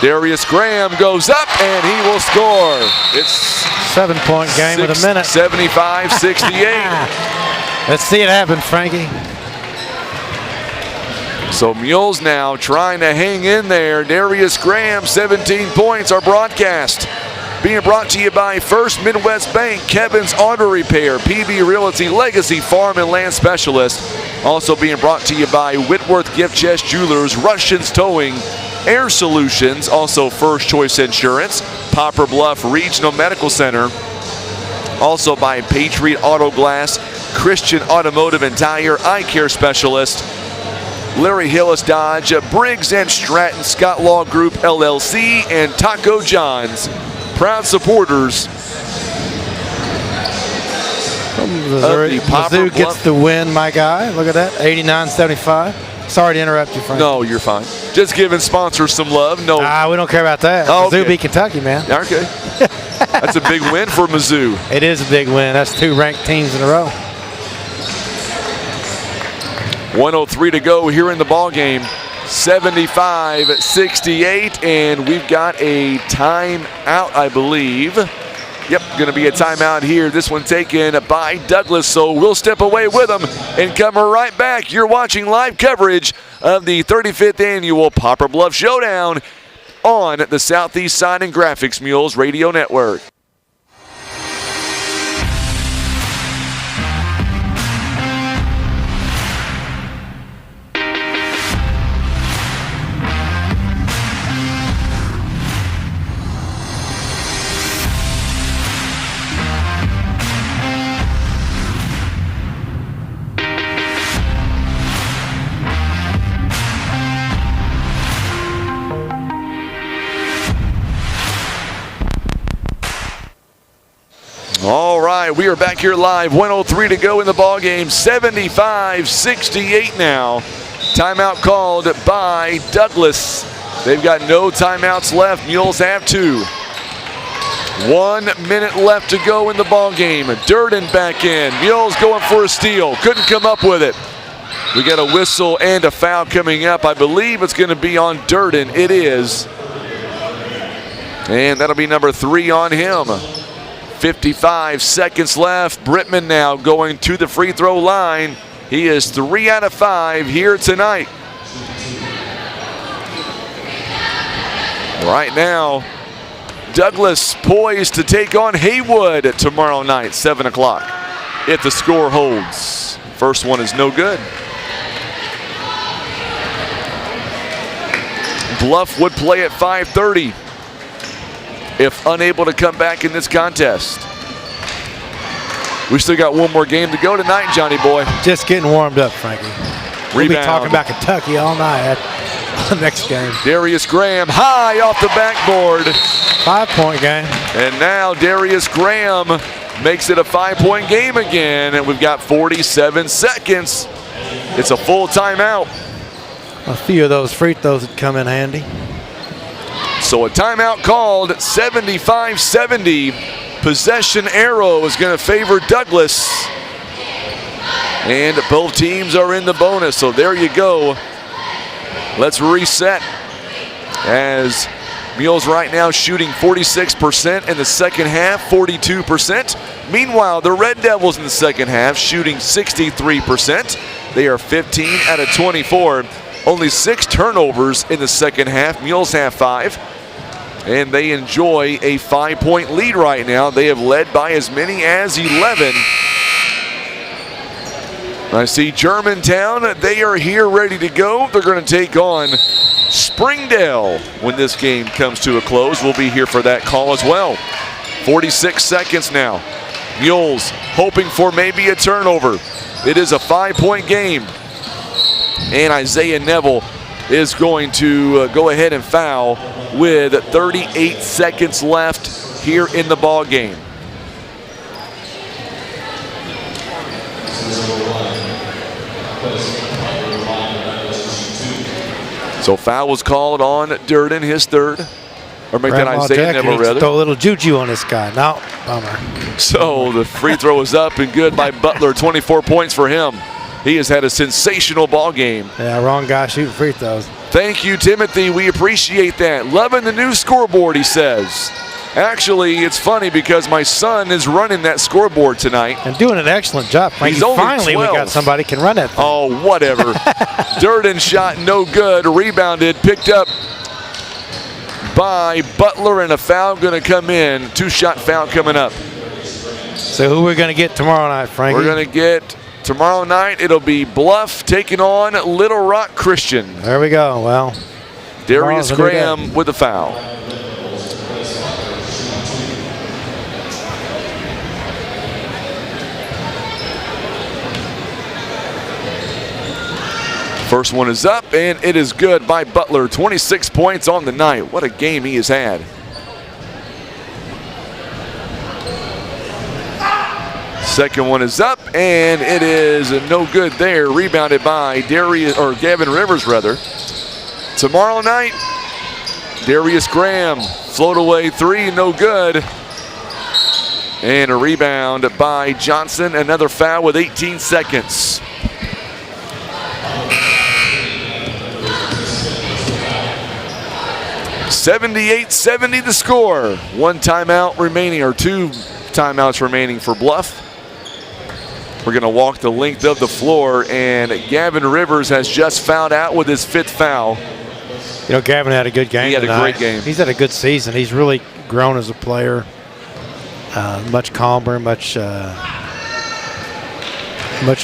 Darius Graham goes up and he will score. It's 7-point game with a minute. 75-68. Let's see it happen, Frankie. So Mules now trying to hang in there. Darius Graham, 17 points. Our broadcast being brought to you by First Midwest Bank, Kevin's Auto Repair, PB Realty, Legacy Farm and Land Specialist. Also being brought to you by Whitworth Gift Chest Jewelers, Russians Towing, Air Solutions, also First Choice Insurance, Poplar Bluff Regional Medical Center. Also by Patriot Auto Glass, Christian Automotive and Tire, Eye Care Specialist, Larry Hillis Dodge, Briggs & Stratton, Scott Law Group LLC, and Taco John's, proud supporters Missouri. Mizzou gets the win, my guy. Look at that, 89-75. Sorry to interrupt you, Frank. No, you're fine. Just giving sponsors some love. No, we don't care about that. Oh, Mizzou okay. beat Kentucky, man. Okay. That's a big win for Mizzou. It is a big win. That's 2 ranked teams in a row. 1:03 to go here in the ball game. 75-68, and we've got a timeout, I believe. Yep, going to be a timeout here. This one taken by Douglas, so we'll step away with them and come right back. You're watching live coverage of the 35th Annual Poplar Bluff Showdown on the Southeast Sign and Graphics Mules Radio Network. All right, we are back here live. 1:03 to go in the ball game. 75-68 now. Timeout called by Douglas. They've got no timeouts left. Mules have 2. 1 minute left to go in the ball game. Durden back in. Mules going for a steal. Couldn't come up with it. We got a whistle and a foul coming up. I believe it's going to be on Durden. It is. And that'll be number 3 on him. 55 seconds left. Brittman now going to the free throw line. He is 3 out of 5 here tonight. Right now, Douglas poised to take on Haywood tomorrow night, 7 o'clock, if the score holds. First one is no good. Bluff would play at 5:30. if unable to come back in this contest. We still got one more game to go tonight, Johnny boy. Just getting warmed up, Frankie. We'll be talking about Kentucky all night at the next game. Darius Graham high off the backboard. 5-point game. And now Darius Graham makes it a 5-point game again, and we've got 47 seconds. It's a full timeout. A few of those free throws would come in handy. So a timeout called, 75-70. Possession arrow is going to favor Douglas. And both teams are in the bonus, so there you go. Let's reset. As Mules right now shooting 46% in the second half, 42%. Meanwhile, the Red Devils in the second half shooting 63%. They are 15 out of 24. Only 6 turnovers in the second half. Mules have 5. And they enjoy a 5-point lead right now. They have led by as many as 11. I see Germantown. They are here ready to go. They're going to take on Springdale when this game comes to a close. We'll be here for that call as well. 46 seconds now. Mules hoping for maybe a turnover. It is a 5-point game. And Isaiah Neville is going to go ahead and foul with 38 seconds left here in the ball game. So foul was called on Durden, his third. Or make that Isaiah Neville, rather. Throw a little juju on this guy. No, bummer. So the free throw is up and good by Butler. 24 points for him. He has had a sensational ball game. Yeah, wrong guy shooting free throws. Thank you, Timothy. We appreciate that. Loving the new scoreboard, he says. Actually, it's funny because my son is running that scoreboard tonight. And doing an excellent job. He's only finally 12. We got somebody can run that thing. Oh, whatever. Durden shot no good. Rebounded, picked up by Butler, and a foul going to come in. 2-shot foul coming up. So who are we going to get tomorrow night, Frankie? We're going to get tomorrow night. It'll be Bluff taking on Little Rock Christian. There we go. Well, Darius Graham with the foul. First one is up, and it is good by Butler. 26 points on the night. What a game he has had. Second one is up, and it is no good there. Rebounded by Gavin Rivers, rather. Tomorrow night, Darius Graham, float away three, no good. And a rebound by Johnson. Another foul with 18 seconds. $78-70 the score. One timeout remaining, or two timeouts remaining for Bluff. We're going to walk the length of the floor, and Gavin Rivers has just fouled out with his 5th foul. You know, Gavin had a good game. He had tonight. a great game. He's had a good season. He's really grown as a player. Much calmer, much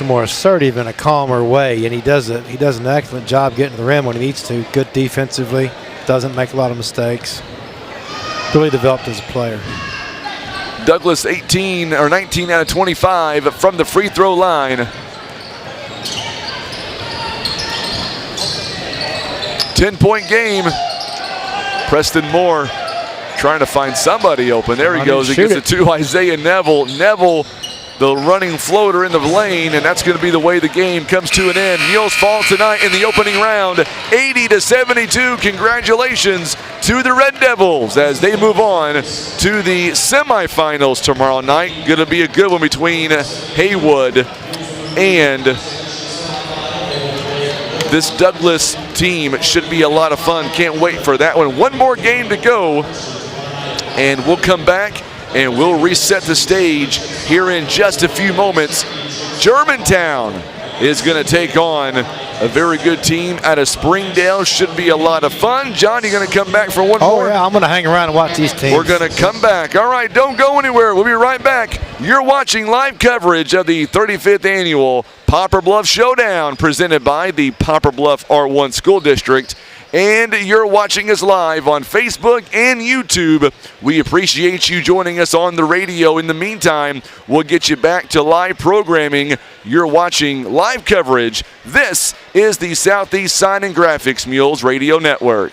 more assertive in a calmer way, and he does an excellent job getting to the rim when he needs to. Good defensively, doesn't make a lot of mistakes. Really developed as a player. Douglas 19 out of 25 from the free throw line. 10-point game. Preston Moore trying to find somebody open. There he goes. He gets it to Isaiah Neville. Neville, the running floater in the lane, and that's going to be the way the game comes to an end. Mules fall tonight in the opening round, 80-72. Congratulations to the Red Devils as they move on to the semifinals tomorrow night. Going to be a good one between Haywood and this Douglas team. It should be a lot of fun. Can't wait for that one. One more game to go, and we'll come back and we'll reset the stage here in just a few moments. Germantown is going to take on a very good team out of Springdale. Should be a lot of fun. John, you going to come back for one more? Oh, yeah, I'm going to hang around and watch these teams. We're going to come back. All right, don't go anywhere. We'll be right back. You're watching live coverage of the 35th Annual Poplar Bluff Showdown presented by the Poplar Bluff R1 School District. And you're watching us live on Facebook and YouTube. We appreciate you joining us on the radio. In the meantime, we'll get you back to live programming. You're watching live coverage. This is the Southeast Sign and Graphics Mules Radio Network.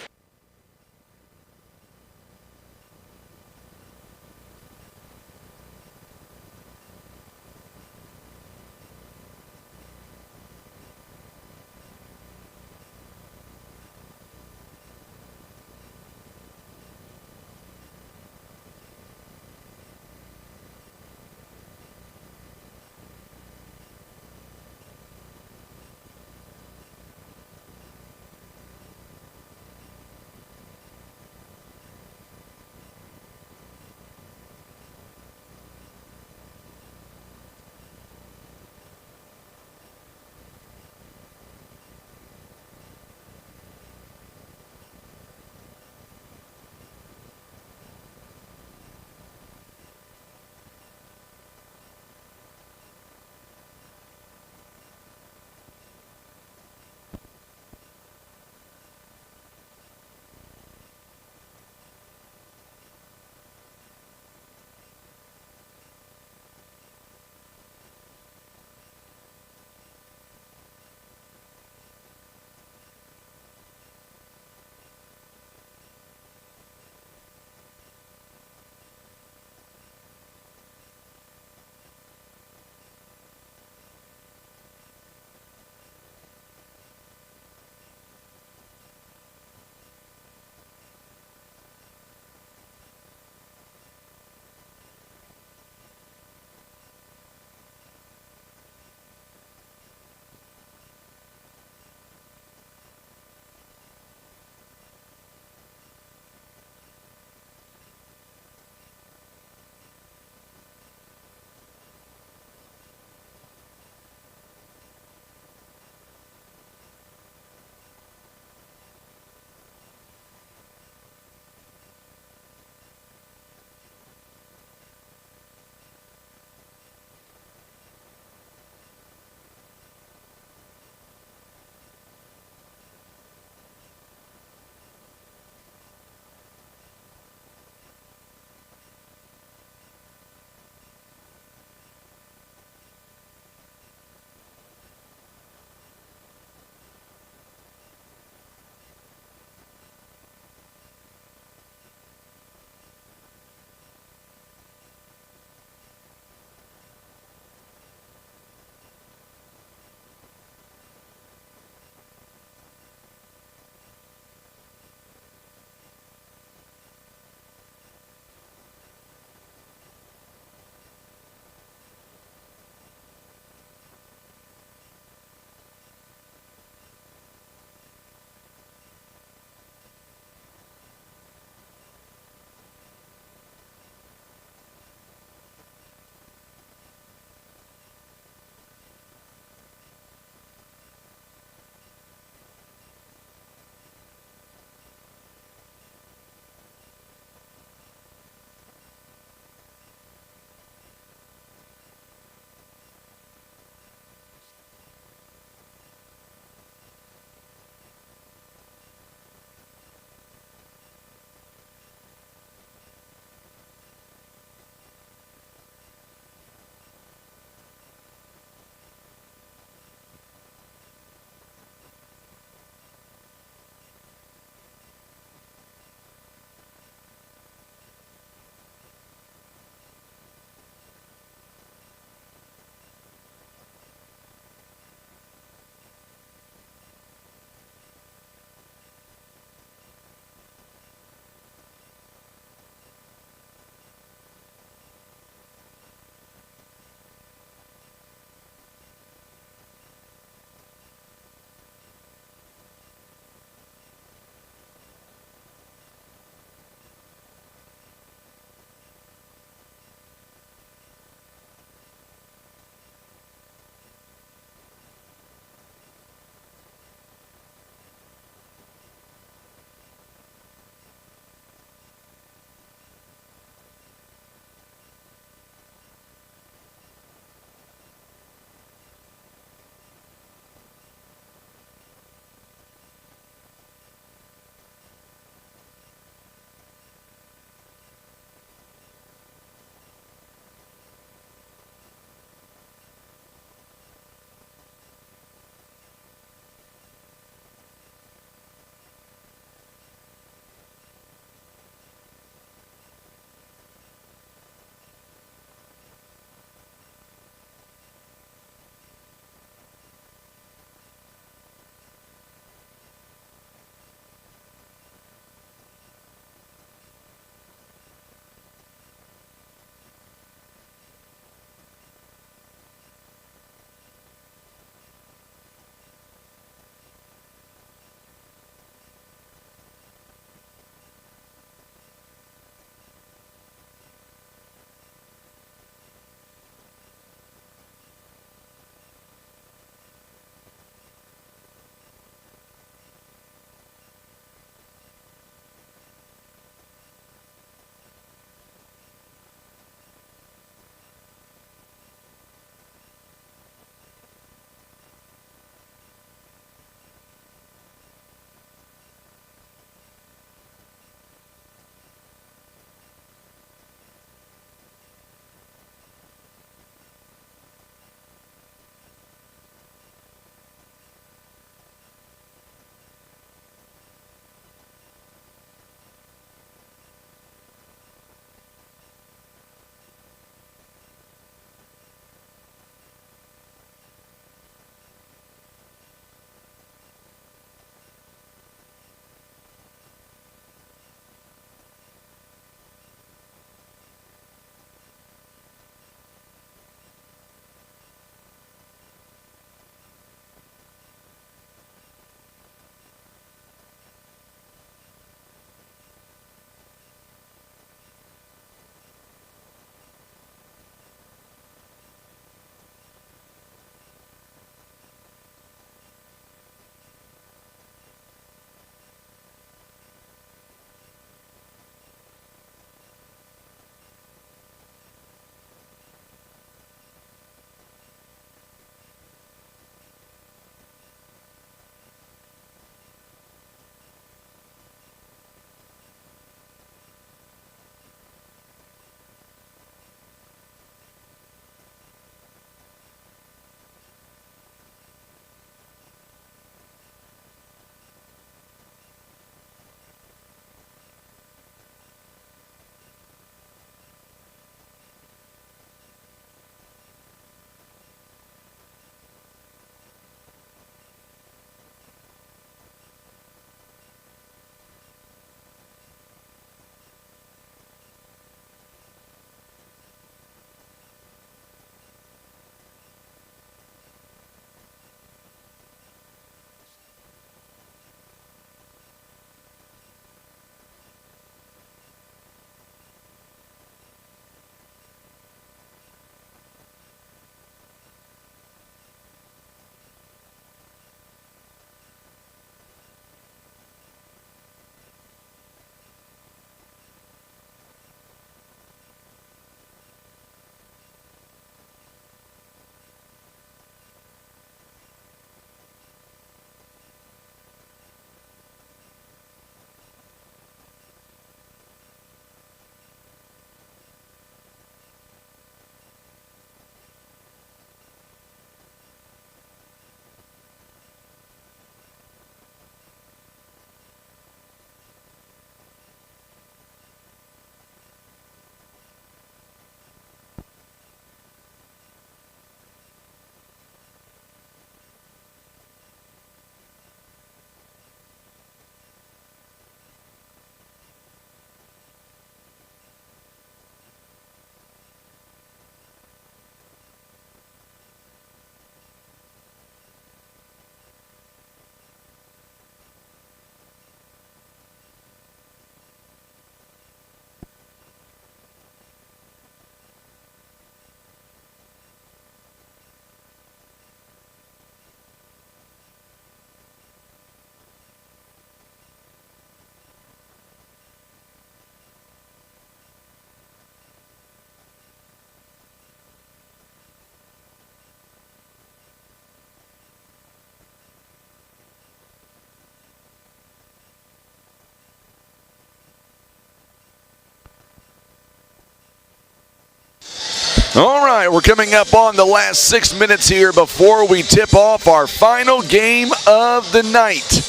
All right, we're coming up on the last 6 minutes here before we tip off our final game of the night.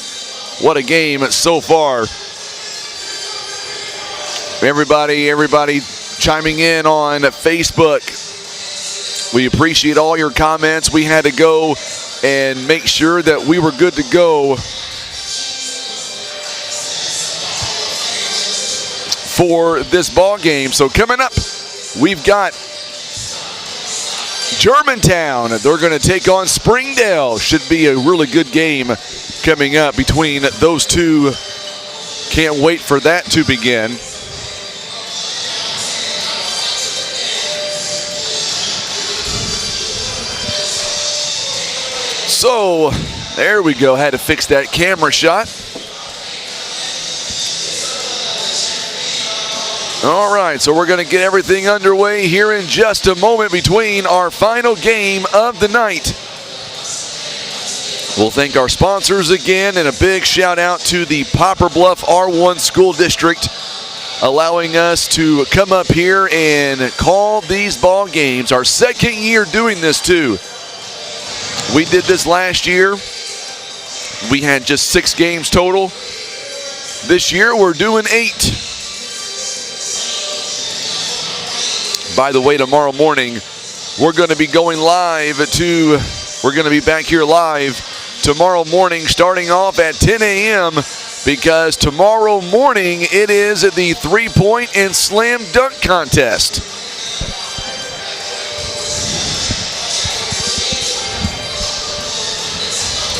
What a game so far. Everybody chiming in on Facebook. We appreciate all your comments. We had to go and make sure that we were good to go for this ball game. So coming up, we've got Germantown. They're going to take on Springdale. Should be a really good game coming up between those two. Can't wait for that to begin. So, there we go. Had to fix that camera shot. All right, so we're going to get everything underway here in just a moment between our final game of the night. We'll thank our sponsors again, and a big shout out to the Poplar Bluff R1 School District, allowing us to come up here and call these ball games. Our second year doing this too. We did this last year. We had just 6 games total. This year we're doing 8. By the way, tomorrow morning we're going to be going live we're going to be back here live tomorrow morning starting off at 10 a.m. because tomorrow morning it is the 3-point and slam dunk contest.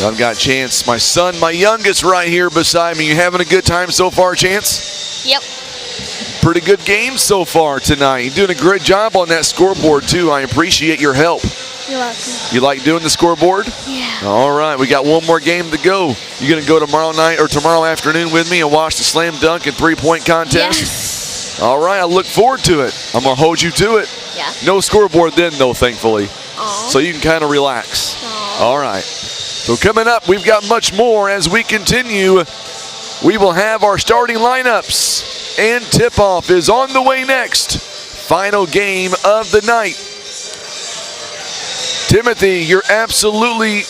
I've got Chance, my son, my youngest, right here beside me. You having a good time so far, Chance? Yep. Pretty good game so far tonight. You're doing a great job on that scoreboard, too. I appreciate your help. You're welcome. You like doing the scoreboard? Yeah. All right, we got one more game to go. You going to go tomorrow night or tomorrow afternoon with me and watch the slam dunk and 3-point contest? Yes. All right, I look forward to it. I'm going to hold you to it. Yeah. No scoreboard then, though, thankfully. Aww. So you can kind of relax. Aww. All right. So coming up, we've got much more as we continue. We will have our starting lineups, and tip-off is on the way next. Final game of the night. Timothy, you're absolutely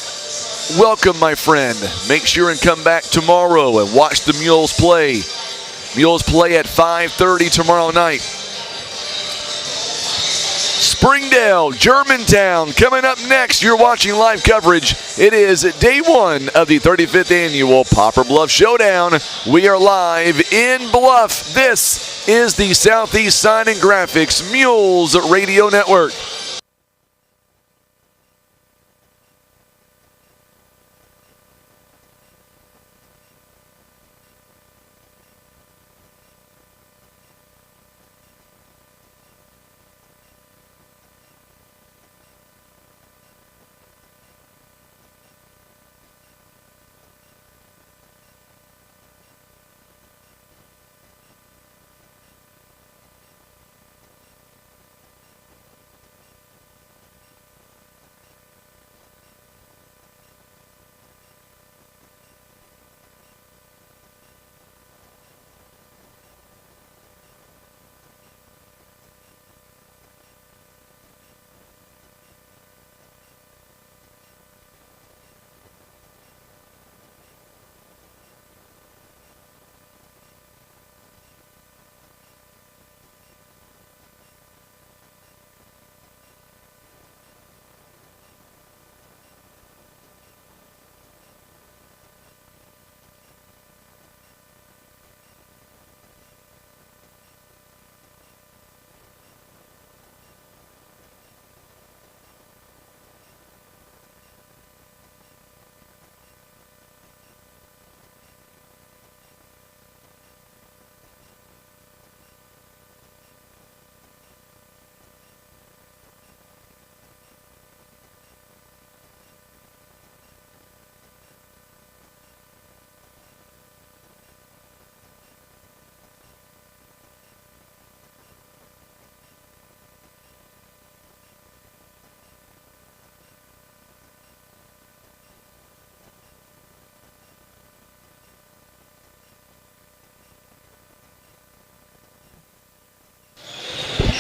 welcome, my friend. Make sure and come back tomorrow and watch the Mules play. Mules play at 5:30 tomorrow night. Springdale, Germantown, coming up next. You're watching live coverage. It is day 1 of the 35th annual Poplar Bluff Showdown. We are live in Bluff. This is the Southeast Sign and Graphics Mules Radio Network.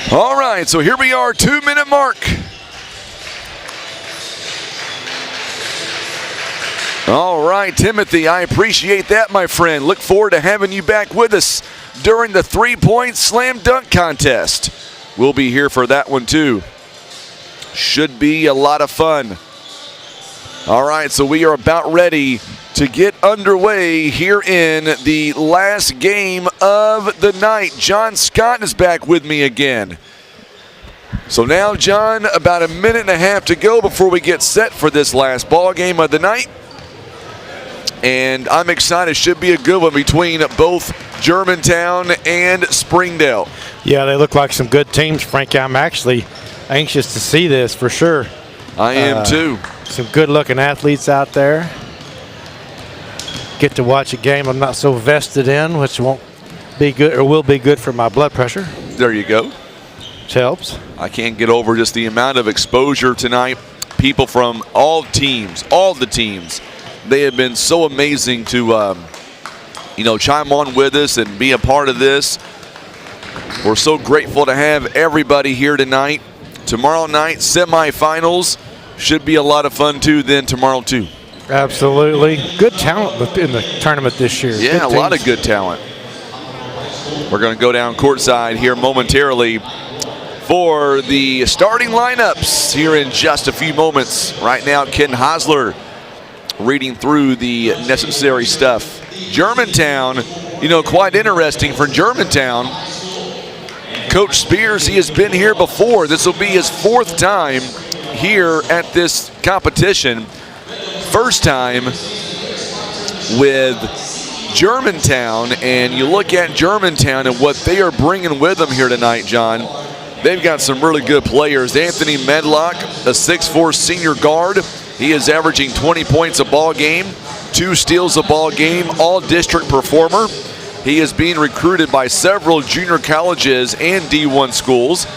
All right, so here we are, 2-minute mark. All right, Timothy, I appreciate that, my friend. Look forward to having you back with us during the three-point slam dunk contest. We'll be here for that one, too. Should be a lot of fun. All right, so we are about ready to get underway here in the last game of the night. John Scott is back with me again. So now, John, about a minute and a half to go before we get set for this last ball game of the night. And I'm excited. Should be a good one between both Germantown and Springdale. Yeah, they look like some good teams, Frankie. I'm actually anxious to see this for sure. I am too. Some good-looking athletes out there. Get to watch a game I'm not so vested in, which won't be good or will be good for my blood pressure. There you go. Which helps. I can't get over just the amount of exposure tonight. People from all teams, all the teams. They have been so amazing to, chime on with us and be a part of this. We're so grateful to have everybody here tonight. Tomorrow night, semifinals. Should be a lot of fun, too, then tomorrow, too. Absolutely. Good talent in the tournament this year. Yeah, a lot of good talent. We're going to go down courtside here momentarily for the starting lineups here in just a few moments. Right now, Ken Hosler reading through the necessary stuff. Germantown, quite interesting for Germantown. Coach Spears, he has been here before. This will be his 4th time here at this competition. First time with Germantown, and you look at Germantown and what they are bringing with them here tonight, John. They've got some really good players. Anthony Medlock, a 6'4" senior guard. He is averaging 20 points a ball game, 2 steals a ball game, all-district performer. He is being recruited by several junior colleges and D1 schools.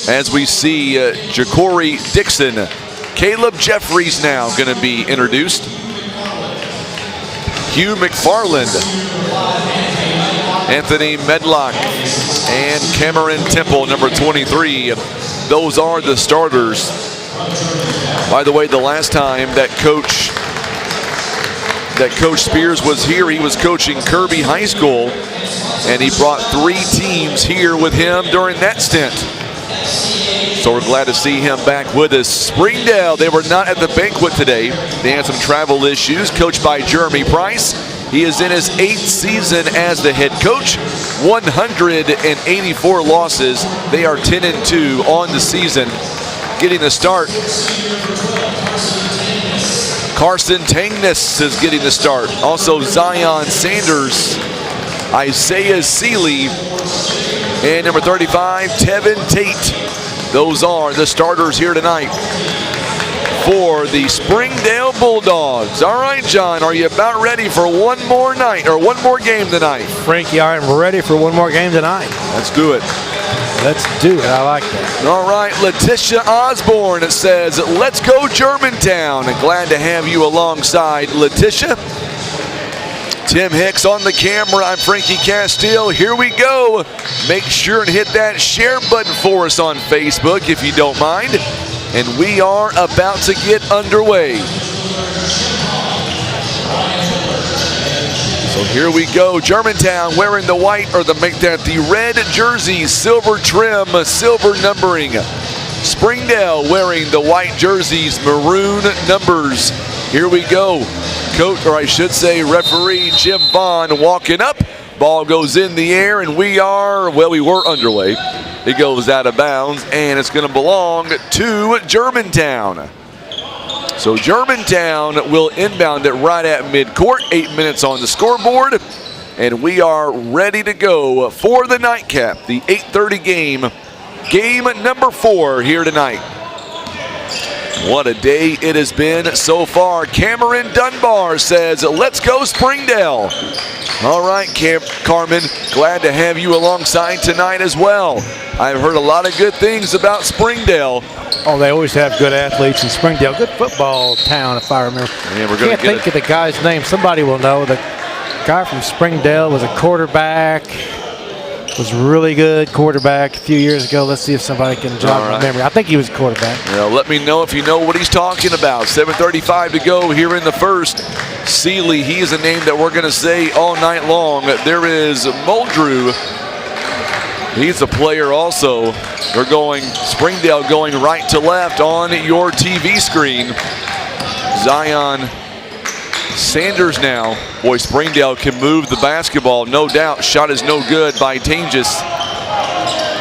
As we see Ja'Cory Dixon, Caleb Jeffries now going to be introduced. Hugh McFarland, Anthony Medlock, and Cameron Temple, number 23. Those are the starters. By the way, the last time that Coach Spears was here, he was coaching Kirby High School, and he brought 3 teams here with him during that stint. So we're glad to see him back with us. Springdale, they were not at the banquet today. They had some travel issues, coached by Jeremy Price. He is in his 8th season as the head coach. 184 losses. They are 10-2 on the season. Getting the start, Carson Tangness is getting the start. Also Zion Sanders, Isaiah Seeley, and number 35, Tevin Tate. Those are the starters here tonight for the Springdale Bulldogs. All right, John, are you about ready for one more night or one more game tonight? Frankie, I am ready for one more game tonight. Let's do it. Let's do it. I like that. All right, Letitia Osborne, it says, let's go Germantown. And glad to have you alongside Letitia. Tim Hicks on the camera. I'm Frankie Castile. Here we go. Make sure and hit that share button for us on Facebook if you don't mind. And we are about to get underway. So here we go. Germantown wearing the white, or the red jerseys, silver trim, silver numbering. Springdale wearing the white jerseys, maroon numbers. Here we go. Coach, or I should say referee Jim Vaughn walking up. Ball goes in the air, and we were underway. It goes out of bounds, and it's going to belong to Germantown. So Germantown will inbound it right at midcourt. 8 minutes on the scoreboard, and we are ready to go for the nightcap, the 8:30 game. Game number 4 here tonight. What a day it has been so far. Cameron Dunbar says, let's go Springdale. All right, Carmen, glad to have you alongside tonight as well. I've heard a lot of good things about Springdale. Oh, they always have good athletes in Springdale. Good football town, if I remember. Yeah, Can't think of the guy's name. Somebody will know. The guy from Springdale was a quarterback. Was really good quarterback a few years ago. Let's see if somebody can jog my memory. I think he was a quarterback. Yeah, let me know if you know what he's talking about. 7:35 to go here in the first. Seeley, he is a name that we're going to say all night long. There is Muldrew. He's a player also. They're going, Springdale going right to left on your TV screen. Zion Sanders now. Boy, Springdale can move the basketball, no doubt. Shot is no good by Tangus.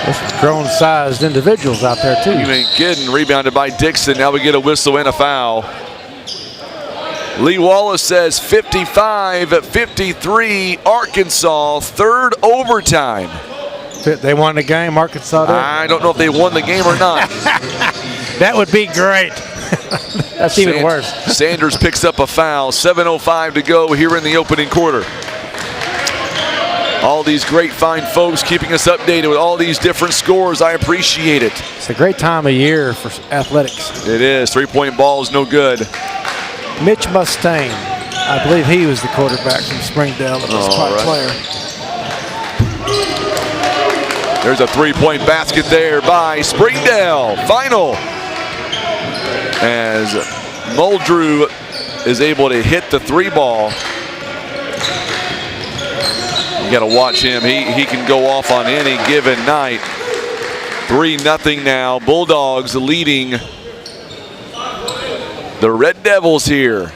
There's grown-sized individuals out there, too. You ain't kidding. Rebounded by Dixon. Now we get a whistle and a foul. Lee Wallace says 55-53, Arkansas, third overtime. They won the game, Arkansas did? I don't know if they won the game or not. That would be great. That's even worse. Sanders picks up a foul. 7:05 to go here in the opening quarter. All these great fine folks keeping us updated with all these different scores. I appreciate it. It's a great time of year for athletics. It is. Three-point ball is no good. Mitch Mustaine, I believe he was the quarterback from Springdale. That was quite a player. There's a three-point basket there by Springdale. Final. As Muldrew is able to hit the three ball. You got to watch him. He can go off on any given night. 3-0 now. Bulldogs leading the Red Devils here.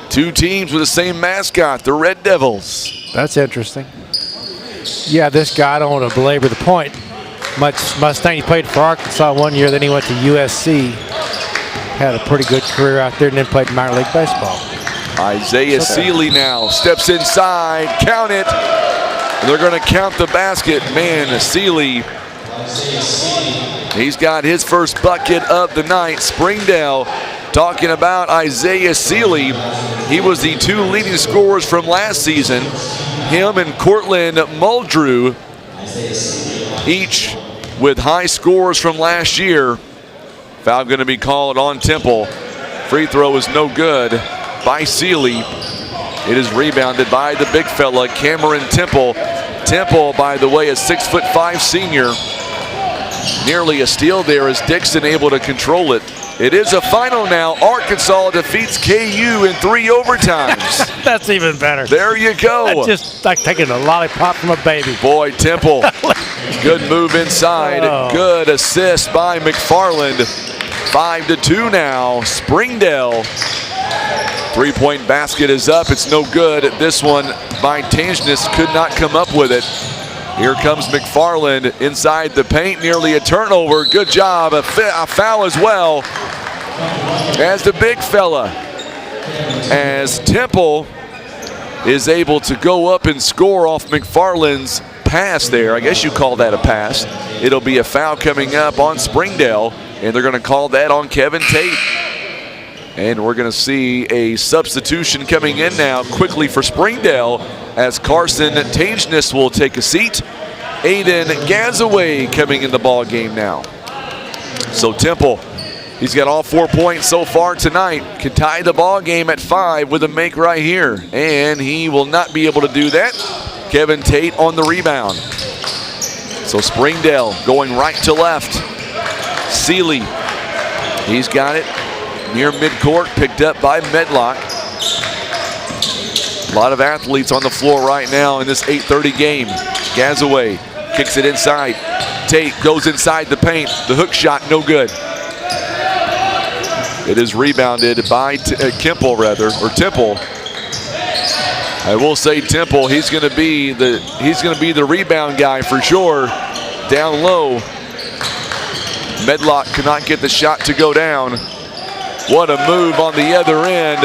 Two teams with the same mascot, the Red Devils. That's interesting. Yeah, this guy, I don't want to belabor the point. Mustaine played for Arkansas one year, then he went to USC. Had a pretty good career out there and then played minor league baseball. Isaiah Seeley now steps inside, count it. And they're going to count the basket. Man, Seeley, he's got his first bucket of the night. Springdale talking about Isaiah Seeley. He was the two leading scorers from last season. Him and Cortland Muldrew, each with high scores from last year. Foul going to be called on Temple. Free throw is no good by Seeley. It is rebounded by the big fella, Cameron Temple. Temple, by the way, a 6'5" senior. Nearly a steal there as Dixon able to control it. It is a final now. Arkansas defeats KU in 3 overtimes. That's even better. There you go. That's just like taking a lollipop from a baby. Boy, Temple. Good move inside. Oh. Good assist by McFarland. 5-2 now. Springdale. Three-point basket is up. It's no good. This one by Tangus could not come up with it. Here comes McFarland inside the paint. Nearly a turnover. Good job. A foul as well as the big fella. As Temple is able to go up and score off McFarland's pass there. I guess you call that a pass. It'll be a foul coming up on Springdale, and they're going to call that on Kevin Tate. And we're going to see a substitution coming in now quickly for Springdale as Carson Tangus will take a seat. Aiden Gazaway coming in the ball game now. So Temple, he's got all 4 points so far tonight. Can tie the ball game at 5 with a make right here. And he will not be able to do that. Kevin Tate on the rebound. So Springdale going right to left. Seeley, he's got it. Near midcourt, picked up by Medlock. A lot of athletes on the floor right now in this 8:30 game. Gazaway kicks it inside. Tate goes inside the paint. The hook shot, no good. It is rebounded by Temple. I will say Temple. He's going to be the rebound guy for sure. Down low. Medlock cannot get the shot to go down. What a move on the other end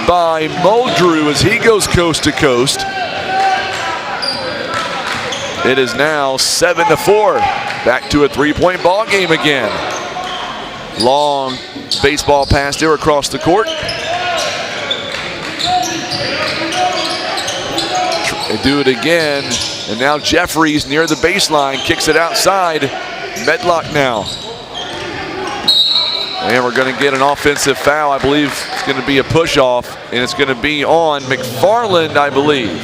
by Muldrew as he goes coast to coast. It is now 7-4. Back to a three-point ball game again. Long baseball pass there across the court. They do it again. And now Jeffries near the baseline kicks it outside. Medlock now. And we're going to get an offensive foul. I believe it's going to be a push-off, and it's going to be on McFarland, I believe.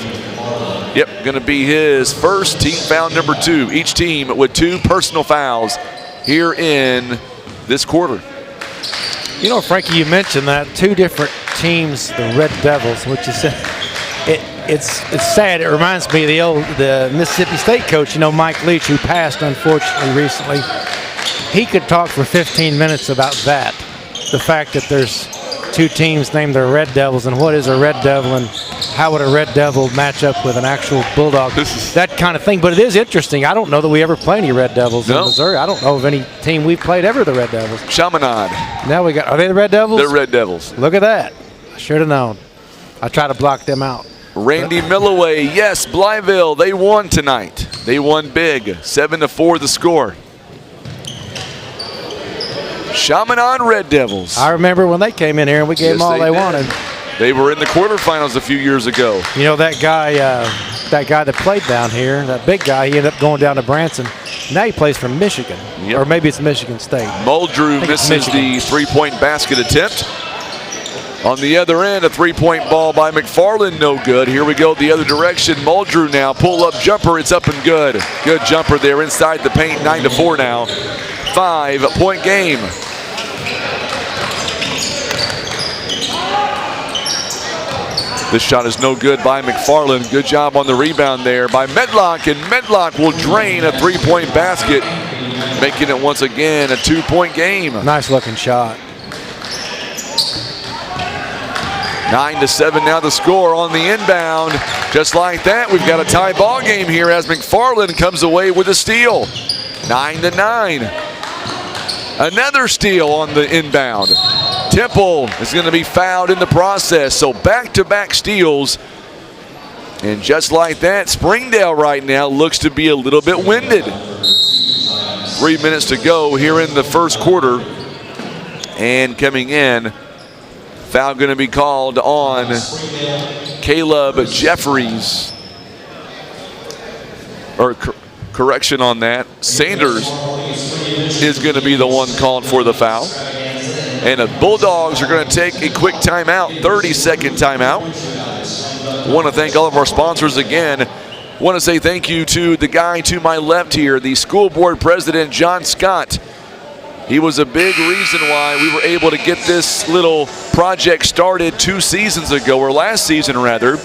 Yep, going to be his first team foul number 2. Each team with 2 personal fouls here in this quarter. You know, Frankie, you mentioned that 2 different teams, the Red Devils, which is it's sad. It reminds me of the Mississippi State coach, you know, Mike Leach, who passed unfortunately recently. He could talk for 15 minutes about that. The fact that there's 2 teams named the Red Devils, and what is a Red Devil, and how would a Red Devil match up with an actual Bulldog? That kind of thing. But it is interesting. I don't know that we ever play any Red Devils in Missouri. I don't know of any team we've played ever the Red Devils. Chaminade. Now we got, are they the Red Devils? They're Red Devils. Look at that. I should have known. I try to block them out. Randy Milloway, yes, Blytheville, they won tonight. They won big, 7-4 the score. Chaminade Red Devils. I remember when they came in here and we gave them all they wanted. They were in the quarterfinals a few years ago. You know, that guy that played down here, that big guy, he ended up going down to Branson. Now he plays for Michigan, or maybe it's Michigan State. Muldrew misses the 3-point basket attempt. On the other end, a 3-point ball by McFarland, no good. Here we go the other direction. Muldrew now, pull-up jumper, it's up and good. Good jumper there inside the paint, 9-4 now. 5-point game. This shot is no good by McFarland. Good job on the rebound there by Medlock, and Medlock will drain a 3-point basket, making it once again a 2-point game. Nice looking shot. 9-7 now the score on the inbound. Just like that, we've got a tie ball game here as McFarland comes away with a steal. 9-9. Another steal on the inbound. Temple is going to be fouled in the process, so back-to-back steals. And just like that, Springdale right now looks to be a little bit winded. 3 minutes to go here in the first quarter. And coming in, foul going to be called on Caleb Jeffries. Or correction on that. Sanders is going to be the one called for the foul. And the Bulldogs are going to take a quick timeout, 30-second timeout. Want to thank all of our sponsors again. Want to say thank you to the guy to my left here, the school board president, John Scott. He was a big reason why we were able to get this little project started 2 seasons ago, or last season rather.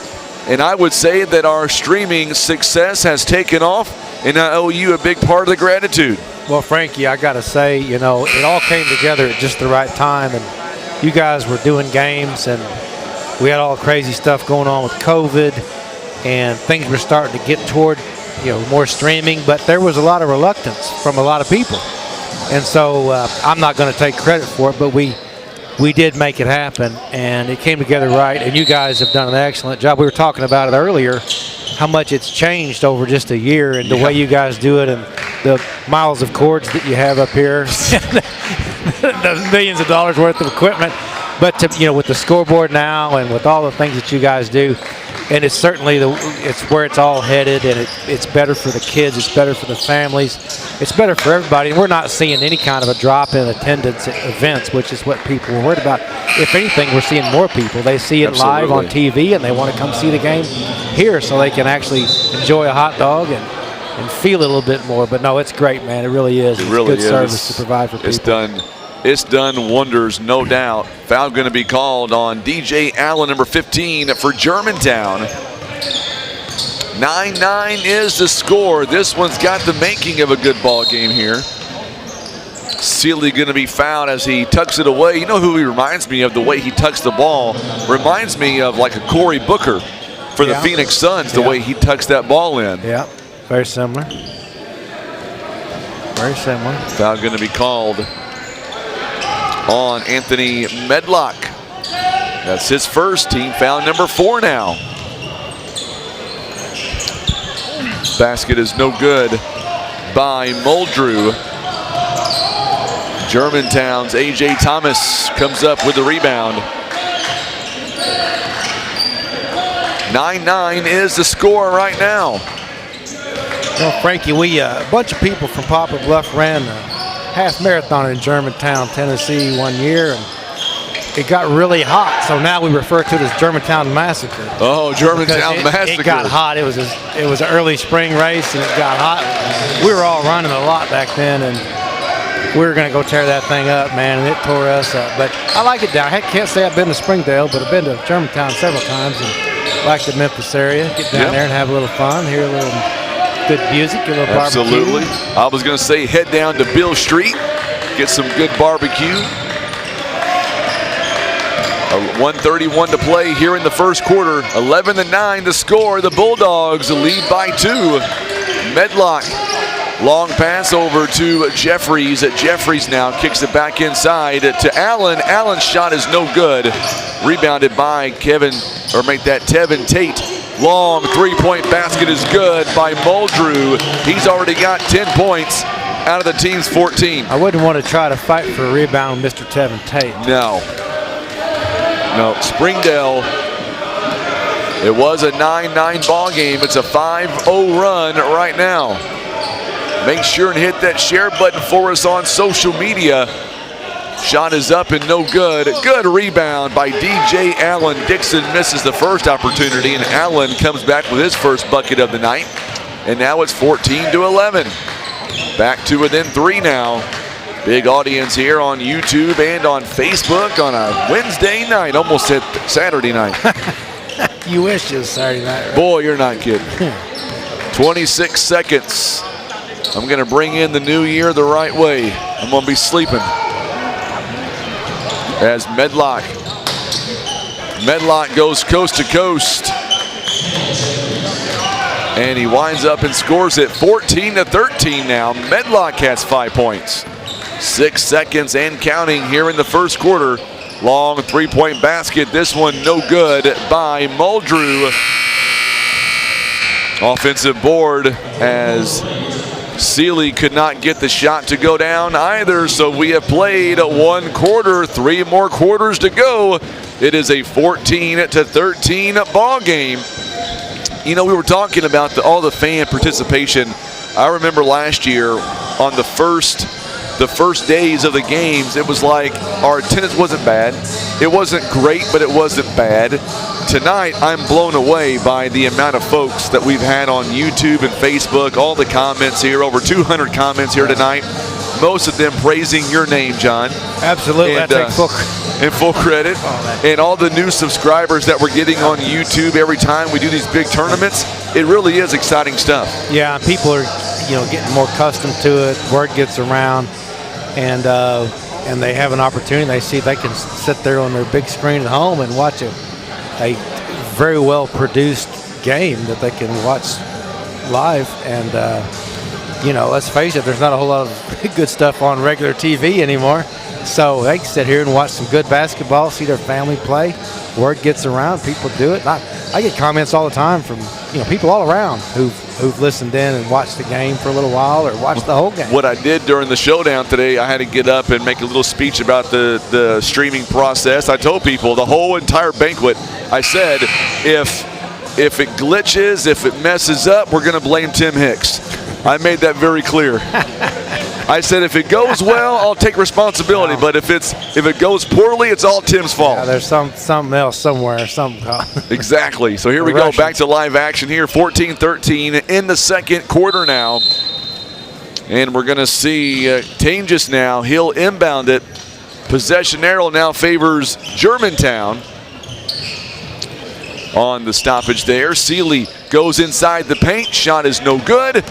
And I would say that our streaming success has taken off, and I owe you a big part of the gratitude. Well, Frankie, I got to say, you know, it all came together at just the right time, and you guys were doing games, and we had all the crazy stuff going on with COVID, and things were starting to get toward, you know, more streaming, but there was a lot of reluctance from a lot of people. And so I'm not going to take credit for it, but we did make it happen, and it came together right, and you guys have done an excellent job. We were talking about it earlier, how much it's changed over just a year, and the way you guys do it, and the miles of cords that you have up here, the millions of dollars worth of equipment. But you know, with the scoreboard now and with all the things that you guys do, and it's certainly it's where it's all headed, and it's better for the kids, it's better for the families, it's better for everybody. And we're not seeing any kind of a drop in attendance at events, which is what people were worried about. If anything, we're seeing more people. They see it live on TV, and they want to come see the game here so they can actually enjoy a hot dog and feel it a little bit more. But no, it's great, man. It really is. It's really good service to provide for people. It's done wonders, no doubt. Foul going to be called on DJ Allen, number 15 for Germantown. 9-9 is the score. This one's got the making of a good ball game here. Seeley going to be fouled as he tucks it away. You know who he reminds me of? The way he tucks the ball reminds me of like a Corey Booker for the Phoenix Suns, the way he tucks that ball in. Yeah, very similar. Very similar. Foul going to be called on Anthony Medlock. That's his first, team foul number 4 now. Basket is no good by Muldrew. Germantown's A.J. Thomas comes up with the rebound. 9-9 is the score right now. Well, Frankie, a bunch of people from Poplar Bluff ran half marathon in Germantown, Tennessee 1 year, and it got really hot. So now we refer to it as Germantown Massacre. Oh, Germantown Massacre. It got hot. It was an early spring race, and it got hot. We were all running a lot back then, and we were going to go tear that thing up, man, and it tore us up. But I like it down. I can't say I've been to Springdale, but I've been to Germantown several times and like the Memphis area. Get down there and have a little fun, hear a little good music, get a little Absolutely. barbecue. I was going to say head down to Bill Street, get some good barbecue. 1:31 to play here in the first quarter. 11-9 the score. The Bulldogs lead by 2. Medlock, long pass over to Jeffries. Jeffries now kicks it back inside to Allen. Allen's shot is no good. Rebounded by Tevin Tate. Long three-point basket is good by Muldrew. He's already got 10 points out of the team's 14. I wouldn't want to try to fight for a rebound with Mr. Tevin Tate. No, Springdale, it was a 9-9 ball game. It's a 5-0 run right now. Make sure and hit that share button for us on social media. Shot is up and no good. Good rebound by DJ Allen. Dixon misses the first opportunity, and Allen comes back with his first bucket of the night. And now it's 14-11. Back to within 3 now. Big audience here on YouTube and on Facebook on a Wednesday night. Almost said Saturday night. You wish it was Saturday night, right? Boy, you're not kidding. 26 seconds. I'm going to bring in the new year the right way. I'm going to be sleeping. As Medlock goes coast to coast. And he winds up and scores it 14-13 now. Medlock has 5 points. 6 seconds and counting here in the first quarter. Long three-point basket. This one no good by Muldrew. Offensive board as Seeley could not get the shot to go down either. So we have played 1 quarter, 3 more quarters to go. It is a 14-13 ball game. You know, we were talking about all the fan participation. I remember last year on the first days of the games, it was like our attendance wasn't bad. It wasn't great, but it wasn't bad. Tonight, I'm blown away by the amount of folks that we've had on YouTube and Facebook, all the comments here, over 200 comments here tonight. Most of them praising your name, John. Absolutely, and, I take full credit. And all the new subscribers that we're getting on YouTube every time we do these big tournaments, it really is exciting stuff. Yeah, people are, getting more accustomed to it. Word gets around. And they have an opportunity. They see they can sit there on their big screen at home and watch a very well produced game that they can watch live. And let's face it, there's not a whole lot of good stuff on regular TV anymore. So they can sit here and watch some good basketball, see their family play. Word gets around, people do it. I get comments all the time from people all around who've listened in and watched the game for a little while or watched the whole game. What I did during the showdown today, I had to get up and make a little speech about the streaming process. I told people the whole entire banquet, I said, if it glitches, if it messes up, we're going to blame Tim Hicks. I made that very clear. I said if it goes well, I'll take responsibility. No. But if it goes poorly, it's all Tim's fault. Yeah, there's something else somewhere. Exactly. So here we go. Back to live action here. 14-13 in the second quarter now. And we're going to see Tangus now. He'll inbound it. Possession arrow now favors Germantown. On the stoppage there. Seeley goes inside the paint. Shot is no good.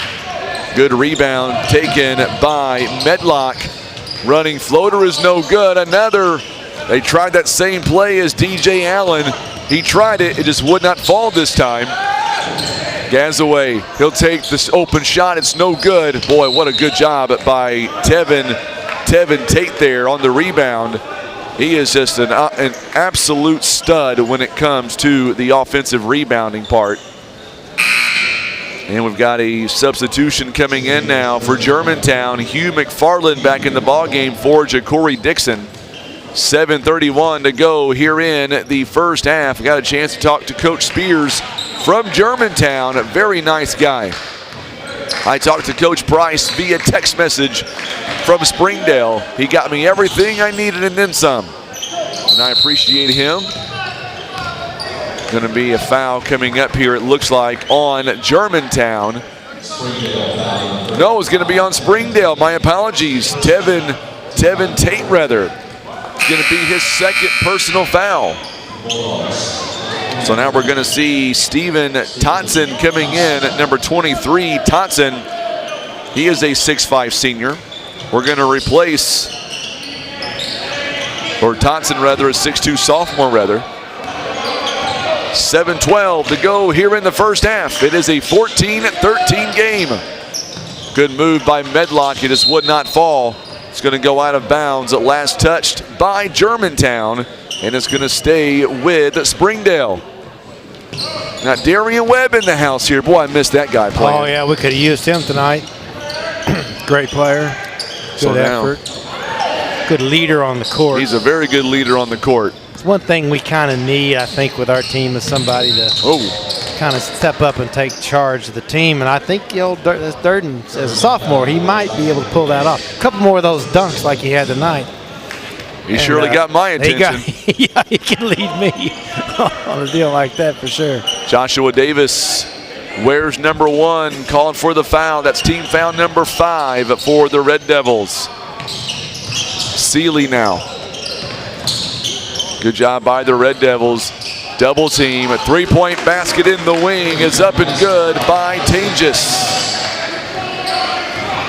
Good rebound taken by Medlock. Running floater is no good. They tried that same play as DJ Allen. He tried it. It just would not fall this time. Gazaway, he'll take this open shot. It's no good. Boy, what a good job by Tevin Tate there on the rebound. He is just an absolute stud when it comes to the offensive rebounding part. And we've got a substitution coming in now for Germantown. Hugh McFarland back in the ballgame for Ja'Cory Dixon. 7:31 to go here in the first half. We got a chance to talk to Coach Spears from Germantown. A very nice guy. I talked to Coach Price via text message from Springdale. He got me everything I needed and then some. and I appreciate him. Going to be a foul coming up here, it looks like, on Germantown. No, it's going to be on Springdale. My apologies. Tevin Tate, rather. It's going to be his second personal foul. So now we're going to see Steven Totson coming in at number 23. Totson, he is a 6'5 senior. We're going to replace, or Totson rather, a 6'2 sophomore rather. 7:12 to go here in the first half. It is a 14-13 game. Good move by Medlock. It just would not fall. It's going to go out of bounds at last touched by Germantown, and it's going to stay with Springdale. Now Darian Webb in the house here. Boy, I missed that guy playing. Oh yeah, we could have used him tonight. Great player, good effort, good leader on the court. He's a very good leader on the court. It's one thing we kind of need, I think, with our team is somebody to kind of step up and take charge of the team. And I think Durden, as a sophomore, he might be able to pull that off. A couple more of those dunks like he had tonight. He surely got my attention. Yeah, he can lead me on a deal like that for sure. Joshua Davis wears number 1, calling for the foul. That's team foul number 5 for the Red Devils. Seeley now. Good job by the Red Devils. Double team, a 3-point basket in the wing is up and good by Tangus.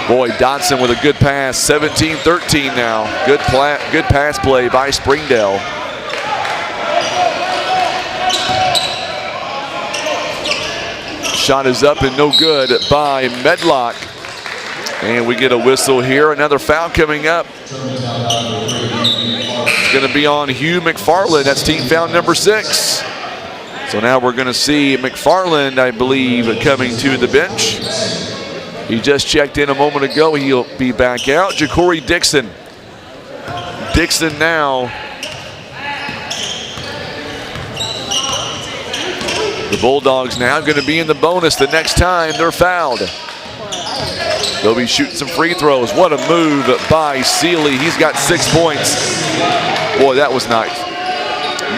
Boy, Dotson with a good pass, 17-13 now. Good pass play by Springdale. Shot is up and no good by Medlock. And we get a whistle here. Another foul coming up. It's going to be on Hugh McFarland. That's team foul number 6. So now we're going to see McFarland, I believe, coming to the bench. He just checked in a moment ago. He'll be back out. Ja'Cory Dixon. Dixon now. The Bulldogs now going to be in the bonus the next time they're fouled. They'll be shooting some free throws. What a move by Seeley. He's got 6 points. Boy, that was nice.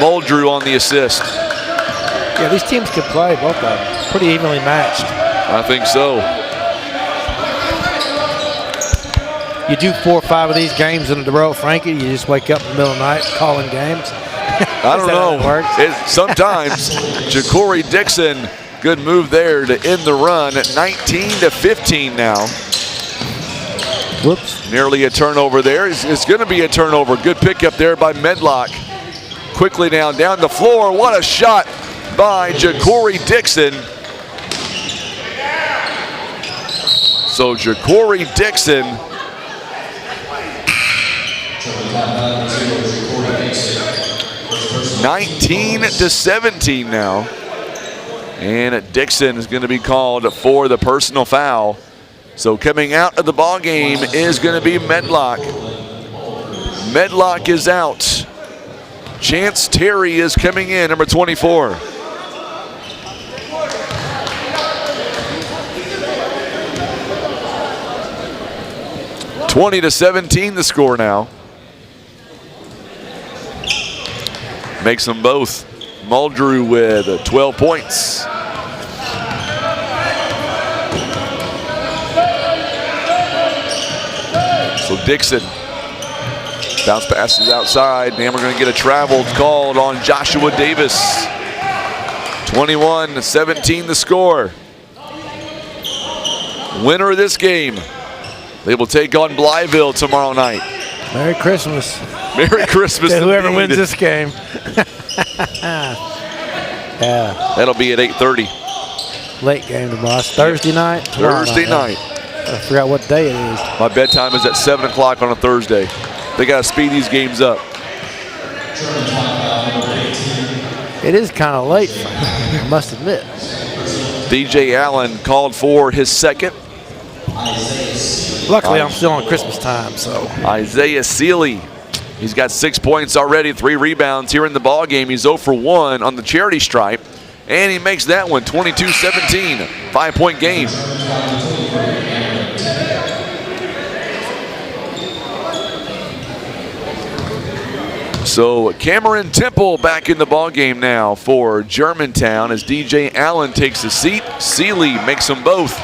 Muldrew on the assist. Yeah, these teams can play, both of them. Pretty evenly matched. I think so. You do 4 or 5 of these games in a row, Frankie, you just wake up in the middle of the night calling games. I don't know. Sometimes Ja'Cory Dixon, good move there to end the run at 19-15 now. Whoops. Nearly a turnover there. It's going to be a turnover. Good pickup there by Medlock. Quickly now down the floor. What a shot by Ja'Cory Dixon. So Ja'Cory Dixon. 19-17 now. And Dixon is going to be called for the personal foul. So coming out of the ball game is going to be Medlock. Medlock is out. Chance Terry is coming in, number 24. (20-17) the score now. Makes them both. Muldrew with 12 points. So Dixon, bounce passes outside, and we're going to get a travel called on Joshua Davis. 21-17 the score. Winner of this game, they will take on Blytheville tomorrow night. Merry Christmas. Merry Christmas to whoever indeed. wins this game. Yeah. That'll be at 8:30. Late game tomorrow. It's Thursday night. Thursday night. I forgot what day it is. My bedtime is at 7 o'clock on a Thursday. They got to speed these games up. It is kind of late, I must admit. DJ Allen called for his second. Luckily, I'm still on Christmas time, so. Isaiah Seeley, he's got 6 points already, 3 rebounds here in the ball game. He's 0 for 1 on the charity stripe, and he makes that one 22-17, 5-point game. So Cameron Temple back in the ballgame now for Germantown as DJ Allen takes a seat. Seeley makes them both.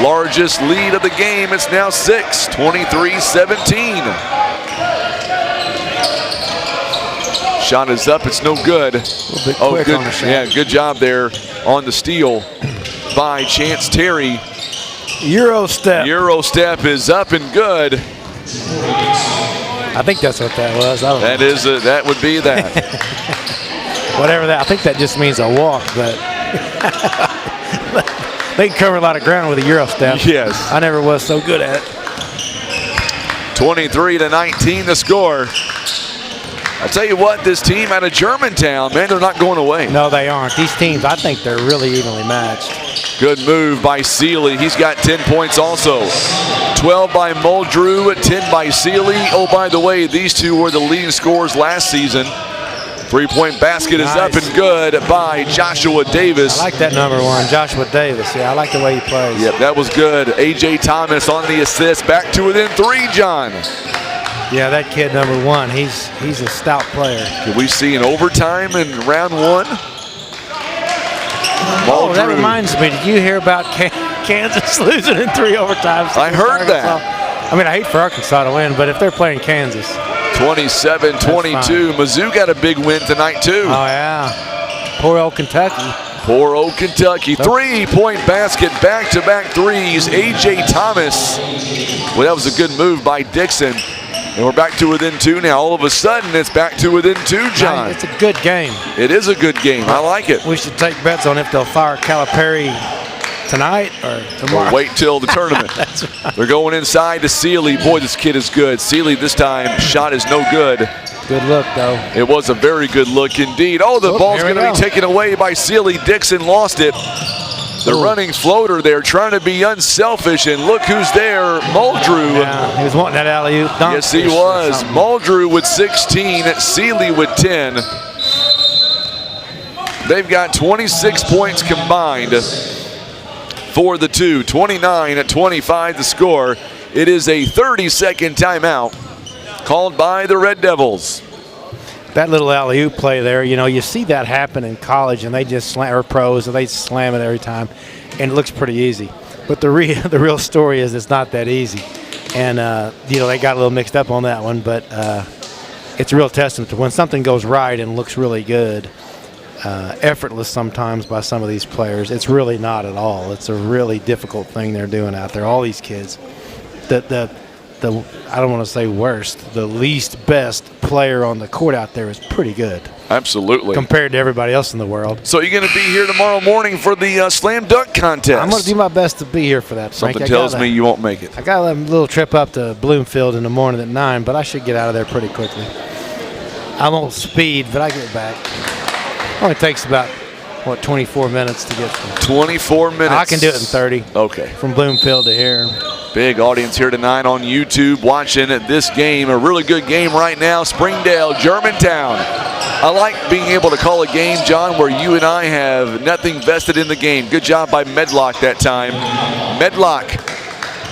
Largest lead of the game. It's now 6, 23-17. Shot is up. It's no good. Oh, good. Yeah, good job there on the steal by Chance Terry. Euro step. Euro step is up and good. I think that's what that was. That would be that. Whatever that. I think that just means a walk, but they can cover a lot of ground with a Euro step. Yes. I never was so good at it. 23-19 the score. I tell you what, this team out of Germantown, man, they're not going away. No, they aren't. These teams, I think they're really evenly matched. Good move by Seeley. He's got 10 points also. 12 by Muldrew, 10 by Seeley. Oh, by the way, these two were the leading scorers last season. Three-point basket is up and good by Joshua Davis. I like that number 1, Joshua Davis. Yeah, I like the way he plays. Yep, that was good. A.J. Thomas on the assist. Back to within 3, John. Yeah, that kid number 1, he's a stout player. Can we see an overtime in round 1? Oh, that reminds me. Did you hear about Kansas losing in 3 overtimes? I heard that. I mean, I hate for Arkansas to win, but if they're playing Kansas. 27-22. Mizzou got a big win tonight, too. Oh, yeah. Poor old Kentucky. Poor old Kentucky. 3-point basket, back-to-back threes. A.J. Thomas. Well, that was a good move by Dixon. And we're back to within 2 now. All of a sudden, it's back to within 2, John. It's a good game. It is a good game. I like it. We should take bets on if they'll fire Calipari tonight or tomorrow. Or wait till the tournament. That's right. They're going inside to Seeley. Boy, this kid is good. Seeley this time, shot is no good. Good look, though. It was a very good look indeed. Oh, the ball's going to be taken away by Seeley. Dixon lost it. The running floater there, trying to be unselfish, and look who's there, Muldrew. Yeah, he was wanting that alley-oop dunk. Yes, he was. Muldrew with 16, Seeley with 10. They've got 26 points combined for the two. 29-25 the score. It is a 30-second timeout called by the Red Devils. That little alley-oop play there, you know, you see that happen in college, and they just slam, or pros, and they slam it every time, and it looks pretty easy. But the real story is it's not that easy. And, you know, they got a little mixed up on that one, but it's a real testament to when something goes right and looks really good, effortless sometimes by some of these players. It's really not at all. It's a really difficult thing they're doing out there, all these kids. I don't want to say worst, the least best player on the court out there is pretty good. Absolutely. Compared to everybody else in the world. So you're going to be here tomorrow morning for the slam dunk contest. I'm going to do my best to be here for that, Frank. Something tells me you won't make it. I got a little trip up to Bloomfield in the morning at 9, but I should get out of there pretty quickly. I won't speed, but I get back. Only takes about, 24 minutes to get from. 24 minutes. I can do it in 30. Okay. From Bloomfield to here. Big audience here tonight on YouTube watching this game. A really good game right now. Springdale, Germantown. I like being able to call a game, John, where you and I have nothing vested in the game. Good job by Medlock that time. Medlock,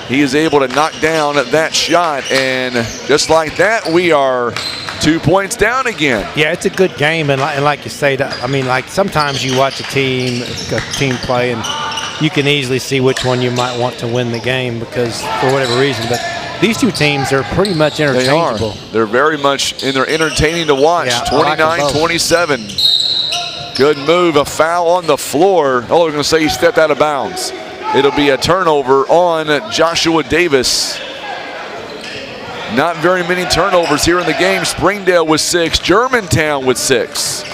he is able to knock down that shot. And just like that, we are 2 points down again. Yeah, it's a good game. And like you say, I mean, like sometimes you watch a team play and you can easily see which one you might want to win the game because for whatever reason. But these two teams are pretty much interchangeable. They're very much, and they're entertaining to watch. Yeah, 29-27. Good move, a foul on the floor. Oh, they're going to say he stepped out of bounds. It'll be a turnover on Joshua Davis. Not very many turnovers here in the game. Springdale with 6, Germantown with 6.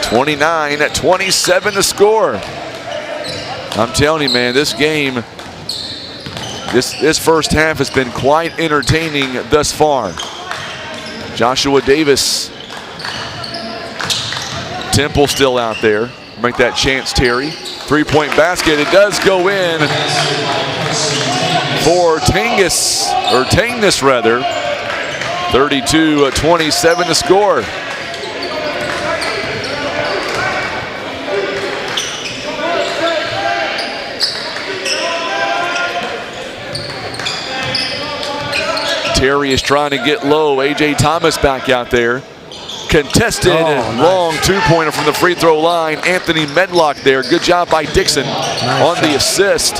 29-27 to score. I'm telling you, man, this game, this first half has been quite entertaining thus far. Joshua Davis. Temple still out there. Make that Chance Terry. 3-point basket. It does go in for Tangus rather. 32-27 to score. Terry is trying to get low. A.J. Thomas back out there. Contested long two-pointer from the free throw line. Anthony Medlock there. Good job by Dixon on the assist.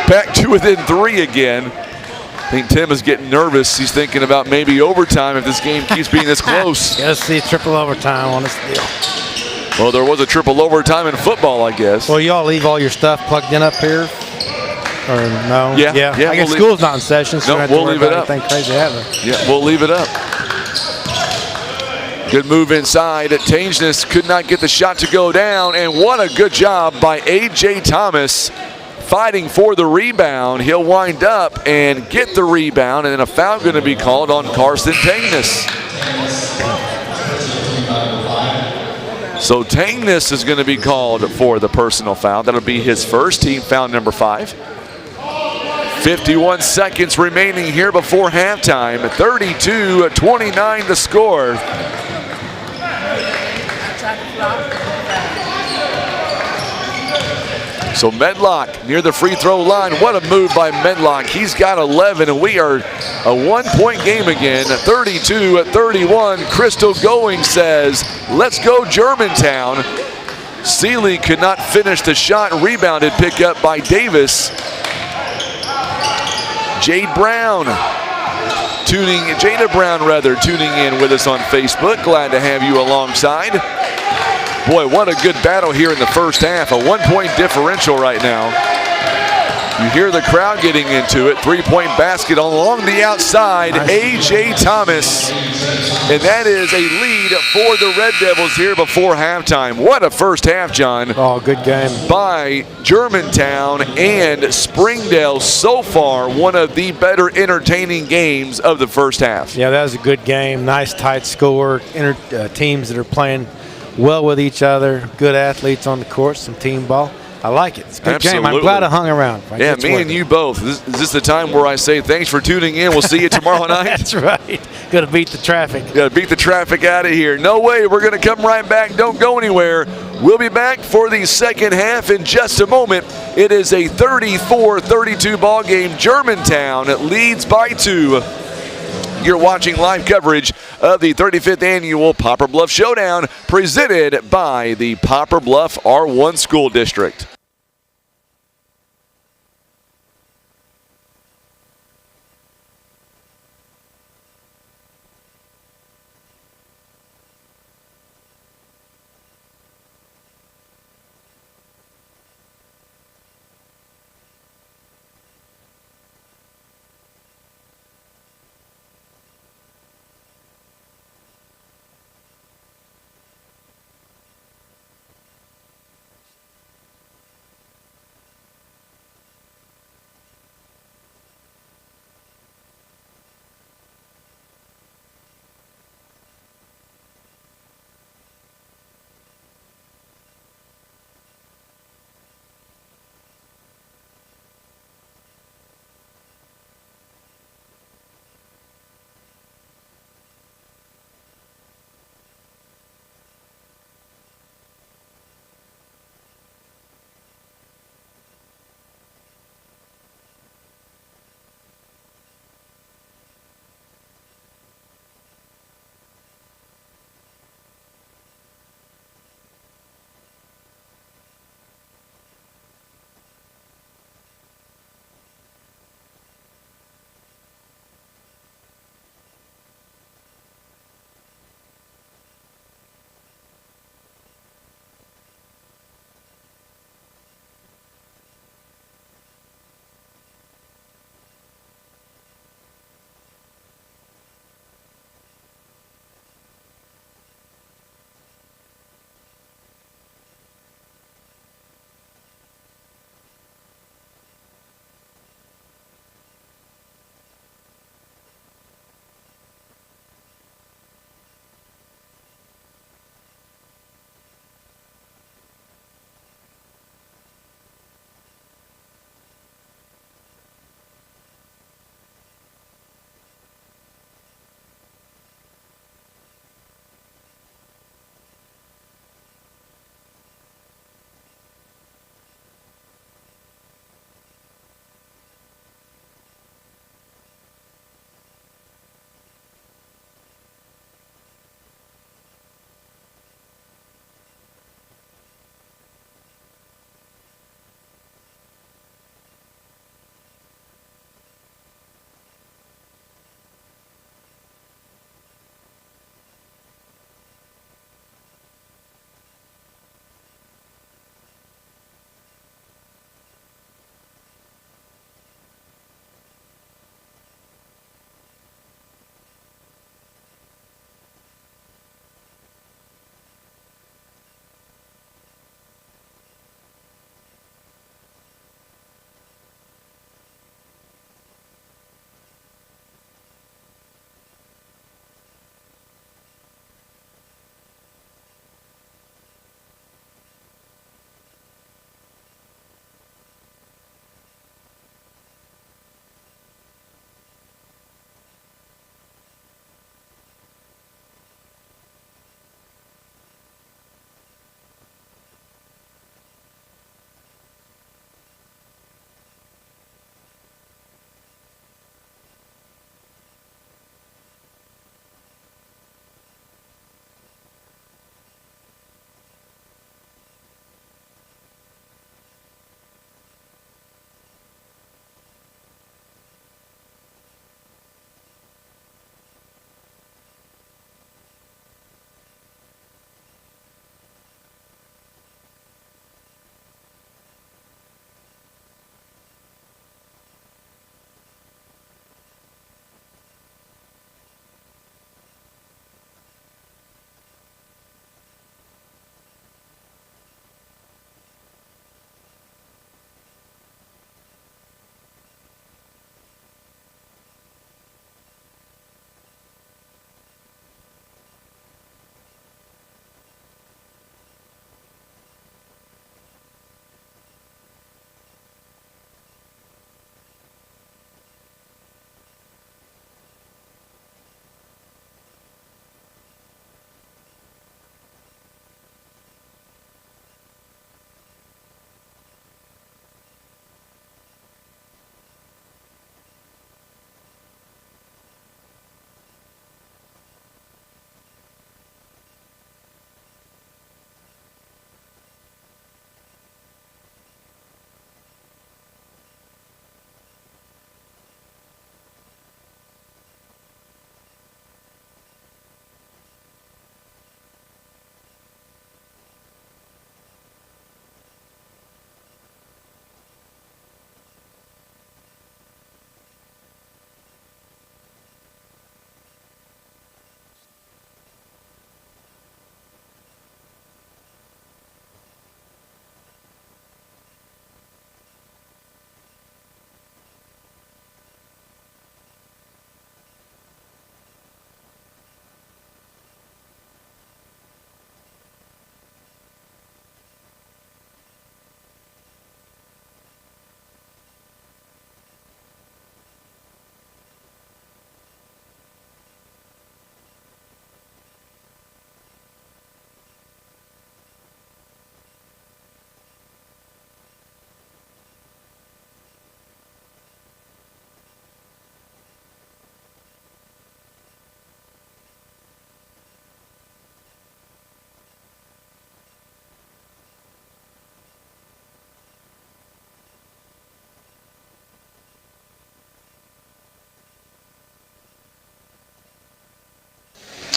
Back to within 3 again. I think Tim is getting nervous. He's thinking about maybe overtime if this game keeps being this close. Let's see triple overtime on this deal. Well, there was a triple overtime in football, I guess. Well, y'all leave all your stuff plugged in up here? Or no? Yeah. I guess school's not in session, so no, we'll leave it up. Anything crazy happening. Yeah, we'll leave it up. Good move inside. Tangeness could not get the shot to go down, and what a good job by A.J. Thomas fighting for the rebound. He'll wind up and get the rebound, and then a foul going to be called on Carson Tangeness. So Tangeness is going to be called for the personal foul. That'll be his first, team foul number 5. 51 seconds remaining here before halftime. 32-29 the score. So Medlock near the free throw line. What a move by Medlock. He's got 11, and we are a one-point game again. 32-31. Crystal Going says, let's go Germantown. Seeley could not finish the shot. Rebounded pick up by Davis. Jada Brown tuning in with us on Facebook. Glad to have you alongside. Boy, what a good battle here in the first half. A 1-point differential right now. You hear the crowd getting into it. 3-point basket along the outside. A.J. Thomas. And that is a lead for the Red Devils here before halftime. What a first half, John. Oh, good game. By Germantown and Springdale. So far, one of the better entertaining games of the first half. Yeah, that was a good game. Nice tight score. Teams that are playing well with each other. Good athletes on the court. Some team ball. I like it. It's a good game. I'm glad I hung around. Yeah, me and you both. Is this the time where I say thanks for tuning in? We'll see you tomorrow night. That's right. Got to beat the traffic. Got to beat the traffic out of here. No way. We're going to come right back. Don't go anywhere. We'll be back for the second half in just a moment. It is a 34-32 ball game. Germantown leads by 2. You're watching live coverage of the 35th annual Poplar Bluff Showdown presented by the Poplar Bluff R1 School District.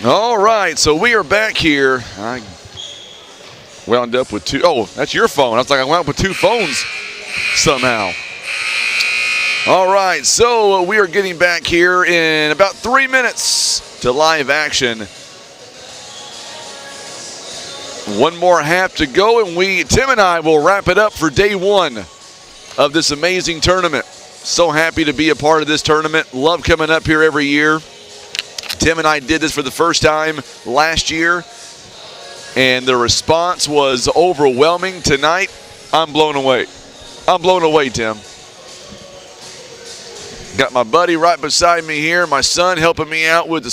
All right, so we are back here. I wound up with two. Oh, that's your phone. I was like, I wound up with two phones somehow. All right, so we are getting back here in about 3 minutes to live action. One more half to go, and Tim and I will wrap it up for day one of this amazing tournament. So happy to be a part of this tournament. Love coming up here every year. Tim and I did this for the first time last year, and the response was overwhelming. Tonight, I'm blown away. I'm blown away, Tim. Got my buddy right beside me here, my son helping me out with the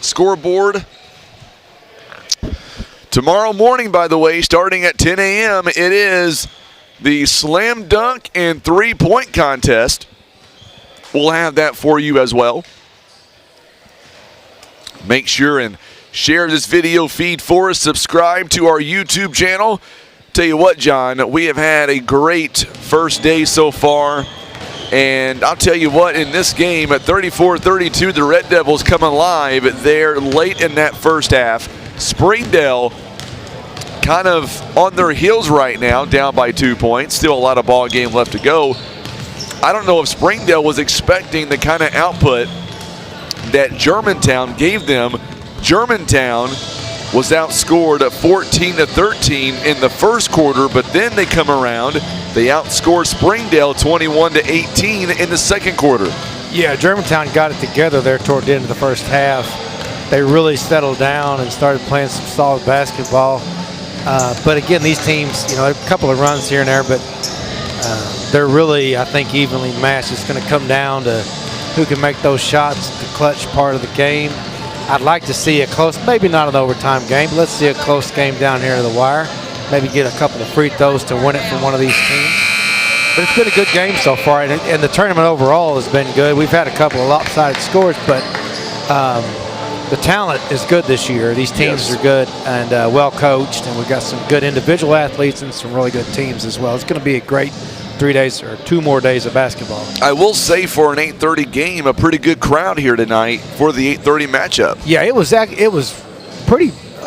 scoreboard. Tomorrow morning, by the way, starting at 10 a.m., it is the slam dunk and three-point contest. We'll have that for you as well. Make sure and share this video feed for us. Subscribe to our YouTube channel. Tell you what, John, we have had a great first day so far. And I'll tell you what, in this game at 34-32, the Red Devils come alive there late in that first half. Springdale kind of on their heels right now, down by 2 points. Still a lot of ball game left to go. I don't know if Springdale was expecting the kind of output that Germantown gave them. Germantown was outscored at 14-13 in the first quarter, but then they come around. They outscored Springdale 21-18 in the second quarter. Yeah, Germantown got it together there toward the end of the first half. They really settled down and started playing some solid basketball. But again, these teams, a couple of runs here and there, but they're really, I think, evenly matched. It's going to come down to who can make those shots, the clutch part of the game. I'd like to see a close, maybe not an overtime game, but let's see a close game down here to the wire. Maybe get a couple of free throws to win it from one of these teams. But it's been a good game so far, and the tournament overall has been good. We've had a couple of lopsided scores, but the talent is good this year. These teams are good and well coached, and we've got some good individual athletes and some really good teams as well. It's going to be a great 3 days or 2 more days of basketball. I will say for an 8:30 game, a pretty good crowd here tonight for the 8:30 matchup. Yeah, it was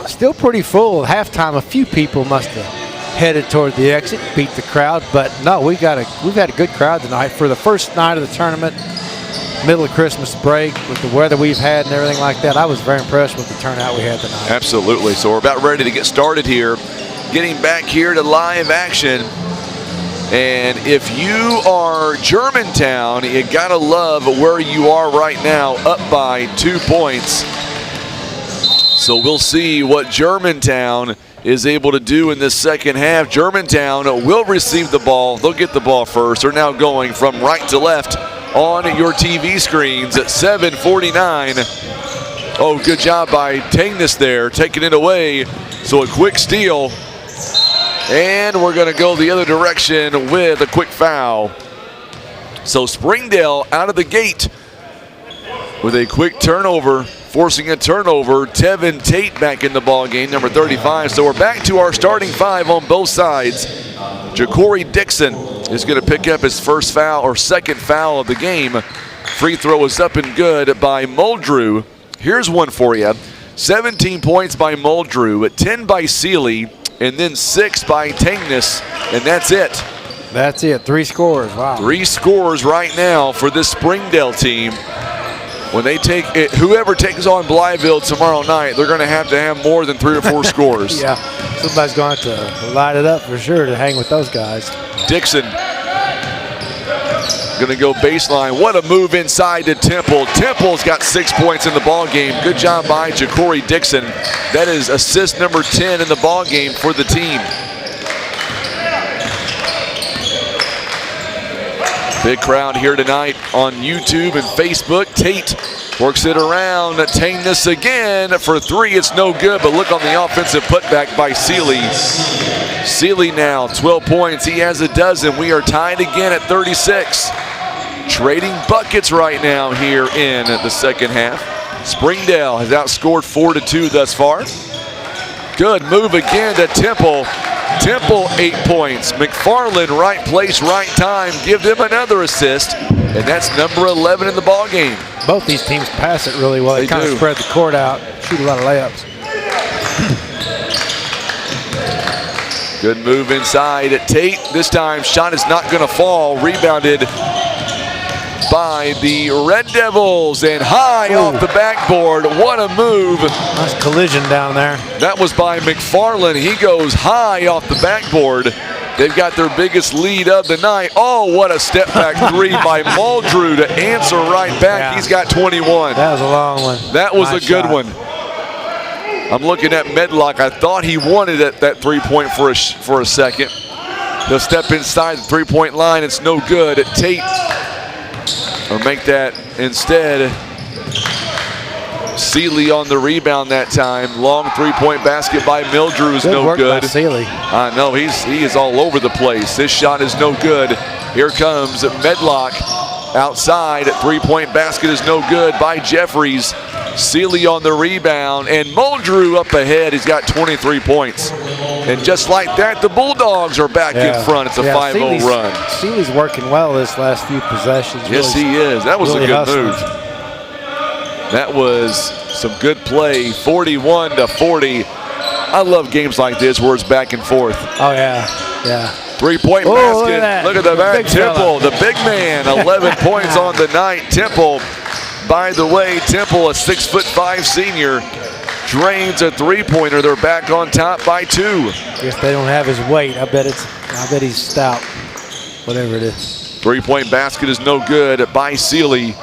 still pretty full at halftime. A few people must have headed toward the exit, beat the crowd, but no, we've had a good crowd tonight for the first night of the tournament. Middle of Christmas break with the weather we've had and everything like that. I was very impressed with the turnout we had tonight. Absolutely. So we're about ready to get started here. Getting back here to live action. And if you are Germantown, you gotta love where you are right now, up by 2 points. So we'll see what Germantown is able to do in this second half. Germantown will receive the ball. They'll get the ball first. They're now going from right to left on your TV screens at 7:49. Oh, good job by Tangness there, taking it away. So a quick steal. And we're going to go the other direction with a quick foul. So Springdale out of the gate with a quick turnover, forcing a turnover. Tevin Tate back in the ball game, number 35. So we're back to our starting five on both sides. Ja'Cory Dixon is going to pick up his first foul or second foul of the game. Free throw is up and good by Muldrew. Here's one for you. 17 points by Muldrew, 10 by Seeley, and then 6 by Tangness, and that's it. That's it, 3 scores, wow. 3 scores right now for this Springdale team. When they take it, whoever takes on Blytheville tomorrow night, they're going to have more than 3 or 4 scores. Yeah, somebody's going to have to light it up for sure to hang with those guys. Dixon going to go baseline. What a move inside to Temple. Temple's got 6 points in the ball game. Good job by Ja'Cory Dixon. That is assist number 10 in the ball game for the team. Big crowd here tonight on YouTube and Facebook. Tate works it around. Tangness again for 3. It's no good, but look on the offensive putback by Seeley. Seeley now 12 points. He has a dozen. We are tied again at 36. Trading buckets right now here in the second half. Springdale has outscored 4-2 thus far. Good move again to Temple. Temple 8 points. McFarland, right place, right time. Give them another assist, and that's number 11 in the ball game. Both these teams pass it really well. They kind of spread the court out, shoot a lot of layups. Good move inside at Tate. This time, shot is not going to fall. Rebounded by the Red Devils, and high off the backboard. What a move. Nice collision down there. That was by McFarland. He goes high off the backboard. They've got their biggest lead of the night. Oh, what a step back three by Muldrew to answer right back. Yeah. He's got 21. That was a long one. That was nice a good shot. one. I'm looking at Medlock. I thought he wanted it, that three-point for a second. He'll step inside the three-point line. It's no good. Tate will make that instead. Seeley on the rebound that time. Long three-point basket by Muldrew is no good. By Seeley. I know, he is all over the place. This shot is no good. Here comes Medlock outside. Three-point basket is no good by Jeffries. Seeley on the rebound, and Muldrew up ahead. He's got 23 points. And just like that, the Bulldogs are back in front. It's a 5-0 run. Seeley's working well this last few possessions. Yes, really, he is. That was really a good hustling. move. That was some good play, 41-40. I love games like this where it's back and forth. Oh, yeah, yeah. Three-point basket. Look at the back. Temple, the big man, 11 points on the night. Temple, by the way, Temple, a 6'5" senior, drains a three-pointer. They're back on top by 2. Guess they don't have his weight. I bet he's stout. Whatever it is. Three-point basket is no good by Seeley.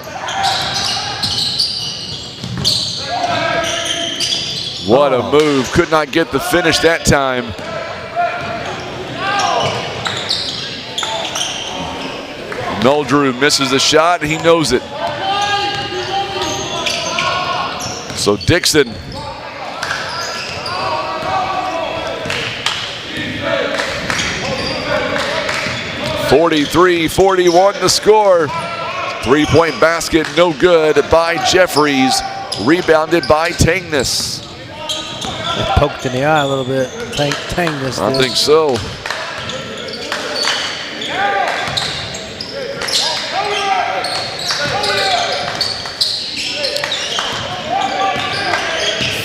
What a move. Could not get the finish that time. Muldrew misses the shot. He knows it. So Dixon. (43-41) the score. Three-point basket no good by Jeffries. Rebounded by Tangness. Poked in the eye a little bit. Tangness. I think so.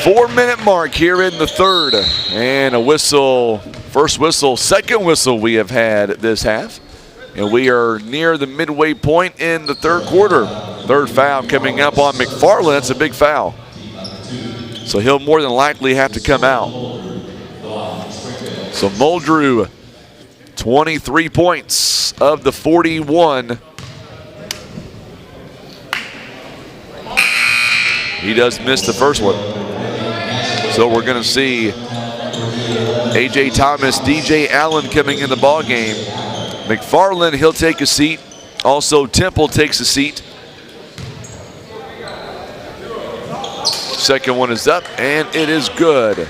Four-minute mark here in the third. And a whistle, first whistle, second whistle we have had this half. And we are near the midway point in the third quarter. Third foul coming up on McFarland. That's a big foul. So he'll more than likely have to come out. So Muldrew, 23 points of the 41. He does miss the first one. So we're going to see A.J. Thomas, DJ Allen coming in the ball game. McFarland, he'll take a seat. Also, Temple takes a seat. Second one is up, and it is good.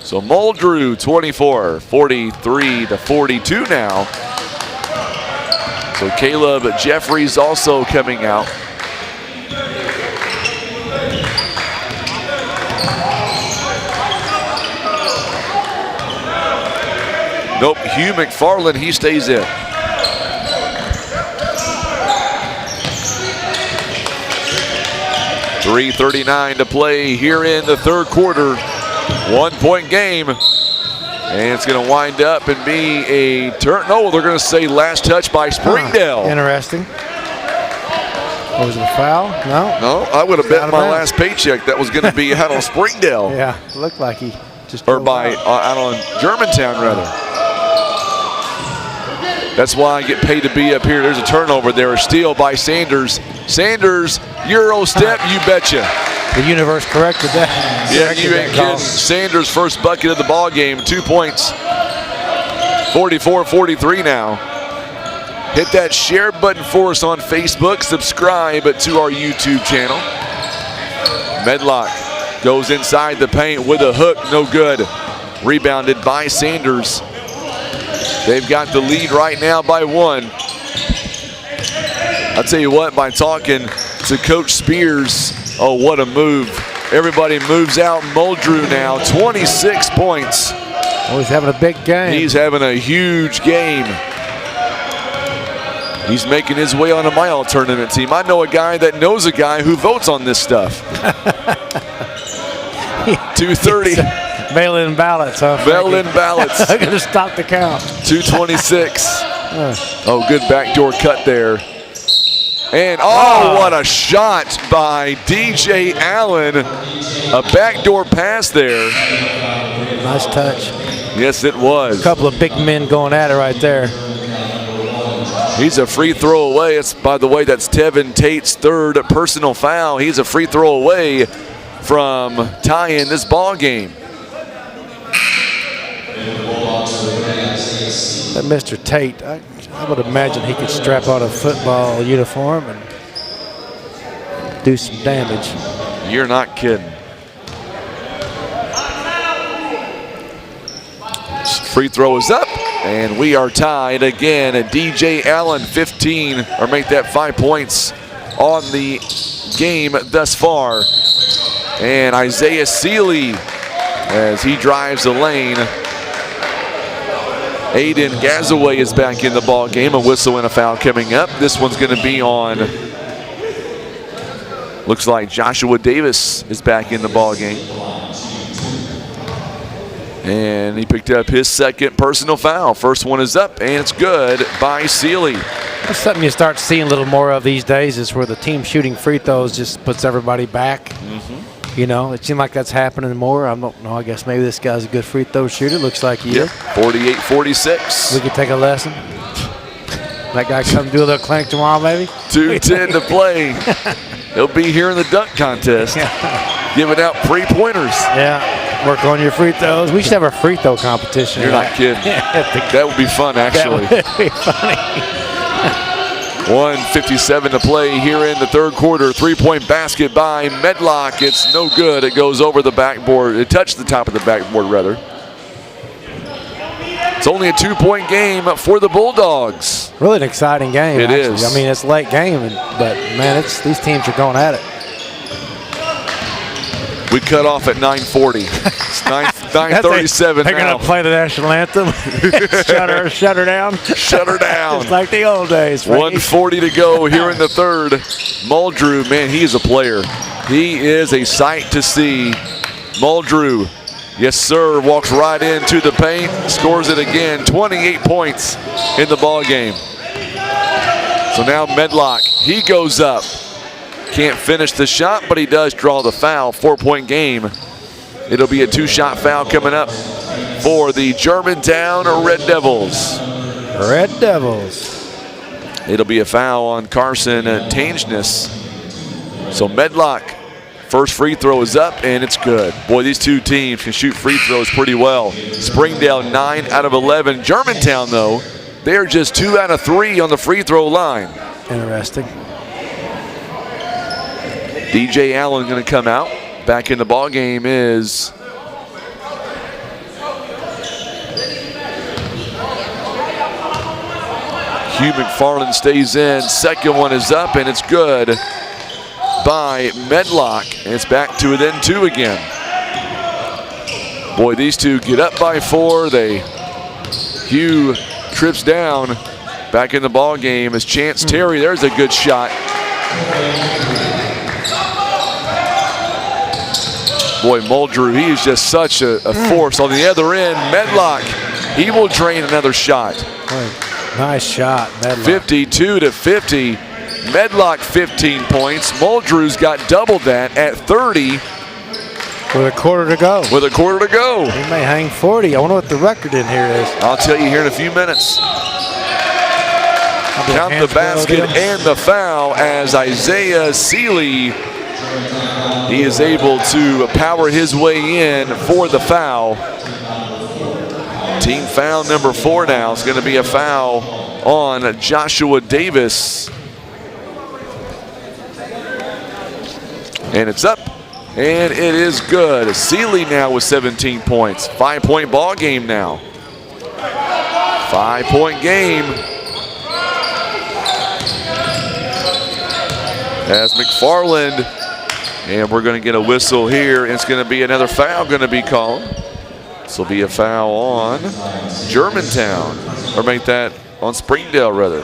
So Muldrew, 24, 43-42 now. So Caleb Jeffries also coming out. Nope, Hugh McFarland, he stays in. .339 to play here in the third quarter. 1-point game. And it's going to wind up and be a turn. No, they're going to say last touch by Springdale. Interesting. Was it a foul? No. No, I would have bet my last paycheck that was going to be out on Springdale. Yeah, it looked like he just. Or by out on Germantown, rather. That's why I get paid to be up here. There's a turnover there. A steal by Sanders. Sanders, Euro step, you betcha. The universe corrected that. Yeah, you ain't kidding. Sanders' first bucket of the ball game, 2 points. 44-43 now. Hit that share button for us on Facebook. Subscribe to our YouTube channel. Medlock goes inside the paint with a hook, no good. Rebounded by Sanders. They've got the lead right now by 1. I'll tell you what, by talking to Coach Spears, oh, what a move. Everybody moves out. Muldrew now, 26 points. Oh, he's having a big game. He's having a huge game. He's making his way on a mile tournament team. I know a guy that knows a guy who votes on this stuff. 230. Mail-in ballots, huh? Mail-in ballots. I'm going to stop the count. 226. Oh, good backdoor cut there. And, oh, what a shot by DJ Allen. A backdoor pass there. Nice touch. Yes, it was. A couple of big men going at it right there. He's a free throw away. It's, by the way, that's Tevin Tate's third personal foul. He's a free throw away from tying this ball game. That Mr. Tate, I would imagine he could strap on a football uniform and do some damage. You're not kidding. Free throw is up, and we are tied again. And DJ Allen 15, or make that 5 points on the game thus far. And Isaiah Seeley, as he drives the lane. Aiden Gazaway is back in the ball game. A whistle and a foul coming up. This one's going to be on. Looks like Joshua Davis is back in the ball game. And he picked up his second personal foul. First one is up, and it's good by Seeley. That's something you start seeing a little more of these days, is where the team shooting free throws just puts everybody back. You know, it seems like that's happening more. I don't know. I guess maybe this guy's a good free throw shooter. Looks like he is. 48-46. We could take a lesson. That guy come do a little clank tomorrow, maybe. 2:10 to play. He'll be here in the dunk contest, giving out three-pointers. Yeah, work on your free throws. We should have a free throw competition. You're not kidding. That would be fun, actually. That would be funny. 1:57 to play here in the third quarter. Three-point basket by Medlock. It's no good. It goes over the backboard. It touched the top of the backboard, rather. It's only a 2-point game for the Bulldogs. Really an exciting game. It is. I mean, it's late game, but man, these teams are going at it. We cut off at 9:40. It's 9:37 They're going to play the national anthem. Shut her down. Shut her down. It's like the old days. 1:40 to go here in the third. Muldrew, man, he is a player. He is a sight to see. Muldrew, yes, sir, walks right into the paint, scores it again. 28 points in the ball game. So now Medlock, he goes up. Can't finish the shot, but he does draw the foul. 4-point game. It'll be a 2-shot foul coming up for the Germantown Red Devils. Red Devils. It'll be a foul on Carson Tangeness. So Medlock, first free throw is up, and it's good. Boy, these two teams can shoot free throws pretty well. Springdale 9 out of 11. Germantown, though, they're just 2 out of 3 on the free throw line. Interesting. DJ Allen going to come out. Back in the ball game is Hugh McFarland stays in. Second one is up, and it's good by Medlock. And it's back to within 2 again. Boy, these two get up by 4. Hugh trips down. Back in the ball game is Chance Terry. There's a good shot. Boy, Muldrew, he is just such a force. On the other end, Medlock, he will drain another shot. Nice shot, Medlock. 52-50. Medlock 15 points. Muldrew's got double that at 30. With a quarter to go. With a quarter to go. He may hang 40. I wonder what the record in here is. I'll tell you here in a few minutes. Count the basket and the foul as Isaiah Seeley, he is able to power his way in for the foul. Team foul number 4 now. It's going to be a foul on Joshua Davis. And it's up, and it is good. Seeley now with 17 points. 5-point ball game now. 5-point game. As McFarland, and we're going to get a whistle here. It's going to be another foul going to be called. This will be a foul on Germantown, or make that on Springdale rather.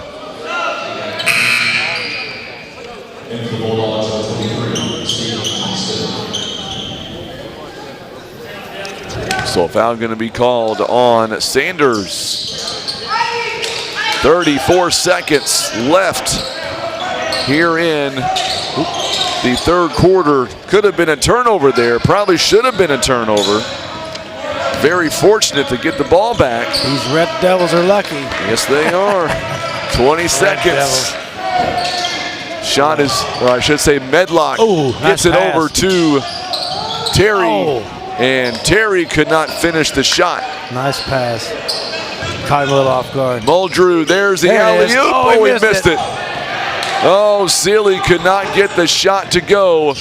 So a foul going to be called on Sanders. 34 seconds left here in the third quarter. Could have been a turnover there. Probably should have been a turnover. Very fortunate to get the ball back. These Red Devils are lucky. Yes, they are. 20 seconds. Shot is, or I should say Medlock gets it over to Terry. And Terry could not finish the shot. Nice pass. Caught him a little off guard. Muldrew, there's the alley-oop. Oh, he missed it. Oh, Sealy could not get the shot to go.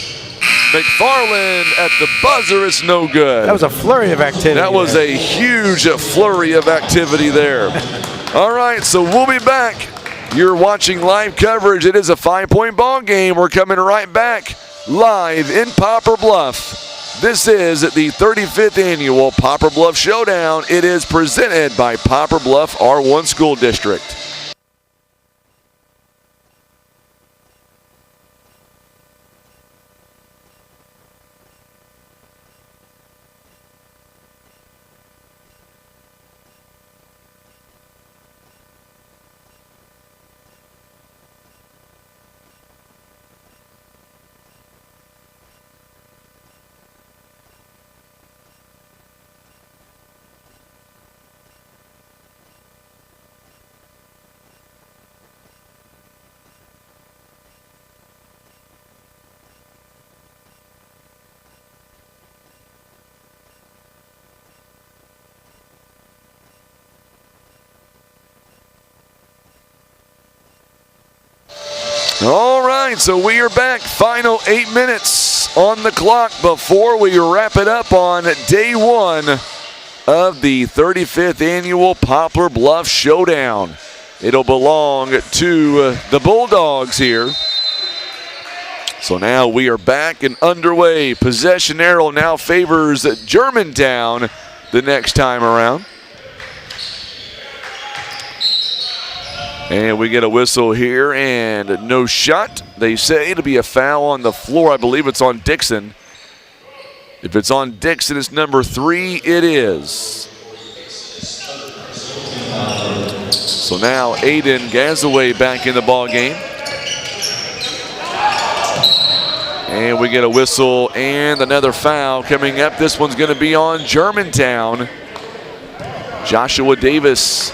McFarland at the buzzer, it's no good. That was a flurry of activity. That was a huge flurry of activity there. All right, so we'll be back. You're watching live coverage. It is a 5-point ball game. We're coming right back live in Poplar Bluff. This is the 35th annual Poplar Bluff Showdown. It is presented by Poplar Bluff R1 School District. All right, so we are back. Final 8 minutes on the clock before we wrap it up on day one of the 35th annual Poplar Bluff Showdown. It'll belong to the Bulldogs here. So now we are back and underway. Possession arrow now favors Germantown the next time around. And we get a whistle here and no shot. They say it'll be a foul on the floor. I believe it's on Dixon. If it's on Dixon, it's number 3. It is. So now Aiden Gazaway back in the ball game. And we get a whistle and another foul coming up. This one's going to be on Germantown. Joshua Davis.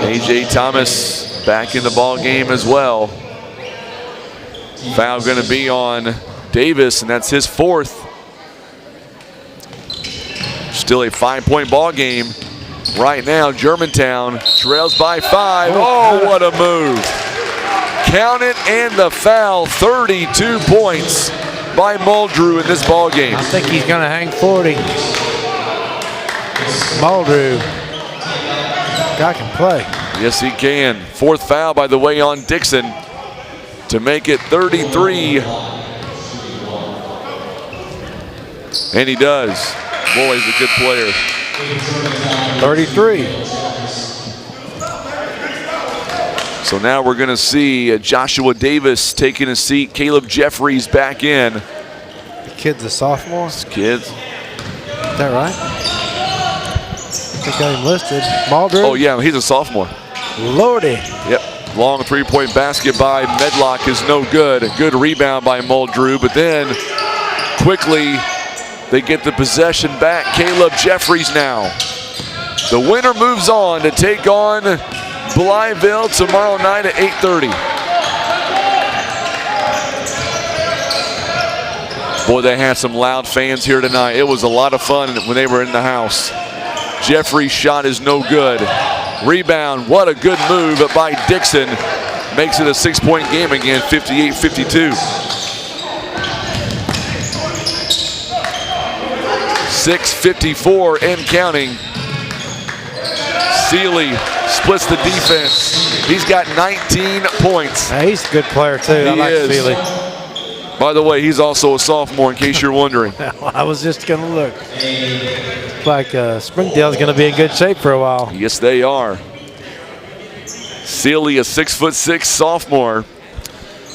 A.J. Thomas back in the ball game as well. Foul going to be on Davis, and that's his 4th. Still a 5-point ball game. Right now, Germantown trails by 5. Oh, what a move. Count it and the foul. 32 points by Muldrew in this ball game. I think he's going to hang 40. Muldrew. Guy can play. Yes, he can. 4th foul, by the way, on Dixon to make it 33. And he does. Boy, he's a good player. 33. So now we're going to see Joshua Davis taking a seat. Caleb Jeffries back in. The kid's a sophomore? Kids. Is that right? I think got him listed. Muldrew. Oh, yeah, he's a sophomore. Lordy. Yep. Long 3-point basket by Medlock is no good. A good rebound by Muldrew, but then quickly they get the possession back. Caleb Jeffries now. The winner moves on to take on Blytheville tomorrow night at 8:30. Boy, they had some loud fans here tonight. It was a lot of fun when they were in the house. Jeffrey's shot is no good. Rebound, what a good move by Dixon. Makes it a 6-point game again, 58-52. 6:54 and counting. Sealy splits the defense. He's got 19 points. He's a good player too. I like Sealy. By the way, he's also a sophomore, in case you're wondering. I was just going to look. Looks like Springdale's going to be in good shape for a while. Yes, they are. Sealy, a 6'6" sophomore.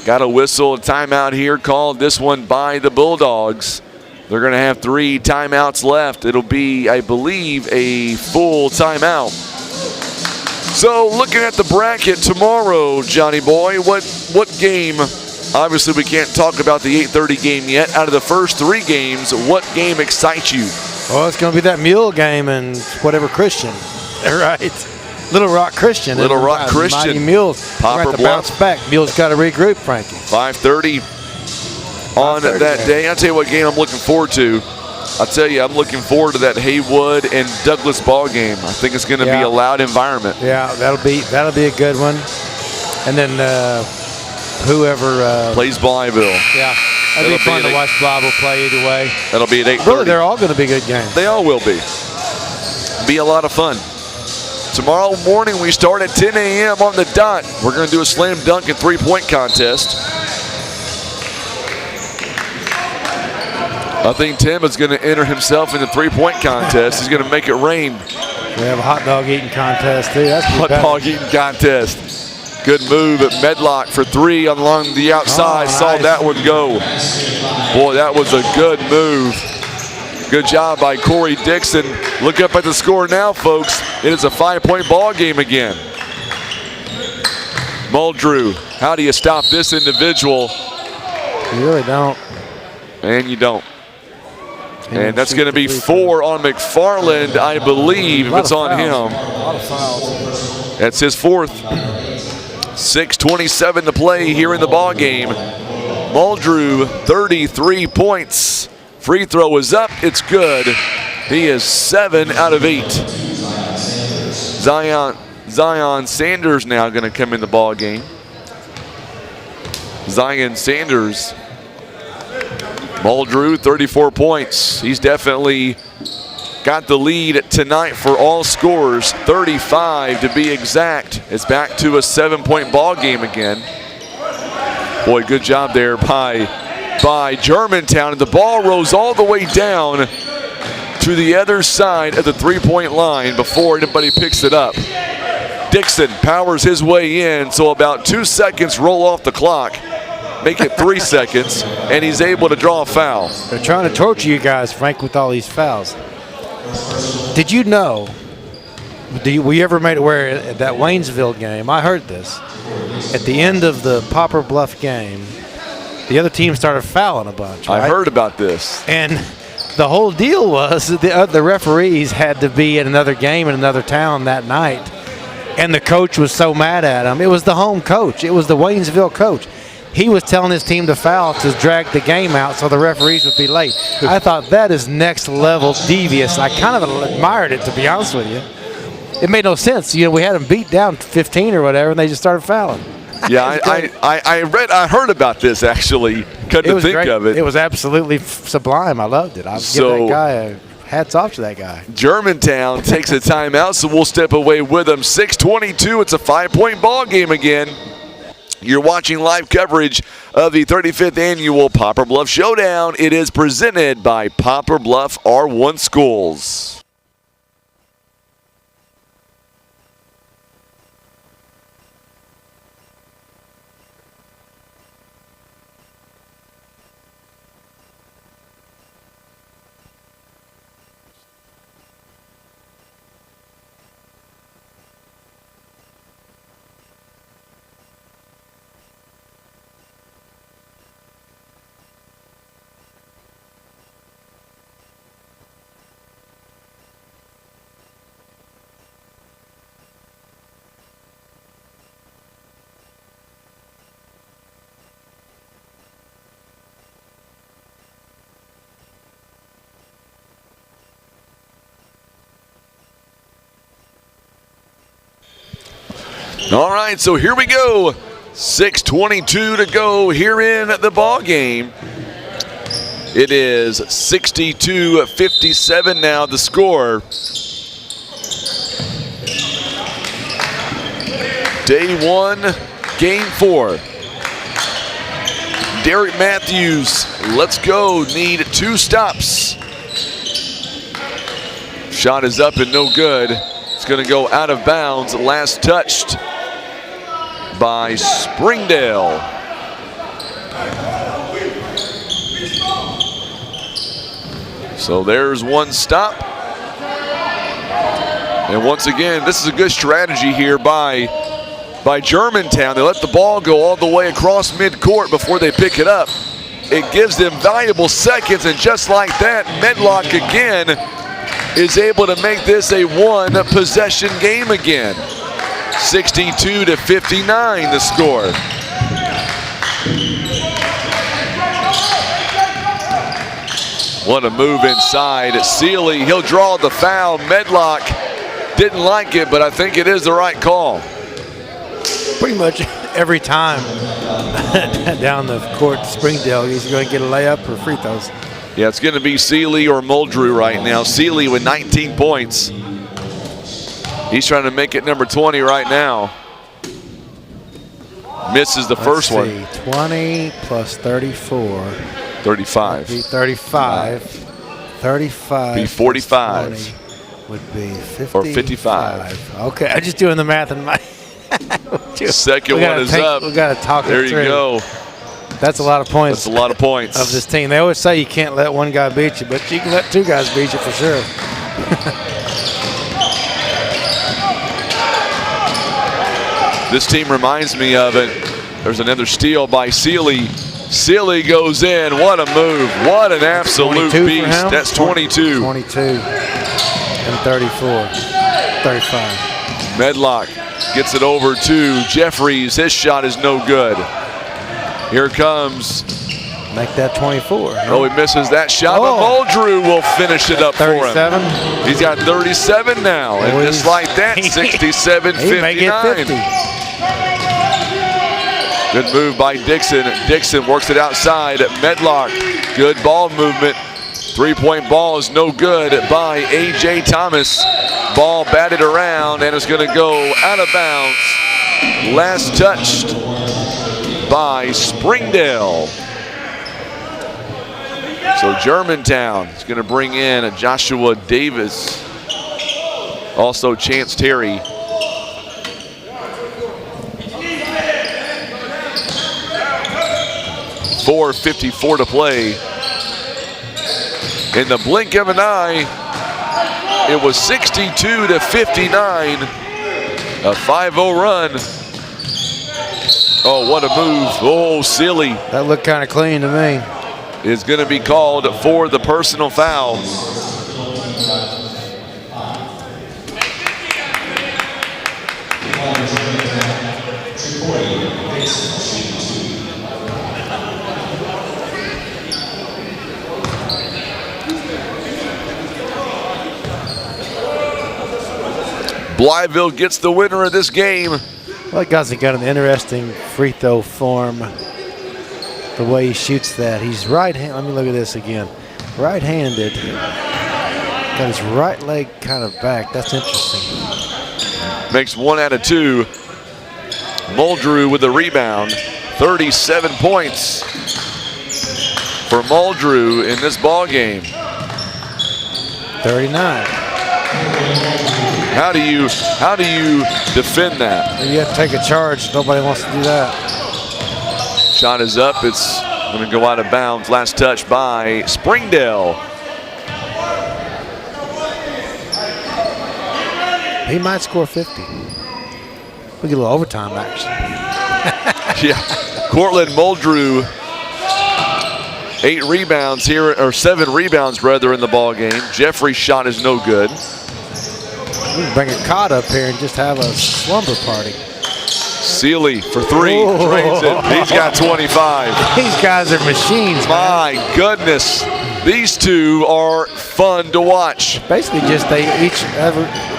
Got a whistle, a timeout here called, this one by the Bulldogs. They're going to have 3 timeouts left. It'll be, I believe, a full timeout. So looking at the bracket tomorrow, Johnny boy, what game? Obviously, we can't talk about the 8:30 game yet. Out of the first 3 games, what game excites you? Well, it's going to be that Mule game and whatever Christian. Right. Little Rock Christian. Little Rock Christian. Mighty Mules. Poplar Bluff. Bounce back. Mules got to regroup, Frankie. 5:30 on that day. I'll tell you what game I'm looking forward to. I'll tell you, I'm looking forward to that Haywood and Douglas ball game. I think it's going to be a loud environment. Yeah, that'll be a good one. And then whoever plays Blytheville. Yeah, that'll be fun to watch Blytheville play either way. That'll be at 8:30. Really, they're all going to be good games. They all will be. Be a lot of fun. Tomorrow morning we start at 10 a.m. on the dot. We're going to do a slam dunk and 3-point contest. I think Tim is going to enter himself in the 3-point contest. He's going to make it rain. We have a hot dog eating contest too. That's hot dog eating contest. Good move at Medlock for 3 along the outside. Oh, nice. Saw that one go. Boy, that was a good move. Good job by Corey Dixon. Look up at the score now, folks. It is a 5-point ball game again. Muldrew, how do you stop this individual? You really don't. And you don't. And that's going to be 4 on McFarland, I believe, if it's on him. A lot of fouls. That's his 4th. 6:27 to play here in the ball game. Muldrew, 33 points. Free throw is up. It's good. He is 7 out of 8. Zion Sanders now going to come in the ball game. Zion Sanders. Muldrew, 34 points. He's definitely got the lead tonight for all scorers, 35 to be exact. It's back to a 7-point ball game again. Boy, good job there by Germantown. And the ball rolls all the way down to the other side of the 3-point line before anybody picks it up. Dixon powers his way in, so about 2 seconds roll off the clock. Make it 3 seconds, and he's able to draw a foul. They're trying to torture you guys, Frank, with all these fouls. Did you know, we ever made it where at that Waynesville game, I heard this, at the end of the Poplar Bluff game, the other team started fouling a bunch, right? I heard about this. And the whole deal was the referees had to be at another game in another town that night, and the coach was so mad at him. It was the home coach. It was the Waynesville coach. He was telling his team to foul to drag the game out so the referees would be late. I thought that is next level devious. I kind of admired it, to be honest with you. It made no sense. You know, we had them beat down 15 or whatever, and they just started fouling. Yeah, I heard about this actually. Couldn't think of it. It was absolutely sublime. I loved it. I'll give that guy hats off to that guy. Germantown takes a timeout, so we'll step away with them. 6:22. It's a 5-point ball game again. You're watching live coverage of the 35th annual Poplar Bluff Showdown. It is presented by Poplar Bluff R1 Schools. All right, so here we go. 6:22 to go here in the ball game. It is 62-57 now, the score. Day 1, game 4. Derek Matthews, let's go. Need 2 stops. Shot is up and no good. It's going to go out of bounds. Last touched by Springdale. So there's 1 stop. And once again, this is a good strategy here by Germantown. They let the ball go all the way across midcourt before they pick it up. It gives them valuable seconds, and just like that, Medlock again is able to make this a 1-possession game again. 62-59 the score. What a move inside. Sealy, he'll draw the foul. Medlock didn't like it, but I think it is the right call. Pretty much every time down the court, Springdale, he's going to get a layup or free throws. Yeah, it's going to be Sealy or Muldrew right now. Sealy with 19 points. He's trying to make it number 20 right now. Misses the first one. 20 plus 34. 35. Be 35. 35. Be 45. 20 would be 55. Or 55. Okay, I'm just doing the math in my. Second one is up. We got to talk there it through. You go. That's a lot of points. That's a lot of points of this team. They always say you can't let one guy beat you, but you can let 2 guys beat you for sure. This team reminds me of it. There's another steal by Sealy. Sealy goes in. What a move. What an absolute beast. That's 22. 22 and 34. 35. Medlock gets it over to Jeffries. His shot is no good. Here comes. Make that 24. Oh, he misses that shot, but Muldrew will finish it up for him. 37. He's got 37 now, and just like that, 67-59. He may get 50. Good move by Dixon. Dixon works it outside. Medlock, good ball movement. 3-point ball is no good by A.J. Thomas. Ball batted around, and it's going to go out of bounds. Last touched by Springdale. So Germantown is going to bring in a Joshua Davis. Also Chance Terry. .454 to play. In the blink of an eye, it was 62-59. A 5-0 run. Oh, what a move. Oh, Sealy. That looked kind of clean to me. Is going to be called for the personal foul. Blytheville gets the winner of this game. Well, that guy's got an interesting free throw form. The way he shoots that. He's right-handed. Let me look at this again. Right-handed. Got his right leg kind of back. That's interesting. Makes 1 out of 2. Muldrew with the rebound. 37 points for Muldrew in this ball game. 39. How do you defend that? You have to take a charge. Nobody wants to do that. Shot is up. It's going to go out of bounds. Last touch by Springdale. He might score 50. We get a little overtime action. Yeah. Cortland Muldrew, 8 rebounds here, or 7 rebounds rather in the ball game. Jeffrey's shot is no good. We can bring a cot up here and just have a slumber party. Sealy for 3, drains it. He's got 25. These guys are machines, My goodness. These two are fun to watch. Basically just they each have,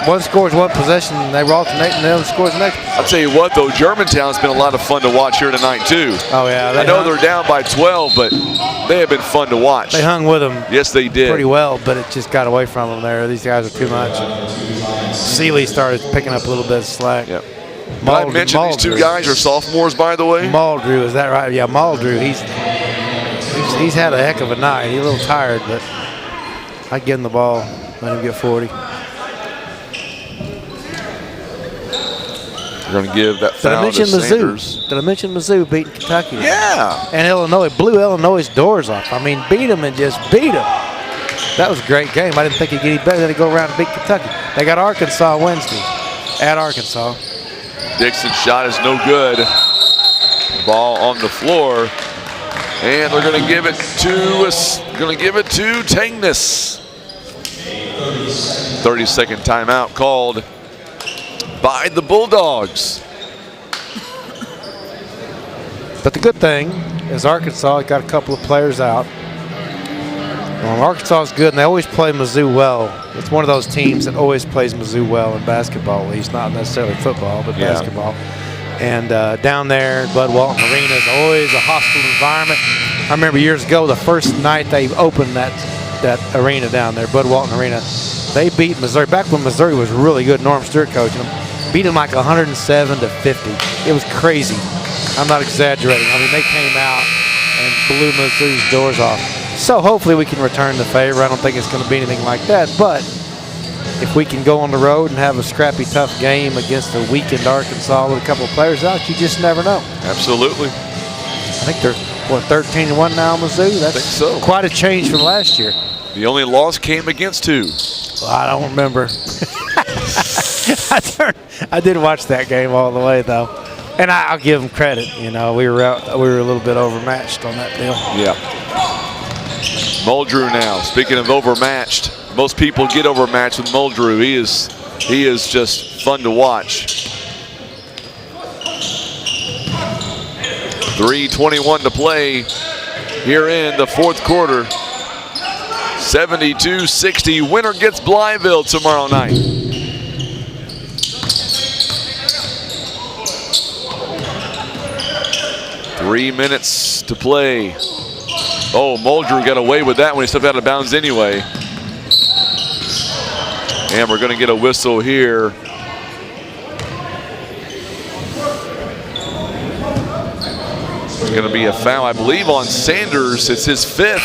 one scores one possession and they alternate and the other scores the next. I'll tell you what though, Germantown's been a lot of fun to watch here tonight too. Oh yeah. I know they're down by 12, but they have been fun to watch. They hung with them. Yes, they did. Pretty well, but it just got away from them there. These guys are too much. Sealy started picking up a little bit of slack. Yep. Did I mention these two guys are sophomores, by the way? Muldrew, is that right? Yeah, Muldrew. He's had a heck of a night. He's a little tired, but I give him the ball. Let him get 40. We're going to give that foul to Sanders. Did I mention Mizzou beating Kentucky? Yeah. And Illinois blew Illinois' doors off. I mean, beat them and just beat them. That was a great game. I didn't think it'd get any better than to go around and beat Kentucky. They got Arkansas Wednesday at Arkansas. Dixon's shot is no good. Ball on the floor. And they're going to give it to Tangness. 30-second timeout called by the Bulldogs. But the good thing is Arkansas got a couple of players out. Arkansas is good, and they always play Mizzou well. It's one of those teams that always plays Mizzou well in basketball, at least not necessarily football, but basketball. And down there, Bud Walton Arena is always a hostile environment. I remember years ago, the first night they opened that arena down there, Bud Walton Arena, they beat Missouri. Back when Missouri was really good, Norm Stewart coaching them, beat them like 107-50. It was crazy. I'm not exaggerating. I mean, they came out and blew Mizzou's doors off. So hopefully we can return the favor. I don't think it's going to be anything like that, but if we can go on the road and have a scrappy, tough game against a weakened Arkansas with a couple of players out, you just never know. Absolutely. I think they're, 13-1 now, Mizzou? That's I think so. Quite a change from last year. The only loss came against who? Well, I don't remember. I did watch that game all the way, though. And I'll give them credit. You know, we were a little bit overmatched on that deal. Yeah. Muldrew now. Speaking of overmatched, most people get overmatched with Muldrew. He is just fun to watch. 3:21 to play here in the fourth quarter. 72-60. Winner gets Blytheville tomorrow night. Three minutes to play. Oh, Muldrew got away with that when he stepped out of bounds anyway. And we're going to get a whistle here. It's going to be a foul, I believe, on Sanders. It's his fifth.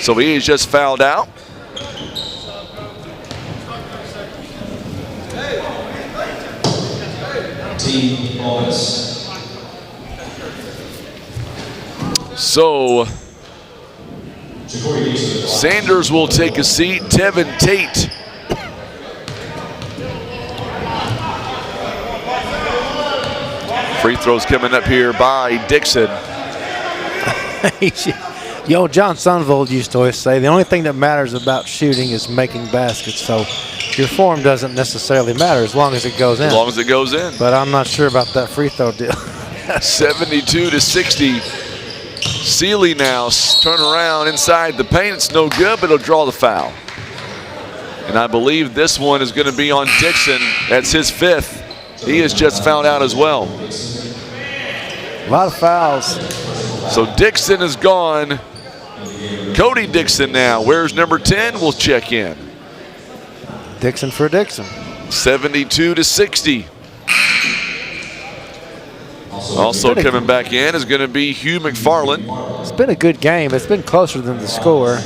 So he is just fouled out. Team bonus. So Sanders will take a seat. Tevin Tate. Free throws coming up here by Dixon. Yo, John Sunvold used to always say the only thing that matters about shooting is making baskets. So your form doesn't necessarily matter as long as it goes in. As long as it goes in. But I'm not sure about that free throw deal. 72-60. Seeley now turn around inside the paint. It's no good, but he'll draw the foul. And I believe this one is going to be on Dixon. That's his fifth. He is just fouled out as well. A lot of fouls. So Dixon is gone. Cody Dixon now. Where's number 10? We'll check in. Dixon for Dixon. 72-60. Also coming back in is going to be Hugh McFarland. It's been a good game. It's been closer than the score.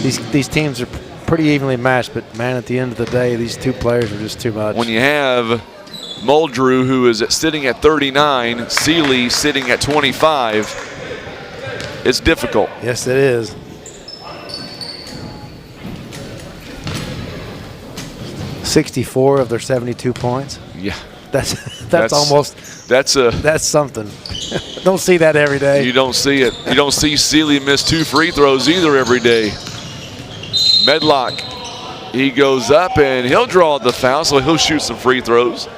These teams are pretty evenly matched, but man, at the end of the day, these two players are just too much. When you have Muldrew, who is sitting at 39, Seeley sitting at 25, it's difficult. Yes, it is. $64 of their 72 points. Yeah. That's something. Don't see that every day. You don't see it. You don't see Seeley miss two free throws either every day. Medlock, he goes up and he'll draw the foul, so he'll shoot some free throws.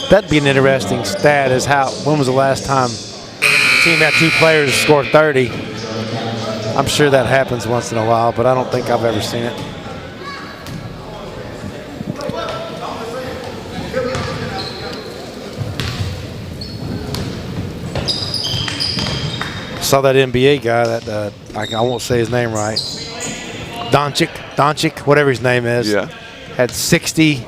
That'd be an interesting stat is when was the last time a team had two players score 30? I'm sure that happens once in a while, but I don't think I've ever seen it. Saw that NBA guy that I won't say his name right. Doncic, whatever his name is. Yeah. Had 62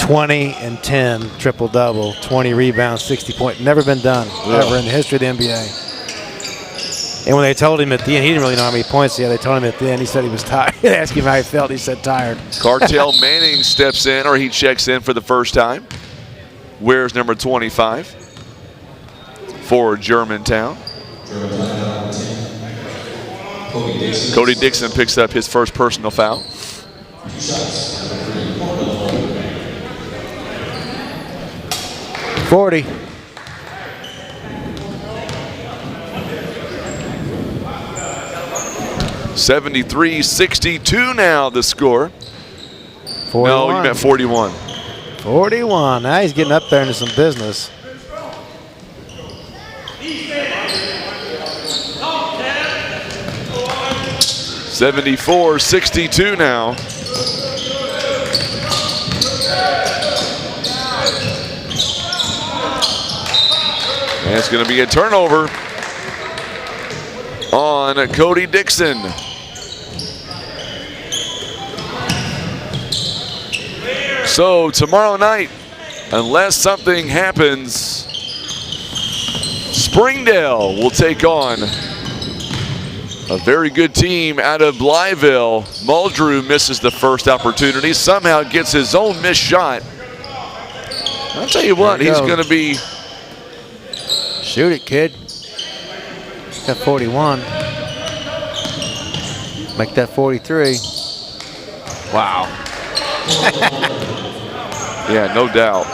20 and 10 triple-double, 20 rebounds, 60 points. Never been done ever in the history of the NBA. And when they told him at the end, he didn't really know how many points he had. They told him at the end, he said he was tired. They asked him how he felt. He said tired. Cartel Manning steps in, or he checks in for the first time. Wears number 25 for Germantown. Cody Dixon picks up his first personal foul. $40. 73-62 now the score. 41. No, you meant 41. 41. Now he's getting up there into some business. $74-62 now. And it's going to be a turnover on Cody Dixon. So tomorrow night, unless something happens, Springdale will take on a very good team out of Blytheville. Muldrew misses the first opportunity, somehow gets his own missed shot. I'll tell you what, he's going to be... Shoot it, kid. Got 41. Make that 43. Wow. Yeah, no doubt.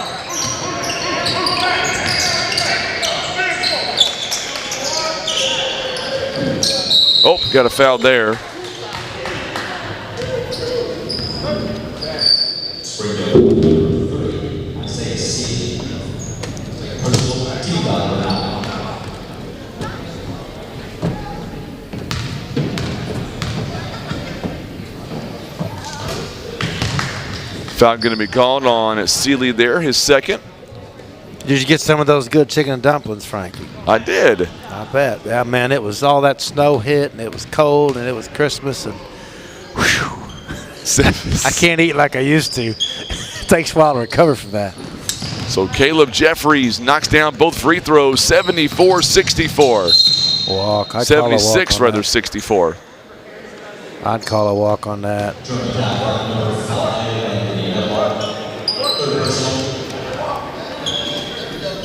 Oh, got a foul there. Foul going to be called on Seeley there, his second. Did you get some of those good chicken dumplings, Frankie? I did. I bet. Yeah, man, it was all that snow hit, and it was cold, and it was Christmas, and whew, I can't eat like I used to. It takes a while to recover from that. So Caleb Jeffries knocks down both free throws, 74-64. Walk. 76, rather, 64. I'd call a walk on that.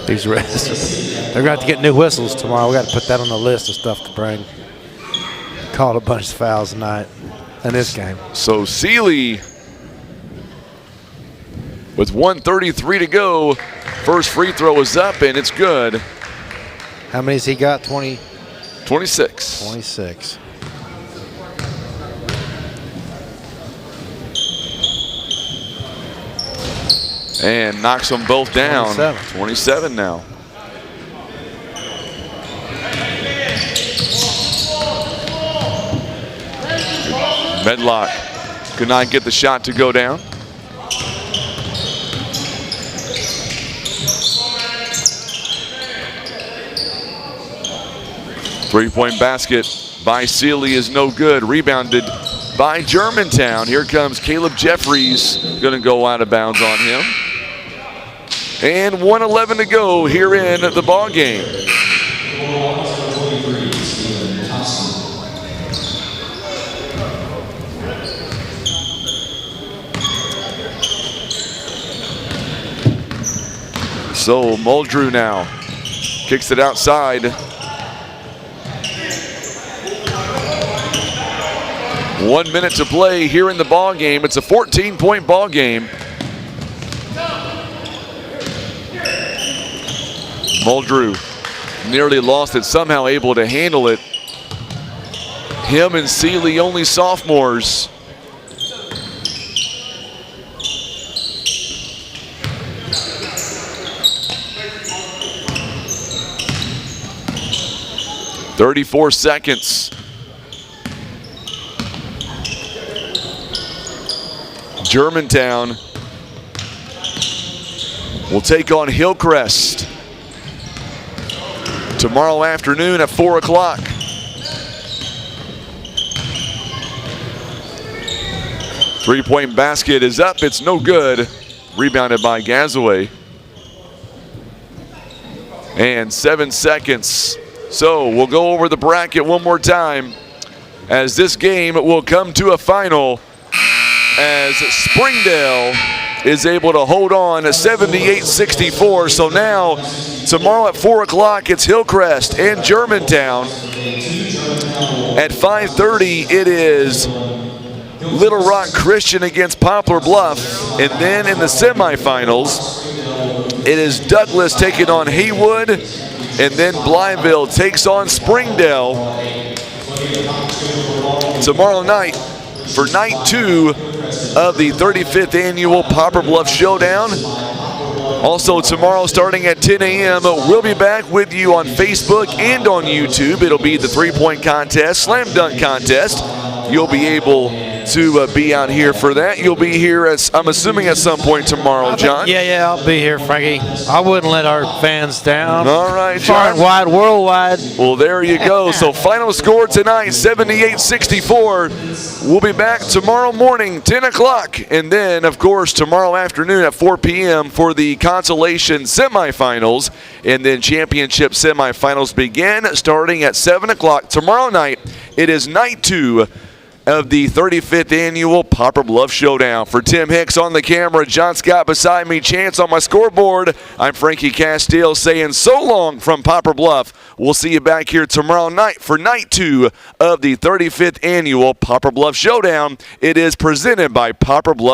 These refs, they're going to have to get new whistles tomorrow. We got to put that on the list of stuff to bring. Called a bunch of fouls tonight in this game. So Seeley, with 1:33 to go, first free throw is up and it's good. How many has he got? 20? 26. 26. And knocks them both down. 27 now. Medlock could not get the shot to go down. Three-point basket by Seeley is no good. Rebounded by Germantown. Here comes Caleb Jeffries. Going to go out of bounds on him. And 1:11 to go here in the ball game. So Muldrew now kicks it outside. 1 minute to play here in the ball game. It's a 14-point ball game. Muldrew nearly lost it, somehow able to handle it. Him and Seeley, only sophomores. "34 seconds. Germantown will take on Hillcrest tomorrow afternoon at 4 o'clock. Three-point basket is up. It's no good. Rebounded by Gazaway. And 7 seconds. So we'll go over the bracket one more time as this game will come to a final as Springdale is able to hold on 78-64. So now tomorrow at 4 o'clock it's Hillcrest and Germantown. At 5:30 it is Little Rock Christian against Poplar Bluff. And then in the semifinals it is Douglas taking on Haywood, and then Blytheville takes on Springdale. Tomorrow night for night 2 of the 35th annual Poplar Bluff Showdown. Also tomorrow starting at 10 a.m. we'll be back with you on Facebook and on YouTube. It'll be the 3-point contest, slam dunk contest. You'll be able to be out here for that. You'll be here, I'm assuming, at some point tomorrow, John. Yeah, I'll be here, Frankie. I wouldn't let our fans down. All right, John. Far and wide, worldwide. Well, there you go. So final score tonight, 78-64. We'll be back tomorrow morning, 10 o'clock. And then, of course, tomorrow afternoon at 4 p.m. for the consolation semifinals. And then championship semifinals begin starting at 7 o'clock. Tomorrow night, it is night 2 of the 35th annual Poplar Bluff Showdown. For Tim Hicks on the camera, John Scott beside me, Chance on my scoreboard, I'm Frankie Castile saying so long from Poplar Bluff. We'll see you back here tomorrow night for night 2 of the 35th annual Poplar Bluff Showdown. It is presented by Poplar Bluff